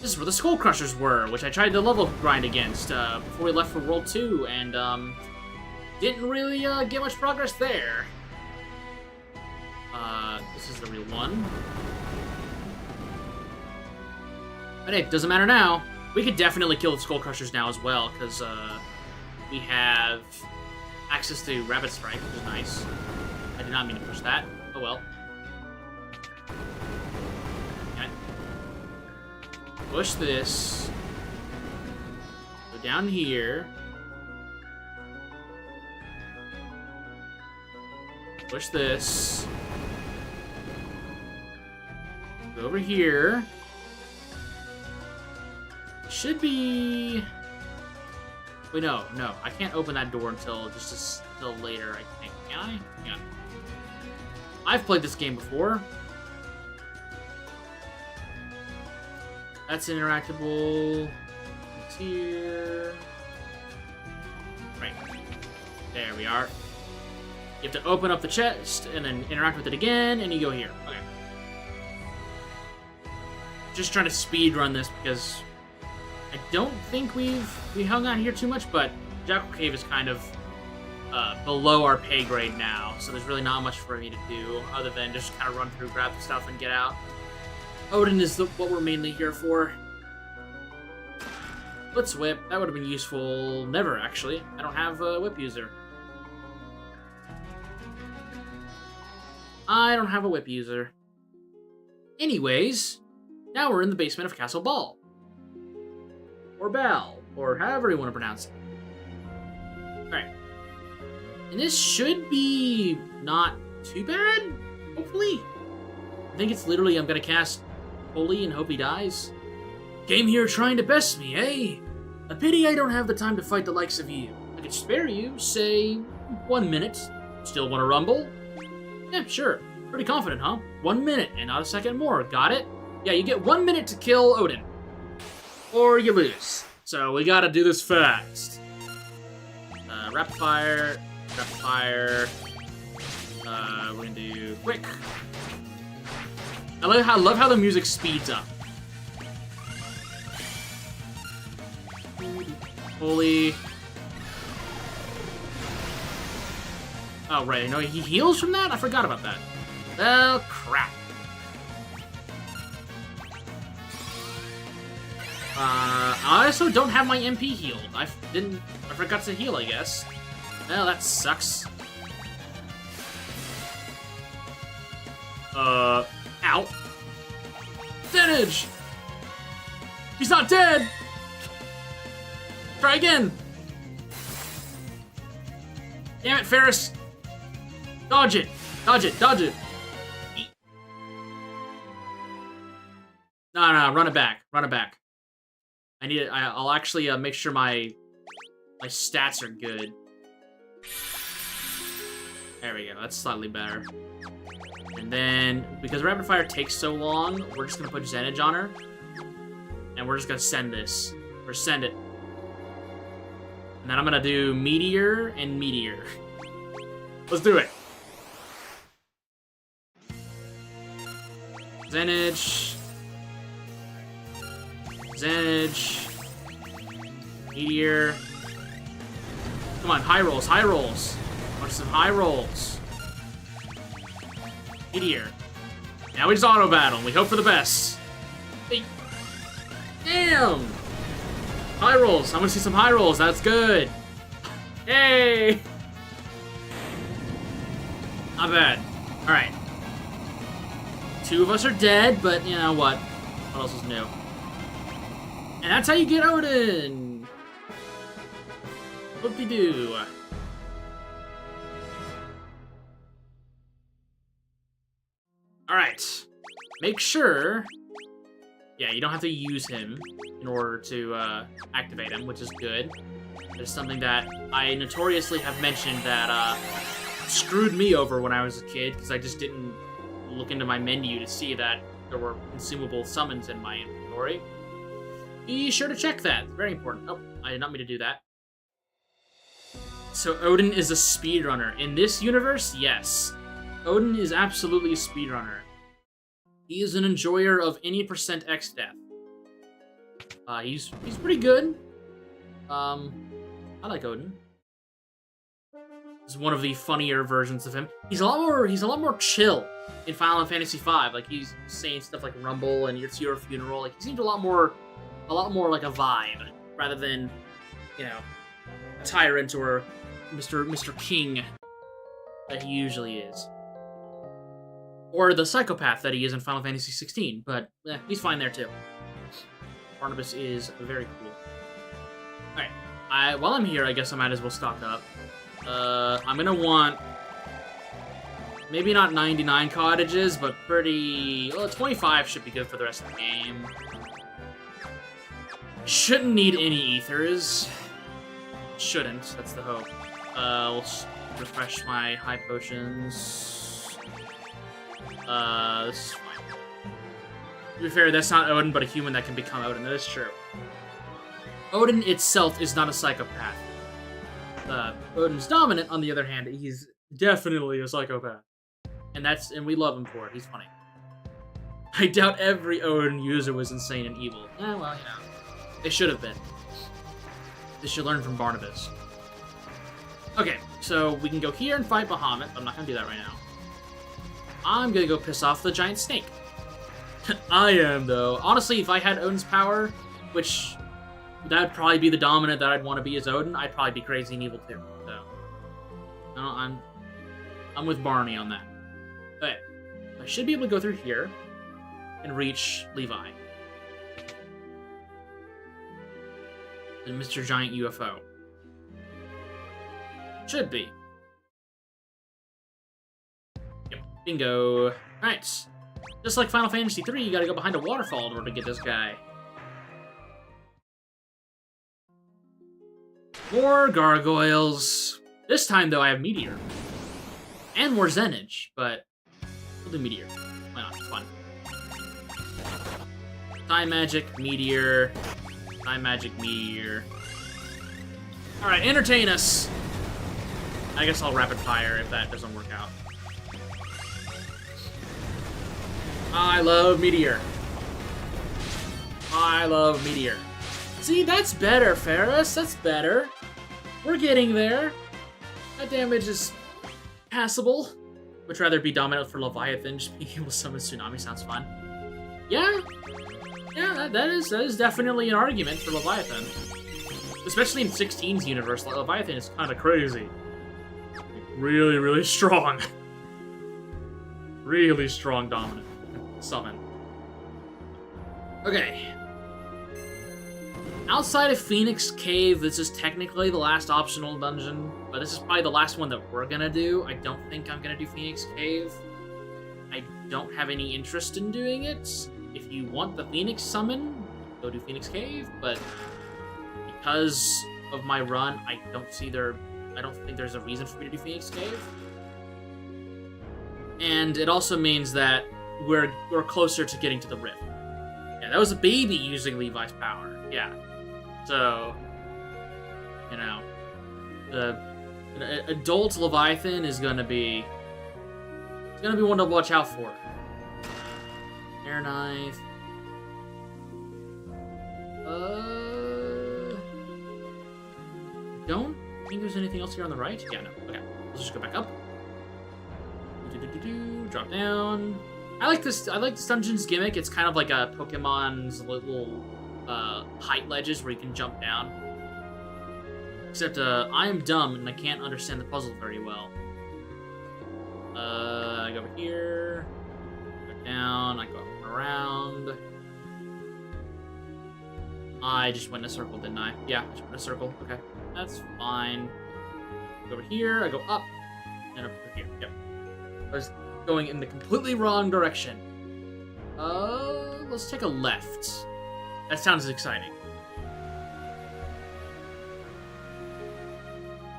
This is where the Skull Crushers were, which I tried to level grind against before we left for World 2, and didn't really get much progress there. This is the real one. But hey, doesn't matter now. We could definitely kill the Skull Crushers now as well, because we have access to Rabbit Strike, which is nice. I did not mean to push that. Oh well. Okay. Push this. Go down here. Push this. Go over here. Should be... Wait, no. I can't open that door until later, I think. Can I? Yeah. I've played this game before. That's interactable. It's here. Right. There we are. You have to open up the chest and then interact with it again, and you go here. Okay. Just trying to speed run this because I don't think we hung out here too much, but Jackal Cave is kind of below our pay grade now, so there's really not much for me to do other than just kind of run through, grab the stuff, and get out. Odin is what we're mainly here for. Blitz Whip, that would have been useful. Never, actually. I don't have a whip user. I don't have a whip user. Anyways, now we're in the basement of Castle Ball. Or Bal, or however you want to pronounce it. Alright. And this should be not too bad, hopefully. I think it's literally, I'm going to cast Holy and hope he dies. Came here trying to best me, eh? A pity I don't have the time to fight the likes of you. I could spare you, say, 1 minute. Still want to rumble? Yeah, sure. Pretty confident, huh? 1 minute and not a second more. Got it? Yeah, you get 1 minute to kill Odin. Or you lose. So we gotta do this fast. Rapid fire. Rapid fire. We're gonna do quick. I love how the music speeds up. Holy. Oh, right. No, he heals from that? I forgot about that. Oh, crap. I also don't have my MP healed. I forgot to heal, I guess. Well, that sucks. Ow. Percentage! He's not dead! Try again! Damn it, Ferris! Dodge it! Dodge it! Dodge it! No, run it back. Run it back. I need it. I'll actually make sure my stats are good. There we go. That's slightly better. And then, because rapid fire takes so long, we're just gonna put Zenage on her. And we're just gonna send this. Or send it. And then I'm gonna do Meteor and Meteor. Let's do it. Zenage. Zenage. Meteor. Come on, high rolls, high rolls. Want some high rolls. Meteor. Now we just auto battle and we hope for the best. Hey. Damn! High rolls. I want to see some high rolls. That's good. Hey! Not bad. Alright. 2 of us are dead, but you know what? What else is new? And that's how you get Odin! Whoop-de-doo. Alright. Make sure... Yeah, you don't have to use him in order to activate him, which is good. There's something that I notoriously have mentioned that screwed me over when I was a kid, because I just didn't look into my menu to see that there were consumable summons in my inventory. Be sure to check that. Very important. Oh, I did not mean to do that. So Odin is a speedrunner. In this universe, yes. Odin is absolutely a speedrunner. He is an enjoyer of any percent X death. He's pretty good. I like Odin. This is one of the funnier versions of him. He's a lot more chill in Final Fantasy V. Like he's saying stuff like Rumble and It's Your Funeral. Like he seems a lot more like a vibe rather than, you know, a tyrant or Mr. King that he usually is. Or the psychopath that he is in Final Fantasy 16, but he's fine there too. Barnabas is very cool. Alright, while I'm here, I guess I might as well stock up. I'm gonna want... Maybe not 99 cottages, but pretty... Well, 25 should be good for the rest of the game. Shouldn't need any ethers. Shouldn't, that's the hope. We'll refresh my high potions. This is fine. To be fair, that's not Odin, but a human that can become Odin. That is true. Odin itself is not a psychopath. Odin's dominant, on the other hand, he's definitely a psychopath. And we love him for it. He's funny. I doubt every Odin user was insane and evil. Well, you know. They should have been. They should learn from Barnabas. Okay, so we can go here and fight Bahamut, but I'm not gonna do that right now. I'm gonna go piss off the giant snake. I am, though. Honestly, if I had Odin's power, which that'd probably be the dominant that I'd want to be as Odin, I'd probably be crazy and evil too. So, no, I'm with Barney on that. Okay, I should be able to go through here and reach Levi and Mr. Giant UFO. Should be. Bingo. Alright. Just like Final Fantasy III, you gotta go behind a waterfall in order to get this guy. More gargoyles. This time, though, I have Meteor. And more Zenage, but we'll do Meteor. Why not? It's fun. Time Magic, Meteor. Time Magic, Meteor. Alright, entertain us! I guess I'll rapid fire if that doesn't work out. I love Meteor. I love Meteor. See, that's better, Ferris. That's better. We're getting there. That damage is passable. Would rather be dominant for Leviathan. Just being able to summon Tsunami sounds fun. Yeah. Yeah, that is definitely an argument for Leviathan. Especially in 16's universe, Leviathan is kind of crazy. Like, really, really strong. Really strong dominant summon. Okay. Outside of Phoenix Cave, this is technically the last optional dungeon, but this is probably the last one that we're gonna do. I don't think I'm gonna do Phoenix Cave. I don't have any interest in doing it. If you want the Phoenix summon, go do Phoenix Cave, but because of my run, I don't think there's a reason for me to do Phoenix Cave. And it also means that we're closer to getting to the Rift. Yeah, that was a baby using Levi's power. Yeah. So, you know, the adult Leviathan is gonna be one to watch out for. Air knife. Don't think there's anything else here on the right. Yeah, no. Okay, let's just go back up. Drop down. I like this dungeon's gimmick. It's kind of like a Pokemon's little height ledges where you can jump down. Except I am dumb and I can't understand the puzzle very well. I go over here, go down, I go up and around. I just went in a circle, didn't I? Yeah, I just went in a circle. Okay, that's fine. I go over here, I go up, and up here. Yep. I was going in the completely wrong direction. Let's take a left. That sounds exciting.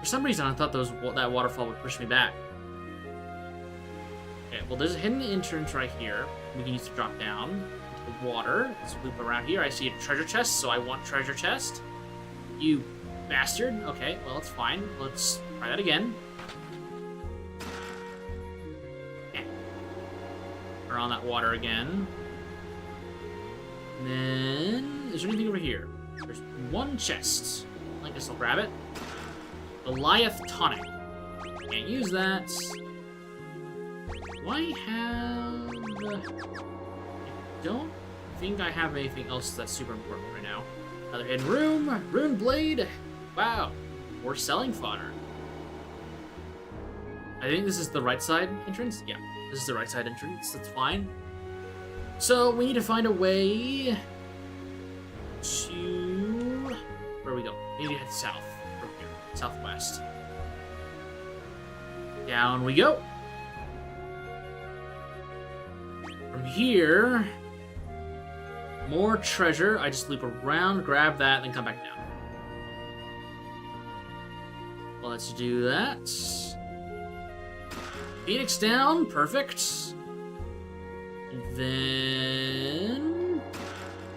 For some reason, I thought that waterfall would push me back. Okay, well, there's a hidden entrance right here. We can use to drop down into the water. Let's loop around here. I see a treasure chest, so I want treasure chest. You bastard. Okay, well, it's fine. Let's try that again. Okay. We're on that water again. And then, is there anything over here? There's one chest. I guess I'll grab it. Goliath tonic. Can't use that. Do I have... I don't think I have anything else that's super important right now. Another hidden room. Rune blade. Wow. More selling fodder. I think this is the right side entrance. Yeah, this is the right side entrance. That's fine. So we need to find a way to... Where we go? Maybe head south. From here. Southwest. Down we go. From here... More treasure. I just loop around, grab that, then come back down. Let's do that. Phoenix down. Perfect. And then...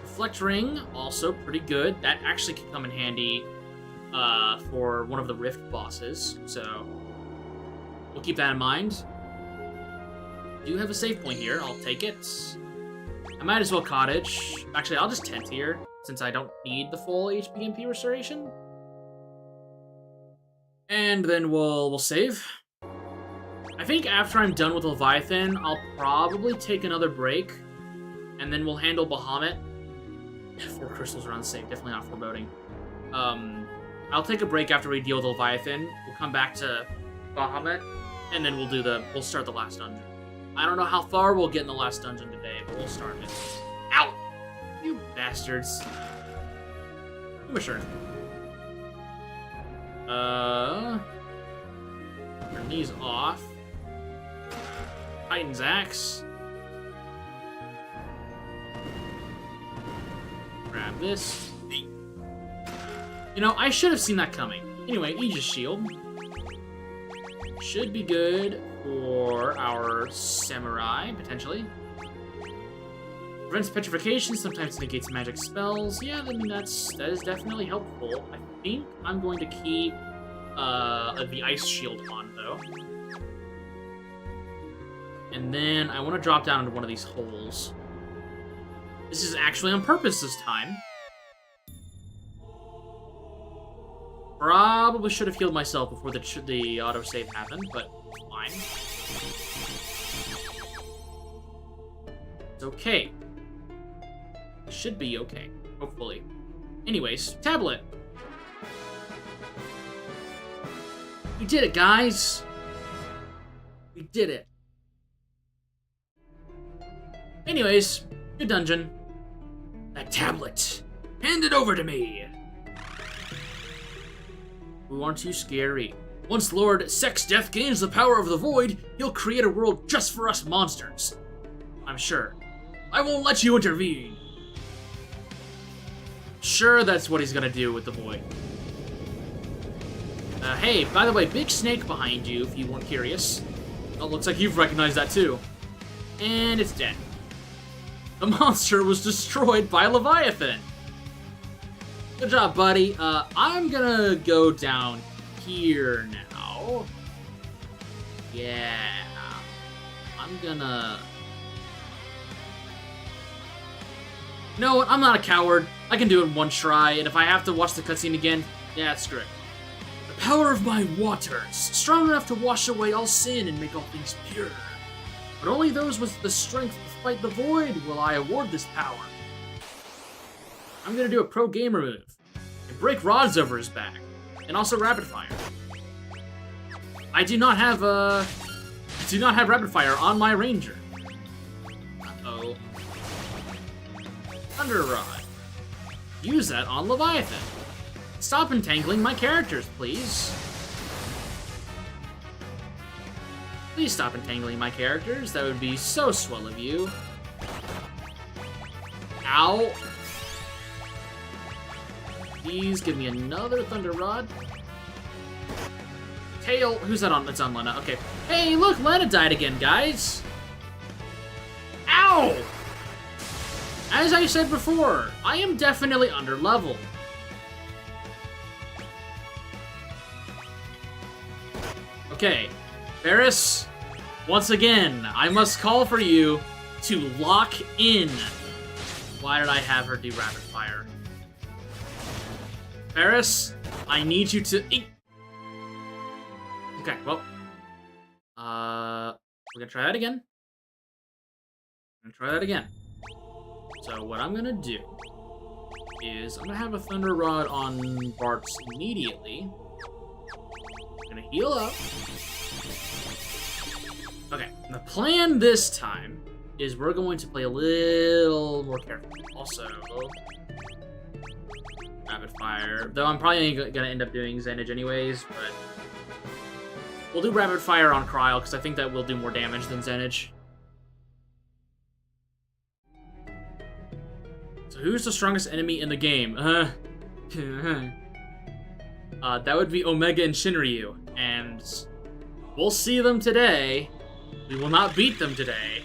Reflect ring. Also pretty good. That actually can come in handy for one of the Rift bosses. So, we'll keep that in mind. Do have a save point here. I'll take it. I might as well cottage. Actually, I'll just tent here, since I don't need the full HP MP restoration. And then we'll save. I think after I'm done with Leviathan, I'll probably take another break, and then we'll handle Bahamut. 4 crystals are unsafe, definitely not foreboding. I'll take a break after we deal with Leviathan. We'll come back to Bahamut, and then we'll start the last dungeon. I don't know how far we'll get in the last dungeon today, but we'll start it. Ow! You bastards. Sure. Turn these off. Titan's axe. Grab this. You know, I should have seen that coming. Anyway, Aegis Shield. Should be good for our Samurai, potentially. Prevents petrification, sometimes negates magic spells. Yeah, I mean, that is definitely helpful. I think I'm going to keep the Ice Shield on, though. And then I want to drop down into one of these holes. This is actually on purpose this time. Probably should have healed myself before the autosave happened, but fine. It's okay. It should be okay, hopefully. Anyways, tablet. We did it, guys. We did it. Anyways, good dungeon. That tablet. Hand it over to me. Who aren't you scary? Once Lord Sex Death gains the power of the Void, he'll create a world just for us monsters. I'm sure. I won't let you intervene. Sure, that's what he's gonna do with the Void. Hey, by the way, big snake behind you, if you weren't curious. Oh, looks like you've recognized that too. And it's dead. The monster was destroyed by Leviathan. Good job, buddy. I'm gonna go down here now. Yeah. I'm gonna... You know what? I'm not a coward. I can do it in one try, and if I have to watch the cutscene again, yeah, screw it. The power of my waters, strong enough to wash away all sin and make all things pure. But only those with the strength to fight the Void will I award this power. I'm gonna do a pro gamer move and break rods over his back, and also rapid fire. I do not have rapid fire on my ranger. Uh-oh. Thunder Rod. Use that on Leviathan. Stop entangling my characters, please. Please stop entangling my characters. That would be so swell of you. Ow. Please give me another Thunder Rod. Tail. Who's that on? It's on Lena. Okay. Hey, look, Lena died again, guys. Ow! As I said before, I am definitely underleveled. Okay, Ferris, once again, I must call for you to lock in. Why did I have her do rapid fire? Ferris, I need you to... Okay, well, we're gonna try that again. So what I'm gonna do is I'm gonna have a Thunder Rod on Bartz immediately. I'm gonna heal up. Okay, the plan this time is we're going to play a little more carefully. Also, rapid fire. Though I'm probably gonna end up doing Zenage anyways, but we'll do rapid fire on Cryle because I think that will do more damage than Zenage. So who's the strongest enemy in the game? That would be Omega and Shinryu, and we'll see them today. We will not beat them today.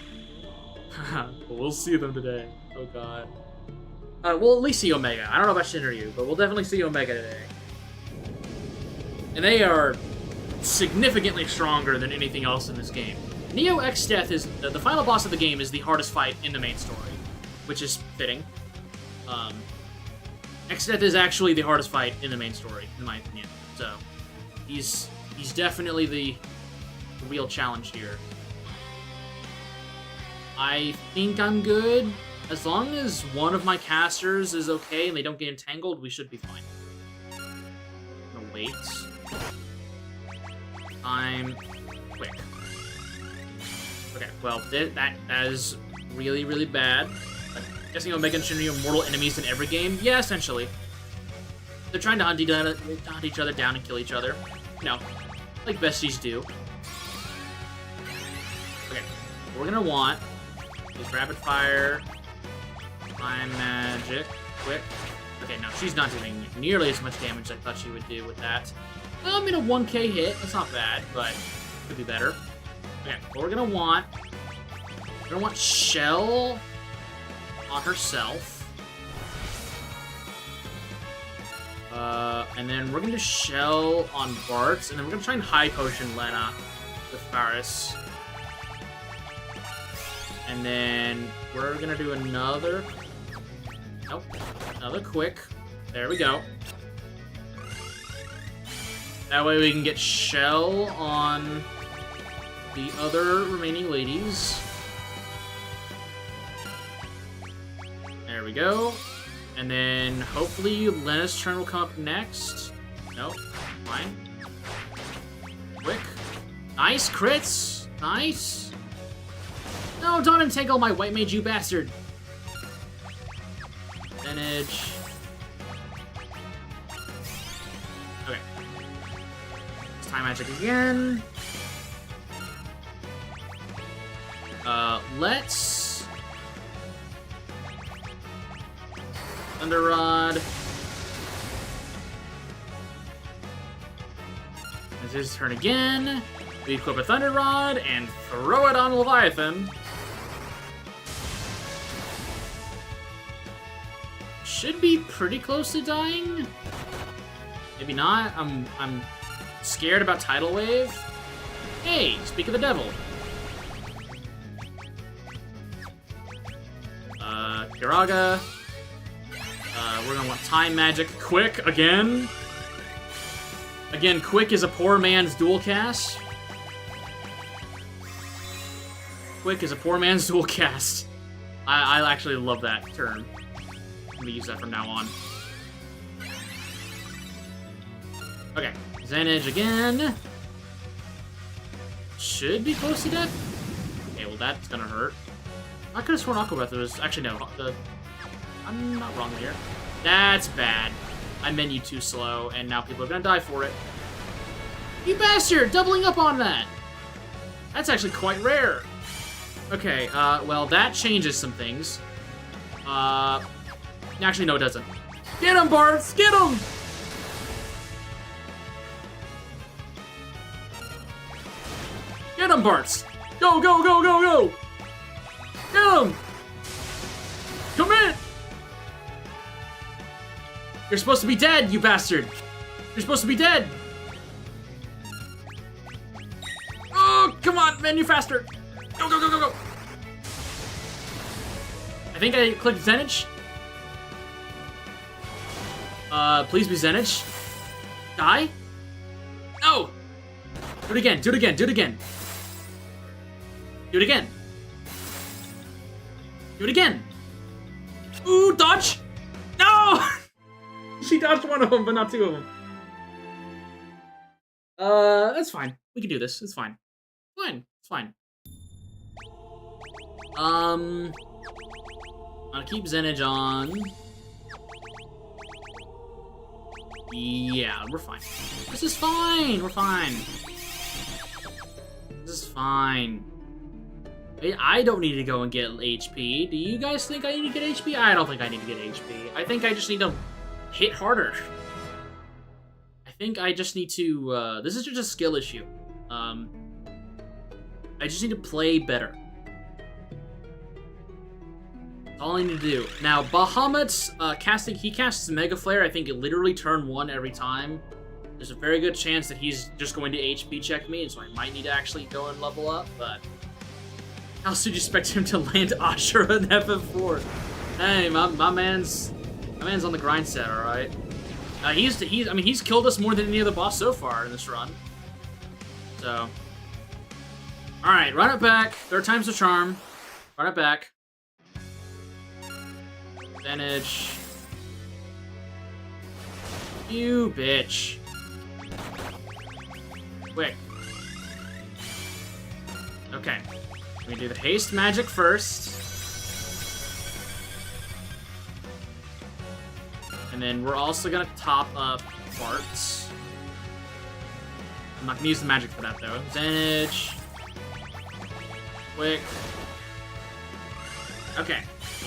But we'll see them today. Oh god. We'll at least see Omega. I don't know about Shinryu, but we'll definitely see Omega today. And they are significantly stronger than anything else in this game. Neo X Death is the final boss of the game is the hardest fight in the main story, which is fitting. X Death is actually the hardest fight in the main story, in my opinion. So he's definitely the real challenge here. I think I'm good. As long as one of my casters is okay and they don't get entangled, we should be fine. I'm gonna wait. I'm quick. Okay, well, that is really, really bad. I'm guessing Omega and Shinryu are mortal enemies in every game? Yeah, essentially. They're trying to hunt each other down and kill each other. You know, like besties do. Okay, what we're gonna want is rapid fire, time magic, quick. Okay, no, she's not doing nearly as much damage as I thought she would do with that. I mean, a 1k hit, that's not bad, but could be better. Okay, what we're gonna want Shell on herself. And then we're gonna do Shell on Bart, and then we're gonna try and High Potion Lena with Faris. And then we're gonna do another... Nope. Another quick. There we go. That way we can get Shell on the other remaining ladies. There we go. And then hopefully Lena's turn will come up next. Nope. Fine. Quick. Nice crits. Nice. No, don't entangle my white mage, you bastard. Advantage. Okay. It's time magic again. Let's Thunder Rod. It's his turn again. We equip a Thunder Rod and throw it on Leviathan. Should be pretty close to dying. Maybe not. I'm scared about Tidal Wave. Hey, speak of the devil. Kiraga. We're gonna want Time Magic Quick again. Again, Quick is a poor man's dual cast. Quick is a poor man's dual cast. I actually love that term. I'm gonna use that from now on. Okay, Zenage again. Should be close to death. Okay, well that's gonna hurt. I could have sworn Aqua Breath was... Actually, no. I'm not wrong here. That's bad. I menu too slow, and now people are gonna die for it. You bastard! Doubling up on that! That's actually quite rare. Okay, well, that changes some things. Actually, no, it doesn't. Get him, Barth! Get him! Get him, Barth! Go, go, go, go, go! Get him! Commit! You're supposed to be dead, you bastard! You're supposed to be dead! Oh, come on, menu faster! Go, go, go, go, go! I think I clicked Zenage. Please be Zenage. Die? No! Do it again, do it again, do it again. Do it again. Do it again. Ooh, dodge! No! She dodged one of them, but not two of them. That's fine. We can do this. It's fine. Fine. It's fine. I'm gonna keep Zenage on. Yeah, we're fine. This is fine. We're fine. This is fine. I don't need to go and get HP. Do you guys think I need to get HP? I don't think I need to get HP. I think I just need to hit harder. I think I just need to, this is just a skill issue. I just need to play better. That's all I need to do. Now, Bahamut's he casts Mega Flare, I think, literally turn 1 every time. There's a very good chance that he's just going to HP check me, and so I might need to actually go and level up, but... How soon do you expect him to land Ashura and FF4? Hey, my man's on the grind set, all right. He's killed us more than any other boss so far in this run. So, all right, run it back. Third time's the charm. Run it back. Advantage. You bitch. Quick. Okay. We do the haste magic first. And then we're also gonna top up Bart's. I'm not gonna use the magic for that though. Zenage. Quick. Okay.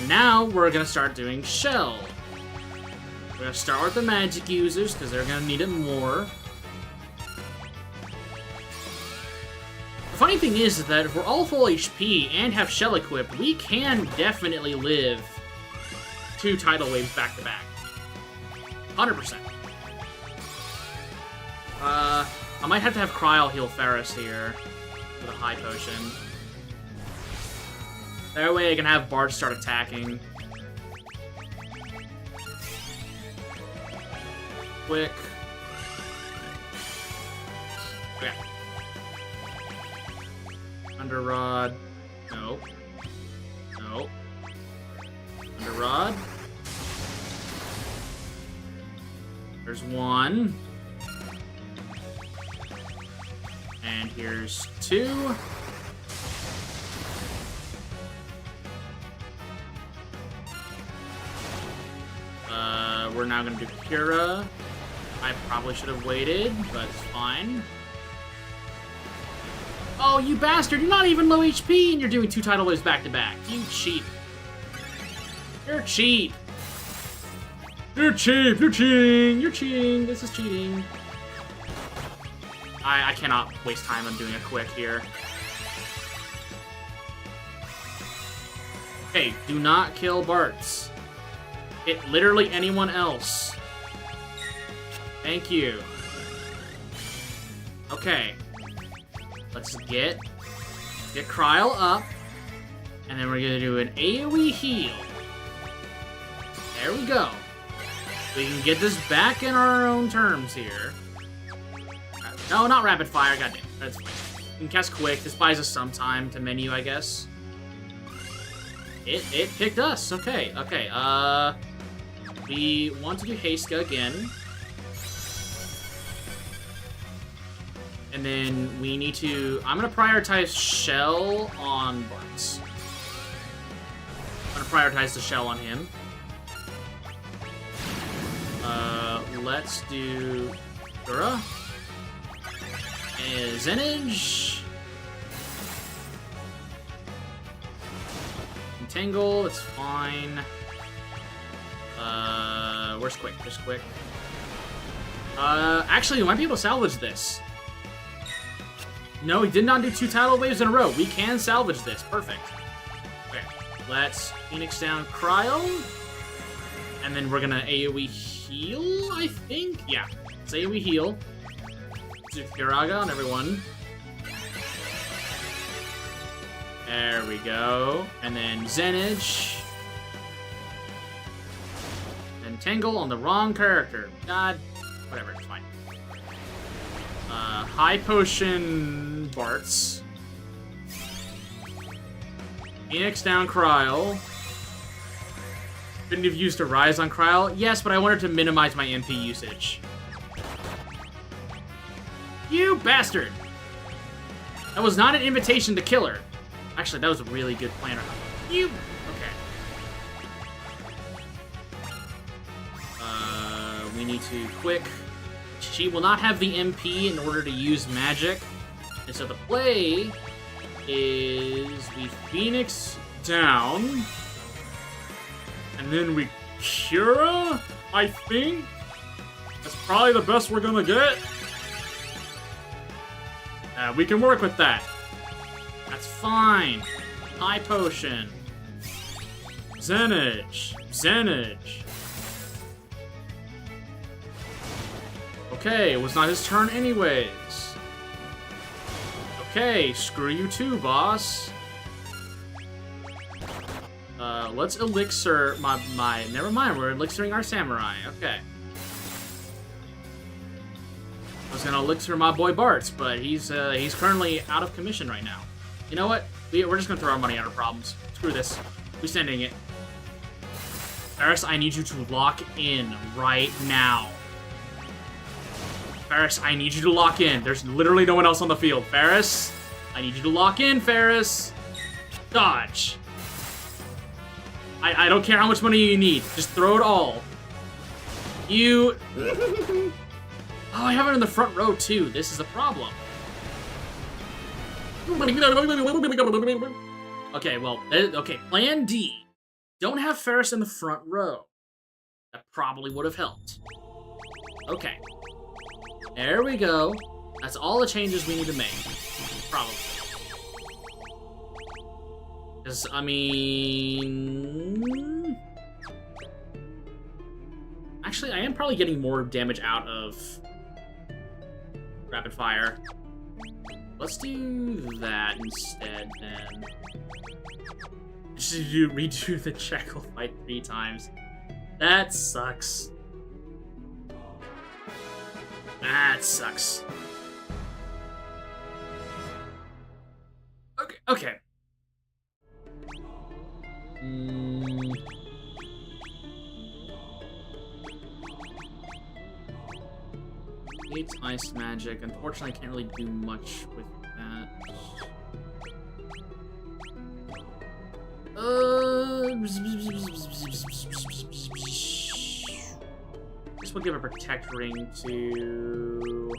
Now we're gonna start doing Shell. We're gonna start with the magic users, because they're gonna need it more. The funny thing is that if we're all full HP and have shell equipped, we can definitely live 2 tidal waves back to back. 100%. I might have to have Kryl heal Ferris here with a high potion. That way I can have Bard start attacking. Quick. Okay. Under Rod. No. No. Under Rod. There's 1. And here's 2. We're now gonna do Kira. I probably should have waited, but it's fine. Oh, you bastard! You're not even low HP, and you're doing 2 tidal waves back to back. You cheat. You're cheap. You're cheap. You're cheating. You're cheating. This is cheating. I cannot waste time on doing a quick here. Hey, do not kill Bartz. Hit literally anyone else. Thank you. Okay. Let's get Kryl up. And then we're gonna do an AoE heal. There we go. We can get this back in our own terms here. No, not rapid fire. Goddamn. That's fine. We can cast quick. This buys us some time to menu, I guess. It picked us. Okay. Okay. We want to do Heiska again. And then we need to... I'm going to prioritize Shell on Bartz. I'm going to prioritize the Shell on him. Let's do... Dura. And Zenage. Entangle, it's fine. Where's Quick? Where's Quick? Actually, we might be able to salvage this. No, we did not do 2 tidal waves in a row. We can salvage this. Perfect. Okay, let's Phoenix down Kryl. And then we're gonna AoE heal, I think? Yeah, let's AoE heal. Do Firaga on everyone. There we go. And then Zenage. And Tangle on the wrong character. God, whatever, it's fine. High Potion Bartz. Phoenix down Kryl. Couldn't have used a Rise on Kryl? Yes, but I wanted to minimize my MP usage. You bastard! That was not an invitation to kill her. Actually, that was a really good plan. You... Okay. We need to quick. She will not have the MP in order to use magic. And so the play is we Phoenix down. And then we Cura, I think. That's probably the best we're gonna get. We can work with that. That's fine. High Potion. Zenage. Zenage. Okay, it was not his turn anyways. Okay, screw you too, boss. Let's elixir my... Never mind, we're elixiring our samurai. Okay. I was gonna elixir my boy Bartz, but he's currently out of commission right now. You know what? We're just gonna throw our money at our problems. Screw this. We're sending it. Ferris, I need you to lock in right now. Ferris, I need you to lock in. There's literally no one else on the field. Ferris, I need you to lock in, Ferris. Dodge. I don't care how much money you need. Just throw it all. You... Oh, I have it in the front row, too. This is the problem. Okay, well, okay, plan D. Don't have Ferris in the front row. That probably would have helped. Okay. There we go. That's all the changes we need to make. Probably. Because, I mean... Actually, I am probably getting more damage out of Rapid Fire. Let's do that instead, then. Should you redo the Jekyll fight 3 times? That sucks. That sucks. Okay, okay. It's ice magic. Unfortunately, I can't really do much with that. Guess we'll give a Protect Ring to...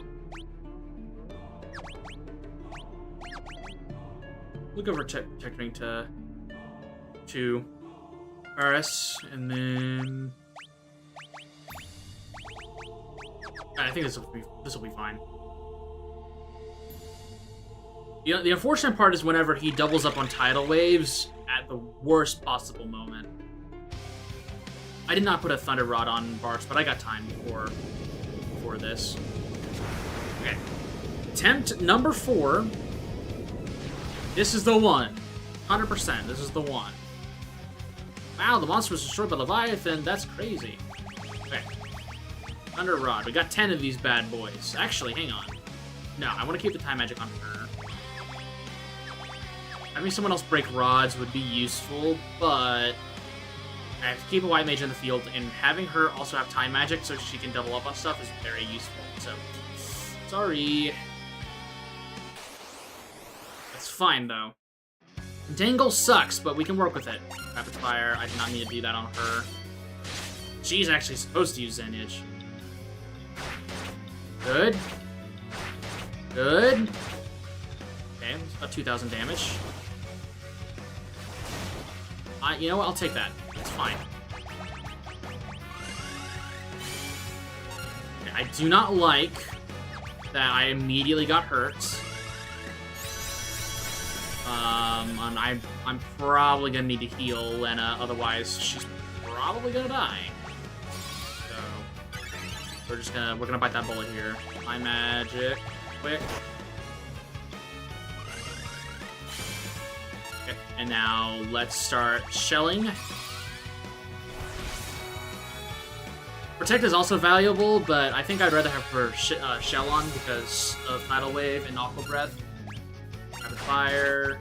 We'll give a Protect Ring to Eris, and then... I think this will be fine. The unfortunate part is whenever he doubles up on tidal waves at the worst possible moment. I did not put a Thunder Rod on Barks, but I got time before this. Okay. Attempt number 4. This is the one. 100%. This is the one. Wow, the monster was destroyed by Leviathan. That's crazy. Okay. Thunder Rod. We got 10 of these bad boys. Actually, hang on. No, I want to keep the time magic on her. Having someone else break rods would be useful, but I have to keep a white mage in the field, and having her also have time magic so she can double up on stuff is very useful. So, sorry. That's fine, though. Dangle sucks, but we can work with it. Rapid Fire. I did not need to do that on her. She's actually supposed to use Zenage. Good. Good. Okay, it's about 2,000 damage. You know what? I'll take that. It's fine. Okay, I do not like that I immediately got hurt. And I'm probably gonna need to heal Lena, otherwise she's probably gonna die. So we're gonna bite that bullet here. High magic, quick. Okay, and now let's start shelling. Protect is also valuable, but I think I'd rather have her shell on because of Tidal Wave and Aqua Breath. Rapid Fire.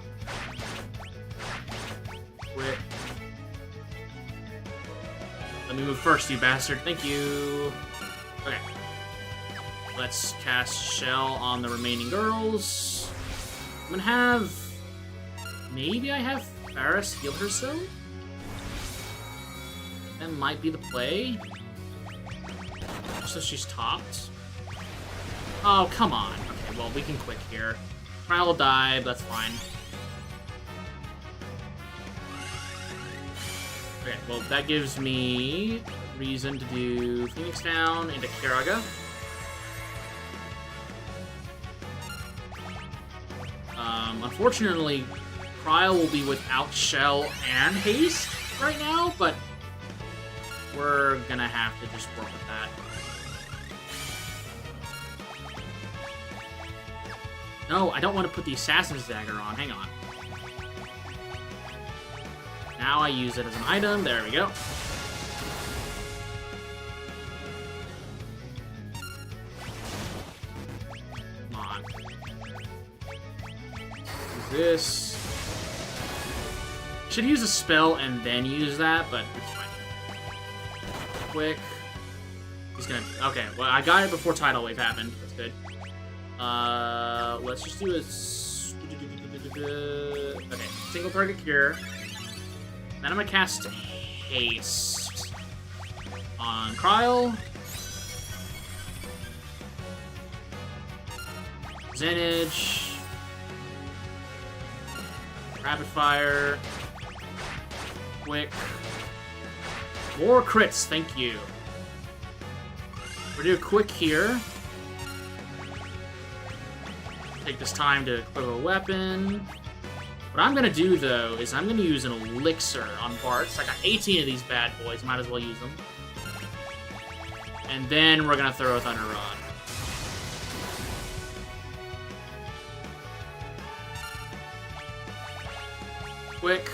Quick. Let me move first, you bastard. Thank you. Okay. Let's cast Shell on the remaining girls. I'm gonna have... Maybe I have Faris heal her so? That might be the play. So she's topped. Oh, come on. Okay, well, we can quick here. Trial will die, but that's fine. Okay, well, that gives me reason to do Phoenix Down into Kiraga. Unfortunately, Cryo will be without Shell and Haste right now, but we're gonna have to just work with that. No, I don't want to put the Assassin's Dagger on. Hang on. Now I use it as an item. There we go. Come on. Do this. Should use a spell and then use that, but it's fine. Quick. He's gonna... Okay, well, I got it before Tidal Wave happened. That's good. Let's just do a... Okay, single target cure. Then I'm gonna cast Haste on Cryo. Zenage. Rapid Fire. Quick. More crits, thank you. We'll do a quick here. Take this time to equip a weapon. What I'm gonna do, though, is I'm gonna use an elixir on Bart's. I got 18 of these bad boys, might as well use them. And then we're gonna throw a Thunder Rod. Quick.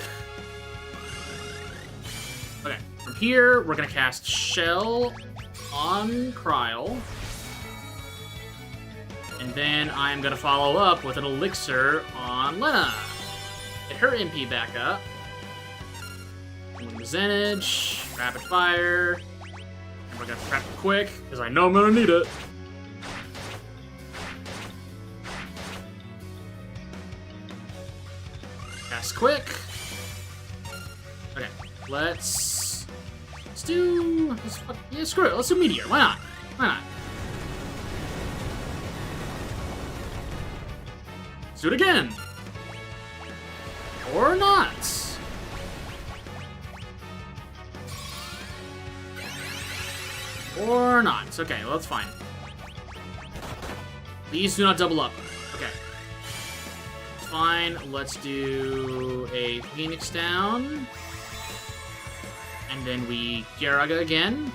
Okay, from here, we're gonna cast Shell on Kryl. And then I'm gonna follow up with an Elixir on Lena. Get her MP back up. Zenage, Rapid Fire. And we're gonna prep quick, because I know I'm gonna need it. Cast quick. Okay, let's do. Yeah, screw it. Let's do Meteor. Why not? Why not? Let's do it again. Or not. Or not. Okay, well, that's fine. Please do not double up. Okay. Fine. Let's do a Phoenix down. And then we Garaga again.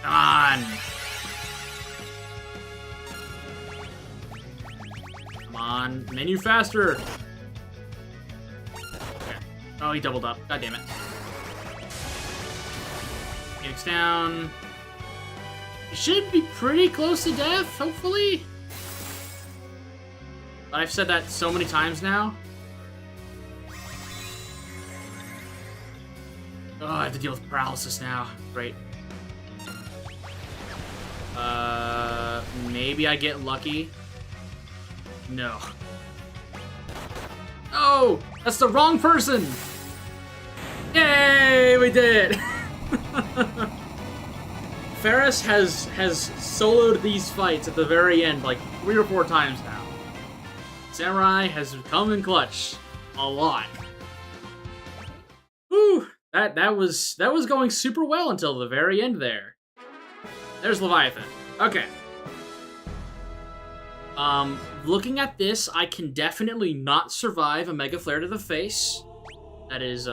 Come on. Come on. Menu faster. Okay. Oh, he doubled up. God damn it. Phoenix down. He should be pretty close to death, hopefully. But I've said that so many times now. Oh, I have to deal with paralysis now. Great. Maybe I get lucky. No. Oh, that's the wrong person. Yay, we did it. Ferris has soloed these fights at the very end like 3 or 4 times now. Samurai has come in clutch a lot. Whew. That was going super well until the very end there. There's Leviathan. Okay. Looking at this, I can definitely not survive a Mega Flare to the face. That is,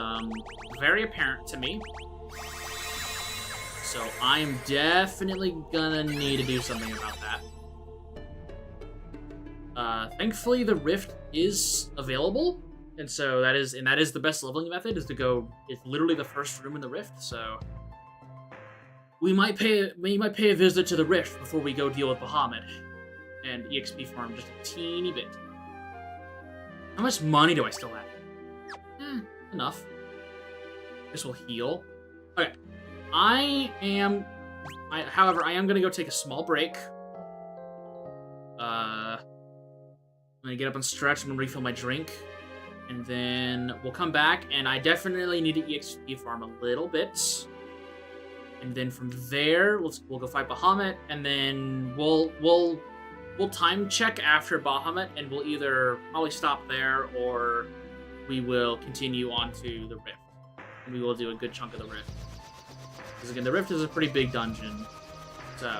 very apparent to me. So I'm definitely gonna need to do something about that. Thankfully the Rift is available. And so that is the best leveling method, is to go, it's literally the first room in the Rift, so we might pay a visit to the Rift before we go deal with Bahamut and EXP farm just a teeny bit. How much money do I still have? Enough. This will heal. Okay. However, I am gonna go take a small break. I'm gonna get up and stretch. I'm gonna refill my drink. And then we'll come back, and I definitely need to EXP farm a little bit. And then from there, we'll go fight Bahamut, and then we'll time check after Bahamut, and we'll either probably stop there, or we will continue on to the Rift. And we will do a good chunk of the Rift. Because again, the Rift is a pretty big dungeon. So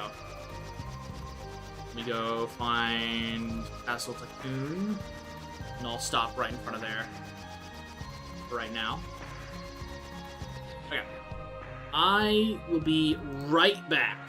let me go find Castle Tycoon. And I'll stop right in front of there for right now. Okay. I will be right back.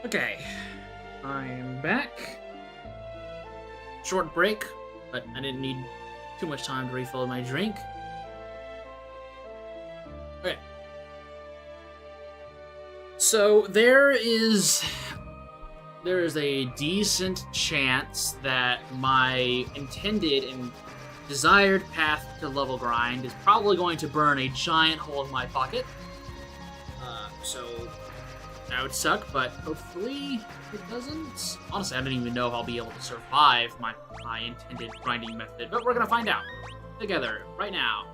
Okay, I'm back. Short break, but I didn't need too much time to refill my drink. Okay. So there is a decent chance that my intended and desired path to level grind is probably going to burn a giant hole in my pocket. So that would suck, but hopefully it doesn't. Honestly, I don't even know if I'll be able to survive my intended grinding method, but we're gonna find out together right now.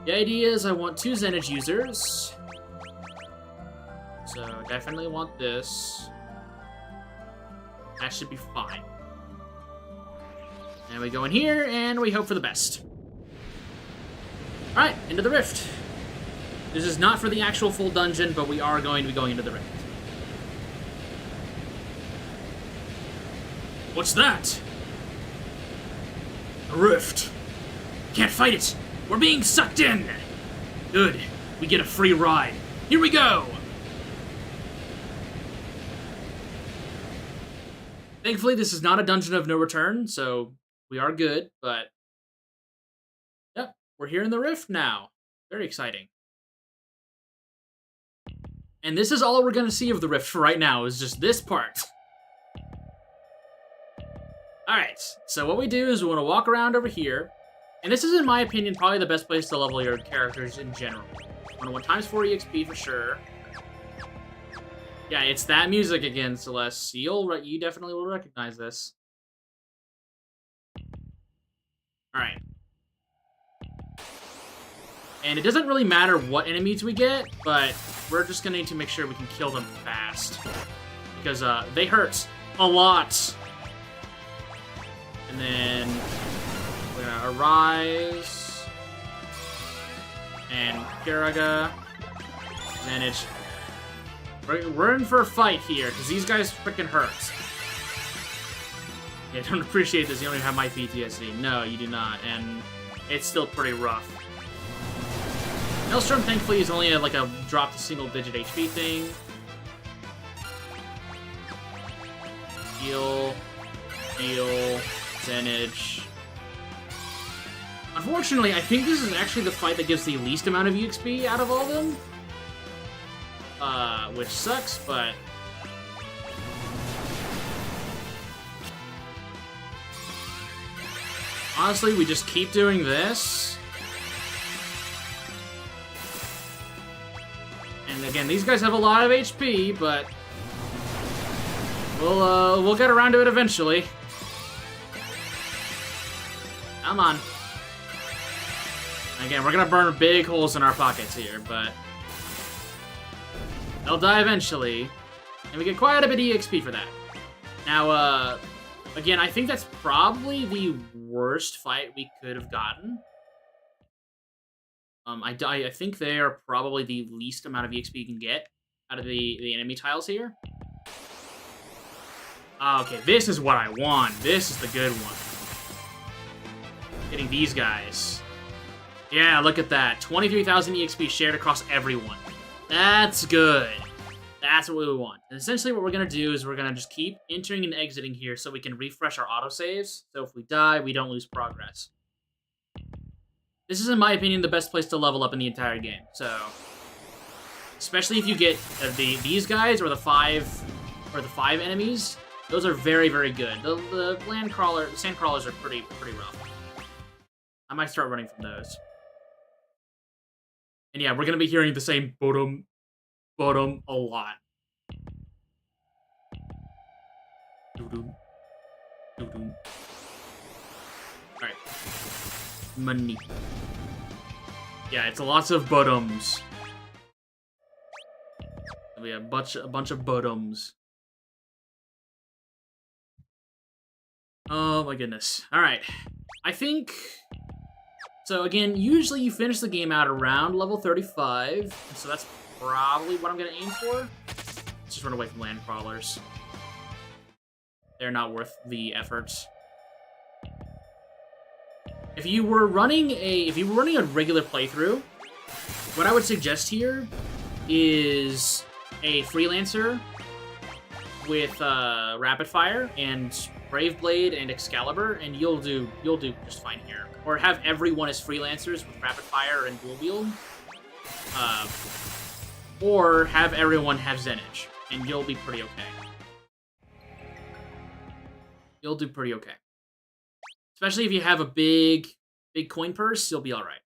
The idea is I want 2 Zenage users. So definitely want this. That should be fine. And we go in here, and we hope for the best. Alright, into the rift. This is not for the actual full dungeon, but we are going to be going into the rift. What's that? A rift. Can't fight it. We're being sucked in. Good. We get a free ride. Here we go. Thankfully, this is not a dungeon of no return, so we are good, but yep, we're here in the rift now. Very exciting. And this is all we're going to see of the rift for right now, is just this part. Alright, so what we do is we want to walk around over here, and this is, in my opinion, probably the best place to level your characters in general. 101 times 4 EXP for sure. Yeah, it's that music again, Celeste. You definitely will recognize this. Alright. And it doesn't really matter what enemies we get, but we're just gonna need to make sure we can kill them fast. Because they hurt a lot. And then we're gonna arise. And Kiraga. Zenage. We're in for a fight here, because these guys freaking hurt. Yeah, don't appreciate this. You don't even have my PTSD. No, you do not, and it's still pretty rough. Maelstrom, thankfully, is only like a drop to single-digit HP thing. Heal, Zenage. Unfortunately, I think this is actually the fight that gives the least amount of EXP out of all of them. Which sucks, but... honestly, we just keep doing this. And again, these guys have a lot of HP, but... we'll get around to it eventually. Come on. Again, we're gonna burn big holes in our pockets here, but... they'll die eventually, and we get quite a bit of EXP for that. Now, again, I think that's probably the worst fight we could have gotten. I think they are probably the least amount of EXP you can get out of the enemy tiles here. Okay, this is what I want. This is the good one. Getting these guys. Yeah, look at that. 23,000 EXP shared across everyone. That's good. That's what we want. And essentially what we're going to do is we're going to just keep entering and exiting here so we can refresh our autosaves. So if we die, we don't lose progress. This is, in my opinion, the best place to level up in the entire game. So, especially if you get these guys or the five enemies, those are very, very good. The sand crawlers are pretty rough. I might start running from those. And yeah, we're gonna be hearing the same bottom a lot. Alright. Money. Yeah, it's lots of bottoms. We have a bunch of bottoms. Oh my goodness. Alright. I think... so again, usually you finish the game out around level 35, so that's probably what I'm going to aim for. Let's just run away from land crawlers. They're not worth the effort. If you were running a regular playthrough, what I would suggest here is a freelancer with Rapid Fire and Brave Blade and Excalibur, and you'll do just fine here. Or have everyone as freelancers with Rapid Fire and Dual Wield. Or have everyone have Zenage, and you'll be pretty okay. You'll do pretty okay. Especially if you have a big coin purse, you'll be alright.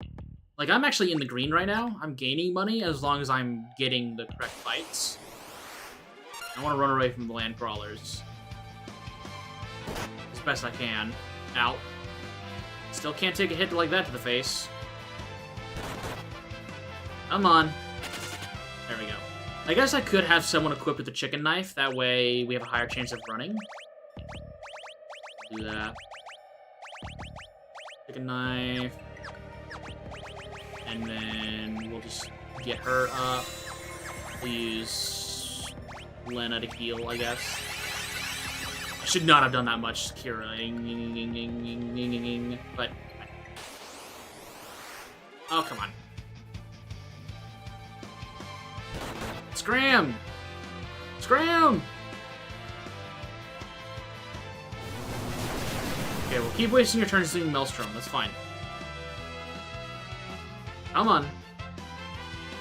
Like, I'm actually in the green right now. I'm gaining money as long as I'm getting the correct fights. I want to run away from the land crawlers as best I can. Ow. Still can't take a hit like that to the face. Come on. There we go. I guess I could have someone equipped with the chicken knife. That way we have a higher chance of running. Do that. Chicken knife. And then we'll just get her up. We'll use Lena to heal, I guess. I should not have done that much Kira. But... oh, come on. Scram! Scram! Okay, we'll keep wasting your turns doing Maelstrom. That's fine. Come on.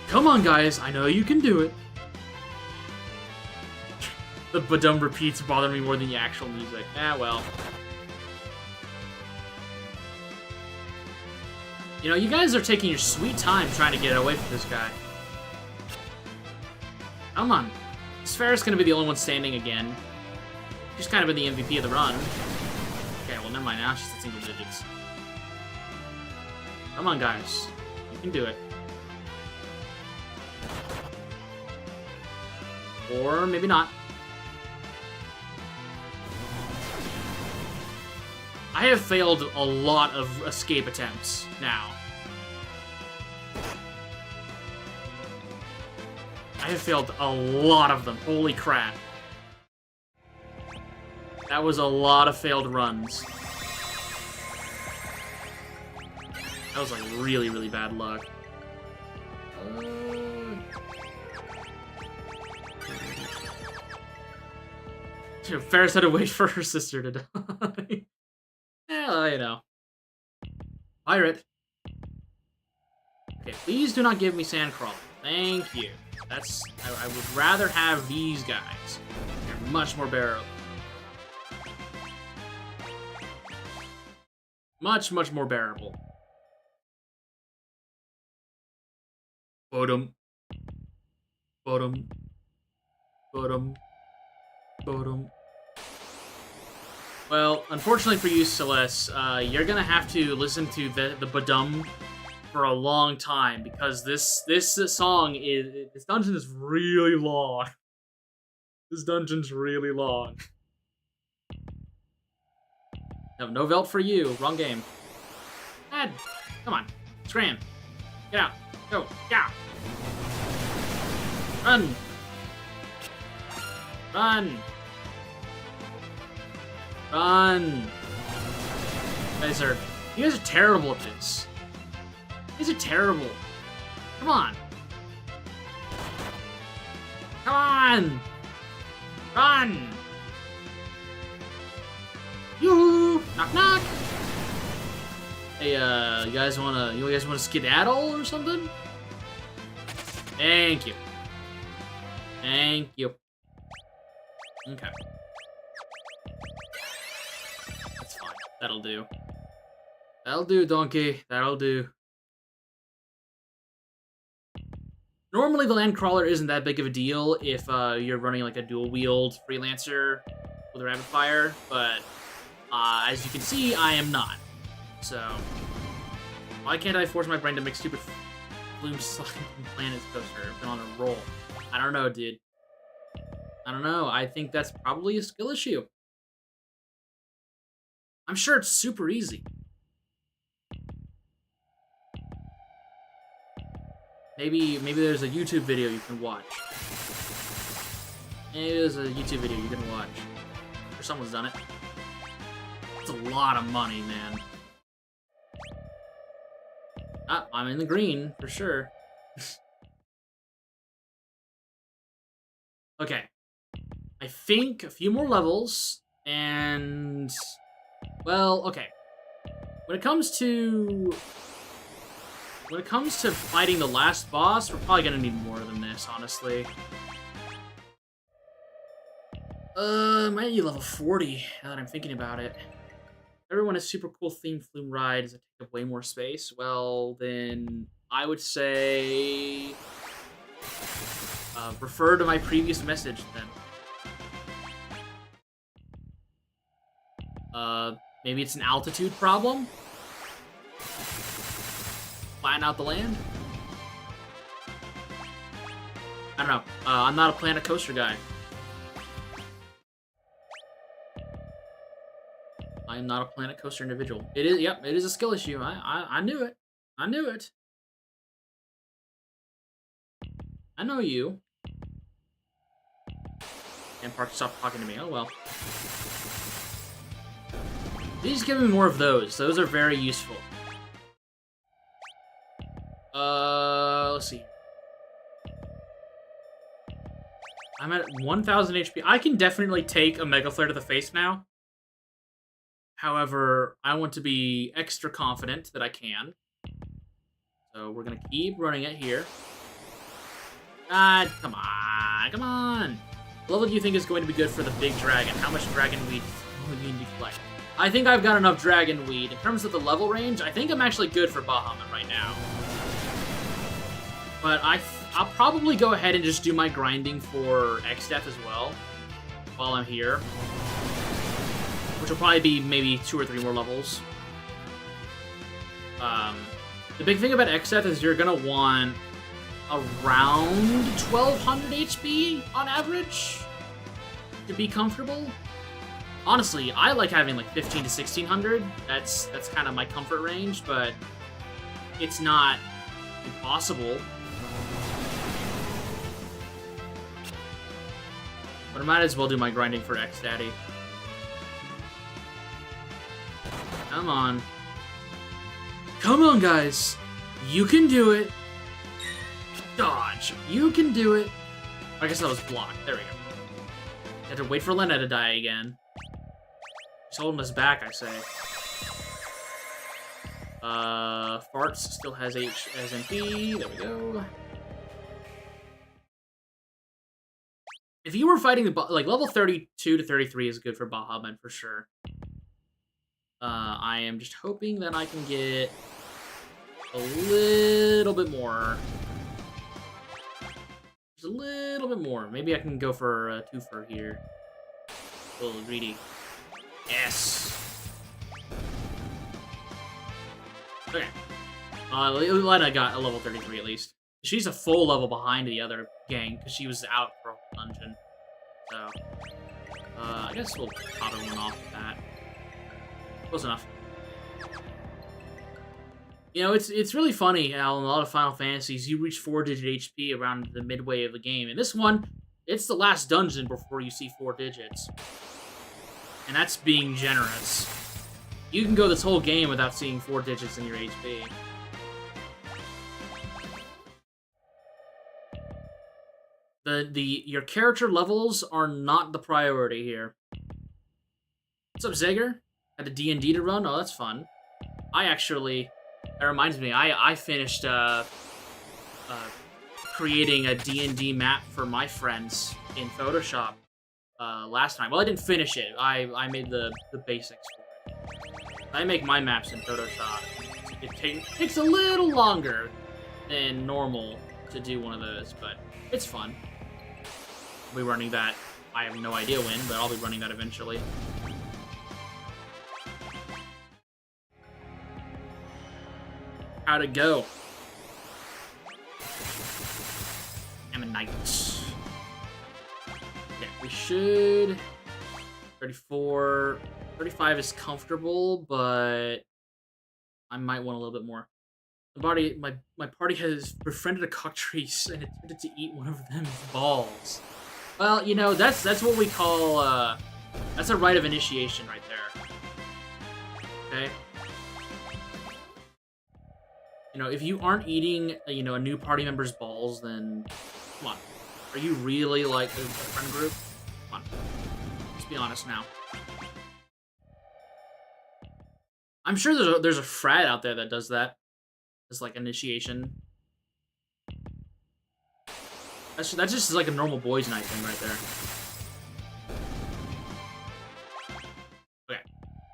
Come on, guys. I know you can do it. The badum repeats bother me more than the actual music. Ah, well. You know, you guys are taking your sweet time trying to get away from this guy. Come on. Sphera's gonna be the only one standing again. She's kind of been the MVP of the run. Okay, well, never mind. Now she's at single digits. Come on, guys. You can do it. Or maybe not. I have failed a lot of escape attempts now. I have failed a lot of them. Holy crap. That was a lot of failed runs. That was like really, really bad luck. Ferris had to wait for her sister to die. Yeah, you know. Pirate. Okay, please do not give me Sandcrawler. Thank you. That's... I would rather have these guys. They're much more bearable. Much, much more bearable. Bottom. Bottom. Bottom. Bottom. Well, unfortunately for you, Celeste, you're gonna have to listen to the badum for a long time because this song is this dungeon is really long. This dungeon's really long. No Velt for you. Wrong game. Dad, come on, scram, get out, go, yeah, run, run. Run! You guys are terrible at this. You guys are terrible. Come on. Come on! Run! Yoo-hoo! Knock knock! Hey, you guys wanna skedaddle or something? Thank you. Thank you. Okay. That'll do. That'll do, donkey. That'll do. Normally, the land crawler isn't that big of a deal if you're running like a dual wield freelancer with a rapid fire, but as you can see, I am not. So why can't I force my brain to make stupid bloom slime planets coaster? I've been on a roll. I don't know, dude. I don't know. I think that's probably a skill issue. I'm sure it's super easy. Maybe there's a YouTube video you can watch. Maybe there's a YouTube video you can watch. Or someone's done it. It's a lot of money, man. Ah, I'm in the green, for sure. Okay. I think a few more levels, and... Well, okay. When it comes to fighting the last boss, we're probably gonna need more than this, honestly. Might need level 40, now that I'm thinking about it. Everyone has super cool themed flume rides that take up way more space. Well, then I would say refer to my previous message then. Maybe it's an altitude problem? Flatten out the land? I don't know. I'm not a Planet Coaster guy. I am not a Planet Coaster individual. It is, yep, it is a skill issue. I knew it. I knew it. I know you. And Park stopped talking to me. Oh well. Please give me more of those. Those are very useful. Let's see. I'm at 1,000 HP. I can definitely take a Mega Flare to the face now. However, I want to be extra confident that I can. So we're gonna keep running it here. Come on, come on. What level do you think is going to be good for the big dragon? How much dragon weed do we need to collect? I think I've got enough dragon weed. In terms of the level range, I think I'm actually good for Bahamut right now. But I'll probably go ahead and just do my grinding for X-Death as well while I'm here. Which will probably be maybe 2 or 3 more levels. The big thing about X-Death is you're gonna want around 1,200 HP on average to be comfortable. Honestly, I like having like 1,500 to 1,600. That's kind of my comfort range, but it's not impossible. But I might as well do my grinding for X-Daddy. Come on. Come on, guys. You can do it. Dodge. You can do it. I guess that was blocked. There we go. You have to wait for Lena to die again. He's holding us back, I say. Farts still has SMP. There we go. If you were fighting the like level 32 to 33 is good for Bahamut for sure. I am just hoping that I can get a little bit more. Just a little bit more. Maybe I can go for a twofer here. A little greedy. Yes. Okay. Lena got a level 33 at least. She's a full level behind the other gang because she was out for a whole dungeon. So, I guess we'll top everyone off with that. Close enough. You know, it's really funny how in a lot of Final Fantasies you reach 4-digit HP around the midway of the game. In this one, it's the last dungeon before you see 4 digits. And that's being generous. You can go this whole game without seeing 4 digits in your HP. Your character levels are not the priority here. What's up, Zigger? Had a D&D to run? Oh, that's fun. That reminds me, I finished creating a D&D map for my friends in Photoshop last time. Well, I didn't finish it. I made the basics for it. I make my maps in Photoshop. It takes a little longer than normal to do one of those, but it's fun. I'll be running that. I have no idea when, but I'll be running that eventually. How'd it go? Ammonite. Okay, we should... 34... 35 is comfortable, but... I might want a little bit more. My party has befriended a cockatrice and attempted to eat one of them's balls. Well, you know, that's what we call, that's a rite of initiation right there. Okay? You know, if you aren't eating, you know, a new party member's balls, then come on. Are you really like a friend group? Come on. honest now. I'm sure there's a frat out there that does that. It's like initiation. That just is like a normal boys' night thing right there. Okay.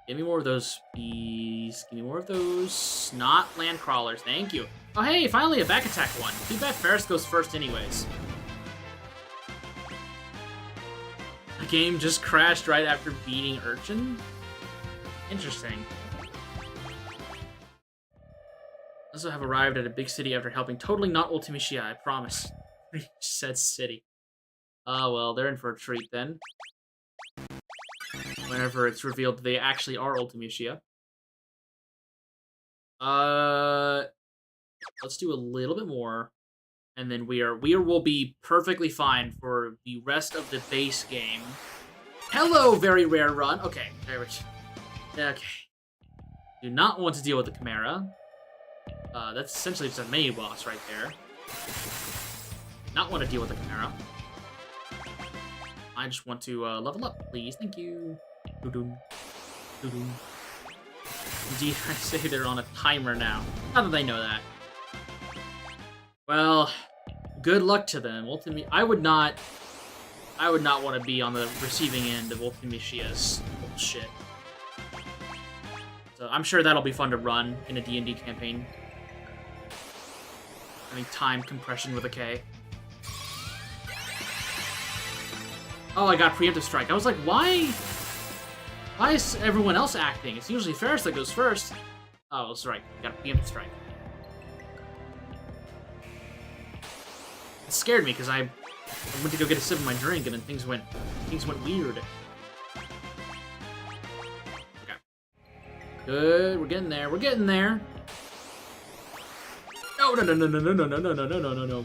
Give me more of those, please. Give me more of those. Not land crawlers. Thank you. Oh, hey, finally a back attack one. Too bad Ferris goes first anyways. The game just crashed right after beating Urchin? Interesting. Also have arrived at a big city after helping totally not Ultimisia, I promise. Said city. Oh, well, they're in for a treat then. Whenever it's revealed they actually are Ultimisia. Let's do a little bit more. And then we will be perfectly fine for the rest of the base game. Hello, very rare run. Okay, there we go. Okay. Do not want to deal with the Chimera. That's essentially just a mini boss right there. Not want to deal with the Chimera. I just want to level up, please. Thank you. Doo-doom. Doo-doom. Indeed, I say they're on a timer now. Not that they know that. Well, good luck to them. I would not want to be on the receiving end of Ultimisia's bullshit. So I'm sure that'll be fun to run in a D&D campaign. I mean, time compression with a K. Oh, I got preemptive strike. I was like, why is everyone else acting? It's usually Ferris that goes first. Oh, that's right. I got a preemptive strike. It scared me because I went to go get a sip of my drink and then things went weird. Okay. Good, we're getting there. We're getting there. No.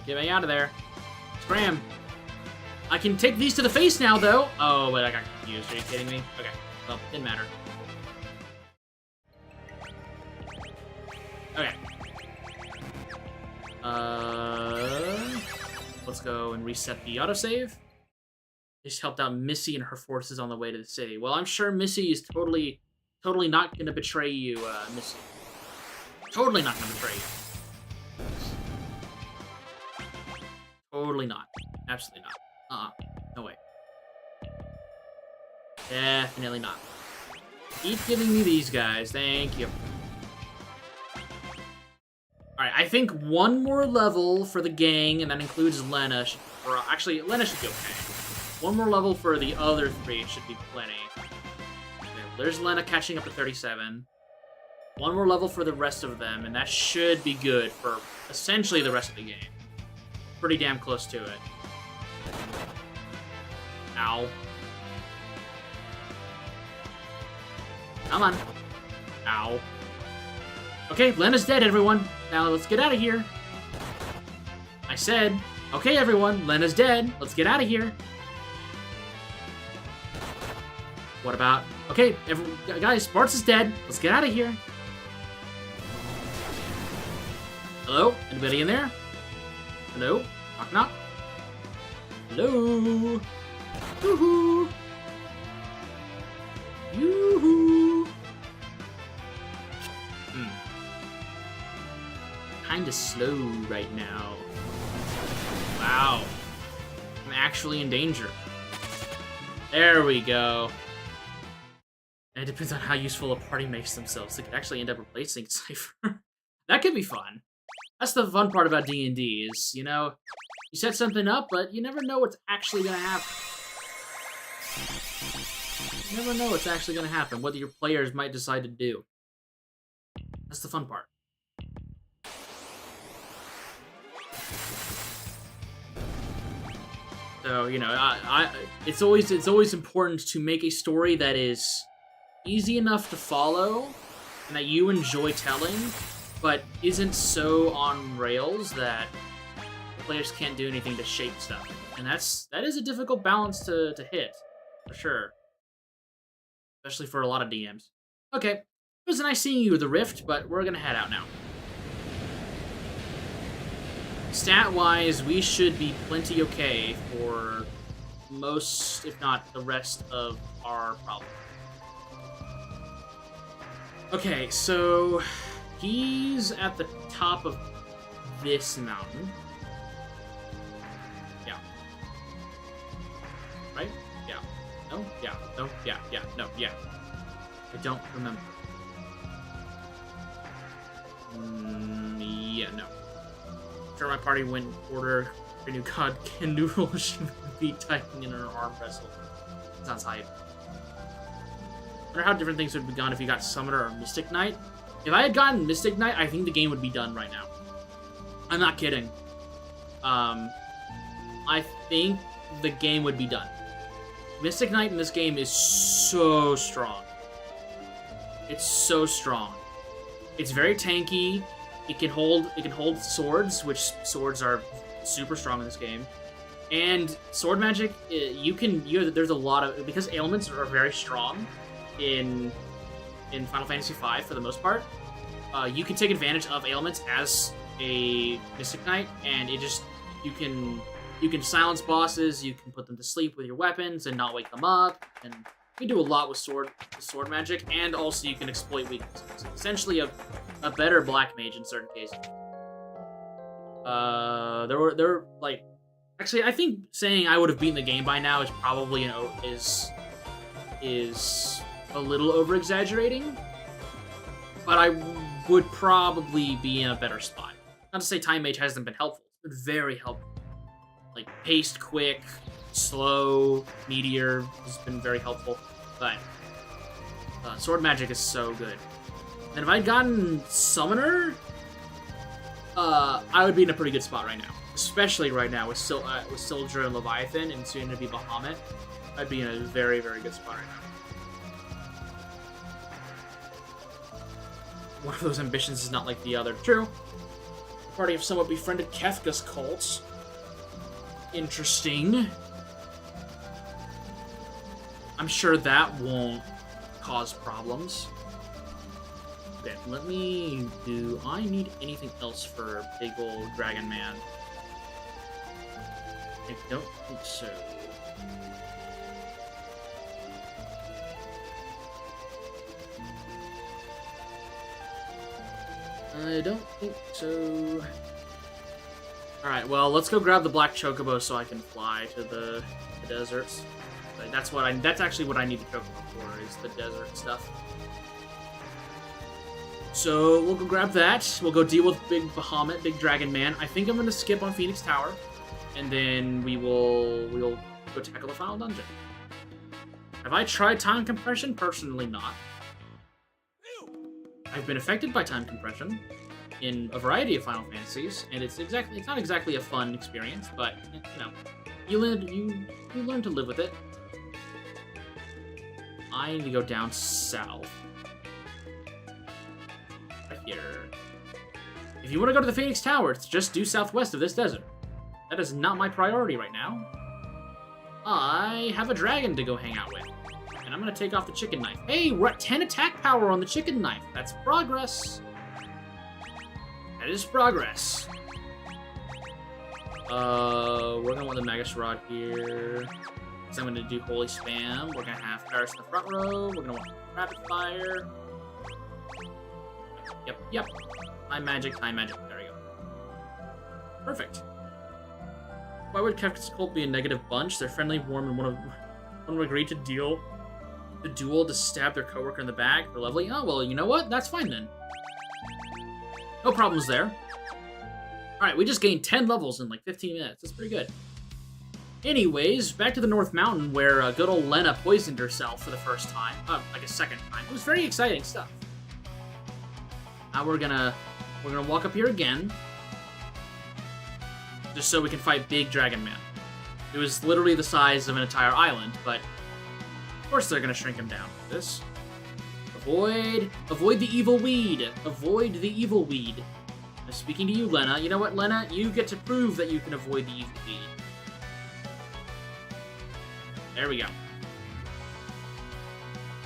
Get me out of there. Scram. I can take these to the face now though. Oh, but I got confused. Are you kidding me? Okay. Well, didn't matter. Okay. Let's go and reset the autosave. Just helped out Missy and her forces on the way to the city. Well, I'm sure Missy is totally not gonna betray you, Missy. Totally not gonna betray you. Totally not. Absolutely not. No way. Definitely not. Keep giving me these guys. Thank you. Alright, I think one more level for the gang, and that includes Lena. Or actually, Lena should be okay. One more level for the other three should be plenty. Okay, there's Lena catching up to 37. One more level for the rest of them, and that should be good for essentially the rest of the game. Pretty damn close to it. Ow. Come on. Ow. Okay, Lena's dead, everyone. Now let's get out of here. I said, okay, everyone, Lena's dead. Let's get out of here. What about... Okay, guys, Bart's is dead. Let's get out of here. Hello? Anybody in there? Hello? Knock, knock. Hello? Yoo-hoo! Yoo-hoo! Kinda slow right now. Wow. I'm actually in danger. There we go. And it depends on how useful a party makes themselves. They could actually end up replacing Cypher. That could be fun. That's the fun part about D&D is, you know, you set something up, but you never know what's actually gonna happen. You never know what's actually gonna happen, what your players might decide to do. That's the fun part. So, you know, it's always important to make a story that is easy enough to follow and that you enjoy telling, but isn't so on rails that the players can't do anything to shape stuff. And that is a difficult balance to hit, for sure. Especially for a lot of DMs. Okay, it was nice seeing you, The Rift, but we're gonna head out now. Stat-wise, we should be plenty okay for most, if not the rest, of our problem. Okay, so he's at the top of this mountain. Yeah. Right? Yeah. No? Yeah. No? Yeah. Yeah. No. Yeah. I don't remember. Yeah, no. Sure, my party went order a new god can noodle she would be typing in her arm wrestle. Sounds hype. Wonder how different things would be gone if you got Summoner or Mystic Knight. If I had gotten Mystic Knight, I think the game would be done right now. I'm not kidding. I think the game would be done. Mystic Knight in this game is so strong. It's so strong. It's very tanky. It can hold swords, which swords are super strong in this game. And sword magic, there's a lot of, because ailments are very strong in Final Fantasy V for the most part. You can take advantage of ailments as a Mystic Knight, and you can silence bosses. You can put them to sleep with your weapons and not wake them up, and you can do a lot with sword magic, and also you can exploit weaknesses. It's essentially a better black mage in certain cases. Actually, I think saying I would have beaten the game by now is probably is a little over exaggerating, but I would probably be in a better spot. Not to say Time Mage hasn't been helpful; it's been very helpful. Like paced, quick, slow, meteor has been very helpful, but sword magic is so good. And if I'd gotten Summoner, I would be in a pretty good spot right now. Especially right now with Sildra and Leviathan and soon to be Bahamut. I'd be in a very, very good spot right now. One of those ambitions is not like the other. True. The party have somewhat befriended Kefka's cult. Interesting. I'm sure that won't cause problems. Okay, let me do... I need anything else for big old Dragon Man. I don't think so. I don't think so. Alright, well, let's go grab the Black Chocobo so I can fly to the deserts. That's actually what I need the Chocobo for, is the desert stuff. So, we'll go grab that. We'll go deal with Big Bahamut, Big Dragon Man. I think I'm going to skip on Phoenix Tower. And then we'll go tackle the final dungeon. Have I tried time compression? Personally, not. I've been affected by time compression in a variety of Final Fantasies, and it's not exactly a fun experience, but you learn to live with it. I need to go down south. Right here. If you want to go to the Phoenix Tower, it's just due southwest of this desert. That is not my priority right now. I have a dragon to go hang out with. And I'm going to take off the chicken knife. Hey, we're at 10 attack power on the chicken knife. That's progress. That is progress. We're going to want the Magus Rod here. So I'm going to do Holy Spam. We're going to have Paris in the front row. We're going to want Rapid Fire. Yep. Time Magic. There we go. Perfect. Why would Kefka's cult be a negative bunch? They're friendly, warm, and one of them agreed to duel to stab their coworker in the back. They're lovely. Oh, well, you know what? That's fine then. No problems there. Alright, we just gained 10 levels in like 15 minutes. That's pretty good. Anyways, back to the North Mountain where good old Lena poisoned herself for the first time. Like a second time. It was very exciting stuff. Now we're gonna walk up here again. Just so we can fight Big Dragon Man. It was literally the size of an entire island, but of course they're gonna shrink him down for this. Avoid the evil weed. Avoid the evil weed. I'm speaking to you, Lena. You know what, Lena? You get to prove that you can avoid the evil weed. There we go.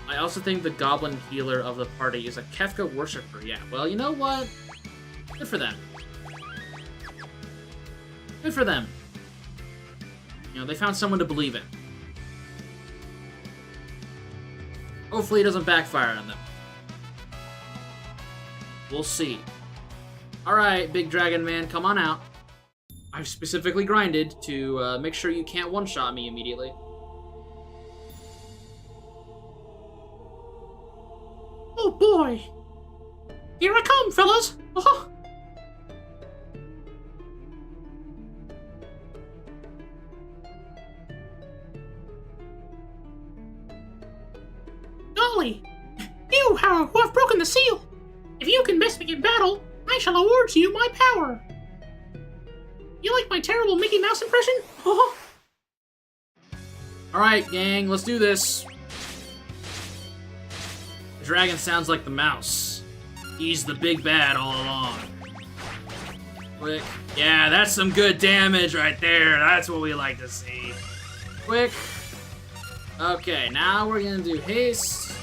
I also think the goblin healer of the party is a Kefka worshiper. Yeah, well, you know what? Good for them. Good for them. You know, they found someone to believe in. Hopefully it doesn't backfire on them. We'll see. Alright, big dragon man, come on out. I've specifically grinded to make sure you can't one-shot me immediately. Oh boy! Here I come, fellas! Oh. Golly! You who have broken the seal! If you can best me in battle, I shall award to you my power! You like my terrible Mickey Mouse impression? Oh. Alright, gang, let's do this. The dragon sounds like the mouse. He's the big bad all along. Quick. Yeah, that's some good damage right there. That's what we like to see. Quick. Okay, now we're gonna do haste.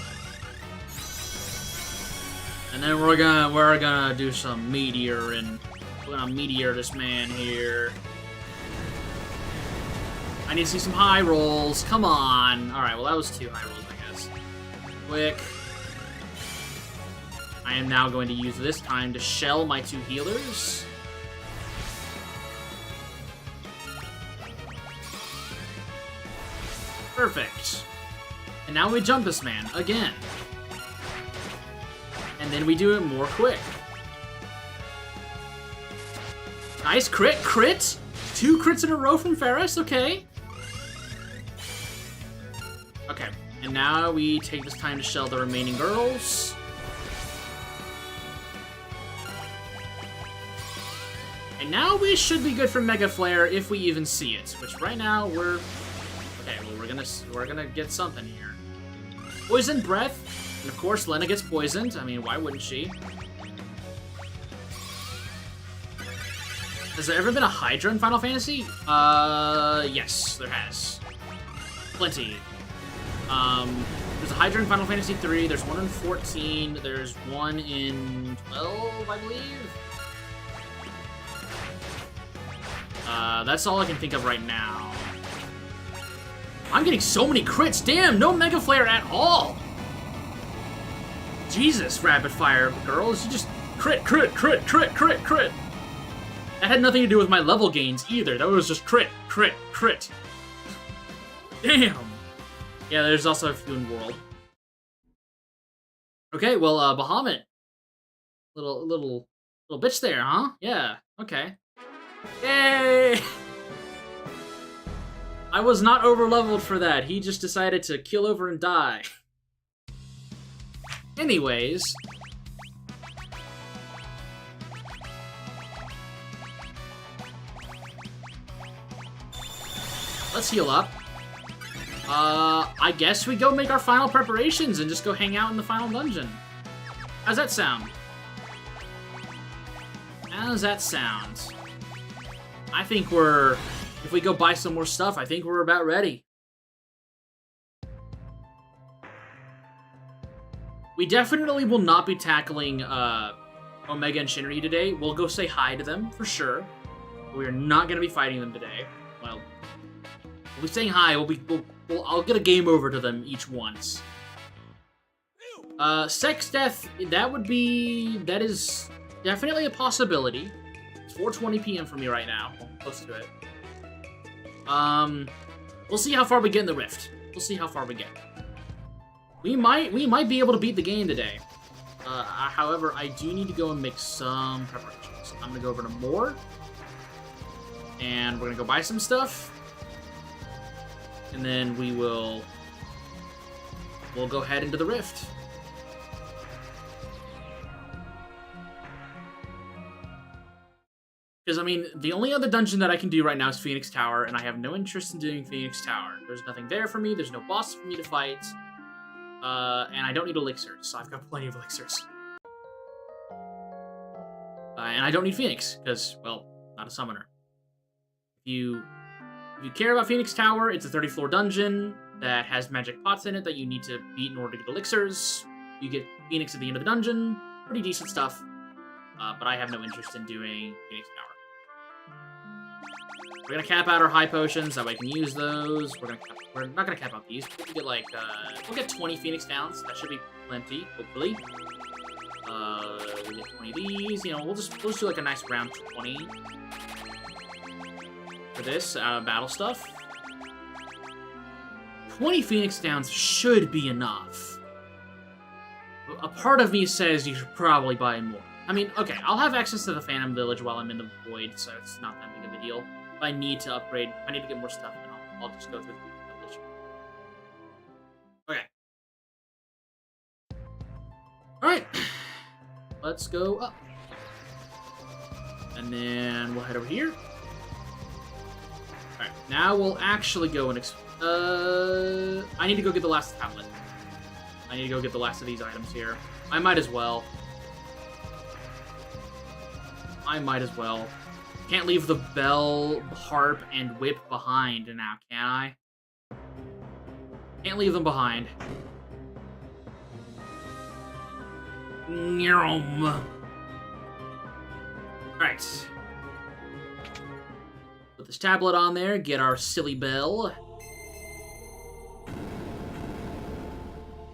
And then we're gonna do some meteor, and we're gonna meteor this man here. I need to see some high rolls. Come on. Alright, well that was 2 high rolls, I guess. Quick. I am now going to use this time to shell my 2 healers. Perfect. And now we jump this man again. And then we do it more quick. Nice crit, crit! 2 crits in a row from Ferris, okay. Okay, and now we take this time to shell the remaining girls. And now we should be good for Mega Flare if we even see it, which right now we're... Okay, well we're gonna get something here. Poison Breath, and of course Lena gets poisoned. I mean, why wouldn't she? Has there ever been a Hydra in Final Fantasy? Yes, there has. Plenty. There's a Hydra in Final Fantasy 3, there's one in 14, there's one in 12, I believe? That's all I can think of right now. I'm getting so many crits, damn, no Mega Flare at all! Jesus, Rapid Fire girls, you just crit, crit, crit, crit, crit, crit! That had nothing to do with my level gains either, that was just crit, crit, crit. Damn! Yeah, there's also a few in World. Okay, well, Bahamut. Little bitch there, huh? Yeah, okay. Yay! I was not over-leveled for that. He just decided to kill over and die. Anyways. Let's heal up. I guess we go make our final preparations and just go hang out in the final dungeon. How's that sound? How's that sound? I think if we go buy some more stuff, I think we're about ready. We definitely will not be tackling, Omega and Shinryu today. We'll go say hi to them, for sure. We're not gonna be fighting them today. Well, we'll be saying hi, I'll get a game over to them each once. Sex Death, that is definitely a possibility. It's 4:20 p.m. for me right now. I'm close to it. We'll see how far we get in the Rift. We'll see how far we get. We might be able to beat the game today. However, I do need to go and make some preparations. I'm gonna go over to Moore, and we're gonna go buy some stuff. And then we'll go head into the Rift. Because, I mean, the only other dungeon that I can do right now is Phoenix Tower, and I have no interest in doing Phoenix Tower. There's nothing there for me, there's no boss for me to fight, and I don't need elixirs, so I've got plenty of elixirs. And I don't need Phoenix, because, well, not a summoner. If you care about Phoenix Tower, it's a 30-floor dungeon that has magic pots in it that you need to beat in order to get elixirs. You get Phoenix at the end of the dungeon. Pretty decent stuff. But I have no interest in doing Phoenix Tower. We're gonna cap out our high potions, that way I can use those. We're not gonna cap out these. We'll get like, we'll get 20 Phoenix Downs. That should be plenty, hopefully. We'll get 20 of these. You know, we'll just do like a nice round 20 for this battle stuff. 20 Phoenix Downs should be enough. A part of me says you should probably buy more. I mean, okay, I'll have access to the Phantom Village while I'm in the Void, so it's not that big of a deal. If I need to upgrade, if I need to get more stuff, then I'll just go through the village. Okay. Alright. Let's go up. And then we'll head over here. Alright, now we'll actually go and I need to go get the last tablet. I need to go get the last of these items here. I might as well. Can't leave the bell, harp, and whip behind now, can I? Can't leave them behind. Alright. Put this tablet on there, get our silly bell.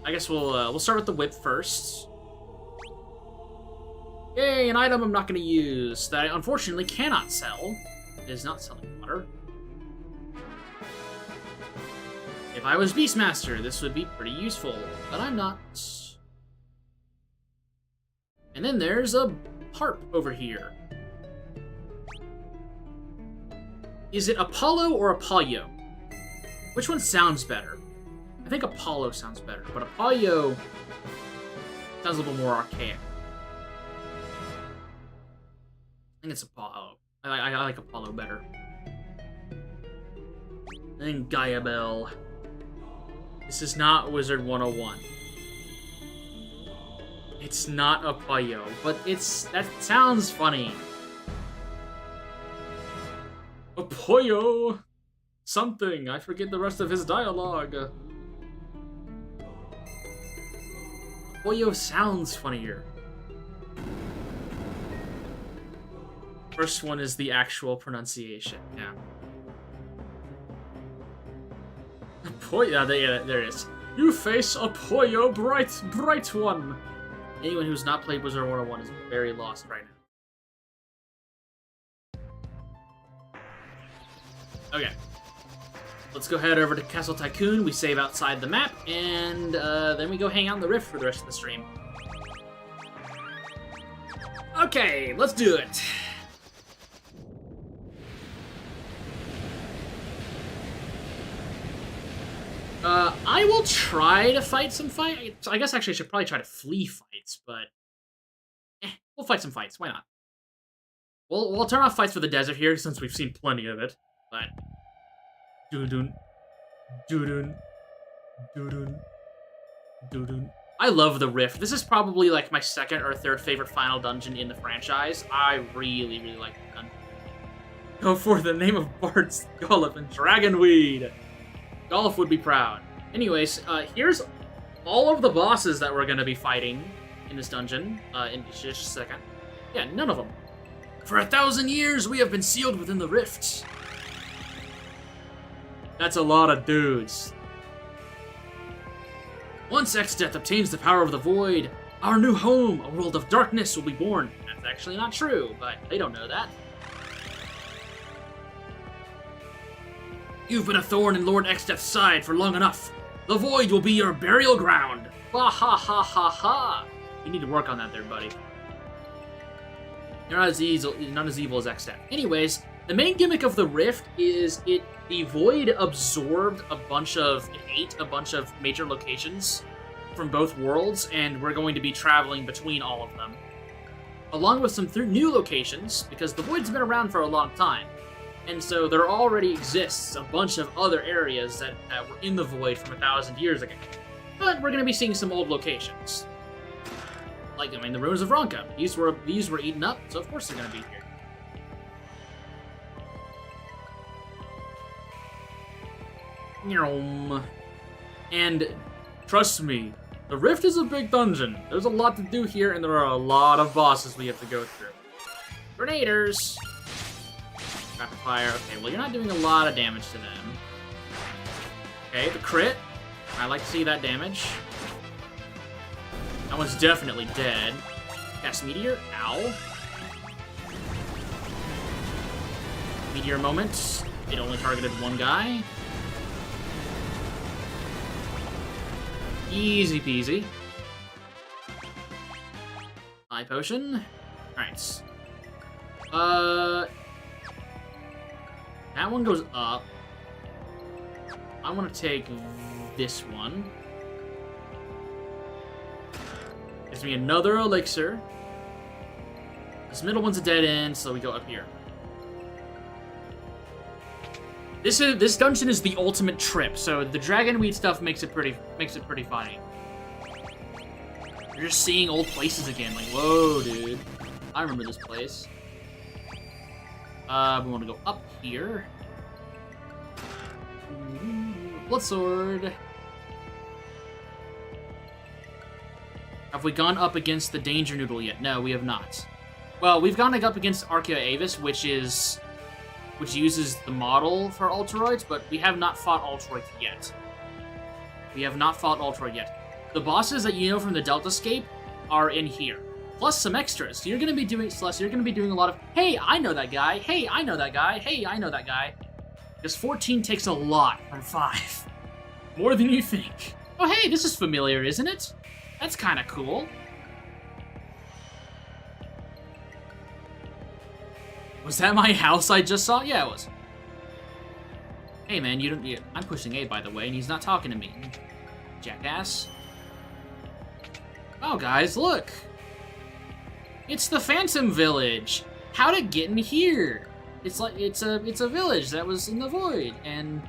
I guess we'll start with the whip first. Yay, an item I'm not going to use that I unfortunately cannot sell. It is not selling water. If I was Beastmaster, this would be pretty useful, but I'm not. And then there's a harp over here. Is it Apollo or Apollo? Which one sounds better? I think Apollo sounds better, but Apollo sounds a little more archaic. I think it's Apollo. I like Apollo better. And then Gaia Bell. This is not Wizard 101. It's not Apollo, but that sounds funny. Apollo! Something. I forget the rest of his dialogue. Apollo sounds funnier. First one is the actual pronunciation, yeah. Apollo, there it is. You face Apollo, bright one. Anyone who's not played Wizard 101 is very lost right now. Okay. Let's go head over to Castle Tycoon. We save outside the map, and then we go hang out in the Rift for the rest of the stream. Okay, let's do it. I will try to fight some fights. I guess actually I should probably try to flee fights, but we'll fight some fights. Why not? We'll turn off fights for the desert here since we've seen plenty of it. But doo-doo, doo-doo, doo-doo, doo-doo. I love the Rift. This is probably like my second or third favorite final dungeon in the franchise. I really, really like the dungeon. Go for the name of Bart's Golf and Dragonweed. Golf would be proud. Anyways, here's all of the bosses that we're going to be fighting in this dungeon in just a second. Yeah, none of them. For 1,000 years, we have been sealed within the Rift. That's a lot of dudes. Once X-Death obtains the power of the Void, our new home, a world of darkness, will be born. That's actually not true, but they don't know that. You've been a thorn in Lord X-Death's side for long enough. The Void will be your burial ground. Ha ha ha ha ha. You need to work on that there, buddy. You're not as evil as X-Death. Anyways, the main gimmick of the Rift is the Void absorbed it ate a bunch of major locations from both worlds, and we're going to be traveling between all of them. Along with some new locations, because the Void's been around for a long time. And so there already exists a bunch of other areas that were in the Void from 1,000 years ago. But we're going to be seeing some old locations. Like, I mean, the Ruins of Ronka. These were eaten up, so of course they're going to be here. And trust me, the Rift is a big dungeon. There's a lot to do here, and there are a lot of bosses we have to go through. Grenaders! Rapid fire. Okay, well, you're not doing a lot of damage to them. Okay, the crit. I like to see that damage. That one's definitely dead. Cast Meteor. Ow. Meteor moment. It only targeted one guy. Easy peasy. Eye potion. Alright. That one goes up. I want to take this one. Gives me another elixir. This middle one's a dead end, so we go up here. This dungeon is the ultimate trip, so the dragonweed stuff makes it pretty funny. You're just seeing old places again, like, whoa, dude. I remember this place. We want to go up here. Blood sword. Have we gone up against the Danger Noodle yet? No, we have not. Well, we've gone up against Archaea Avis, which uses the model for Ultoroids, but we have not fought Ultoroids yet. We have not fought Ultoroid yet. The bosses that you know from the Deltascape are in here. Plus some extras. So you're gonna be doing, Celeste, you're gonna be doing a lot of, hey, I know that guy, hey, I know that guy, hey, I know that guy. Because 14 takes a lot from 5. More than you think. Oh, hey, this is familiar, isn't it? That's kind of cool. Was that my house I just saw? Yeah, it was. Hey, man, I'm pushing A, by the way, and he's not talking to me. Jackass. Oh, guys, look. It's the Phantom Village. How'd it get in here? It's a village that was in the void, and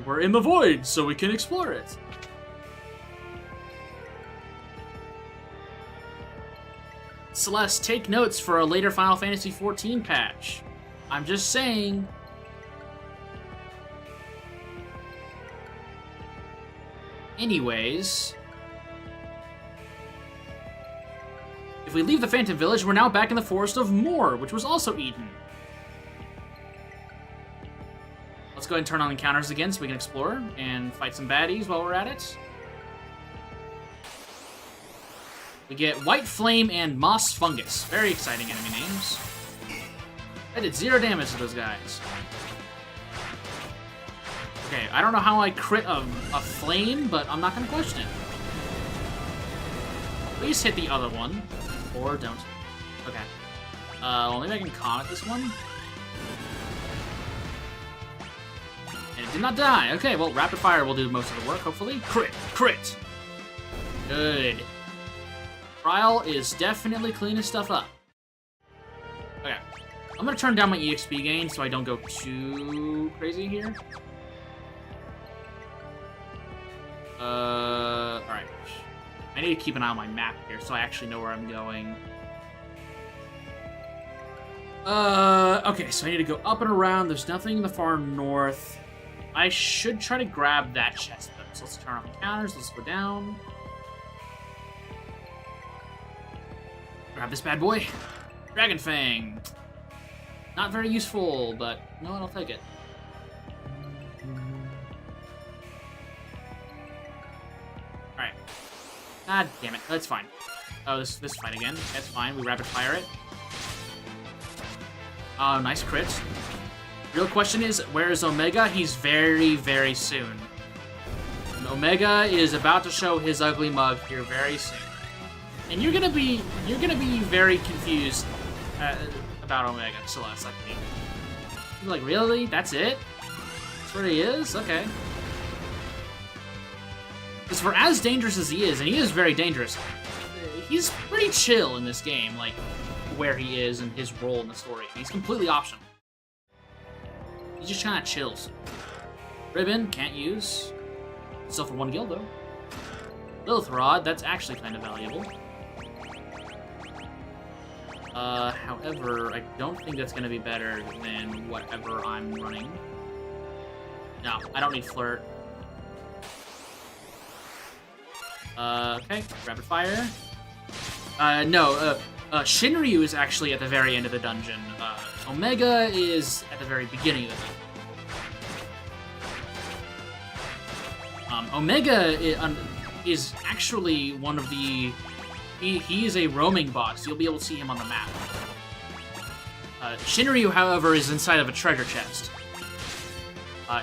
we're in the void, so we can explore it. Celeste, take notes for a later Final Fantasy XIV patch. I'm just saying. Anyways, if we leave the Phantom Village, we're now back in the Forest of Moor, which was also eaten. Let's go ahead and turn on encounters again so we can explore and fight some baddies while we're at it. We get White Flame and Moss Fungus. Very exciting enemy names. I did 0 damage to those guys. Okay, I don't know how I crit a flame, but I'm not going to question it. Please hit the other one. Or don't. Okay. Well, maybe I can Comet this one. And it did not die. Okay, well, Rapid Fire will do most of the work, hopefully. Crit! Crit! Good. Trial is definitely cleaning stuff up. Okay. I'm going to turn down my EXP gain so I don't go too crazy here. Alright. I need to keep an eye on my map here so I actually know where I'm going. Okay, so I need to go up and around. There's nothing in the far north. I should try to grab that chest, though. So let's turn off encounters. Let's go down. Grab this bad boy. Dragon Fang. Not very useful, but no, I'll take it. Alright. God damn it. That's fine. Oh, this fight again. That's fine. We rapid fire it. Oh, nice crit. Real question is, where is Omega? He's very, very soon. And Omega is about to show his ugly mug here very soon. And you're gonna be very confused about Omega, Celeste, I think. You're like, really? That's it? That's where he is? Okay. Because for as dangerous as he is, and he is very dangerous, he's pretty chill in this game, like, where he is and his role in the story. He's completely optional. He just kind of chills. Ribbon, can't use. Still for 1 guild, though. Lilith Rod, that's actually kind of valuable. However, I don't think that's going to be better than whatever I'm running. No, I don't need Flirt. Okay, rapid fire. No, Shinryu is actually at the very end of the dungeon, Omega is at the very beginning of the game. Omega is actually one of the... He is a roaming boss. You'll be able to see him on the map. Shinryu, however, is inside of a treasure chest.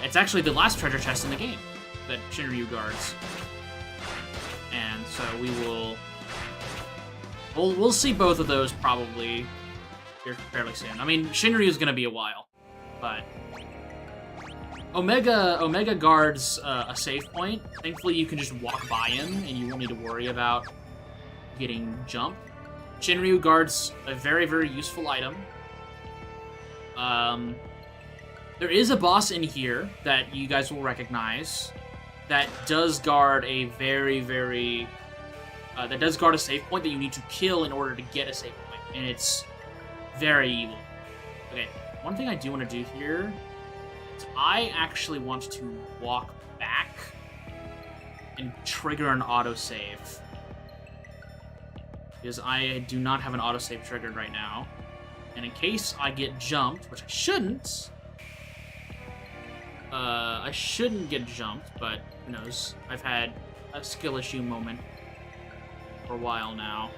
It's actually the last treasure chest in the game that Shinryu guards. And so we will... We'll see both of those probably here fairly soon. I mean, Shinryu is going to be a while, but... Omega guards a save point. Thankfully, you can just walk by him, and you won't need to worry about getting jumped. Shinryu guards a very, very useful item. There is a boss in here that you guys will recognize that does guard a very, very... that does guard a save point that you need to kill in order to get a save point, and it's very evil. Okay, one thing I do want to do here is I actually want to walk back and trigger an autosave. Because I do not have an autosave triggered right now. And in case I get jumped, which I shouldn't... I shouldn't get jumped, but who knows. I've had a skill issue moment for a while now.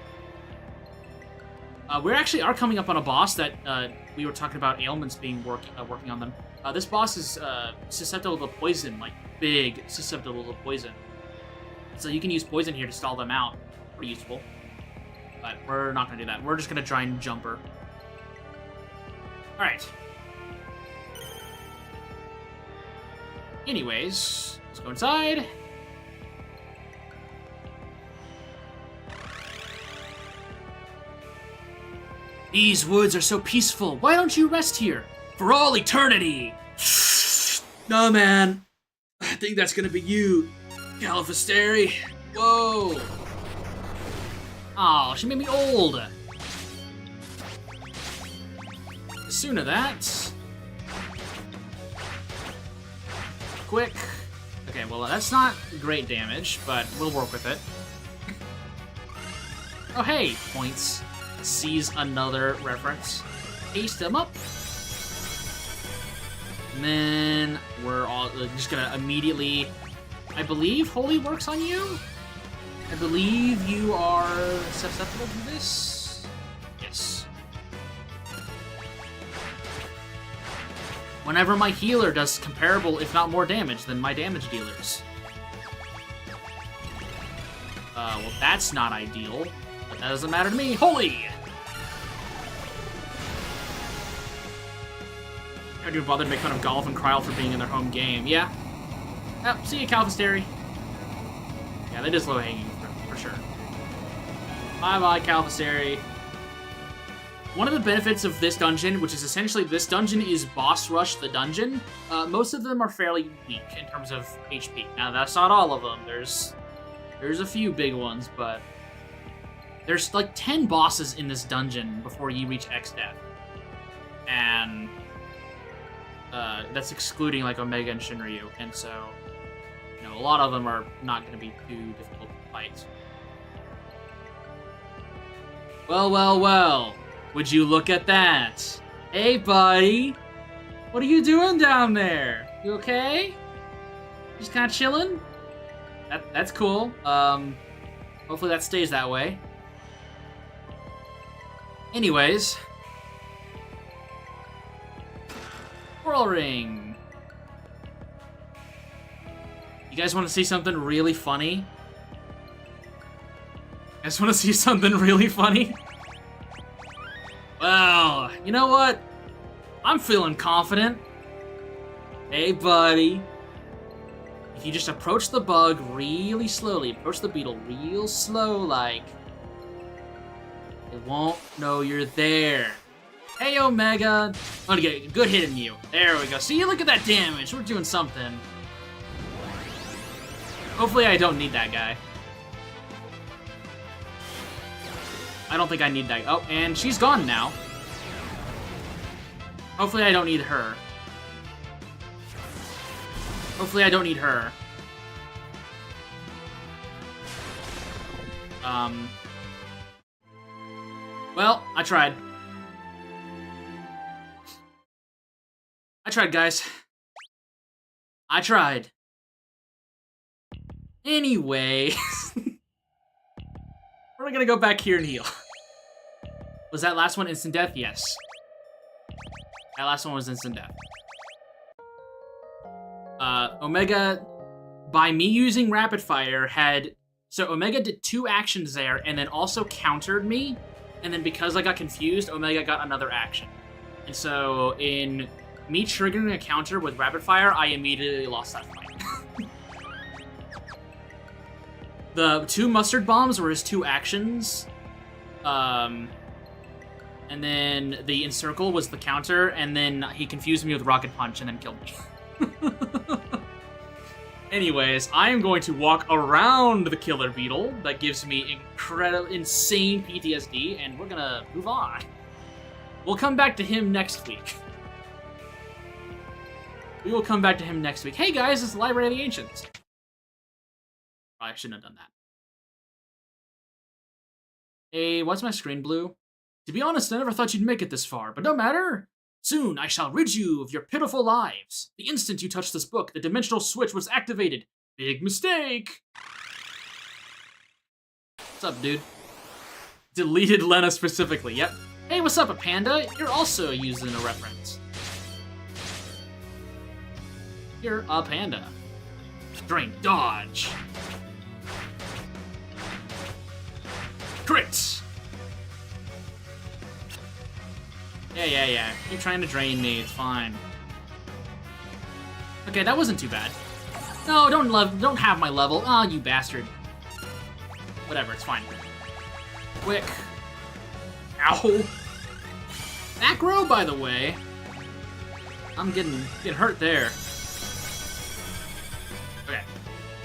We actually are coming up on a boss that we were talking about ailments being working on them. This boss is susceptible to poison, like big susceptible to poison. So you can use poison here to stall them out. Pretty useful. But we're not going to do that. We're just going to try and jump her. Alright. Anyways, let's go inside. These woods are so peaceful. Why don't you rest here? For all eternity! No, man. I think that's gonna be you, Califasteri. Whoa! Oh, she made me old. Soon of that. Quick. Okay, well, that's not great damage, but we'll work with it. Oh, hey, points. Sees another reference. Paste them up. And then we're all just gonna immediately... I believe Holy works on you? I believe you are susceptible to this? Yes. Whenever my healer does comparable, if not more damage than my damage dealers. Well, that's not ideal. But that doesn't matter to me. Holy! I do bother to make fun of Golf and Kryl for being in their home game. Yeah. Yep, see you, Califasteri. Yeah, that is low-hanging for sure. Bye-bye, Califasteri. One of the benefits of this dungeon, which is essentially this dungeon is boss rush the dungeon, most of them are fairly weak in terms of HP. Now, that's not all of them. There's a few big ones, but there's like 10 bosses in this dungeon before you reach X-Death. And that's excluding like Omega and Shinryu, and so, you know, a lot of them are not going to be too difficult to fight. Well, well, well. Would you look at that? Hey, buddy. What are you doing down there? You okay? Just kind of chilling? That's cool. Hopefully that stays that way. Anyways. Coral Ring. You guys want to see something really funny? You guys want to see something really funny? Well, you know what? I'm feeling confident. Hey, buddy. If you just approach the bug really slowly, approach the beetle real slow like, it won't know you're there. Hey, Omega. I'm gonna get a good hit in you. There we go. See, look at that damage. We're doing something. Hopefully I don't need that guy. I don't think I need that. Oh, and she's gone now. Hopefully I don't need her. Hopefully I don't need her. Well, I tried. I tried, guys. I tried. Anyway. We're gonna go back here and heal. Was that last one instant death? Yes. That last one was instant death. Omega, by me using rapid fire, so Omega did 2 actions there and then also countered me. And then because I got confused, Omega got another action. And so in me triggering a counter with rapid fire, I immediately lost that fight. The 2 mustard bombs were his 2 actions. And then the encircle was the counter, and then he confused me with rocket punch and then killed me. Anyways, I am going to walk around the killer beetle. That gives me insane PTSD, and we're gonna move on. We'll come back to him next week. We will come back to him next week. Hey guys, it's the Library of the Ancients. I shouldn't have done that. Hey, why's my screen blue? To be honest, I never thought you'd make it this far, but no matter. Soon, I shall rid you of your pitiful lives. The instant you touched this book, the dimensional switch was activated. Big mistake. What's up, dude? Deleted Lena specifically, yep. Hey, what's up, a panda? You're also using a reference. You're a panda. Drain dodge. Crits! Yeah. Keep trying to drain me, it's fine. Okay, that wasn't too bad. No, don't have my level. Oh, you bastard. Whatever, it's fine. Quick. Ow. Acro, by the way. I'm getting hurt there. Okay.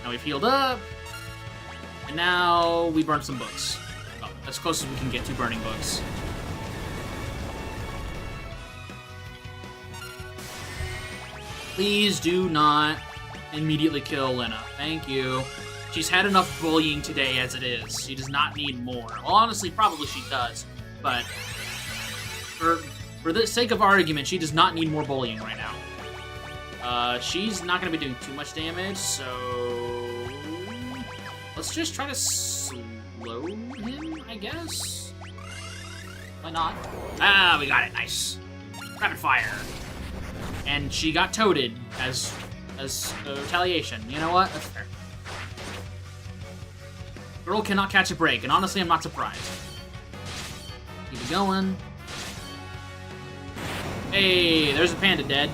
Now we've healed up. And now we burn some books. Oh, as close as we can get to burning books. Please do not immediately kill Lena. Thank you. She's had enough bullying today as it is. She does not need more. Well, honestly, probably she does. But for the sake of argument, she does not need more bullying right now. She's not going to be doing too much damage, so let's just try to slow him, I guess? Why not? Ah, we got it. Nice. Rapid fire. And she got toaded as retaliation. You know what? That's fair. Girl cannot catch a break, and honestly, I'm not surprised. Keep it going. Hey, there's a panda dead.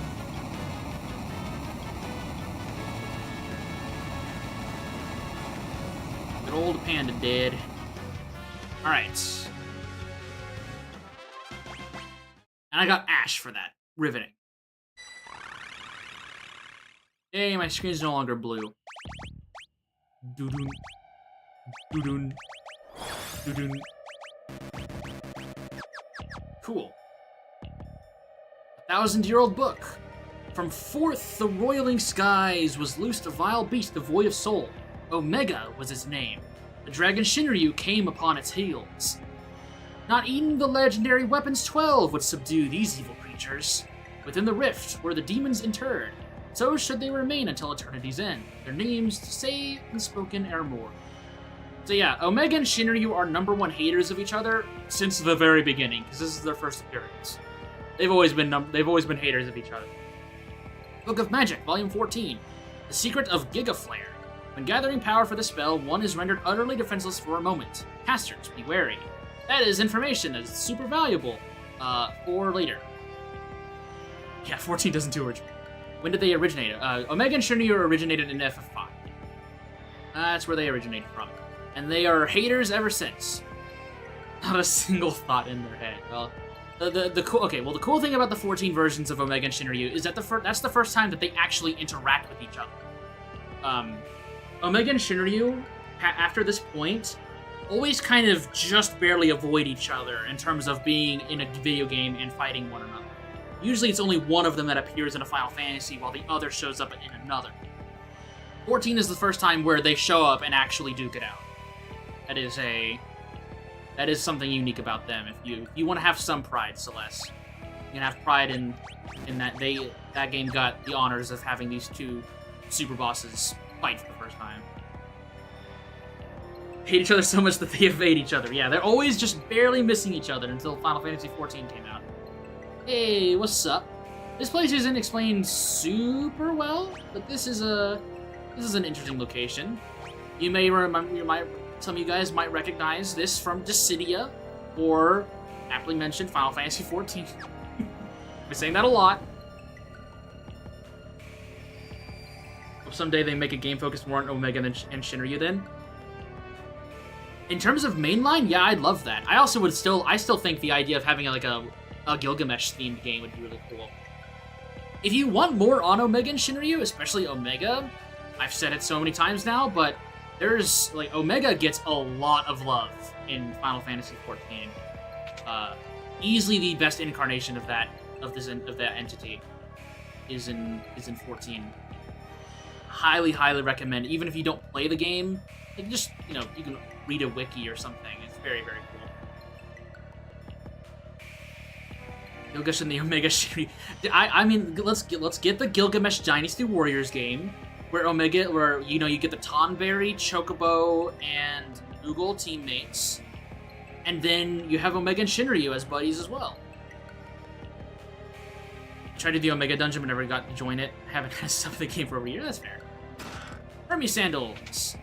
Good old panda dead. Alright. And I got Ash for that. Riveting. Hey, my screen's no longer blue. Doo-doo. Doo-doo. Doo-doo. Cool. 1,000-year-old book. From forth the roiling skies was loosed a vile beast devoid of soul. Omega was its name. The dragon Shinryu came upon its heels. Not even the legendary weapons 12 would subdue these evil creatures. Within the rift were the demons interred. So should they remain until eternity's end. Their names, to say and spoken, are more. So yeah, Omega and Shinryu are #1 haters of each other since the very beginning, because this is their first appearance. They've always been haters of each other. Book of Magic, Volume 14. The Secret of Gigaflare. When gathering power for the spell, one is rendered utterly defenseless for a moment. Casters, be wary. That is information that is super valuable. For later. Yeah, 14 doesn't do original. When did they originate? Omega and Shinryu originated in FF5. That's where they originated from. And they are haters ever since. Not a single thought in their head. Well, the cool thing about the 14 versions of Omega and Shinryu is that that's the first time that they actually interact with each other. Omega and Shinryu, after this point, always kind of just barely avoid each other in terms of being in a video game and fighting one another. Usually it's only one of them that appears in a Final Fantasy while the other shows up in another. 14 is the first time where they show up and actually duke it out. That is something unique about them. If you want to have some pride, Celeste. can have pride in that that game got the honors of having these two super bosses fight for the first time. Hate each other so much that they evade each other. Yeah, they're always just barely missing each other until Final Fantasy XIV came out. Hey, what's up? This place isn't explained super well, but this is an interesting location. You may remember, some of you guys might recognize this from Dissidia, or aptly mentioned Final Fantasy XIV. We're saying that a lot. Hope someday they make a game focused more on Omega and Shinryu then. In terms of mainline, yeah, I'd love that. I still think the idea of having like a Gilgamesh-themed game would be really cool. If you want more on Omega and Shinryu, especially Omega, I've said it so many times now, but there's, like, Omega gets a lot of love in Final Fantasy XIV. Easily the best incarnation of that entity is in 14. Highly recommend, even if you don't play the game, like, just, you know, you can read a wiki or something. It's very cool. Gilgamesh and the Omega Shinryu. I mean, let's get the Gilgamesh Dynasty Warriors game, where you know, you get the Tonberry, Chocobo, and Moogle teammates, and then you have Omega and Shinryu as buddies as well. I tried to do the Omega dungeon, but never got to join it. Haven't had stuff in the game for over a year. That's fair. Hermes Sandals.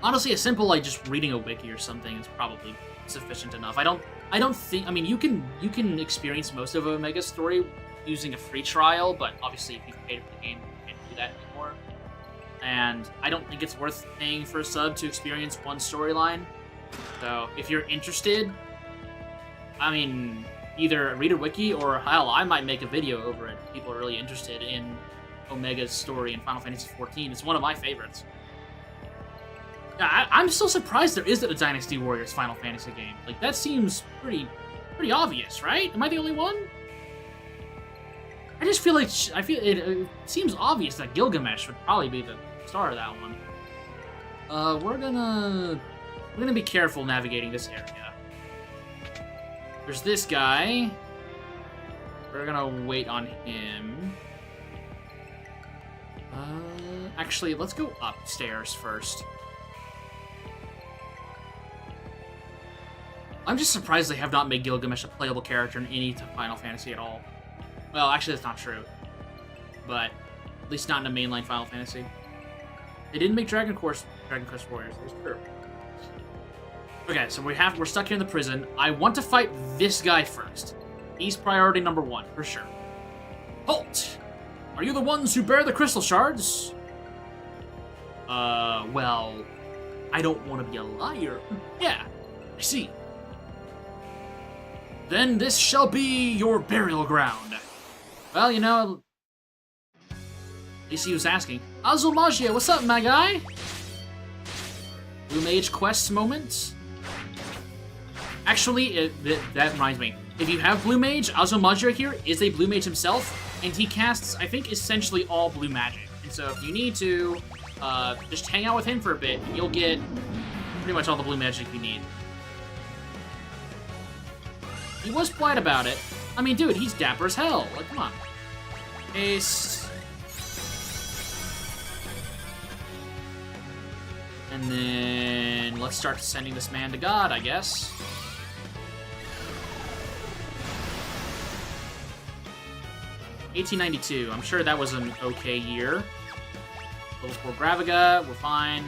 Honestly, a simple, like, just reading a wiki or something is probably sufficient enough. I don't think. I mean, you can experience most of Omega's story using a free trial, but obviously, if you've paid for the game, you can't do that anymore. And I don't think it's worth paying for a sub to experience one storyline. So, if you're interested, I mean, either read a wiki or hell, I might make a video over it. People are really interested in Omega's story in Final Fantasy XIV. It's one of my favorites. I'm still surprised there isn't a Dynasty Warriors Final Fantasy game. Like, that seems pretty obvious, right? Am I the only one? I just feel like it seems obvious that Gilgamesh would probably be the star of that one. We're gonna be careful navigating this area. There's this guy. We're gonna wait on him. Actually, let's go upstairs first. I'm just surprised they have not made Gilgamesh a playable character in any Final Fantasy at all. Well, actually, that's not true. But at least not in a mainline Final Fantasy. They didn't make Dragon Quest Warriors. That's true. Okay, so we're stuck here in the prison. I want to fight this guy first. He's priority number 1, for sure. Halt! Are you the ones who bear the crystal shards? Well, I don't want to be a liar. Yeah, I see. Then this shall be your burial ground. Well, you know, at least he was asking. Azumagia, what's up, my guy? Blue Mage Quest moment? Actually, that reminds me. If you have Blue Mage, Azumagia here is a Blue Mage himself, and he casts, I think, essentially all blue magic. And so if you need to, just hang out with him for a bit, and you'll get pretty much all the blue magic you need. He was polite about it. I mean, dude, he's dapper as hell. Like, come on. Haste. And then let's start sending this man to God, I guess. $1892. I'm sure that was an okay year. Level 4 Graviga. We're fine.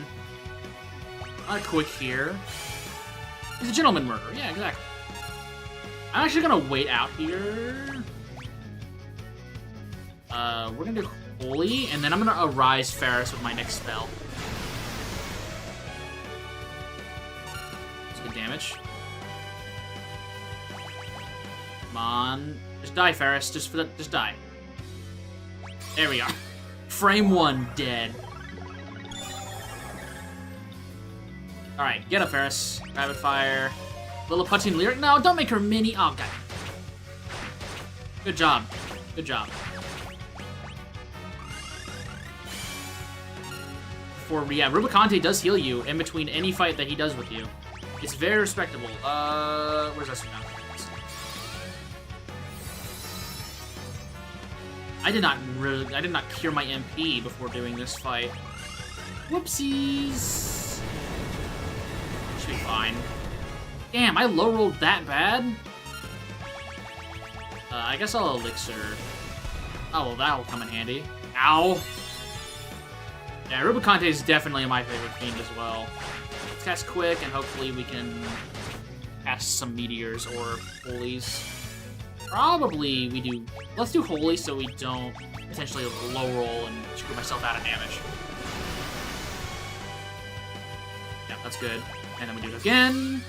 Not quick here. He's a gentleman murderer. Yeah, exactly. I'm actually gonna wait out here. We're gonna do Holy, and then I'm gonna Arise Ferris with my next spell. That's good damage. Come on. Just die, Ferris. Just die. There we are. Frame 1 dead. Alright, get up, Ferris. Rapid fire. Lilliputian Lyric? No, don't make her mini. Oh, God. Good job. Good job. Yeah, Rubicante does heal you in between any fight that he does with you. It's very respectable. Where's Asuna? I did not cure my MP before doing this fight. Whoopsies. Should be fine. Damn, I low rolled that bad? I guess I'll elixir. Oh, well, that'll come in handy. Ow. Yeah, Rubicante is definitely my favorite fiend as well. Let's cast Quick, and hopefully we can cast some Meteors or Holies. Probably we do... Let's do Holy so we don't potentially low roll and screw myself out of damage. Yeah, that's good. And then we do it again.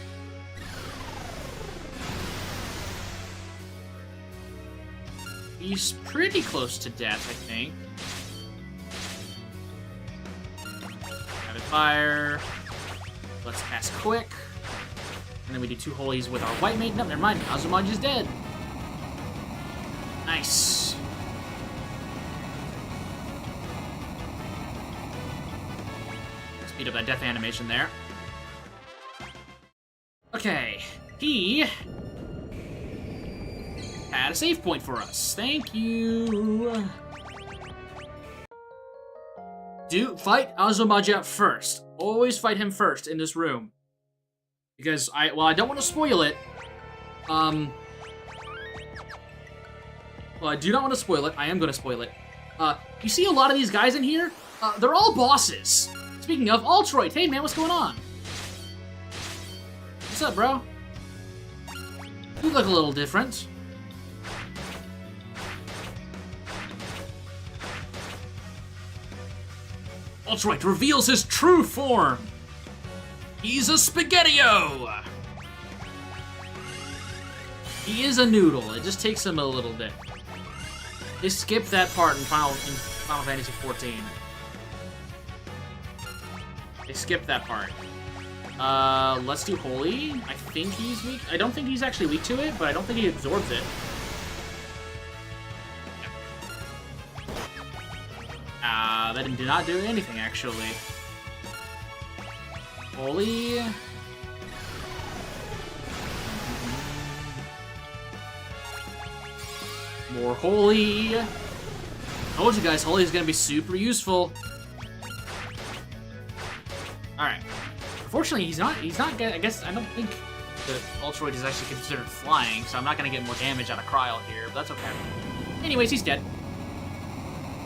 He's pretty close to death, I think. Rapid Fire. Let's cast Quick. And then we do 2 Holies with our White Mage. No, never mind. Azumaj is dead. Nice. Speed up that death animation there. Okay. He had a save point for us. Thank you. Fight Azumaj first. Always fight him first in this room. Because I don't want to spoil it. Well, I do not want to spoil it. I am going to spoil it. You see a lot of these guys in here? They're all bosses. Speaking of, Altroid. Hey, man, what's going on? What's up, bro? You look a little different. Altroid reveals his true form. He's a Spaghetti-O! He is a noodle. It just takes him a little bit. They skipped that part in Final Fantasy XIV. They skipped that part. Let's do Holy. I think he's weak. I don't think he's actually weak to it, but I don't think he absorbs it. That did not do anything, actually. Holy. More Holy. Told you guys, Holy is gonna be super useful. Alright. Unfortunately, he's not gonna, I guess, I don't think the Ultroid is actually considered flying, so I'm not gonna get more damage out of Cryo here, but that's okay. Anyways, he's dead.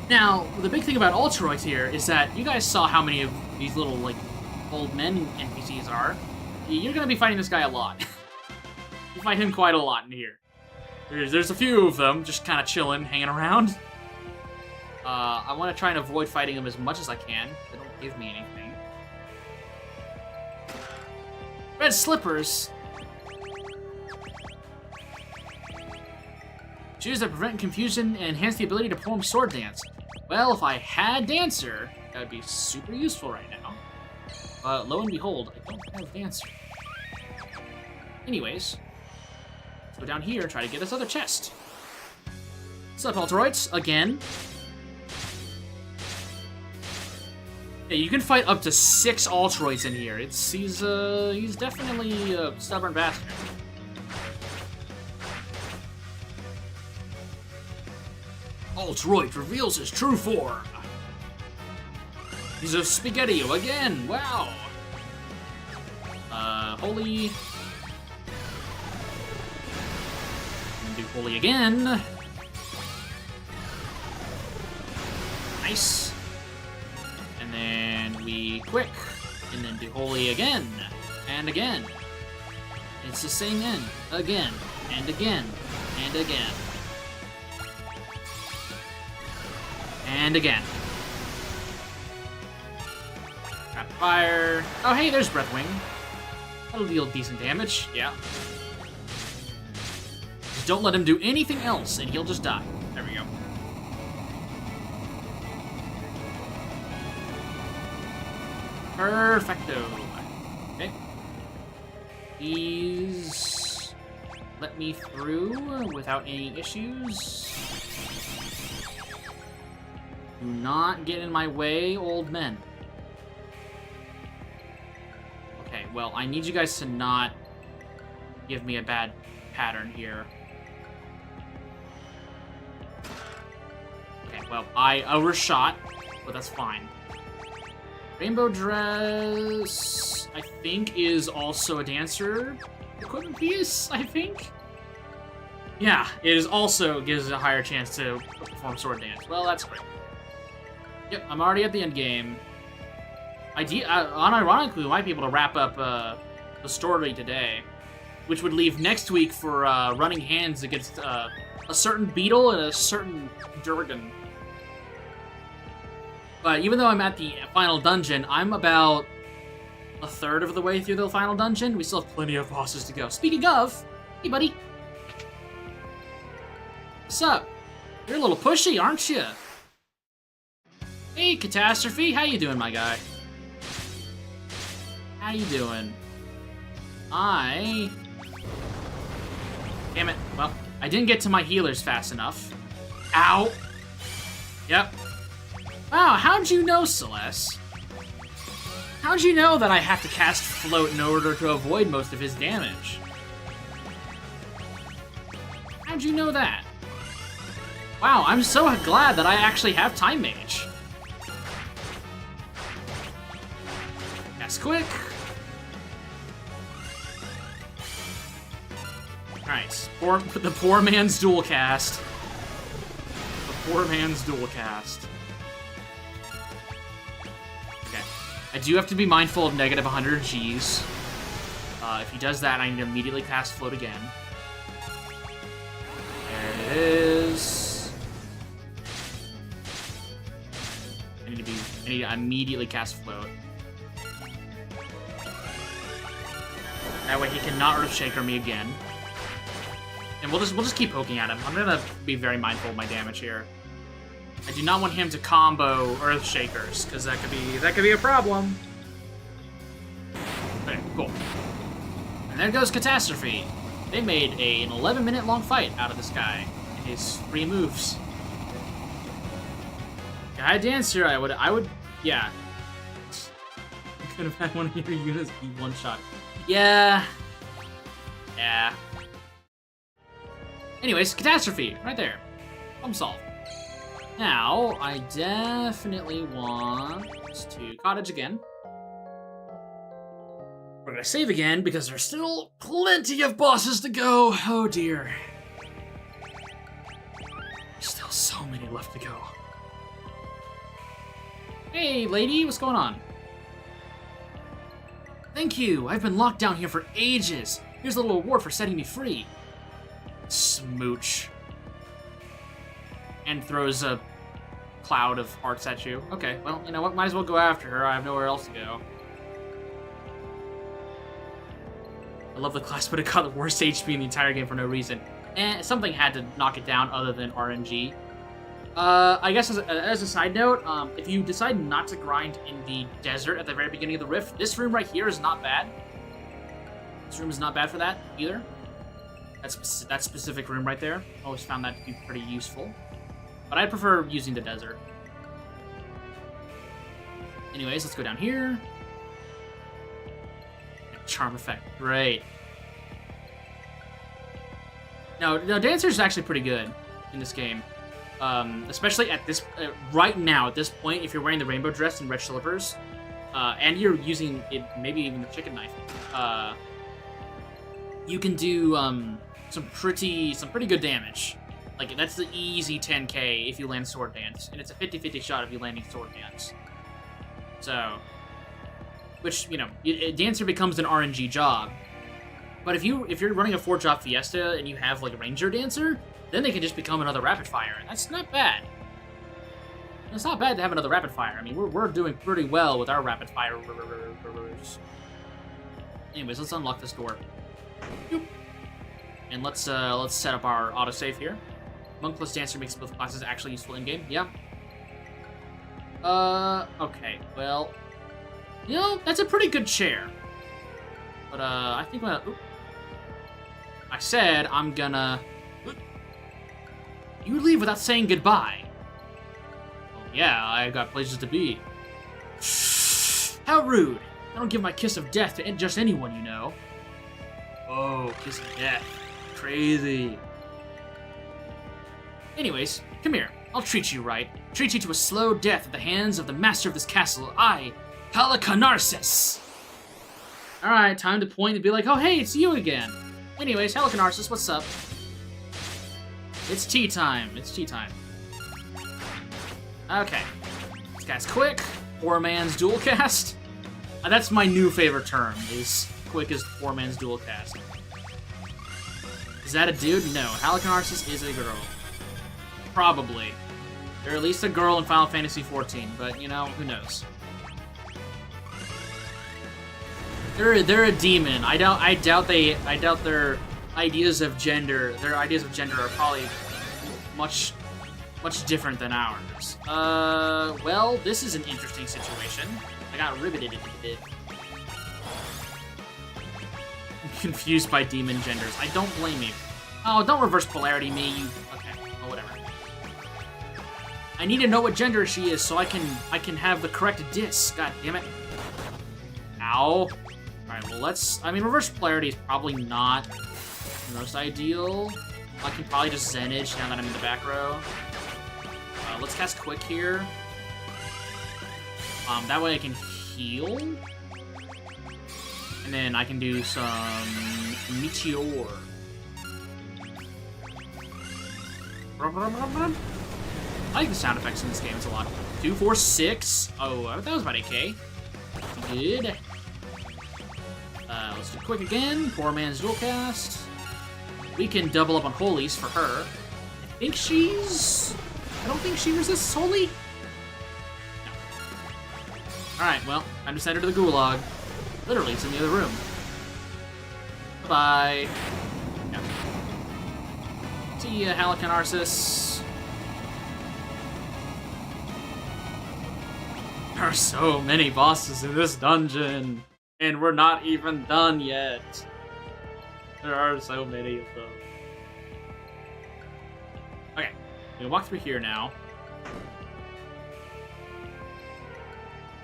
Now, the big thing about Ultroids here is that you guys saw how many of these little, like, old men NPCs are. You're gonna be fighting this guy a lot. You fight him quite a lot in here. There's a few of them just kind of chilling, hanging around. I want to try and avoid fighting them as much as I can. They don't give me anything. Red Slippers. Choose to prevent confusion and enhance the ability to perform sword dance. Well, if I had Dancer, that would be super useful right now. Lo and behold, I don't have Dancer. Anyways, let's go down here and try to get this other chest. What's up, Altroids? Again. Yeah, you can fight up to 6 Altroids in here. He's definitely a stubborn bastard. Altroid reveals his true form. He's a Spaghetti-O again. Wow. Holy. And do Holy again. Nice. And then we Quick. And then do Holy again. And again. It's the same end. Again. And again. And again. And again. Rapid Fire. Oh, hey, there's Breathwing. That'll deal decent damage. Yeah. Just don't let him do anything else, and he'll just die. There we go. Perfecto. Okay. He's let me through without any issues. Do not get in my way, old men. Okay, well, I need you guys to not give me a bad pattern here. well, I overshot, but that's fine. Rainbow Dress, I think, is also a dancer equipment piece, I think? Yeah, it is also gives a higher chance to perform sword dance. Well, that's great. Yep, I'm already at the end game. Unironically, we might be able to wrap up the story today, which would leave next week for running hands against a certain beetle and a certain Durgan. But even though I'm at the final dungeon, I'm about a third of the way through the final dungeon. We still have plenty of bosses to go. Speaking of, hey buddy. What's up? You're a little pushy, aren't you? Hey, Catastrophe, how you doing, my guy? How you doing? Damn it. Well, I didn't get to my healers fast enough. Ow! Yep. Wow, how'd you know, Celeste? How'd you know that I have to cast Float in order to avoid most of his damage? How'd you know that? Wow, I'm so glad that I actually have Time Mage. Cast quick. Alright, the poor man's dual cast. The poor man's dual cast. Okay. I do have to be mindful of negative 100 Gs. If he does that, I need to immediately cast Float again. There it is. I need to immediately cast Float. That way he cannot Earthshaker me again. And we'll just keep poking at him. I'm gonna be very mindful of my damage here. I do not want him to combo Earthshakers, because that could be a problem. Okay, cool. And there goes Catastrophe. They made an 11-minute long fight out of this guy and his free moves. Guy Dancer, I would, yeah. I could have had one of your units be one shot. Yeah. Yeah. Anyways, Catastrophe, right there. Problem solved. Now, I definitely want to Cottage again. We're gonna save again because there's still plenty of bosses to go. Oh dear. There's still so many left to go. Hey, lady, what's going on? Thank you. I've been locked down here for ages. Here's a little reward for setting me free. Smooch. And throws a cloud of hearts at you. Okay, well, you know what? Might as well go after her. I have nowhere else to go. I love the class, but it got the worst HP in the entire game for no reason. Something had to knock it down other than RNG. I guess as a side note, if you decide not to grind in the desert at the very beginning of the rift, this room right here is not bad. This room is not bad for that either. That specific room right there. Always found that to be pretty useful. But I prefer using the desert. Anyways, let's go down here. Charm effect, great. No, Dancer's actually pretty good in this game. Especially at this, right now, at this point, if you're wearing the rainbow dress and red slippers, and you're using it, maybe even the chicken knife, you can do some pretty good damage. Like, that's the easy 10k if you land Sword Dance, and it's a 50-50 shot if you landing Sword Dance. So, which, you know, Dancer becomes an RNG job. But if you're running a Four-Job Fiesta and you have, like, a Ranger Dancer, then they can just become another Rapid Fire, and that's not bad. It's not bad to have another Rapid Fire. I mean, we're doing pretty well with our Rapid Fire. Anyways, let's unlock this door. And let's set up our autosave here. Monk plus Dancer makes both classes actually useful in-game. Yeah. Okay, well, you know, that's a pretty good chair. But, I think I said I'm gonna... You leave without saying goodbye. Well, yeah, I got places to be. How rude. I don't give my kiss of death to just anyone, you know. Oh, kiss of death. Crazy. Anyways, come here. I'll treat you right. Treat you to a slow death at the hands of the master of this castle, I, Halicarnassus. Alright, time to point and be like, oh hey, it's you again. Anyways, Halicarnassus, what's up? It's tea time. It's tea time. Okay. This guy's quick. Poor man's dual cast. That's my new favorite term, is quick as poor man's dual cast. Is that a dude? No. Halicarnassus is a girl. Probably. Or at least a girl in Final Fantasy XIV, but, you know, who knows. They're a demon. I doubt their ideas of gender are probably much different than ours. Well, this is an interesting situation. I got riveted into it. I'm confused by demon genders. I don't blame you. Oh, don't reverse polarity me, you... Okay, well, whatever. I need to know what gender she is so I can have the correct disc. God damn it. Ow. Alright, well, let's... I mean, reverse polarity is probably not the most ideal. I can probably just Zenage now that I'm in the back row. Let's cast Quick here. That way I can heal. And then I can do some Meteor. I like the sound effects in this game, it's a lot. 2, 4, 6. Oh, that was about AK. Good. Let's do Quick again. Poor man's dual cast. We can double up on Holies for her. I don't think she resists Holy. No. Alright, well, time to send her to the Gulag. Literally, it's in the other room. Bye-bye. No. See ya, Halicarnassus. There are so many bosses in this dungeon, and we're not even done yet. There are so many of them. Okay, I'm gonna walk through here now.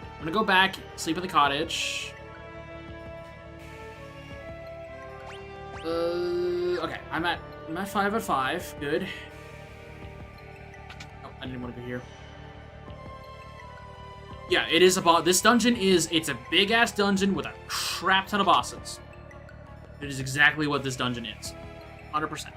I'm gonna go back, sleep in the cottage. Okay, I'm at 5 out of 5. Good. Oh, I didn't want to go here. Yeah, it is about this dungeon it's a big ass dungeon with a crap ton of bosses. It is exactly what this dungeon is. 100%.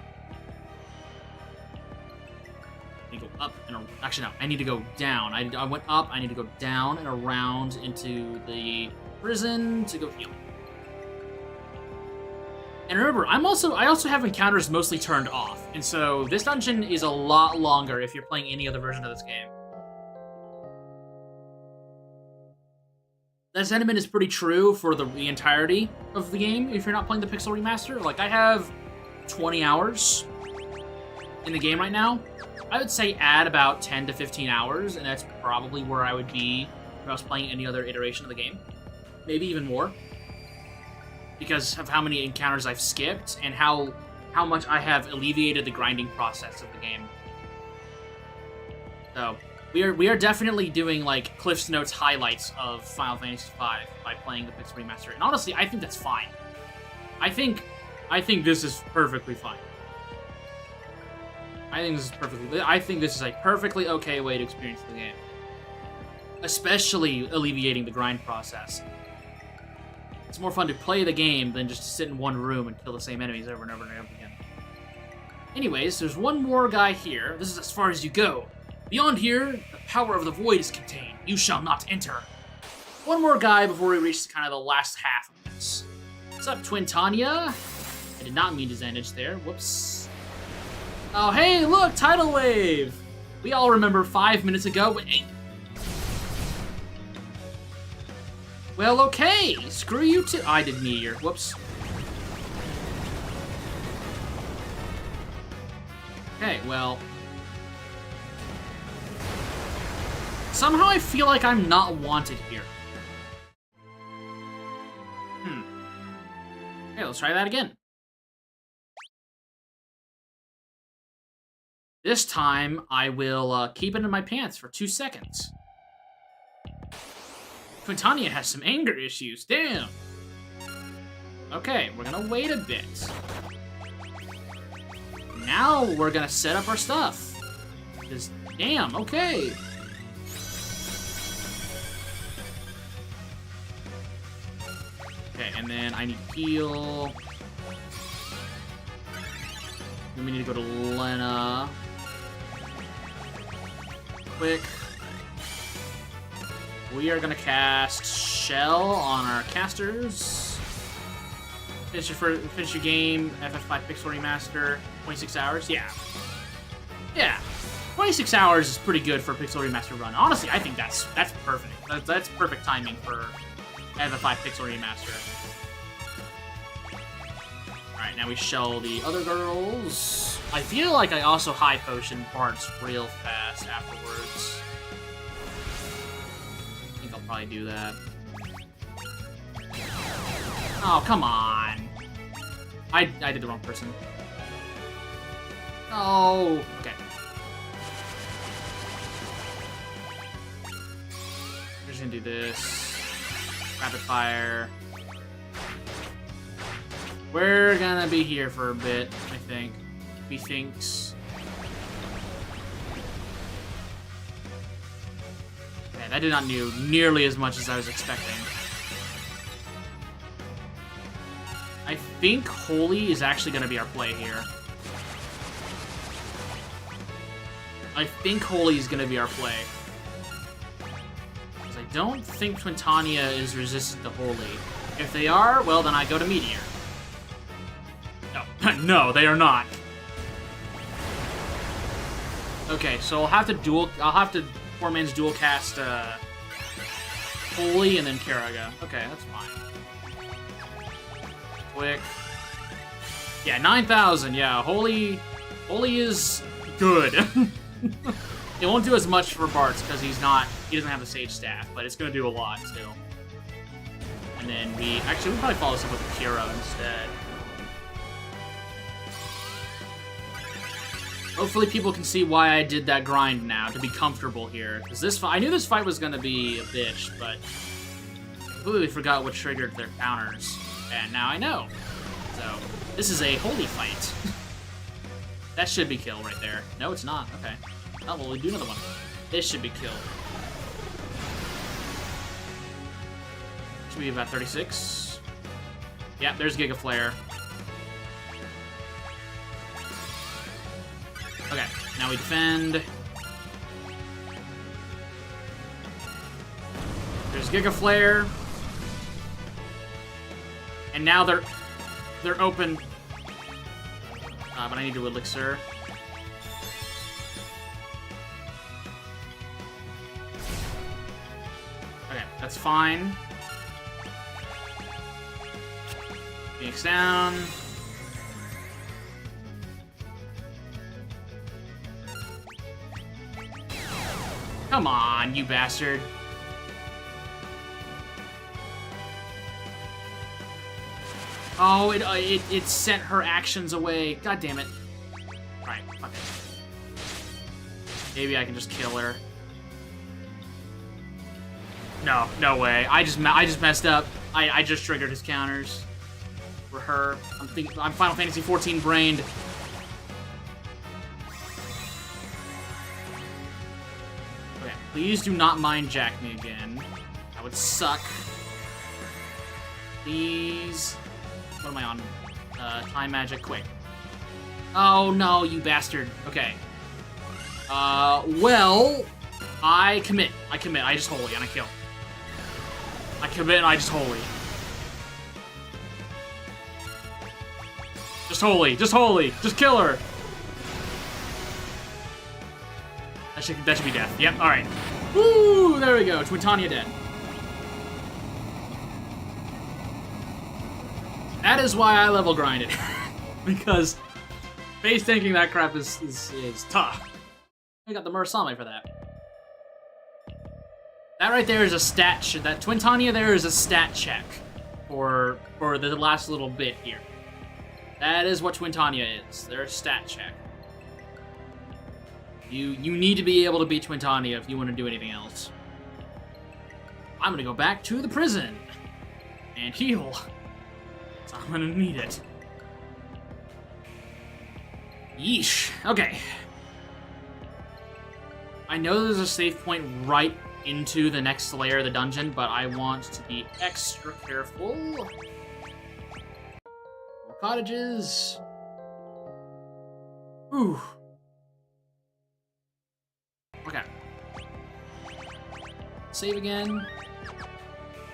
I need to go up and actually no, I need to go down. I went up, I need to go down and around into the prison to go heal. And remember, I also have encounters mostly turned off, and so this dungeon is a lot longer if you're playing any other version of this game. That sentiment is pretty true for the entirety of the game if you're not playing the Pixel Remaster. Like, I have 20 hours in the game right now. I would say add about 10 to 15 hours, and that's probably where I would be if I was playing any other iteration of the game. Maybe even more. Because of how many encounters I've skipped, and how much I have alleviated the grinding process of the game. So... We are definitely doing, like, Cliff's Notes highlights of Final Fantasy V by playing the Pixel Remaster. And honestly, I think that's fine. I think this is perfectly fine. I think this is a perfectly okay way to experience the game. Especially alleviating the grind process. It's more fun to play the game than just to sit in one room and kill the same enemies over and over and over again. Anyways, there's one more guy here. This is as far as you go. Beyond here, the power of the void is contained. You shall not enter. One more guy before we reach kind of the last half of this. What's up, Twin Tanya? I did not mean to Zenage there. Whoops. Oh, hey, look, Tidal Wave! We all remember 5 minutes ago. Hey. Well, okay. Screw you too. I did Meteor. Whoops. Okay, well... Somehow I feel like I'm not wanted here. Okay, let's try that again. This time, I will keep it in my pants for 2 seconds. Quintania has some anger issues, damn! Okay, we're gonna wait a bit. Now we're gonna set up our stuff. Because, Damn, okay. Okay, and then I need to heal. Then we need to go to Lena. Quick. We are gonna cast Shell on our casters. Finish your game. FF5 Pixel Remaster. 26 hours. Yeah. Yeah. 26 hours is pretty good for a Pixel Remaster run. Honestly, I think that's perfect. That's perfect timing for FF5 Pixel Remaster. Alright, now we shell the other girls. I feel like I also high potion parts real fast afterwards. I think I'll probably do that. Oh, come on. I did the wrong person. Oh, okay. I'm just gonna do this. Rapid fire. We're gonna be here for a bit, I think. He thinks. Okay, that did not do nearly as much as I was expecting. I think Holy is actually gonna be our play here. I think Holy is gonna be our play. Because I don't think Twintania is resistant to Holy. If they are, well then I go to Meteor. No, no, they are not. Okay, so I'll have to four-man's dual cast Holy and then Karaga. Okay, that's fine. Quick. Yeah, 9,000, yeah. Holy is good. It won't do as much for Bartz because he doesn't have the Sage Staff, but it's gonna do a lot still. And then we'll probably follow this up with Kira instead. Hopefully people can see why I did that grind now, to be comfortable here. Because I knew this fight was gonna be a bitch, but I completely forgot what triggered their counters. And now I know. So, this is a Holy fight. That should be kill right there. No, it's not. Okay. Oh, well, we'll do another one. This should be kill. Should be about 36. Yeah, there's Giga Flare. Okay, now we defend. There's Giga Flare. And now they're open. But I need to Elixir. Okay, that's fine. Phoenix down. Come on, you bastard. Oh, it sent her actions away. God damn it. Alright, fuck it. Maybe I can just kill her. No, no way. I just messed up. I just triggered his counters for her. I'm Final Fantasy 14 brained. Okay, please do not mind Jack me again. That would suck. Please. What am I on? Time magic, quick. Oh no, you bastard. Okay. Well, I commit. I just Holy and I kill. I commit and I just Holy. Just Holy. Just kill her. That should be death. Yep, alright. Woo! There we go. Twintania dead. That is why I level grinded. Because base tanking that crap is tough. I got the Murasame for that. That right there is a stat check. That Twintania there is a stat check for the last little bit here. That is what Twintania is. They're a stat check. You need to be able to beat Twintania if you want to do anything else. I'm gonna go back to the prison and heal. So I'm gonna need it. Yeesh. Okay. I know there's a save point right into the next layer of the dungeon, but I want to be extra careful. More cottages. Ooh. Okay. Save again.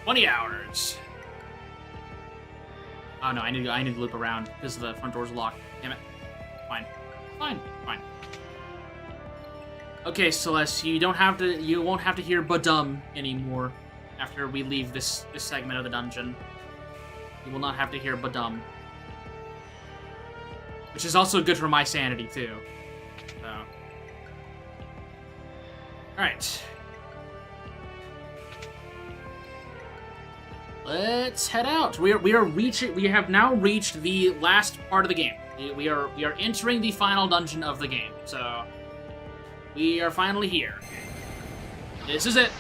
20 hours. Oh no, I need to loop around because the front door's locked. Damn it. Fine. Okay, Celeste, you won't have to hear Badum anymore after we leave this segment of the dungeon. You will not have to hear Badum. Which is also good for my sanity too. So. Alright. Let's head out. We have now reached the last part of the game. We are entering the final dungeon of the game. So we are finally here. This is it.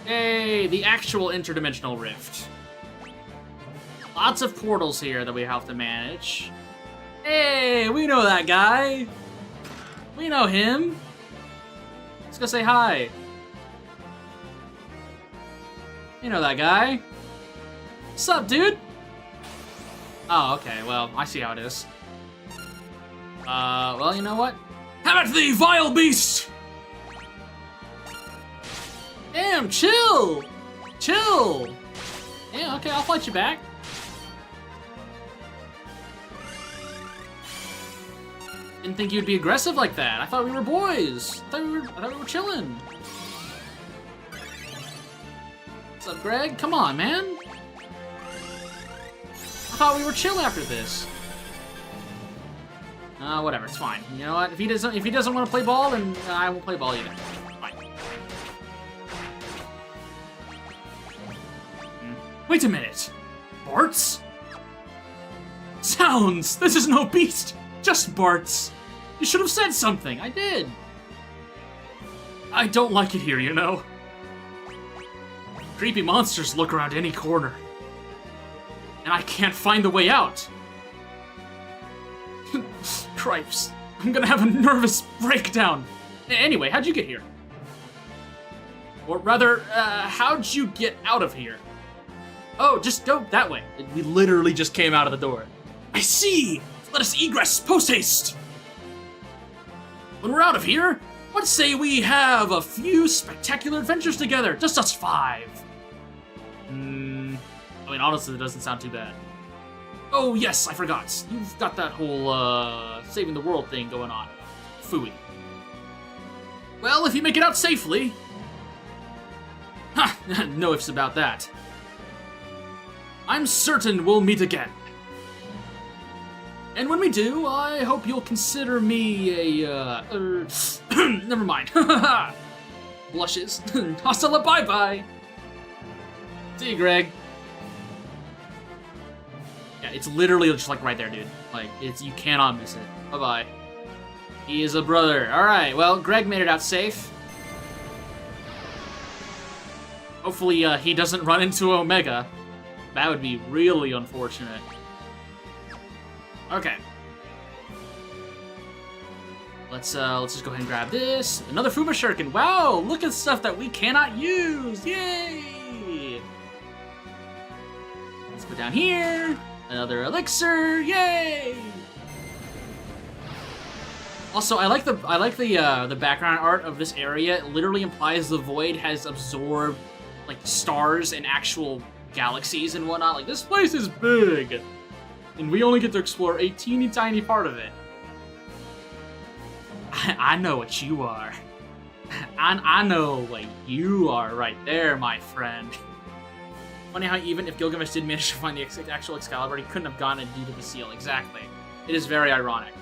Hey, the actual interdimensional rift. Lots of portals here that we have to manage. Hey, we know that guy. We know him. Let's go say hi. You know that guy. What's up, dude? Oh, okay, well, I see how it is. Well, you know what? Have at thee, vile beast! Damn, chill! Chill! Yeah, okay, I'll fight you back. Didn't think you'd be aggressive like that. I thought we were boys. I thought we were chilling. What's up, Greg? Come on, man. I thought we were chill after this. Whatever, it's fine. You know what? If he doesn't want to play ball, then I won't play ball either. Fine. Wait a minute. Barts? Sounds! This is no beast! Just Barts! You should have said something. I did. I don't like it here, you know. Creepy monsters look around any corner. And I can't find the way out. Cripes. I'm gonna have a nervous breakdown. Anyway, how'd you get here? Or rather, how'd you get out of here? Oh, just go that way. We literally just came out of the door. I see! Let us egress post-haste! When we're out of here, let's say we have a few spectacular adventures together, just us 5. I mean, honestly, it doesn't sound too bad. Oh, yes, I forgot. You've got that whole, saving the world thing going on. Phooey. Well, if you make it out safely... Ha! No ifs about that. I'm certain we'll meet again. And when we do, I hope you'll consider me a, never mind. Blushes. Hasta bye-bye. See you, Greg. Yeah, it's literally just like right there, dude. Like, you cannot miss it. Bye-bye. He is a brother. Alright, well, Greg made it out safe. Hopefully, he doesn't run into Omega. That would be really unfortunate. Okay. Let's just go ahead and grab this. Another Fuba Shuriken. Wow, look at stuff that we cannot use. Yay! Let's go down here. Another elixir. Yay! Also, I like the background art of this area. It literally implies the void has absorbed like stars and actual galaxies and whatnot. Like, this place is big. And we only get to explore a teeny tiny part of it. I know what you are. I know what you are right there, my friend. Funny how even if Gilgamesh did manage to find the actual Excalibur, he couldn't have gotten it due to the seal. Exactly. It is very ironic.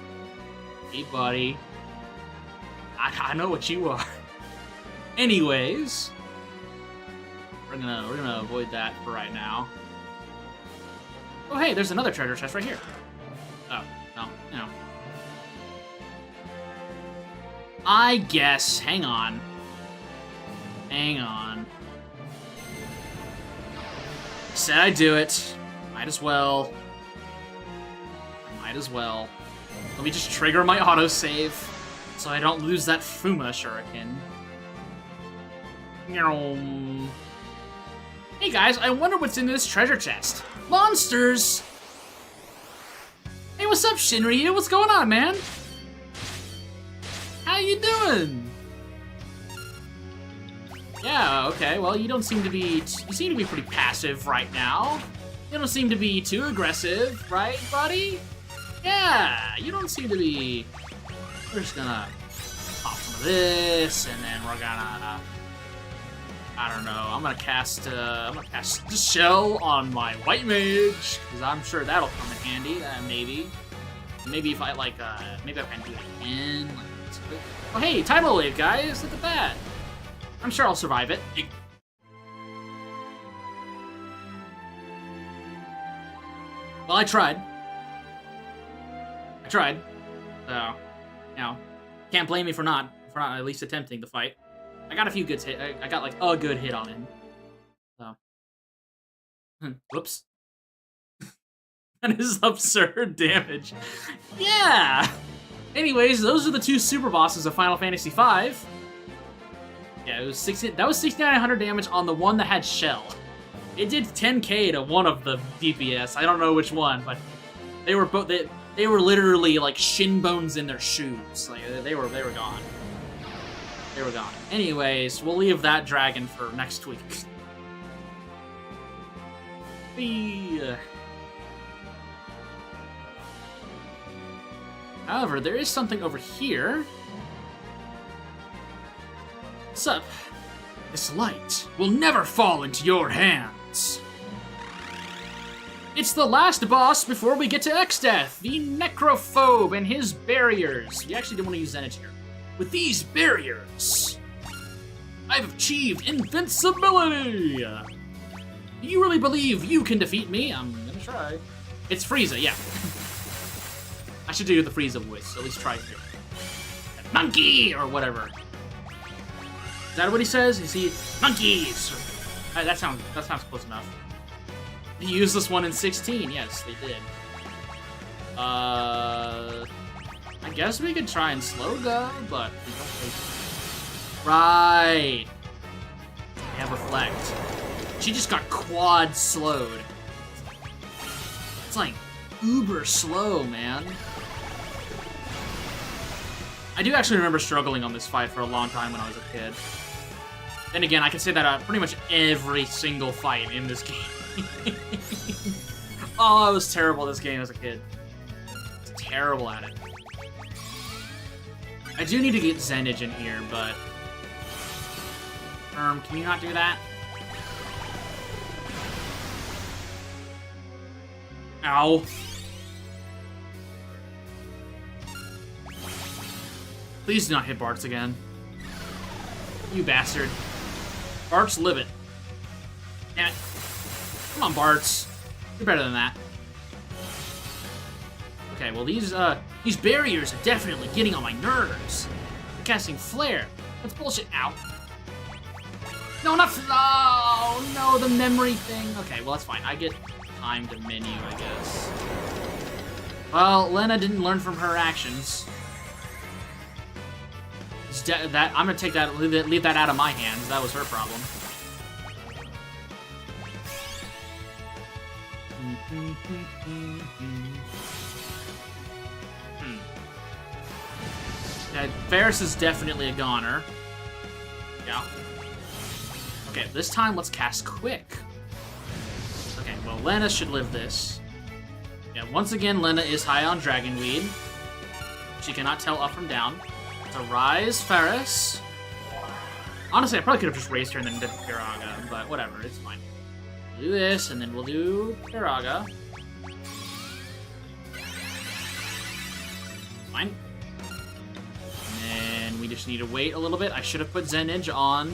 Hey, buddy. I know what you are. Anyways, we're gonna avoid that for right now. Oh, hey, there's another treasure chest right here. Oh, no. I guess. Hang on. Said I'd do it. Might as well. Let me just trigger my autosave so I don't lose that Fuma Shuriken. Hey guys, I wonder what's in this treasure chest. Monsters! Hey, what's up, Shinryu? What's going on, man? How you doing? Yeah, okay, well, you don't seem to be... You seem to be pretty passive right now. You don't seem to be too aggressive, right, buddy? Yeah, you don't seem to be... We're just gonna pop some of this, and then we're gonna... I don't know, I'm gonna cast the shell on my white mage, because I'm sure that'll come in handy, maybe. Maybe if I, like, maybe I can do it again. Like, oh, hey, Tidal Wave, guys, look at that. I'm sure I'll survive it. Well, I tried. So, you know, can't blame me for not at least attempting the fight. I got a few good hits. I got like a good hit on him. So, whoops. That is absurd damage. Yeah. Anyways, those are the two super bosses of Final Fantasy V. Yeah, it was 6,900 damage on the one that had shell. It did 10k to one of the DPS. I don't know which one, but they were both they were literally like shin bones in their shoes. Like they were gone. They were gone. Anyways, we'll leave that dragon for next week. However, there is something over here. What's up? This light will never fall into your hands. It's the last boss before we get to X-Death, the Necrophobe and his barriers. You actually don't want to use Zenith here. With these barriers, I've achieved invincibility. Do you really believe you can defeat me? I'm gonna try. It's Frieza, yeah. I should do the Frieza voice, so at least try to. Monkey! Or whatever. Is that what he says? Is he monkeys? That sounds close enough. They used this one in 16. Yes, they did. I guess we could try and slow go, but we don't think. Right. They have reflect. She just got quad slowed. It's like uber slow, man. I do actually remember struggling on this fight for a long time when I was a kid. Then again, I can say that pretty much every single fight in this game. Oh, I was terrible at this game as a kid. I was terrible at it. I do need to get Zenage in here, but... can you not do that? Ow. Please do not hit Bartz again. You bastard. Bartz, live it. Damn it. Come on, Bartz. You're better than that. Okay, well these barriers are definitely getting on my nerves. They're casting flare. That's bullshit. Ow. No, not no, the memory thing. Okay, well that's fine. I get time to menu, I guess. Well, Lena didn't learn from her actions. I'm gonna take that, leave that out of my hands. That was her problem. Yeah, Ferris is definitely a goner. Yeah. Okay, this time let's cast Quick. Okay, well, Lena should live this. Yeah, once again, Lena is high on Dragonweed. She cannot tell up from down. To rise Ferris. Honestly, I probably could have just raised her and then did Piraga, but whatever, it's fine. We'll do this, and then we'll do Piraga. Fine. And then we just need to wait a little bit. I should have put Zenage on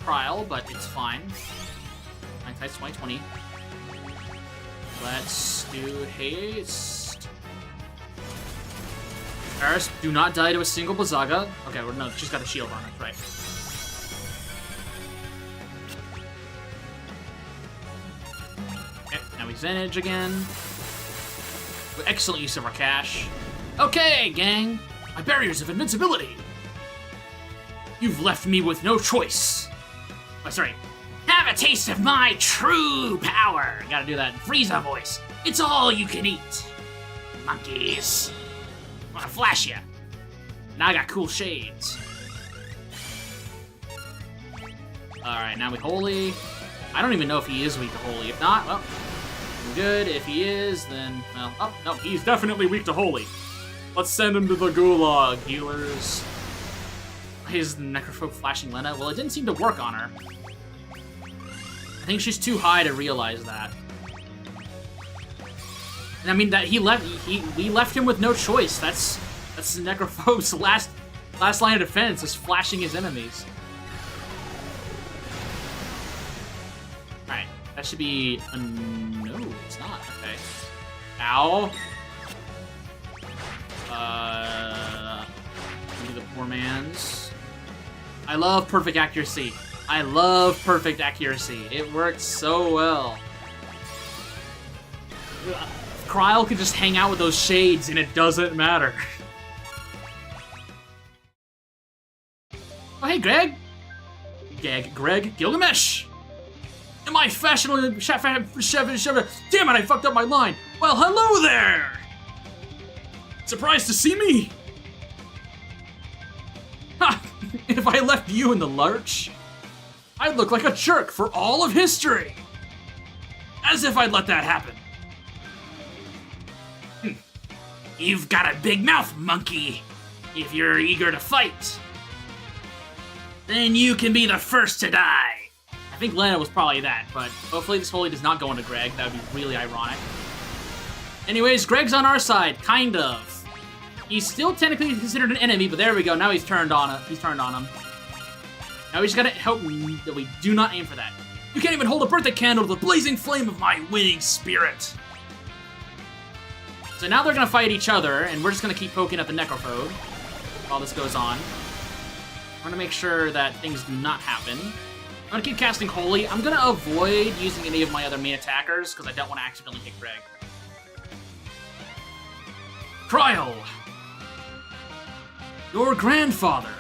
Trial, but it's fine. 9 times 20. Let's do Haste. Paris, do not die to a single Blizzaga. Okay, well, no, she's got a shield on it, right. Okay, now we Zenage again. With excellent use of our cash. Okay, gang. My barriers of invincibility. You've left me with no choice. Oh, sorry. Have a taste of my true power. Gotta do that in Frieza voice. It's all you can eat. Monkeys. Wanna flash ya. Now I got cool shades. Alright, now we Holy. I don't even know if he is weak to Holy. If not, well, good. If he is, then, well, oh, no, he's definitely weak to Holy. Let's send him to the gulag, healers. His Necrophobe flashing Lena? Well, it didn't seem to work on her. I think she's too high to realize that. And I mean, that we left him with no choice. That's Necrophobe's last line of defense, is flashing his enemies. Alright, that should be... no, it's not. Okay. Ow. Do the poor man's. I love perfect accuracy. I love perfect accuracy. It works so well. Kryl can just hang out with those shades and it doesn't matter. Oh, hey, Greg. Greg Gilgamesh. Am I fashionably... Damn it, I fucked up my line. Well, hello there. Surprised to see me? Ha! If I left you in the lurch, I'd look like a jerk for all of history. As if I'd let that happen. You've got a big mouth, monkey. If you're eager to fight, then you can be the first to die. I think Lena was probably that, but hopefully this Holy does not go into Greg. That would be really ironic. Anyways, Greg's on our side, kind of. He's still technically considered an enemy, but there we go. Now he's turned on him. Now we just gotta hope that we do not aim for that. You can't even hold a birthday candle to the blazing flame of my winning spirit. So now they're gonna fight each other, and we're just gonna keep poking at the Necrophobe while this goes on. I'm gonna make sure that things do not happen. I'm gonna keep casting Holy. I'm gonna avoid using any of my other main attackers because I don't want to accidentally hit Greg. Kryl! Your grandfather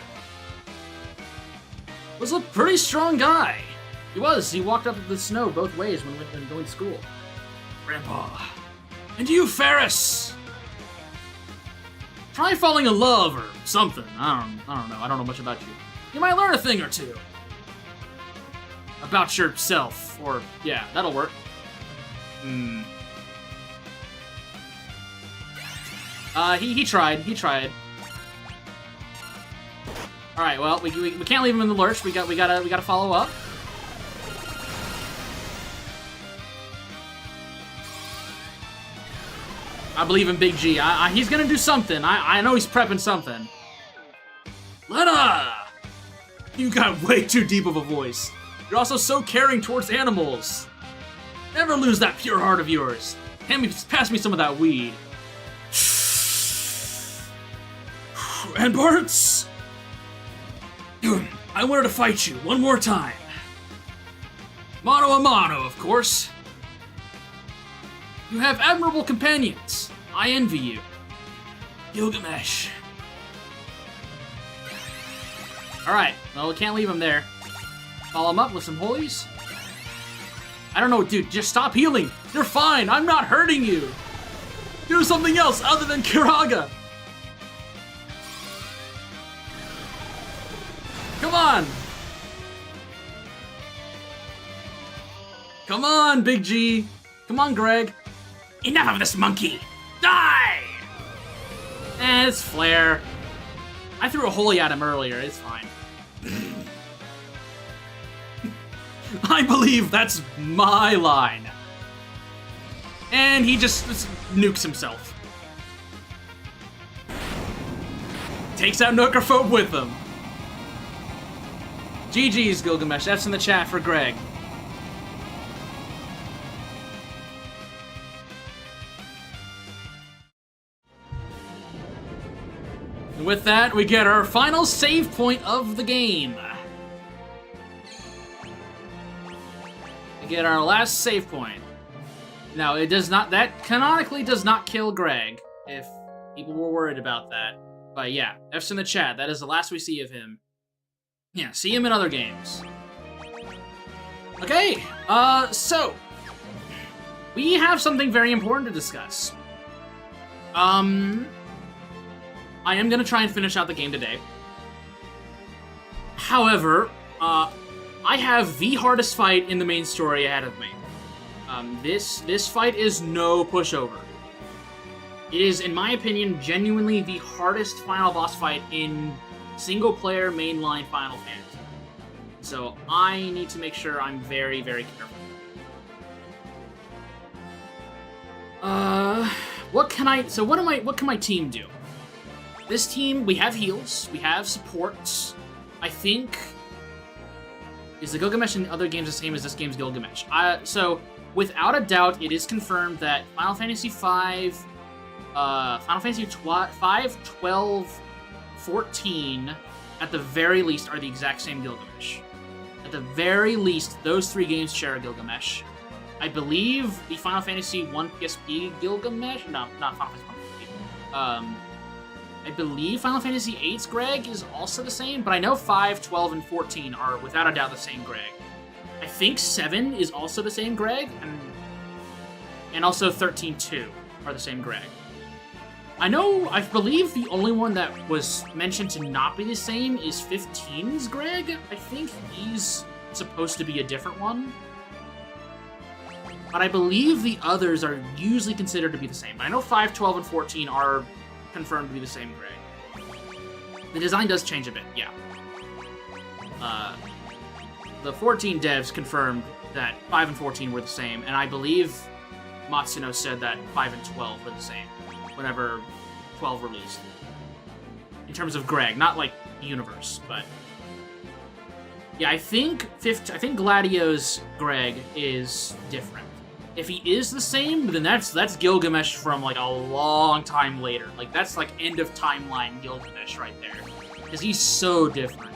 was a pretty strong guy. He was. He walked up the snow both ways when we went going to school. Grandpa. And you, Ferris! Try falling in love or something. I don't know. I don't know much about you. You might learn a thing or two. About yourself. Or, yeah, that'll work. He tried. Alright, well, we can't leave him in the lurch. We gotta follow up. I believe in Big G. He's gonna do something. I know he's prepping something. Lena! You got way too deep of a voice. You're also so caring towards animals. Never lose that pure heart of yours. Pass me some of that weed. And Bart's... I wanted to fight you one more time. Mano a mano, of course. You have admirable companions. I envy you. Gilgamesh. Alright, well, we can't leave him there. Follow him up with some holies. I don't know, dude, just stop healing. You're fine, I'm not hurting you. Do something else other than Kiraga. Come on. Come on, Big G. Come on, Greg. Enough of this monkey! Die! It's Flare. I threw a Holy at him earlier, it's fine. I believe that's my line. And he just nukes himself. Takes out Necrophobe with him. GG's, Gilgamesh. That's in the chat for Greg. And with that, we get our final save point of the game. We get our last save point. No, it does not. That canonically does not kill Greg, if people were worried about that. But yeah, F's in the chat. That is the last we see of him. Yeah, see him in other games. Okay, so we have something very important to discuss. I am gonna try and finish out the game today. However, I have the hardest fight in the main story ahead of me. This fight is no pushover. It is, in my opinion, genuinely the hardest final boss fight in single-player mainline Final Fantasy. So I need to make sure I'm very, very careful. What can my team do? This team, we have heals, we have supports. I think, is the Gilgamesh in other games the same as this game's Gilgamesh? So without a doubt, it is confirmed that Final Fantasy V, Final Fantasy 5, 12, 14, at the very least, are the exact same Gilgamesh. At the very least, those three games share a Gilgamesh. I believe the Final Fantasy 1 PSP Gilgamesh... No, not Final Fantasy 1 PSP. I believe Final Fantasy VIII's Greg is also the same, but I know 5, 12, and 14 are without a doubt the same Greg. I think 7 is also the same Greg, and also 13 too are the same Greg. I believe the only one that was mentioned to not be the same is 15's Greg. I think he's supposed to be a different one. But I believe the others are usually considered to be the same. But I know 5, 12, and 14 are confirmed to be the same Greg. The design does change a bit, yeah. The 14 devs confirmed that 5 and 14 were the same, and I believe Matsuno said that 5 and 12 were the same whenever 12 released. In terms of Greg, not like the universe, but yeah, I think Gladio's Greg is different. If he is the same, then that's Gilgamesh from like a long time later. Like that's like end of timeline Gilgamesh right there, because he's so different.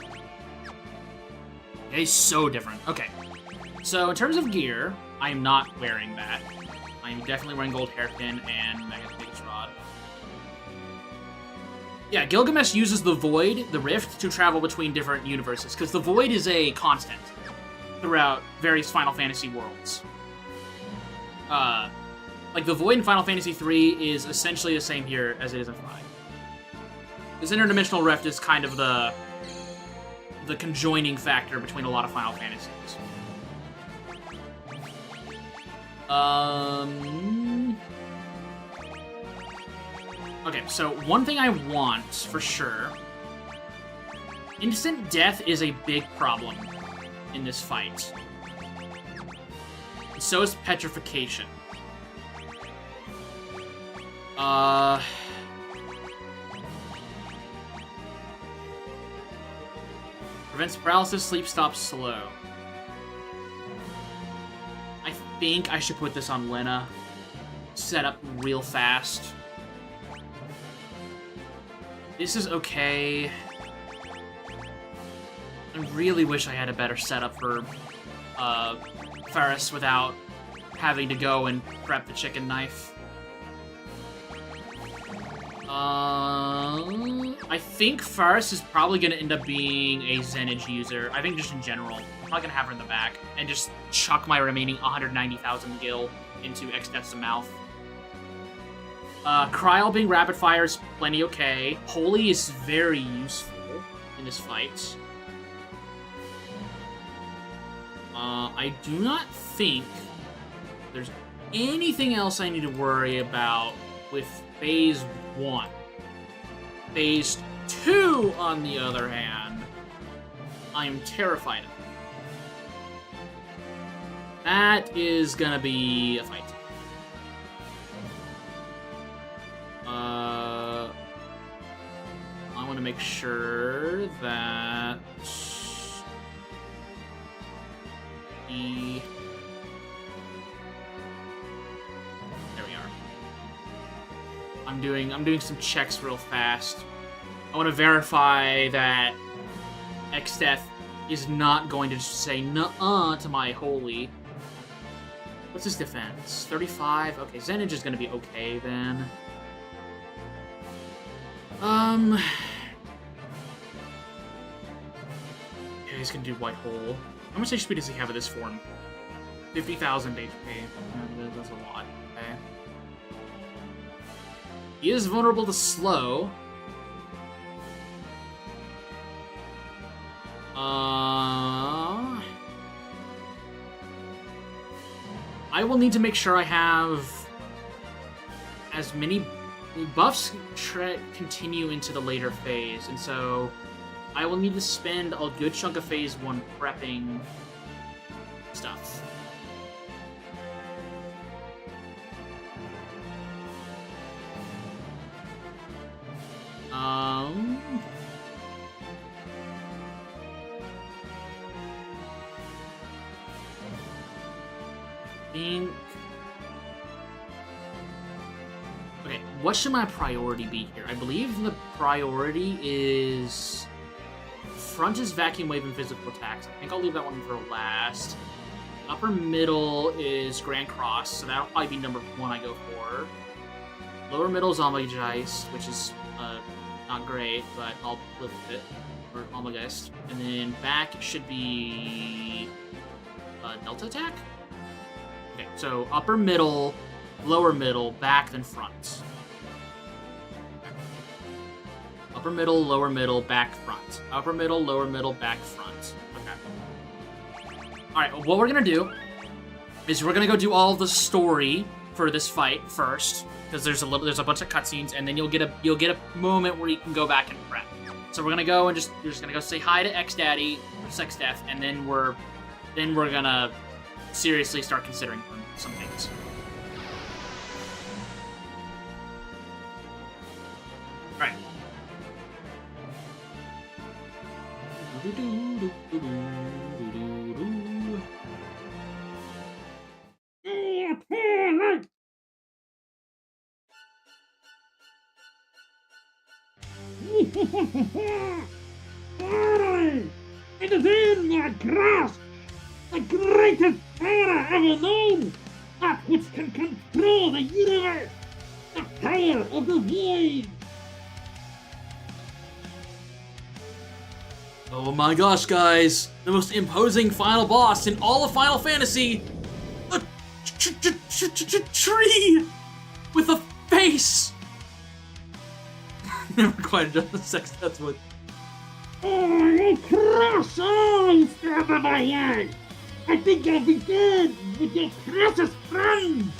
He's so different. Okay, so in terms of gear, I am not wearing that. I am definitely wearing gold hairpin and Mega's biggest rod. Yeah, Gilgamesh uses the Void, the Rift, to travel between different universes, because the Void is a constant throughout various Final Fantasy worlds. Like the Void in Final Fantasy III is essentially the same here as it is in 5. This interdimensional rift is kind of the conjoining factor between a lot of Final Fantasies. Okay, so one thing I want, for sure... Instant death is a big problem in this fight. And so is petrification. Prevents paralysis, sleep stops slow. I think I should put this on Lena. Set up real fast. This is okay. I really wish I had a better setup for Ferris without having to go and prep the chicken knife. I think Ferris is probably going to end up being a Zenage user. I think just in general. I'm not going to have her in the back. And just chuck my remaining 190,000 gil into X-Death's mouth. Kryl being rapid fire is plenty okay. Holy is very useful in this fight. I do not think there's anything else I need to worry about with Phase 1. Phase 2, on the other hand, I am terrified of. That is gonna be a fight. I want to make sure that there we are. I'm doing some checks real fast. I want to verify that X-Death is not going to just say nuh-uh to my holy. What's his defense? 35? Okay, Zenage is gonna be okay then. Yeah, he's gonna do White Hole. How much HP does he have at this form? 50,000 HP. That's a lot. Okay. He is vulnerable to slow. I will need to make sure I have as many buffs continue into the later phase, and so I will need to spend a good chunk of phase 1 prepping stuff. Think. Okay, what should my priority be here? I believe the priority is front is Vacuum Wave and Physical Attacks. I think I'll leave that one for last. Upper middle is Grand Cross, so that'll probably be number 1 I go for. Lower middle is Almageist, which is not great, but I'll live with it. Or Almageist. And then back should be Delta Attack? Okay, so upper middle, lower middle, back, then front. Upper middle, lower middle, back, front. Upper middle, lower middle, back, front. Okay. Alright, what we're gonna do is we're gonna go do all the story for this fight first, because there's a bunch of cutscenes, and then you'll get a moment where you can go back and prep. So we're gonna go and you're just gonna go say hi to X Daddy or Sex Death, and then we're gonna seriously start considering some things. Alright. Finally! It is in my grasp! The greatest power ever known! That which can control the universe! The power of the void! Oh my gosh, guys! The most imposing final boss in all of Final Fantasy! A tree! With a face! Never quite done the Sex Death with. Oh, you crush all stand on my head! I think I'll be dead with your precious friends!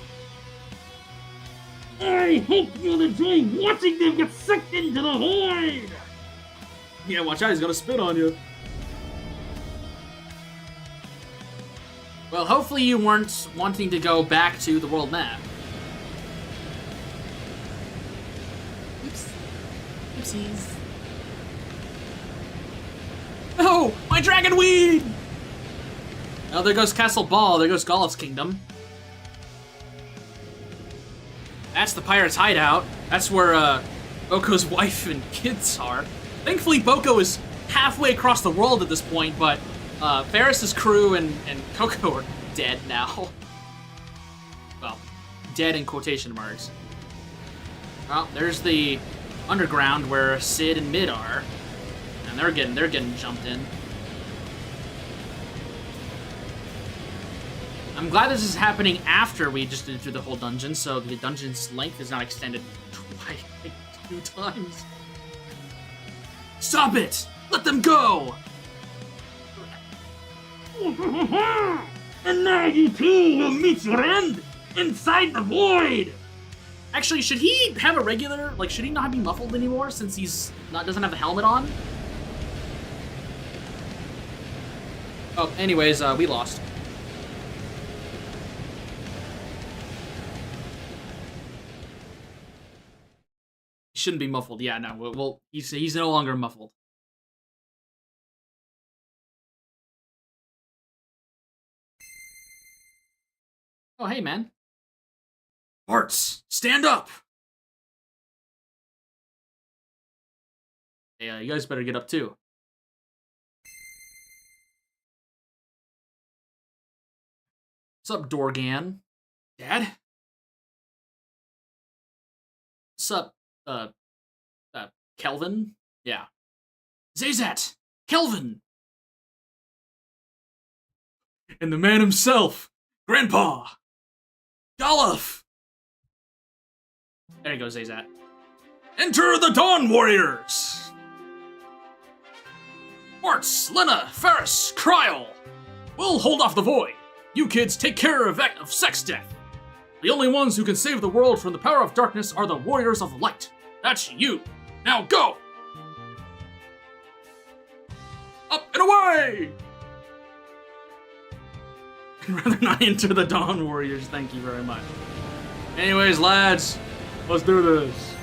I hope you'll enjoy watching them get sucked into the void! Yeah, watch out, he's gonna spit on you. Well, hopefully you weren't wanting to go back to the world map. Oops. Oopsies. Oh, my dragon weed! Oh, there goes Castle Ball. There goes Golliff's Kingdom. That's the pirate's hideout. That's where Boko's wife and kids are. Thankfully, Boko is halfway across the world at this point, but Ferris's crew and Coco are dead now. Well, dead in quotation marks. Well, there's the underground where Sid and Mid are, and they're getting jumped in. I'm glad this is happening after we just did through the whole dungeon, so the dungeon's length is not extended twice, like 2 times. Stop it! Let them go! And now you two will meet your end inside the void! Actually, should he have a regular, like, should he not be muffled anymore since doesn't have the helmet on? Oh, anyways, we lost. He shouldn't be muffled. Yeah, no, well, he's no longer muffled. Oh, hey, man. Hearts, stand up! Hey, you guys better get up, too. What's up, Dorgan? Dad? Sup, Kelvin? Yeah. Zazat! Kelvin! And the man himself, Grandpa! Goluf! There you go, Zazat. Enter the Dawn Warriors! Martz, Lena, Ferris, Kryl! We'll hold off the void. You kids take care of sex death. The only ones who can save the world from the power of darkness are the Warriors of Light. That's you. Now go! Up and away! I'd rather not enter the Dawn Warriors, thank you very much. Anyways, lads, let's do this.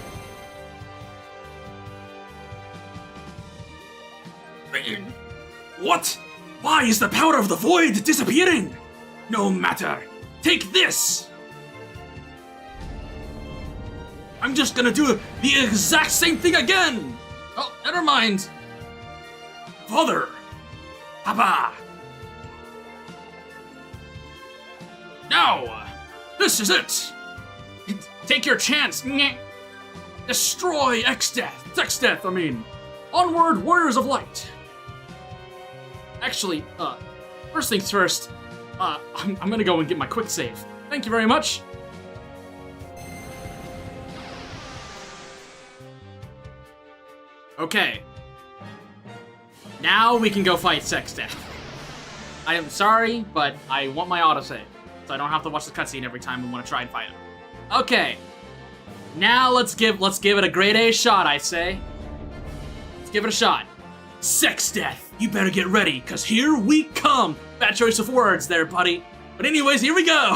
What? Why is the power of the void disappearing? No matter. Take this! I'm just gonna do the exact same thing again! Oh, never mind. Father! Papa! Now! This is it! Take your chance! Destroy Sex-Death, I mean. Onward, Warriors of Light! Actually, first things first, I'm gonna go and get my quick save. Thank you very much. Okay. Now we can go fight Sex-Death. I am sorry, but I want my autosave, so I don't have to watch the cutscene every time we want to try and fight him. Okay. Now let's give it a grade A shot, I say. Let's give it a shot. Sex-Death, you better get ready, cause here we come. Bad choice of words there, buddy. But anyways, here we go.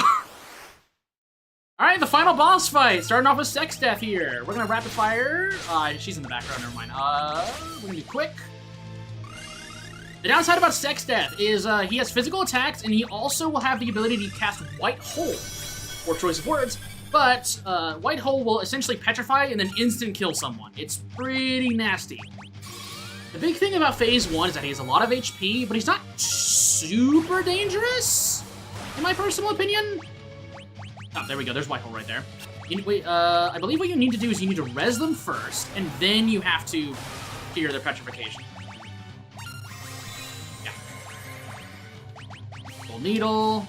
Alright, the final boss fight. Starting off with Sex-Death here. We're gonna rapid fire. She's in the background, never mind. We're gonna be quick. The downside about Sex-Death is he has physical attacks, and he also will have the ability to cast White Hole. Poor choice of words. But White Hole will essentially petrify and then instant kill someone. It's pretty nasty. The big thing about Phase 1 is that he has a lot of HP, but he's not super dangerous, in my personal opinion. Oh, there we go. There's White Hole right there. I believe what you need to do is you need to res them first, and then you have to clear their petrification. Yeah. Full needle.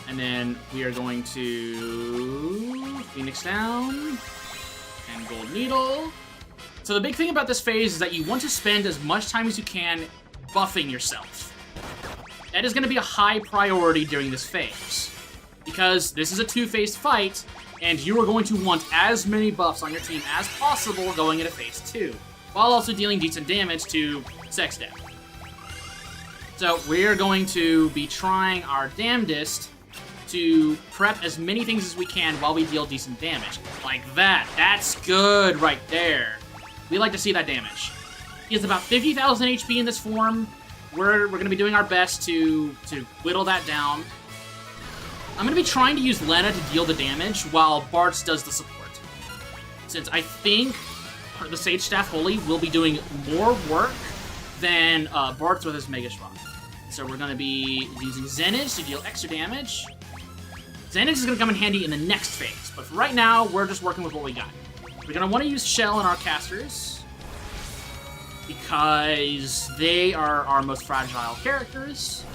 And then we are going to Phoenix down and Gold Needle. So the big thing about this phase is that you want to spend as much time as you can buffing yourself. That is going to be a high priority during this phase, because this is a two-phase fight, and you are going to want as many buffs on your team as possible going into Phase 2, while also dealing decent damage to Sex-Death. So we're going to be trying our damnedest to prep as many things as we can while we deal decent damage. Like that. That's good right there. We like to see that damage. He has about 50,000 HP in this form. We're going to be doing our best to whittle that down. I'm going to be trying to use Lena to deal the damage while Bartz does the support. Since I think the Sage Staff Holy will be doing more work than Bartz with his Mega Shrug. So we're going to be using Zenith to deal extra damage. Zenith is going to come in handy in the next phase, but for right now, we're just working with what we got. We're going to want to use Shell in our casters, because they are our most fragile characters.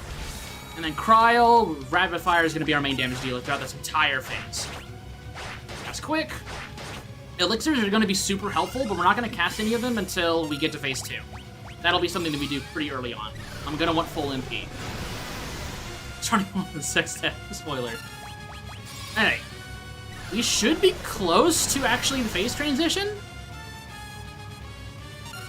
And then Kryl, Rapid Fire is going to be our main damage dealer throughout this entire phase. That's quick. Elixirs are going to be super helpful, but we're not going to cast any of them until we get to Phase 2. That'll be something that we do pretty early on. I'm going to want full MP. Starting off with Sex-Death, spoiler. Hey, we should be close to actually the phase transition.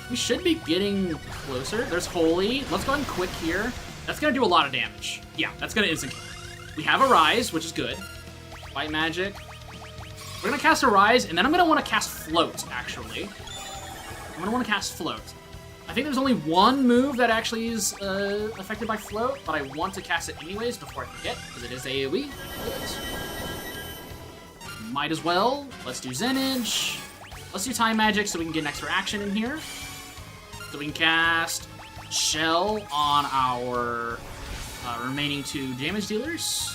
We should be getting closer. There's Holy. Let's go ahead and quick here. That's going to do a lot of damage. Yeah, that's going to instant kill. We have a Rise, which is good. White Magic. We're going to cast a Rise, and then I'm going to want to cast Float, actually. I'm going to want to cast Float. I think there's only one move that actually is affected by Float, but I want to cast it anyways before I forget, because it is AoE. Might as well. Let's do Zenage. Let's do Time Magic so we can get an extra action in here. So we can cast Shell on our remaining 2 damage dealers.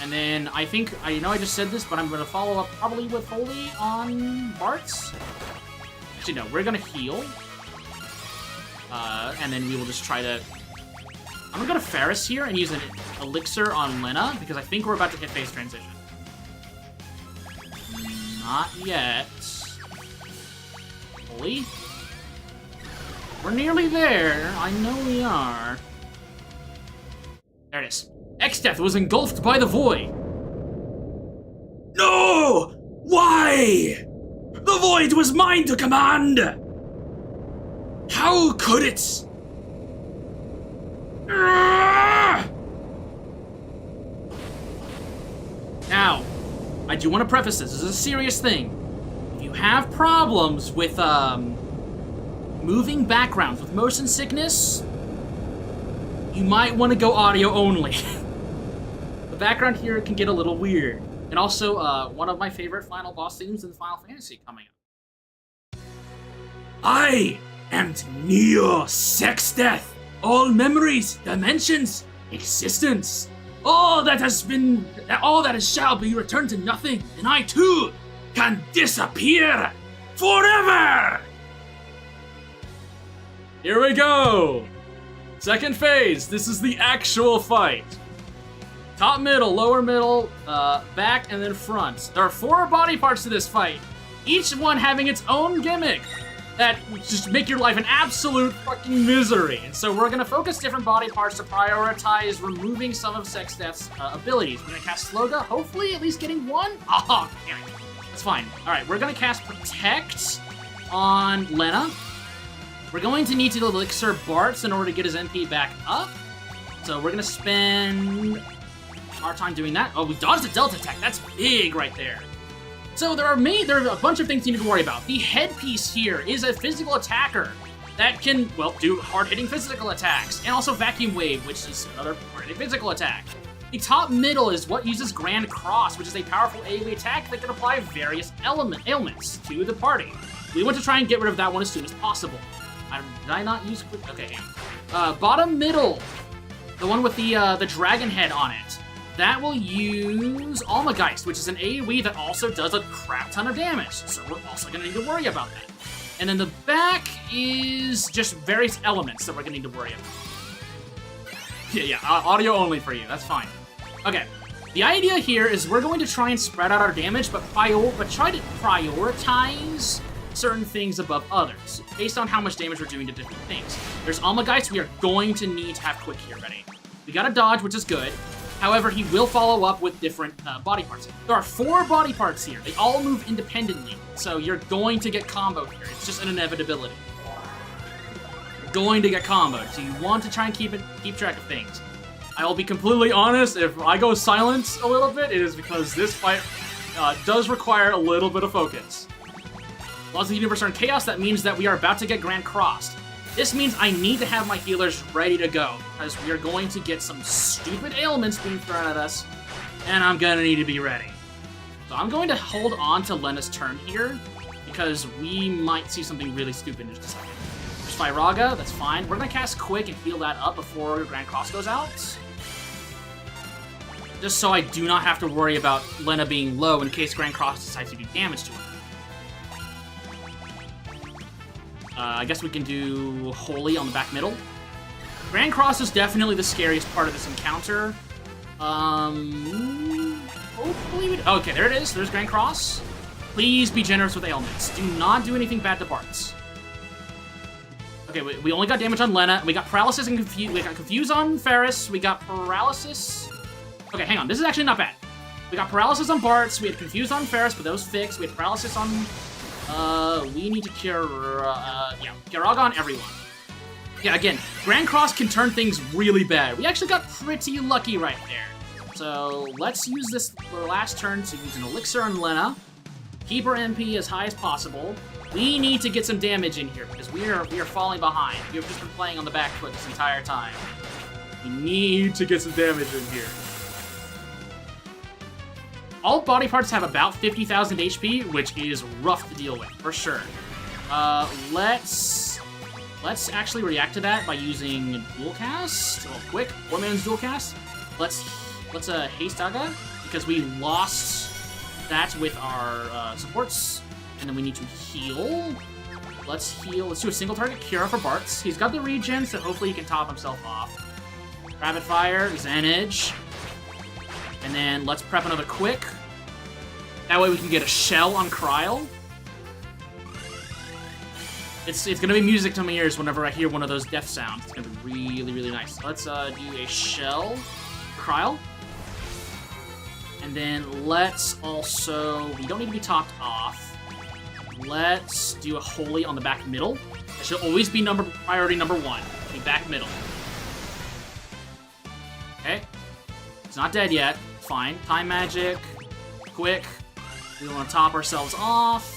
And then I think, I know I just said this, but I'm going to follow up probably with Holy on Bart's. Actually, no, we're going to heal. And then we will just try to... I'm going to go to Ferris here and use an Elixir on Lena, because I think we're about to hit phase transition. Not yet. Holy. We're nearly there. I know we are. There it is. X-Death was engulfed by the void. No! Why? The void was mine to command! How could it? Now, I do want to preface this. This is a serious thing. If you have problems with moving backgrounds with motion sickness, you might want to go audio only. The background here can get a little weird. And also, one of my favorite final boss themes in Final Fantasy coming up. I am Neo Sex Death. All memories, dimensions, existence. All that shall be returned to nothing, and I too can disappear forever! Here we go! Second phase, this is the actual fight. Top middle, lower middle, back, and then front. There are 4 body parts to this fight, each one having its own gimmick that just make your life an absolute fucking misery. And so we're gonna focus different body parts to prioritize removing some of Sex Death's abilities. We're gonna cast Sloga, hopefully at least getting 1. Oh, damn it. That's fine. All right, we're gonna cast Protect on Lena. We're going to need to Elixir Bartz in order to get his MP back up. So we're gonna spend our time doing that. Oh, we dodged a Delta attack. That's big right there. So there are a bunch of things you need to worry about. The headpiece here is a physical attacker that can, well, do hard-hitting physical attacks, and also Vacuum Wave, which is another hard-hitting physical attack. The top middle is what uses Grand Cross, which is a powerful AoE attack that can apply various ailments to the party. We want to try and get rid of that one as soon as possible. Did I not use quick? Okay, bottom middle, the one with the dragon head on it. That will use Almageist, which is an AoE that also does a crap ton of damage. So we're also gonna need to worry about that. And then the back is just various elements that we're gonna need to worry about. Yeah, audio only for you, that's fine. Okay, the idea here is we're going to try and spread out our damage, but try to prioritize certain things above others, based on how much damage we're doing to different things. There's Almageist, we are going to need to have Quick here ready. We got a dodge, which is good. However, he will follow up with different body parts. There are 4 body parts here. They all move independently, so you're going to get comboed here. It's just an inevitability. You're going to get comboed, so you want to try and keep track of things. I will be completely honest, if I go silent a little bit, it is because this fight does require a little bit of focus. Laws of the Universe are in chaos, that means that we are about to get Grand Crossed. This means I need to have my healers ready to go, because we are going to get some stupid ailments being thrown at us, and I'm gonna need to be ready. So I'm going to hold on to Lena's turn here, because we might see something really stupid in just a second. There's Fyraga, that's fine. We're gonna cast Quick and heal that up before Grand Cross goes out. Just so I do not have to worry about Lena being low in case Grand Cross decides to do damage to her. I guess we can do Holy on the back middle. Grand Cross is definitely the scariest part of this encounter. Hopefully we... Okay, there it is. There's Grand Cross. Please be generous with ailments. Do not do anything bad to Bartz. Okay, we only got damage on Lena. We got Paralysis and Confuse. We got Confuse on Ferris. We got Paralysis. Okay, hang on. This is actually not bad. We got Paralysis on Bartz. We had Confuse on Ferris, but those fixed. We had Paralysis on... we need to cure, Garaga on everyone. Yeah, again, Grand Cross can turn things really bad. We actually got pretty lucky right there. So, let's use this for last turn to use an Elixir on Lena. Keep her MP as high as possible. We need to get some damage in here, because we are falling behind. We've just been playing on the back foot this entire time. We need to get some damage in here. All body parts have about 50,000 HP, which is rough to deal with, for sure. Let's let's actually react to that by using dual cast. Well, quick, 4-man's dual cast. Let's haste Aga, because we lost that with our supports, and then we need to heal. Let's heal. Let's do a single target Cura for Bartz. He's got the regen, so hopefully he can top himself off. Rapid Fire, Zenage. And then let's prep another quick. That way we can get a shell on Kryl. It's gonna be music to my ears whenever I hear one of those death sounds. It's gonna be really, really nice. Let's do a shell for Kryl. And then let's also... We don't need to be topped off. Let's do a holy on the back middle. That should always be priority number 1. Be back middle. Okay. It's not dead yet. Fine. Time magic. Quick. We want to top ourselves off.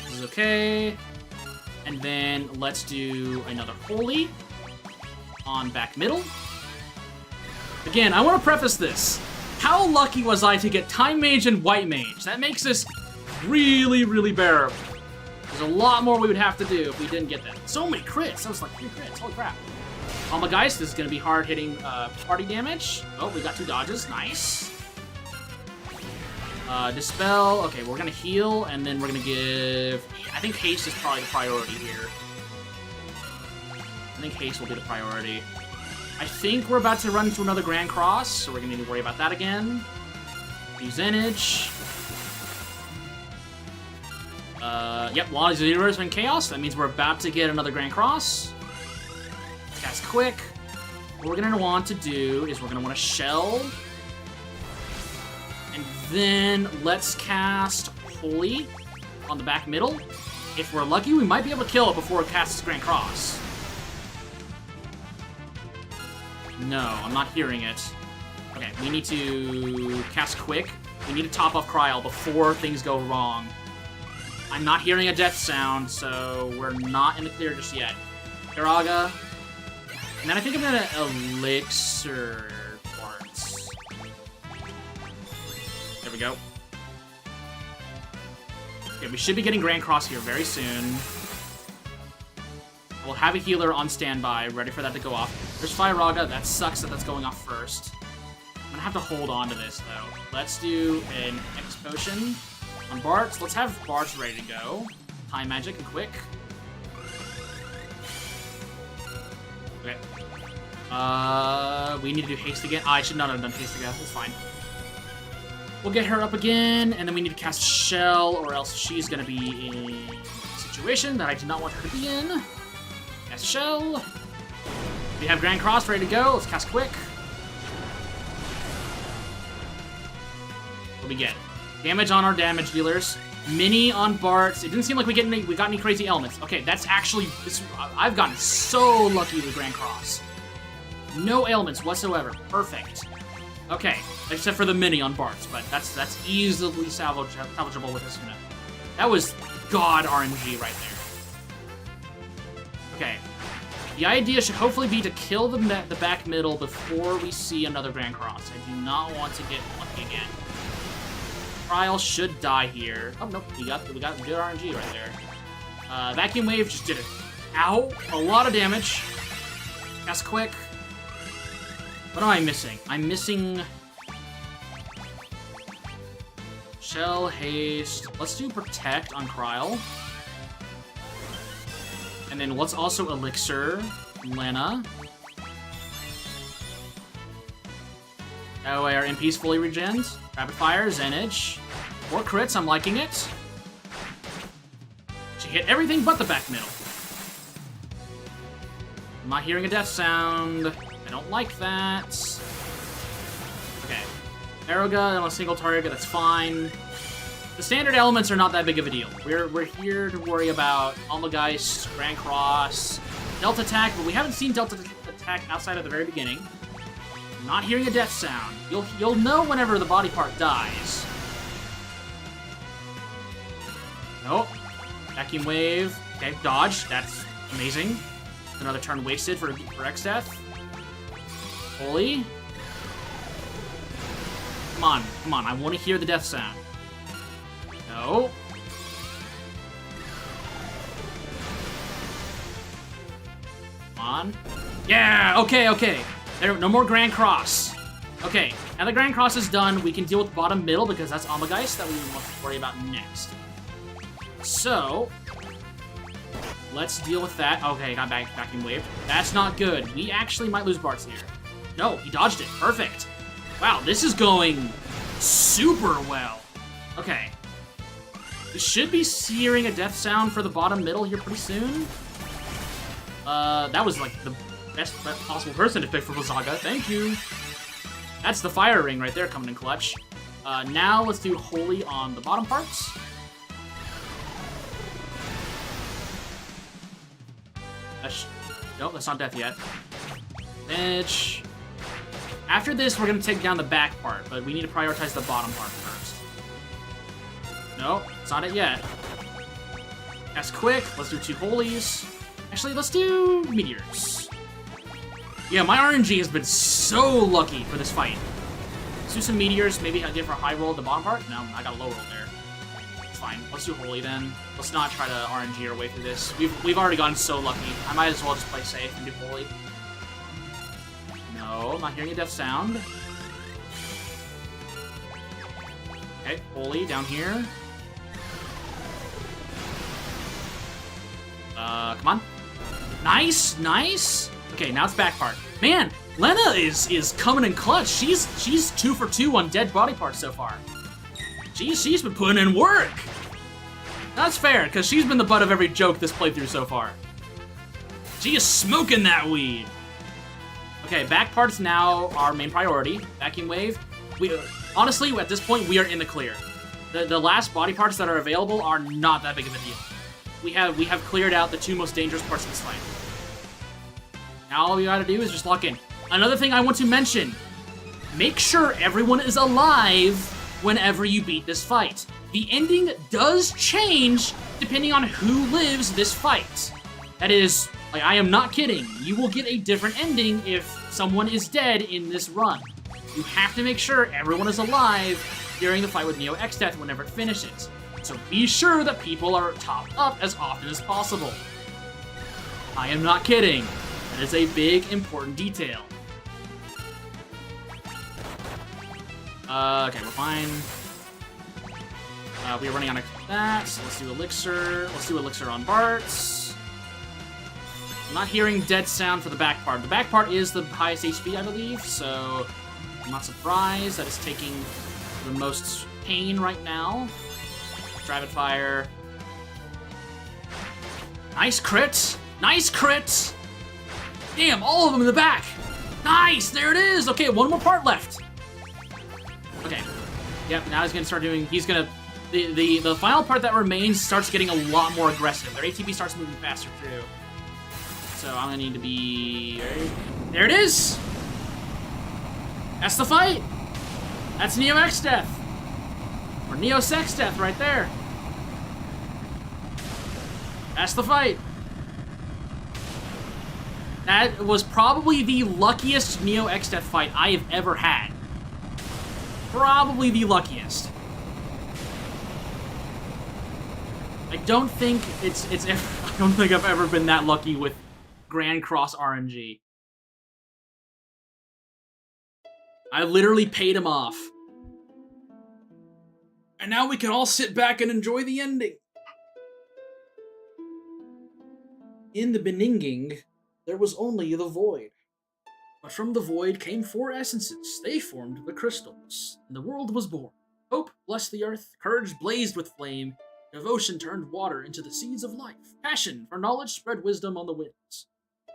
This is okay. And then let's do another holy on back middle. Again, I want to preface this. How lucky was I to get Time Mage and White Mage? That makes this really, really bearable. There's a lot more we would have to do if we didn't get that. So many crits. That was like 3 crits. Holy crap. Almageist, this is going to be hard-hitting party damage. Oh, we got 2 dodges. Nice. Dispel. Okay, we're going to heal, and then we're going to give... I think Haste is probably the priority here. I think Haste will be the priority. I think we're about to run into another Grand Cross, so we're going to need to worry about that again. Use Zenage. Yep, while he's zeros in Chaos, that means we're about to get another Grand Cross. Cast Quick. What we're going to want to do is we're going to want to Shell. And then let's cast Holy on the back middle. If we're lucky, we might be able to kill it before it casts Grand Cross. No, I'm not hearing it. Okay, we need to cast Quick. We need to top off Kryl before things go wrong. I'm not hearing a death sound, so we're not in the clear just yet. Iraga. And then I think I'm gonna Elixir Quartz. There we go. Okay, we should be getting Grand Cross here very soon. We'll have a healer on standby, ready for that to go off. There's Firaga. That sucks that that's going off first. I'm gonna have to hold on to this, though. Let's do an X Potion on Bartz. Let's have Bartz ready to go. Time Magic and Quick. Okay. We need to do Haste again. I should not have done Haste again. That's fine. We'll get her up again, and then we need to cast Shell, or else she's gonna be in a situation that I do not want her to be in. Cast Shell. We have Grand Cross ready to go. Let's cast Quick. What do we get? Damage on our damage dealers. Mini on Bartz. It didn't seem like we got any crazy elements. Okay, that's actually... I've gotten so lucky with Grand Cross. No ailments whatsoever. Perfect. Okay, except for the mini on Bartz, but that's easily salvageable with this unit. That was god RNG right there. Okay. The idea should hopefully be to kill the back middle before we see another Grand Cross. I do not want to get lucky again. Kryl should die here. Oh, nope. We got good RNG right there. Vacuum Wave just did it. Ow! A lot of damage. Cast Quick. What am I missing? I'm missing... Shell, Haste. Let's do Protect on Kryl. And then let's also Elixir Lena. That way our MP's fully regens. Rapid Fire, Zenage. 4 crits, I'm liking it. She hit everything but the back middle. I'm not hearing a death sound. I don't like that. Okay. Arrow gun on a single target, that's fine. The standard elements are not that big of a deal. We're here to worry about Almageist, Grand Cross, Delta Attack, but we haven't seen Delta Attack outside of the very beginning. I'm not hearing a death sound. You'll know whenever the body part dies. Nope. Vacuum Wave. Okay, dodge. That's amazing. Another turn wasted for X-Death. Holy. Come on. I want to hear the death sound. No. on. Yeah, okay. No more Grand Cross. Okay, now the Grand Cross is done, we can deal with bottom middle because that's Almageist that we want to worry about next. So, let's deal with that. Okay, got vacuum waved. That's not good. We actually might lose Bart's here. No, he dodged it. Perfect. Wow, this is going super well. Okay. We should be hearing a death sound for the bottom middle here pretty soon. That was like the best possible person to pick for Blizzaga. Thank you. That's the fire ring right there coming in clutch. Now let's do Holy on the bottom parts. Nope, that's not death yet. Bitch. After this, we're gonna take down the back part, but we need to prioritize the bottom part first. Nope, it's not it yet. That's quick. Let's do 2 holies. Actually, let's do meteors. Yeah, my RNG has been so lucky for this fight. Let's do some meteors. Maybe I give her a high roll at the bottom part. No, I got a low roll there. It's fine. Let's do holy then. Let's not try to RNG our way through this. We've already gotten so lucky. I might as well just play safe and do holy. No, I'm not hearing a death sound. Okay, holy down here. Come on. Nice. Okay, now it's back part. Man, Lena is coming in clutch. She's 2 for 2 on dead body parts so far. She's been putting in work. That's fair, because she's been the butt of every joke this playthrough so far. She is smoking that weed. Okay, back parts now our main priority. Vacuum wave. Honestly, at this point, we are in the clear. The last body parts that are available are not that big of a deal. We have cleared out the 2 most dangerous parts of this fight. Now all we gotta do is just lock in. Another thing I want to mention, make sure everyone is alive whenever you beat this fight. The ending does change depending on who lives this fight. That is, like, I am not kidding. You will get a different ending if someone is dead in this run. You have to make sure everyone is alive during the fight with Neo X-Death whenever it finishes. So be sure that people are topped up as often as possible. I am not kidding. That is a big, important detail. Okay, we're fine. We're running out of that, so let's do Elixir. Let's do Elixir on Bart's. I'm not hearing dead sound for the back part. The back part is the highest HP, I believe, so I'm not surprised that it's taking the most pain right now. Rapid fire. Nice crit! Nice crit! Damn, all of them in the back! Nice! There it is! Okay, 1 more part left. Okay. Yep, now he's gonna start doing... He's gonna... The final part that remains starts getting a lot more aggressive. Their ATB starts moving faster, too. So I'm gonna need to be... There it is! That's the fight! That's Neo X-Death! Or Neo Sex Death right there. That's the fight. That was probably the luckiest Neo X-Death fight I have ever had. Probably the luckiest. I don't think I don't think I've ever been that lucky with Grand Cross RNG. I literally paid him off. And now we can all sit back and enjoy the ending. In the beninging, there was only the void. But from the void came 4 essences. They formed the crystals, and the world was born. Hope blessed the earth, courage blazed with flame, devotion turned water into the seeds of life, passion for knowledge spread wisdom on the winds.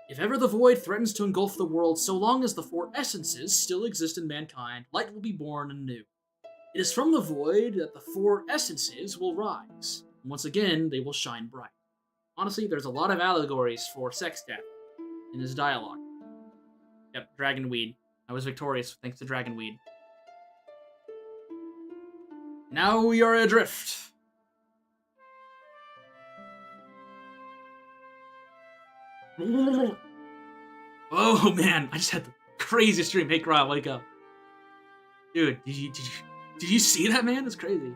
If ever the void threatens to engulf the world, so long as the 4 essences still exist in mankind, light will be born anew. It is from the void that the 4 essences will rise. Once again, they will shine bright. Honestly, there's a lot of allegories for sex death in this dialogue. Yep, Dragonweed. I was victorious thanks to Dragonweed. Now we are adrift. Oh man, I just had the craziest dream. Hey, Kyle, wake up. Dude, did you see that, man? It's crazy.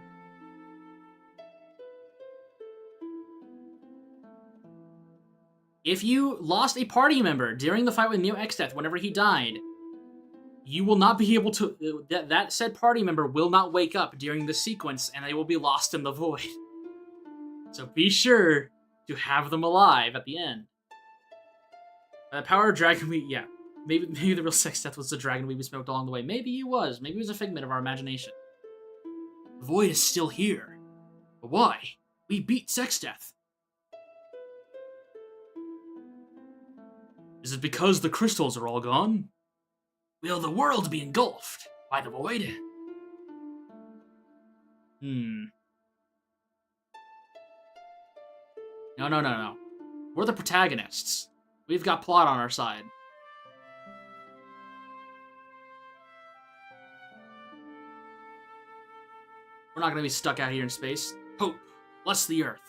If you lost a party member during the fight with Neo Exdeath whenever he died, you will not be able to... That said party member will not wake up during the sequence, and they will be lost in the void. So be sure to have them alive at the end. The power of Dragon Weed, yeah. Maybe the real Sexdeath was the Dragon Weed we smoked along the way. Maybe he was. Maybe it was a figment of our imagination. The void is still here. But why? We beat Sexdeath. Is it because the crystals are all gone? Will the world be engulfed by the void? No. We're the protagonists. We've got plot on our side. We're not going to be stuck out here in space. Hope, bless the Earth.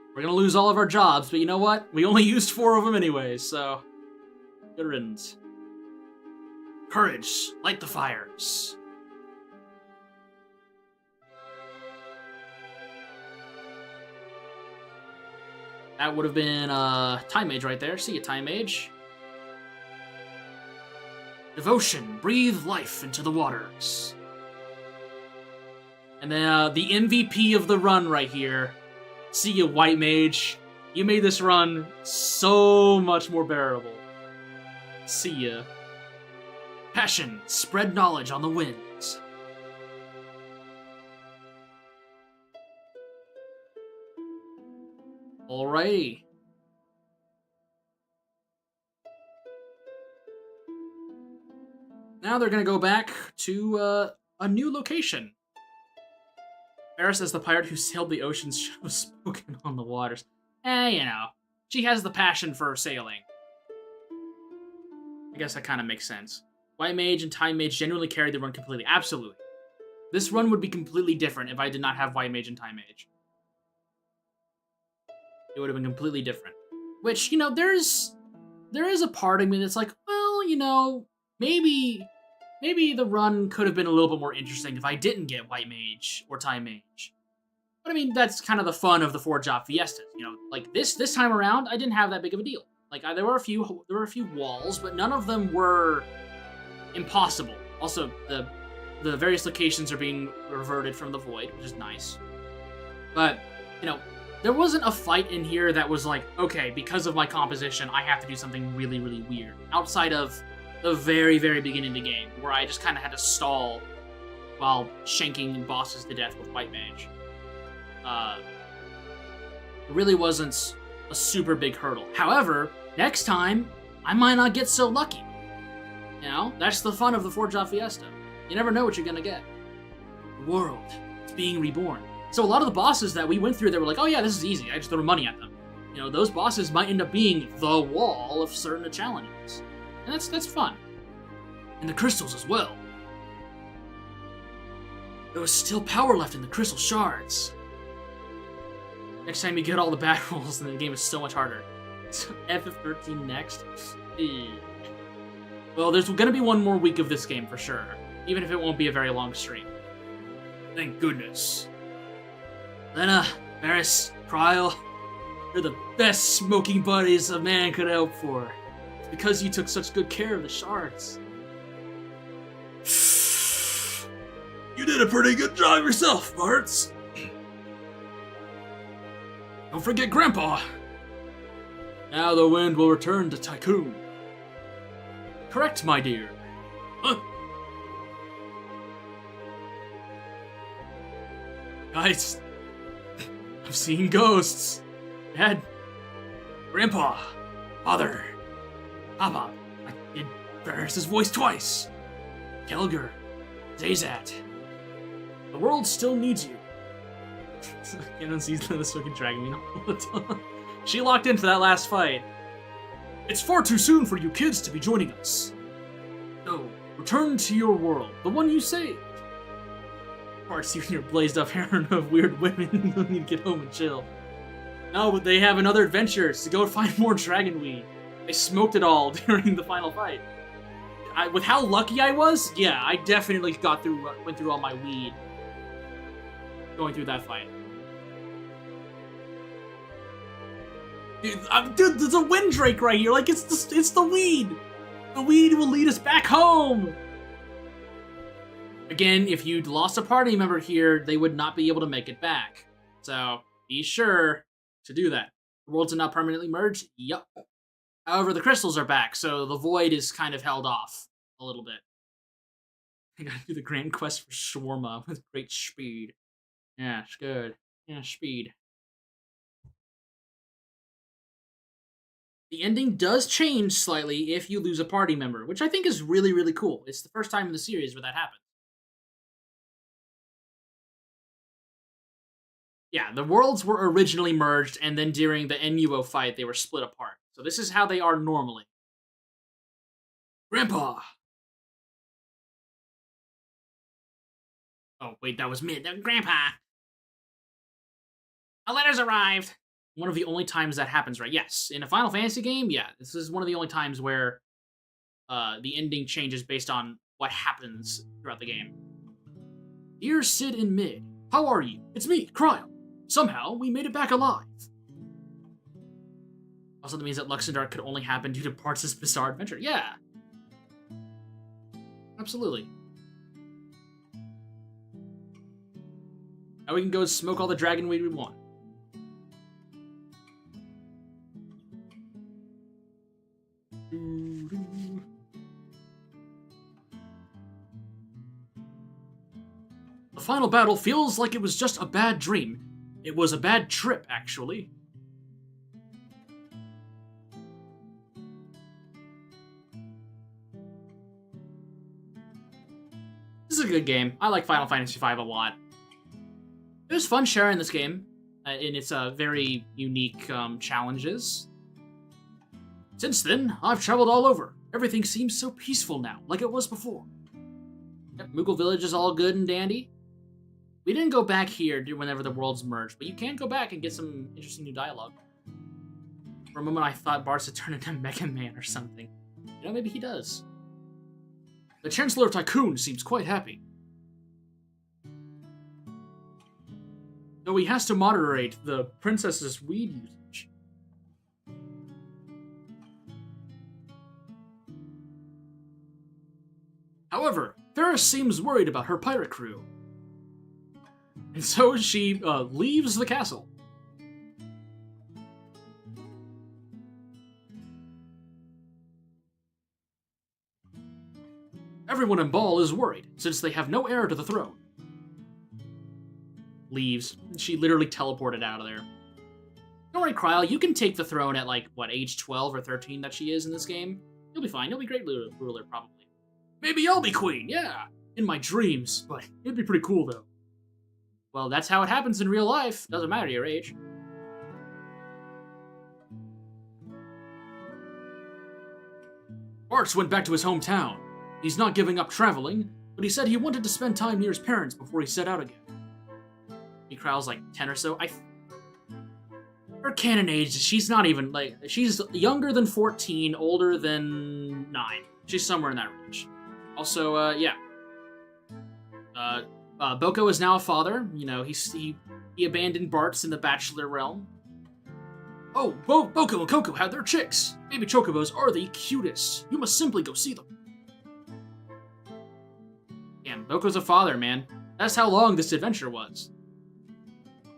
We're going to lose all of our jobs, but you know what? We only used 4 of them anyway, so... Good riddance. Courage, light the fires. That would have been Time Mage right there. See you, Time Mage. Devotion, breathe life into the waters. And then the MVP of the run right here. See you, White Mage. You made this run so much more bearable. See ya. Passion, spread knowledge on the winds. Alrighty. Now they're gonna go back to a new location. Eris, as the pirate who sailed the oceans, shows spoken on the waters. You know, she has the passion for sailing. I guess that kind of makes sense. White Mage and Time Mage genuinely carried the run completely. Absolutely. This run would be completely different if I did not have White Mage and Time Mage. It would have been completely different. Which, you know, there is a part of me that's like, well, you know, maybe the run could have been a little bit more interesting if I didn't get White Mage or Time Mage. But I mean, that's kind of the fun of the Four-Job Fiestas. You know, like this time around, I didn't have that big of a deal. Like there were a few walls, but none of them were impossible. Also, the various locations are being reverted from the void, which is nice. But you know, there wasn't a fight in here that was like, okay, because of my composition, I have to do something really, really weird. Outside of the very, very beginning of the game, where I just kind of had to stall while shanking bosses to death with White Mage. It really wasn't a super big hurdle. However, next time, I might not get so lucky. You know, that's the fun of the Four-Job Fiesta. You never know what you're gonna get. The world is being reborn. So a lot of the bosses that we went through, they were like, oh yeah, this is easy, I just throw money at them. You know, those bosses might end up being the wall of certain challenges. And that's fun. And the crystals as well. There was still power left in the crystal shards. Next time you get all the bad rolls, then the game is so much harder. So FF13 next? Well, there's gonna be one more week of this game for sure. Even if it won't be a very long stream. Thank goodness. Lena, Maris, Prial, you're the best smoking buddies a man could hope for. It's because you took such good care of the shards. You did a pretty good job yourself, Bartz. Don't forget Grandpa. Now the wind will return to Tycoon. Correct, my dear. Huh? Guys, I'm seeing ghosts. Dad, Grandpa, Father, Papa. I did Varys' voice twice. Kelger, Zazat. The world still needs you. Canon sees this fucking dragging me all the time. She locked in for that last fight. It's far too soon for you kids to be joining us. No, return to your world, the one you saved. Parts you and your blazed up harem of weird women who need to get home and chill. No, but they have another adventure to go find more dragon weed. They smoked it all during the final fight. With how lucky I was, yeah, I definitely went through all my weed. going through that fight. Dude, there's a Windrake right here. Like, it's the weed. The weed will lead us back home. Again, if you'd lost a party member here, they would not be able to make it back. So, be sure to do that. The worlds are now permanently merged? Yup. However, the crystals are back, so the void is kind of held off a little bit. I gotta do the grand quest for Shawarma with great speed. Yeah, it's good. Yeah, speed. The ending does change slightly if you lose a party member, which I think is really, really cool. It's the first time in the series where that happens. Yeah, the worlds were originally merged, and then during the NUO fight, they were split apart. So this is how they are normally. Grandpa. Oh, wait, that was me. Grandpa! A letter's arrived! One of the only times that happens, right? Yes. In a Final Fantasy game, yeah. This is one of the only times where the ending changes based on what happens throughout the game. Dear Sid and Mid, how are you? It's me, Cryo. Somehow, we made it back alive. Also, that means that Luxandar could only happen due to Bartz's bizarre adventure. Yeah. Absolutely. Now we can go smoke all the dragon weed we want. The final battle feels like it was just a bad dream. It was a bad trip, actually. This is a good game. I like Final Fantasy V a lot. It was fun sharing this game in its very unique challenges. Since then, I've traveled all over. Everything seems so peaceful now, like it was before. Yep, Moogle Village is all good and dandy. We didn't go back here whenever the worlds merged, but you can go back and get some interesting new dialogue. For a moment, I thought Bartz had turned into Mega Man or something. You know, maybe he does. The Chancellor of Tycoon seems quite happy. Though he has to moderate the princess's weed usage. However, Ferris seems worried about her pirate crew. And so she leaves the castle. Everyone in Ball is worried, since they have no heir to the throne. Leaves. She literally teleported out of there. Don't worry, Kryle, you can take the throne at, like, what, age 12 or 13 that she is in this game? You'll be fine. You'll be great ruler, probably. Maybe I'll be queen, yeah! In my dreams, but it'd be pretty cool, though. Well, that's how it happens in real life. Doesn't matter your age. Bartz went back to his hometown. He's not giving up traveling, but he said he wanted to spend time near his parents before he set out again. He Kryl's like 10 or so. Her canon age, she's not even, like, she's younger than 14, older than 9. She's somewhere in that range. Also, yeah. Boko is now a father. You know, he abandoned Bartz in the bachelor realm. Oh, Boko and Coco had their chicks. Baby chocobos are the cutest. You must simply go see them. Damn, Boko's a father, man. That's how long this adventure was.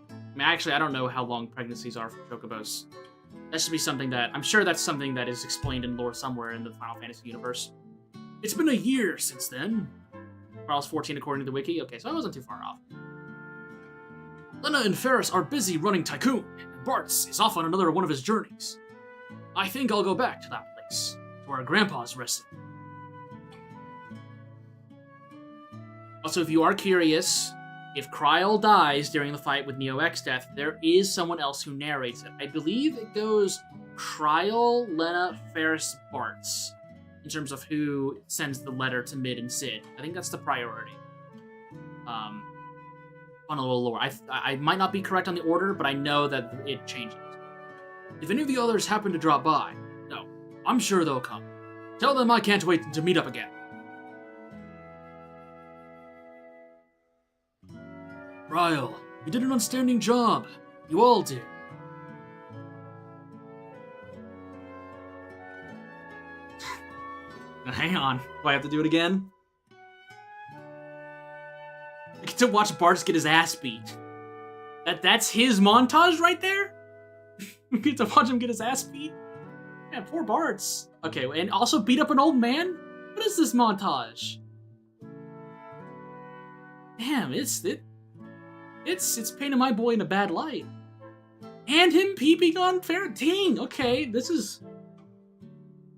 I mean, actually, I don't know how long pregnancies are for chocobos. That should be something that... I'm sure that's something that is explained in lore somewhere in the Final Fantasy universe. It's been a year since then. Carl's 14 according to the wiki. Okay, so I wasn't too far off. Lena and Ferris are busy running Tycoon, and Bartz is off on another one of his journeys. I think I'll go back to that place, to where Grandpa's resting. Also, if you are curious, if Kryl dies during the fight with Neo-X Death, there is someone else who narrates it. I believe it goes Kryl, Lena, Ferris, Bartz, in terms of who sends the letter to Mid and Sid. I think that's the priority. On a little lore. I might not be correct on the order, but I know that it changes. If any of the others happen to drop by, no, I'm sure they'll come. Tell them I can't wait to meet up again. Ryle, You did an outstanding job. You all did. Now, hang on. Do I have to do it again? I get to watch Bart get his ass beat. That's his montage right there? We get to watch him get his ass beat? Yeah, poor Bart's. Okay, and also beat up an old man? What is this montage? Damn, it's painting my boy in a bad light. And him peeping on Ferret. Dang, okay, this is...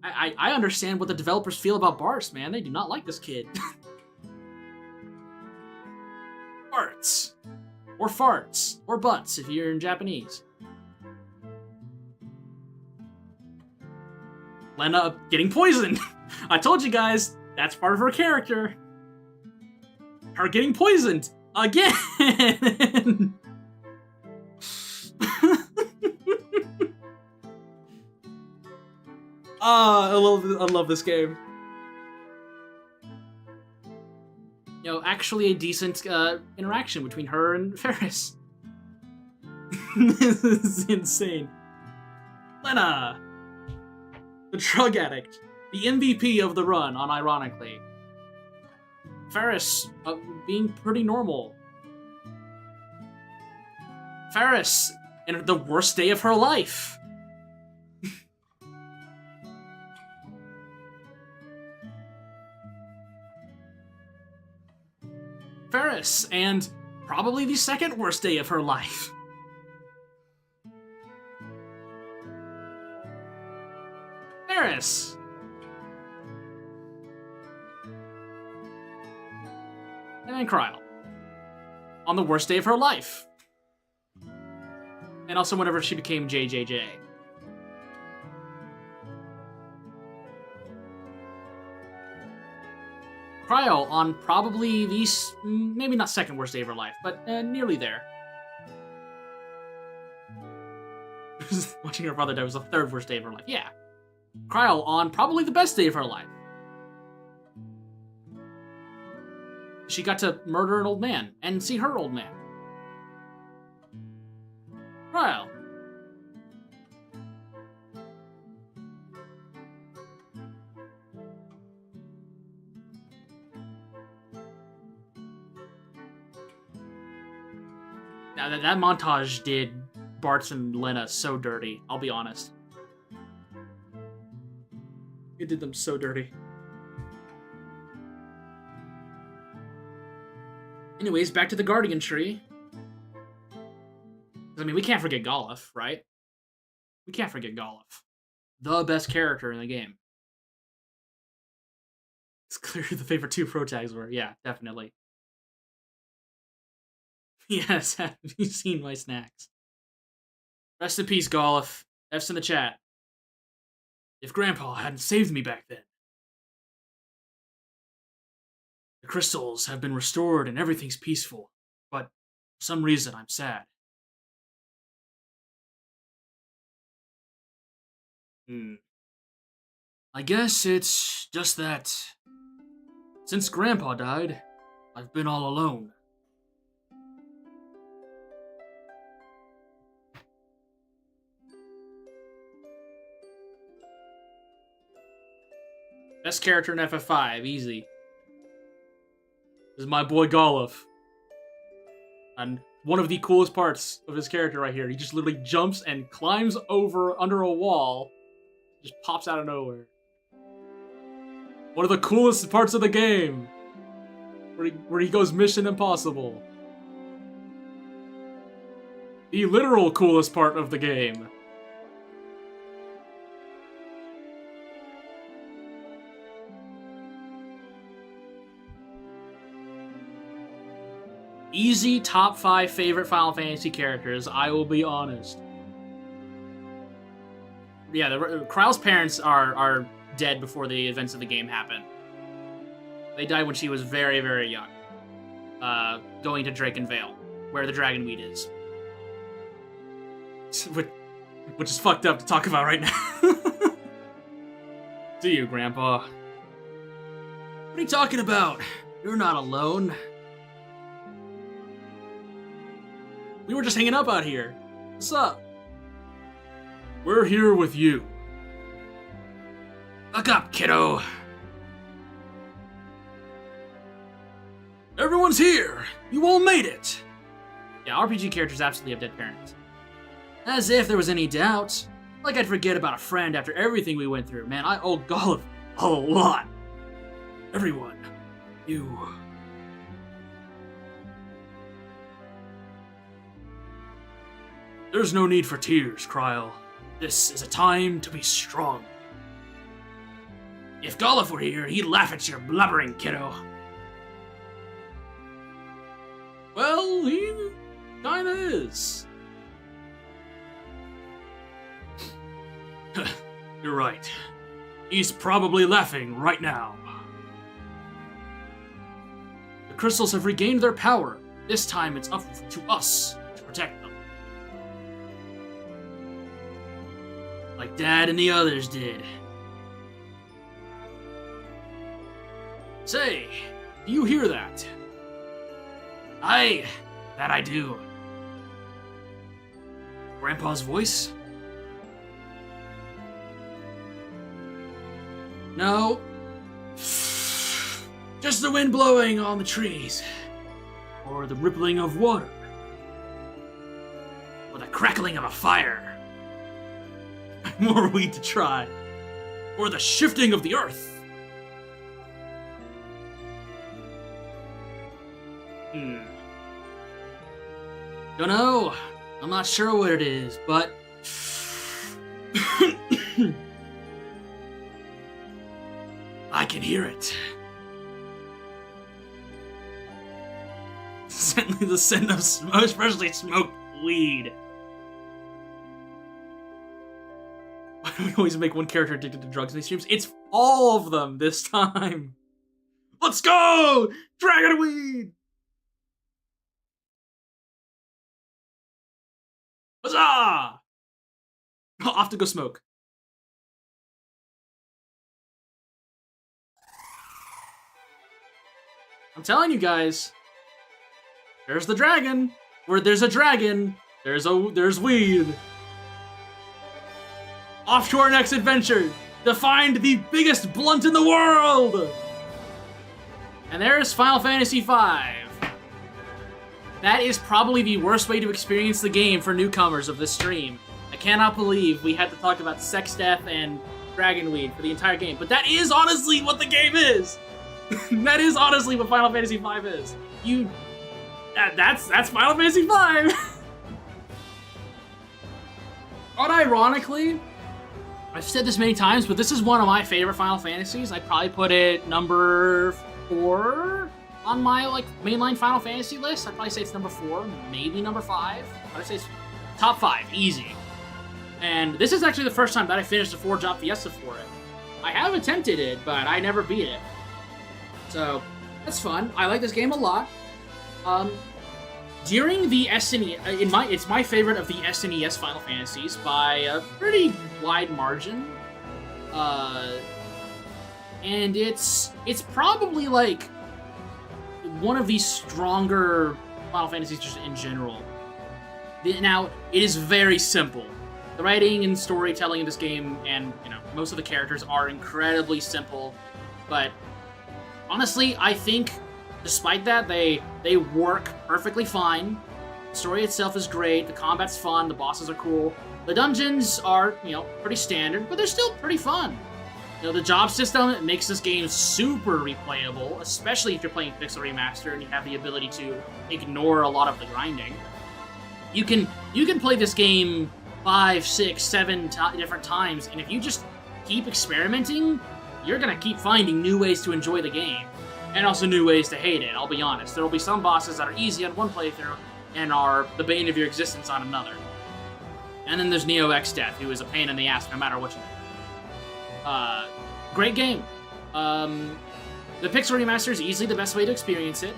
I understand what the developers feel about Barts, man. They do not like this kid. Barts. Or farts. Or butts, if you're in Japanese. Lena getting poisoned. I told you guys, that's part of her character. Her getting poisoned. Again! I love this game. You know, actually a decent interaction between her and Ferris. This is insane. Lena! The drug addict. The MVP of the run, unironically. Ferris, being pretty normal. Ferris, in the worst day of her life. Ferris, and probably the second worst day of her life. Ferris. And then Cryle. On the worst day of her life. And also whenever she became JJJ. Cryo on probably the, maybe not second worst day of her life, but nearly there. Watching her brother die was the third worst day of her life. Yeah. Cryo on probably the best day of her life. She got to murder an old man and see her old man. Cryo. Now that montage did Bart's and Lena so dirty, I'll be honest. It did them so dirty. Anyways, back to the Guardian Tree. I mean, we can't forget Goluf, right? We can't forget Goluf. The best character in the game. It's clear the favorite two pro tags were. Yeah, definitely. Yes, have you seen my snacks? Rest in peace, Goluf. F's in the chat. If Grandpa hadn't saved me back then. The crystals have been restored and everything's peaceful, but for some reason I'm sad. I guess it's just that since Grandpa died, I've been all alone. Best character in FF5, easy. This is my boy Goluf. And one of the coolest parts of his character right here, he just literally jumps and climbs over under a wall. Just pops out of nowhere. One of the coolest parts of the game. Where he goes Mission Impossible. The literal coolest part of the game. Easy top 5 favorite Final Fantasy characters, I will be honest. Yeah, Kryle's parents are dead before the events of the game happen. They died when she was very, very young. Going to Drakenvale, where the Dragonweed is. Which is fucked up to talk about right now. Do you, Grandpa? What are you talking about? You're not alone. We were just hanging up out here. What's up? We're here with you. Look up, kiddo. Everyone's here. You all made it. Yeah, RPG characters absolutely have dead parents. As if there was any doubt. Like I'd forget about a friend after everything we went through. Man, I owe Golov a lot. Everyone, you... There's no need for tears, Kryl. This is a time to be strong. If Golov were here, he'd laugh at your blubbering, kiddo. Well, he kinda is. You're right. He's probably laughing right now. The crystals have regained their power. This time it's up to us to protect them. Like Dad and the others did. Say, do you hear that? Aye, that I do. Grandpa's voice? No. Just the wind blowing on the trees. Or the rippling of water. Or the crackling of a fire. More weed to try. Or the shifting of the earth. Dunno. I'm not sure what it is, but... I can hear it. Certainly the scent of especially smoked weed. Why do we always make one character addicted to drugs in these streams? It's all of them this time. Let's go! Dragon weed! Huzzah! Off to go smoke. I'm telling you guys, there's the dragon. Where there's a dragon, there's weed. Off to our next adventure to find the biggest blunt in the world. And there's Final Fantasy V. That is probably the worst way to experience the game for newcomers of this stream. I cannot believe we had to talk about sex, death, and dragon weed for the entire game. But that is honestly what the game is. That is honestly what Final Fantasy V is. That's Final Fantasy V. Unironically, I've said this many times, but this is one of my favorite Final Fantasies. I'd probably put it number 4 on my mainline Final Fantasy list. I'd probably say it's number 4, maybe number 5. I'd say it's top 5, easy. And this is actually the first time that I finished the Four-Job Fiesta for it. I have attempted it, but I never beat it. So, that's fun. I like this game a lot. During the SNES, it's my favorite of the SNES Final Fantasies by a pretty wide margin. And it's probably like one of the stronger Final Fantasies just in general. Now, it is very simple. The writing and storytelling of this game, and most of the characters are incredibly simple, but honestly, I think despite that, they work perfectly fine. The story itself is great, the combat's fun, the bosses are cool. The dungeons are, pretty standard, but they're still pretty fun. The job system makes this game super replayable, especially if you're playing Pixel Remaster and you have the ability to ignore a lot of the grinding. You can play this game 5, 6, 7 different times, and if you just keep experimenting, you're gonna keep finding new ways to enjoy the game. And also new ways to hate it, I'll be honest. There will be some bosses that are easy on one playthrough and are the bane of your existence on another. And then there's Neo X Death, who is a pain in the ass no matter what you do. Great game. The Pixel Remaster is easily the best way to experience it.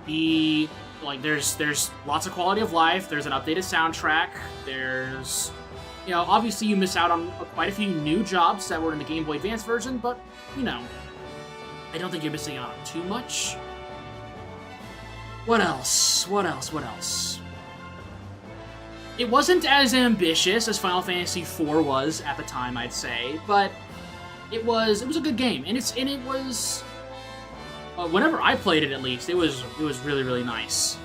There's lots of quality of life, there's an updated soundtrack, there's... obviously you miss out on quite a few new jobs that were in the Game Boy Advance version, but, I don't think you're missing out on too much. What else? It wasn't as ambitious as Final Fantasy IV was at the time, I'd say, but it was a good game, and it was whenever I played it, at least, it was really, really nice.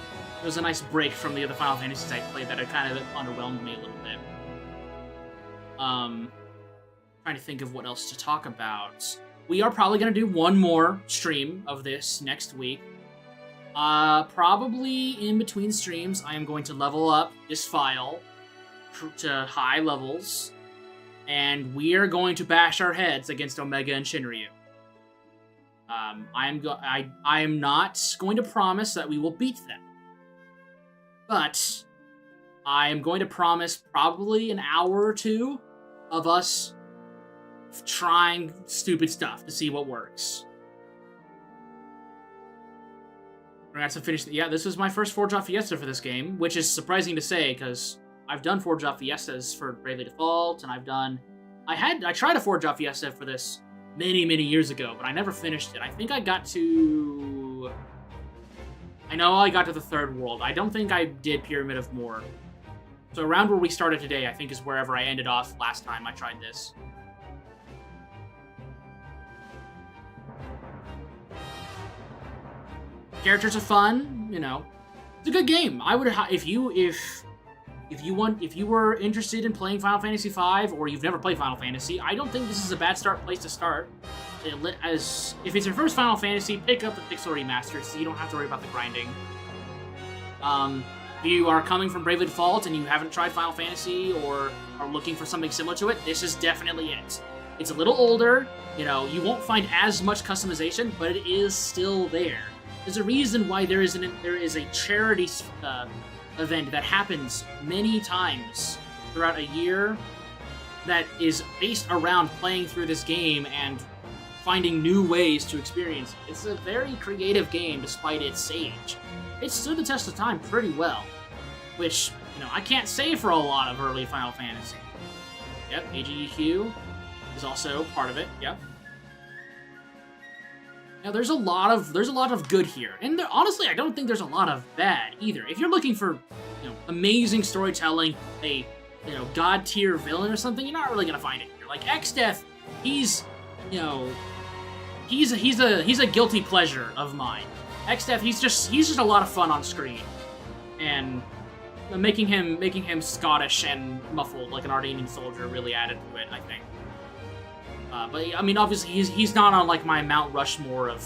It was a nice break from the other Final Fantasies I played that had kind of underwhelmed me a little bit. Trying to think of what else to talk about. We are probably going to do one more stream of this next week. Probably in between streams, I am going to level up this file to high levels, and we are going to bash our heads against Omega and Shinryu. I am not going to promise that we will beat them, but I am going to promise probably an hour or two of us trying stupid stuff to see what works. We're gonna have to finish. Yeah, this was my first Four-Job Fiesta for this game, which is surprising to say because I've done Four-Job Fiestas for Bravely Default, and I tried a Four-Job Fiesta for this many years ago, but I never finished it. I think I got to the third world. I don't think I did Pyramid of Moor. So around where we started today, I think is wherever I ended off last time I tried this. Characters are fun, you know. It's a good game. I would if you were interested in playing Final Fantasy V or you've never played Final Fantasy, I don't think this is a bad place to start. As if it's your first Final Fantasy, pick up the Pixel Remaster so you don't have to worry about the grinding. If you are coming from Bravely Default and you haven't tried Final Fantasy or are looking for something similar to it, this is definitely it. It's a little older, you know, you won't find as much customization, but it is still there. There's a reason why there is a charity event that happens many times throughout a year that is based around playing through this game and finding new ways to experience it. It's a very creative game despite its age. It stood the test of time pretty well, which, you know, I can't say for a lot of early Final Fantasy. Yep, AGEQ is also part of it, yep. Now, there's a lot of good here, and honestly, I don't think there's a lot of bad either. If you're looking for, you know, amazing storytelling, a, you know, god tier villain or something, you're not really gonna find it here. Like Exdeath, he's a guilty pleasure of mine. Exdeath, he's just a lot of fun on screen, and making him Scottish and muffled like an Armenian soldier really added to it, I think. But I mean, obviously, he's not on like my Mount Rushmore of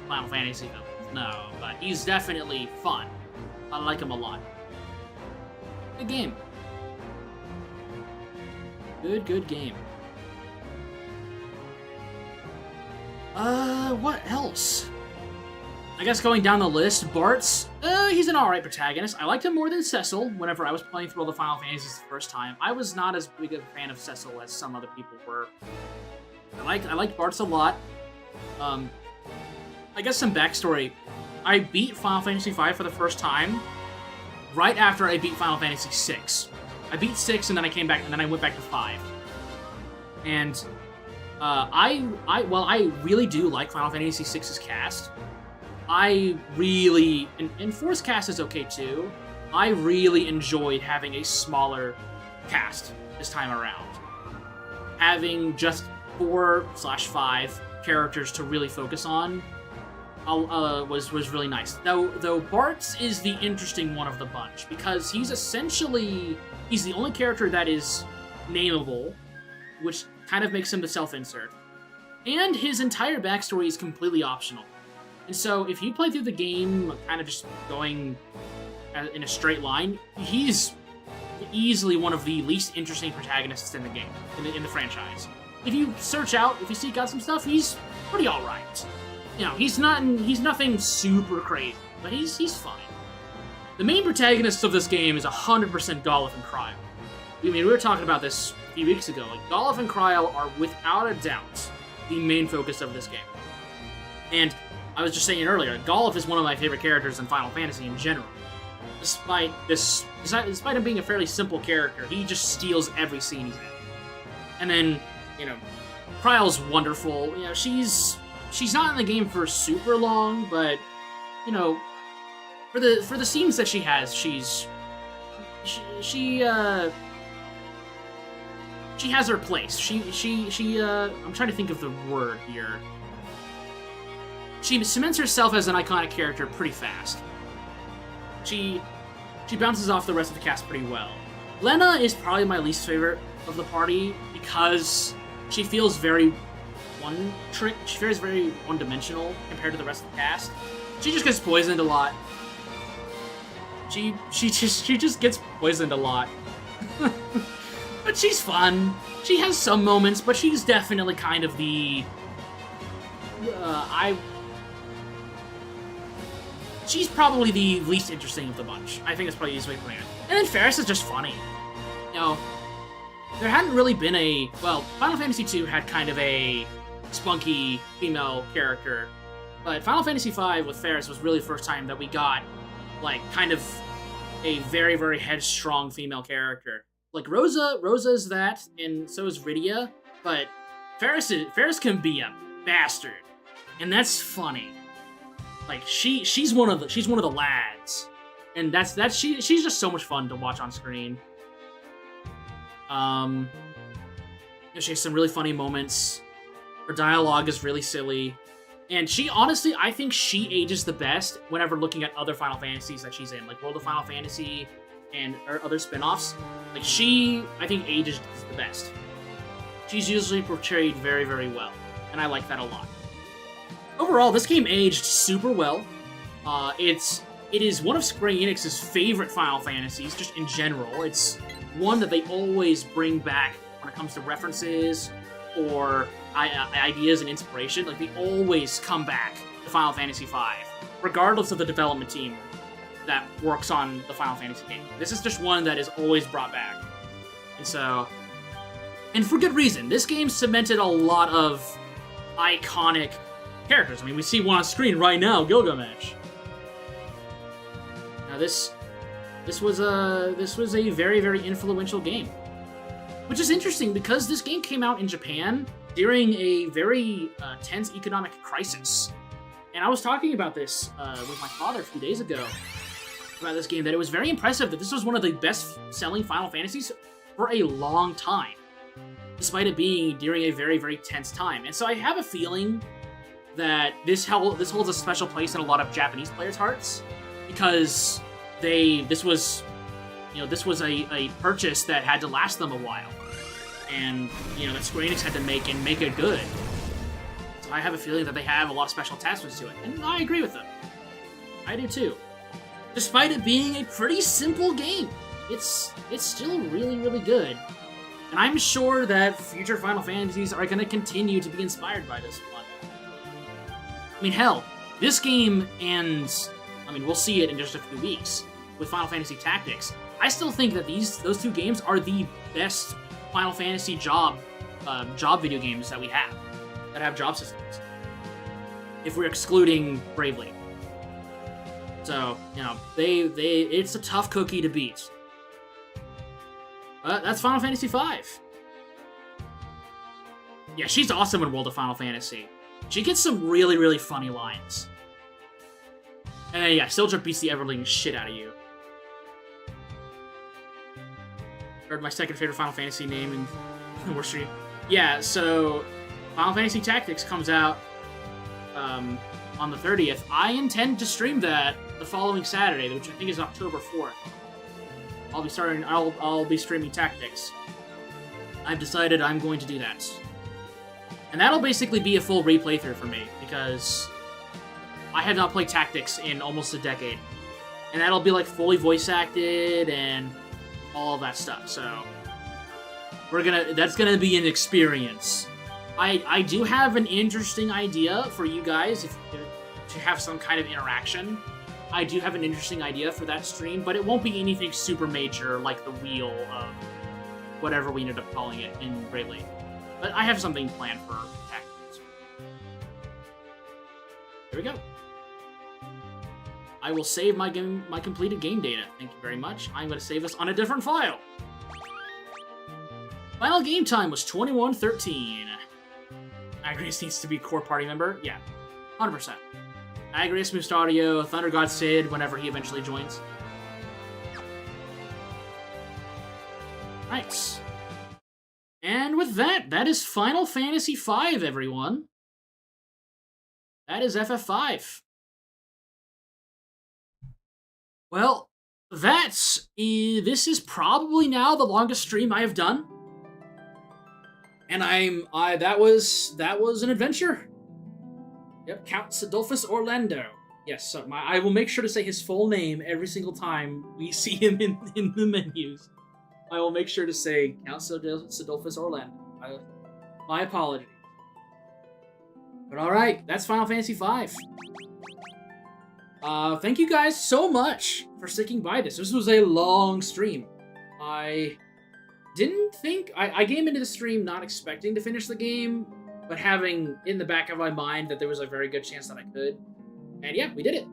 Final Fantasy villains, no. But he's definitely fun. I like him a lot. Good game. Good game. What else? I guess going down the list, Bart's, he's an alright protagonist. I liked him more than Cecil whenever I was playing through all the Final Fantasies the first time. I was not as big a fan of Cecil as some other people were. I liked Bart's a lot. I guess some backstory. I beat Final Fantasy V for the first time right after I beat Final Fantasy VI. I beat 6 and then I came back and then I went back to 5. And I really do like Final Fantasy VI's cast. I really, and 4's cast is okay too. I really enjoyed having a smaller cast this time around. Having just 4/5 characters to really focus on was really nice. Though Bart's is the interesting one of the bunch because he's the only character that is nameable, which kind of makes him the self-insert. And his entire backstory is completely optional. And so if you play through the game kind of just going in a straight line, he's easily one of the least interesting protagonists in the game, in the franchise. If you seek out some stuff, he's pretty alright. You know, he's nothing super crazy, but he's fine. The main protagonists of this game is 100% Golf and Cryo. I mean, we were talking about this a few weeks ago. Like, Golf and Cryo are without a doubt the main focus of this game. And I was just saying earlier, Golf is one of my favorite characters in Final Fantasy in general. Despite him being a fairly simple character, he just steals every scene he's in. And then, you know, Cryo's wonderful. You know, she's not in the game for super long, but, you know, for the scenes that she has, she's she has her place. I'm trying to think of the word here. She cements herself as an iconic character pretty fast. She bounces off the rest of the cast pretty well. Lena is probably my least favorite of the party because she feels very She feels very one-dimensional compared to the rest of the cast. She just gets poisoned a lot. She just gets poisoned a lot. But she's fun. She has some moments, but she's definitely kind of the she's probably the least interesting of the bunch. I think that's probably the easiest way to put it. And then Ferris is just funny. You know, there hadn't really been Final Fantasy II had kind of a spunky female character, but Final Fantasy V with Ferris was really the first time that we got, like, kind of a very, very headstrong female character. Like, Rosa is that, and so is Rydia, but Ferris can be a bastard, and that's funny. Like, she's one of the lads, and she's just so much fun to watch on screen. She has some really funny moments. Her dialogue is really silly, and I think she ages the best whenever looking at other Final Fantasies that she's in, like World of Final Fantasy and other spin-offs. Like, I think ages the best. She's usually portrayed very, very well, and I like that a lot. Overall, this game aged super well. It is one of Square Enix's favorite Final Fantasies, just in general. It's one that they always bring back when it comes to references or ideas and inspiration. Like, they always come back to Final Fantasy V, regardless of the development team that works on the Final Fantasy game. This is just one that is always brought back. And for good reason. This game cemented a lot of iconic characters. I mean, we see one on screen right now, Gilgamesh. Now this was a very, very influential game. Which is interesting because this game came out in Japan during a very tense economic crisis. And I was talking about this with my father a few days ago about this game, that it was very impressive that this was one of the best-selling Final Fantasies for a long time, despite it being during a very, very tense time. And so I have a feeling that this holds a special place in a lot of Japanese players' hearts, because this was a purchase that had to last them a while, and that Square Enix had to make it good. So I have a feeling that they have a lot of special attachments to it, and I agree with them. I do too. Despite it being a pretty simple game, it's still really, really good. And I'm sure that future Final Fantasies are going to continue to be inspired by this one. I mean, hell, this game ends... I mean, we'll see it in just a few weeks with Final Fantasy Tactics. I still think that those two games are the best Final Fantasy job video games that we have, that have job systems, if we're excluding Bravely. So, it's a tough cookie to beat. But that's Final Fantasy V. Yeah, she's awesome in World of Final Fantasy. She gets some really, really funny lines. And then, yeah, Sildra beats the ever-living shit out of you. Heard my second favorite Final Fantasy name in War Stream. Yeah, so Final Fantasy Tactics comes out on the 30th. I intend to stream that the following Saturday, which I think is October 4th. I'll be streaming Tactics. I've decided I'm going to do that. And that'll basically be a full replay through for me, because I have not played Tactics in almost a decade. And that'll be like fully voice acted and all of that stuff. So that's gonna be an experience. I do have an interesting idea for you guys to have some kind of interaction. I do have an interesting idea for that stream, but it won't be anything super major like the wheel of whatever we ended up calling it in Bravely. But I have something planned for Tactics. There we go. I will save my completed game data. Thank you very much. I'm going to save this on a different file. Final game time was 21:13. Agrius needs to be a core party member. Yeah, 100%. Agrius, Moose Audio, Thunder God Sid, whenever he eventually joins. Nice. And with that, that is Final Fantasy V, everyone. That is FF5. Well, this is probably now the longest stream I have done. And that was an adventure. Yep, Count Sidolphus Orlando. Yes, so I will make sure to say his full name every single time we see him in the menus. I will make sure to say Count Sidolphus Orlando. My apologies. But alright, that's Final Fantasy V. Thank you guys so much for sticking by this. This was a long stream. I didn't think... I came into the stream not expecting to finish the game, but having in the back of my mind that there was a very good chance that I could. And yeah, we did it.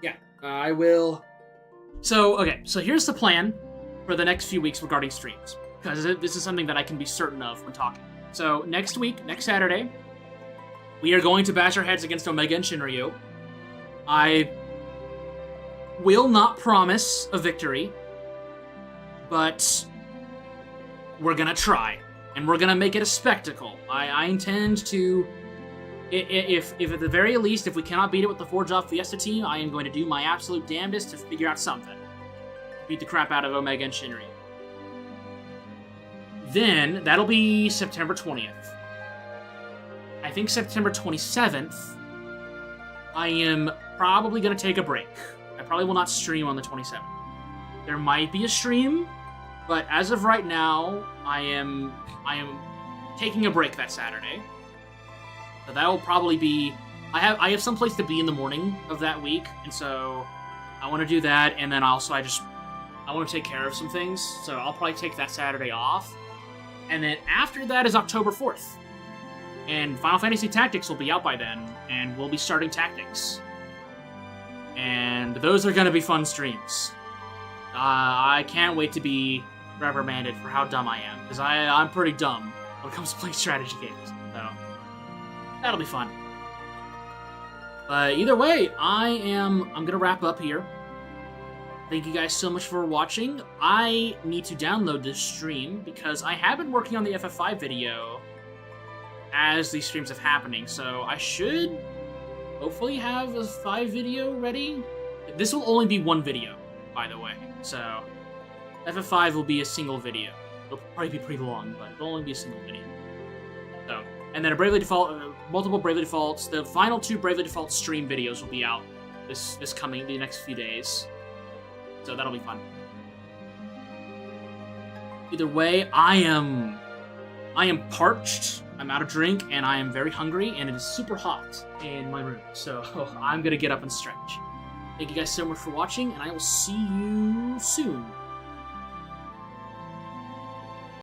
Yeah, I will... So here's the plan for the next few weeks regarding streams, because this is something that I can be certain of when talking. So next week, next Saturday, we are going to bash our heads against Omega and Shinryu. I will not promise a victory, but we're gonna try, and we're gonna make it a spectacle. I intend to, if at the very least, if we cannot beat it with the Four-Job Fiesta team, I am going to do my absolute damnedest to figure out something. Beat the crap out of Omega and Shinryu. Then, that'll be September 20th. I think September 27th, I am probably going to take a break. I probably will not stream on the 27th. There might be a stream, but as of right now, I am taking a break that Saturday. So that will probably be... I have some place to be in the morning of that week, and so I want to do that, and then also I want to take care of some things, so I'll probably take that Saturday off. And then after that is October 4th. And Final Fantasy Tactics will be out by then, and we'll be starting Tactics. And those are going to be fun streams. I can't wait to be reprimanded for how dumb I am, because I'm pretty dumb when it comes to playing strategy games. So, that'll be fun. But either way, I'm going to wrap up here. Thank you guys so much for watching. I need to download this stream because I have been working on the FF5 video as these streams have happening, so I should hopefully have a 5 video ready. This will only be one video, by the way, so FF5 will be a single video. It'll probably be pretty long, but it'll only be a single video. So, and then a Bravely Default, multiple Bravely Defaults. The final 2 Bravely Default stream videos will be out the next few days. So that'll be fun. Either way, I am parched, I'm out of drink, and I am very hungry, and it is super hot in my room. So I'm gonna get up and stretch. Thank you guys so much for watching, and I will see you soon.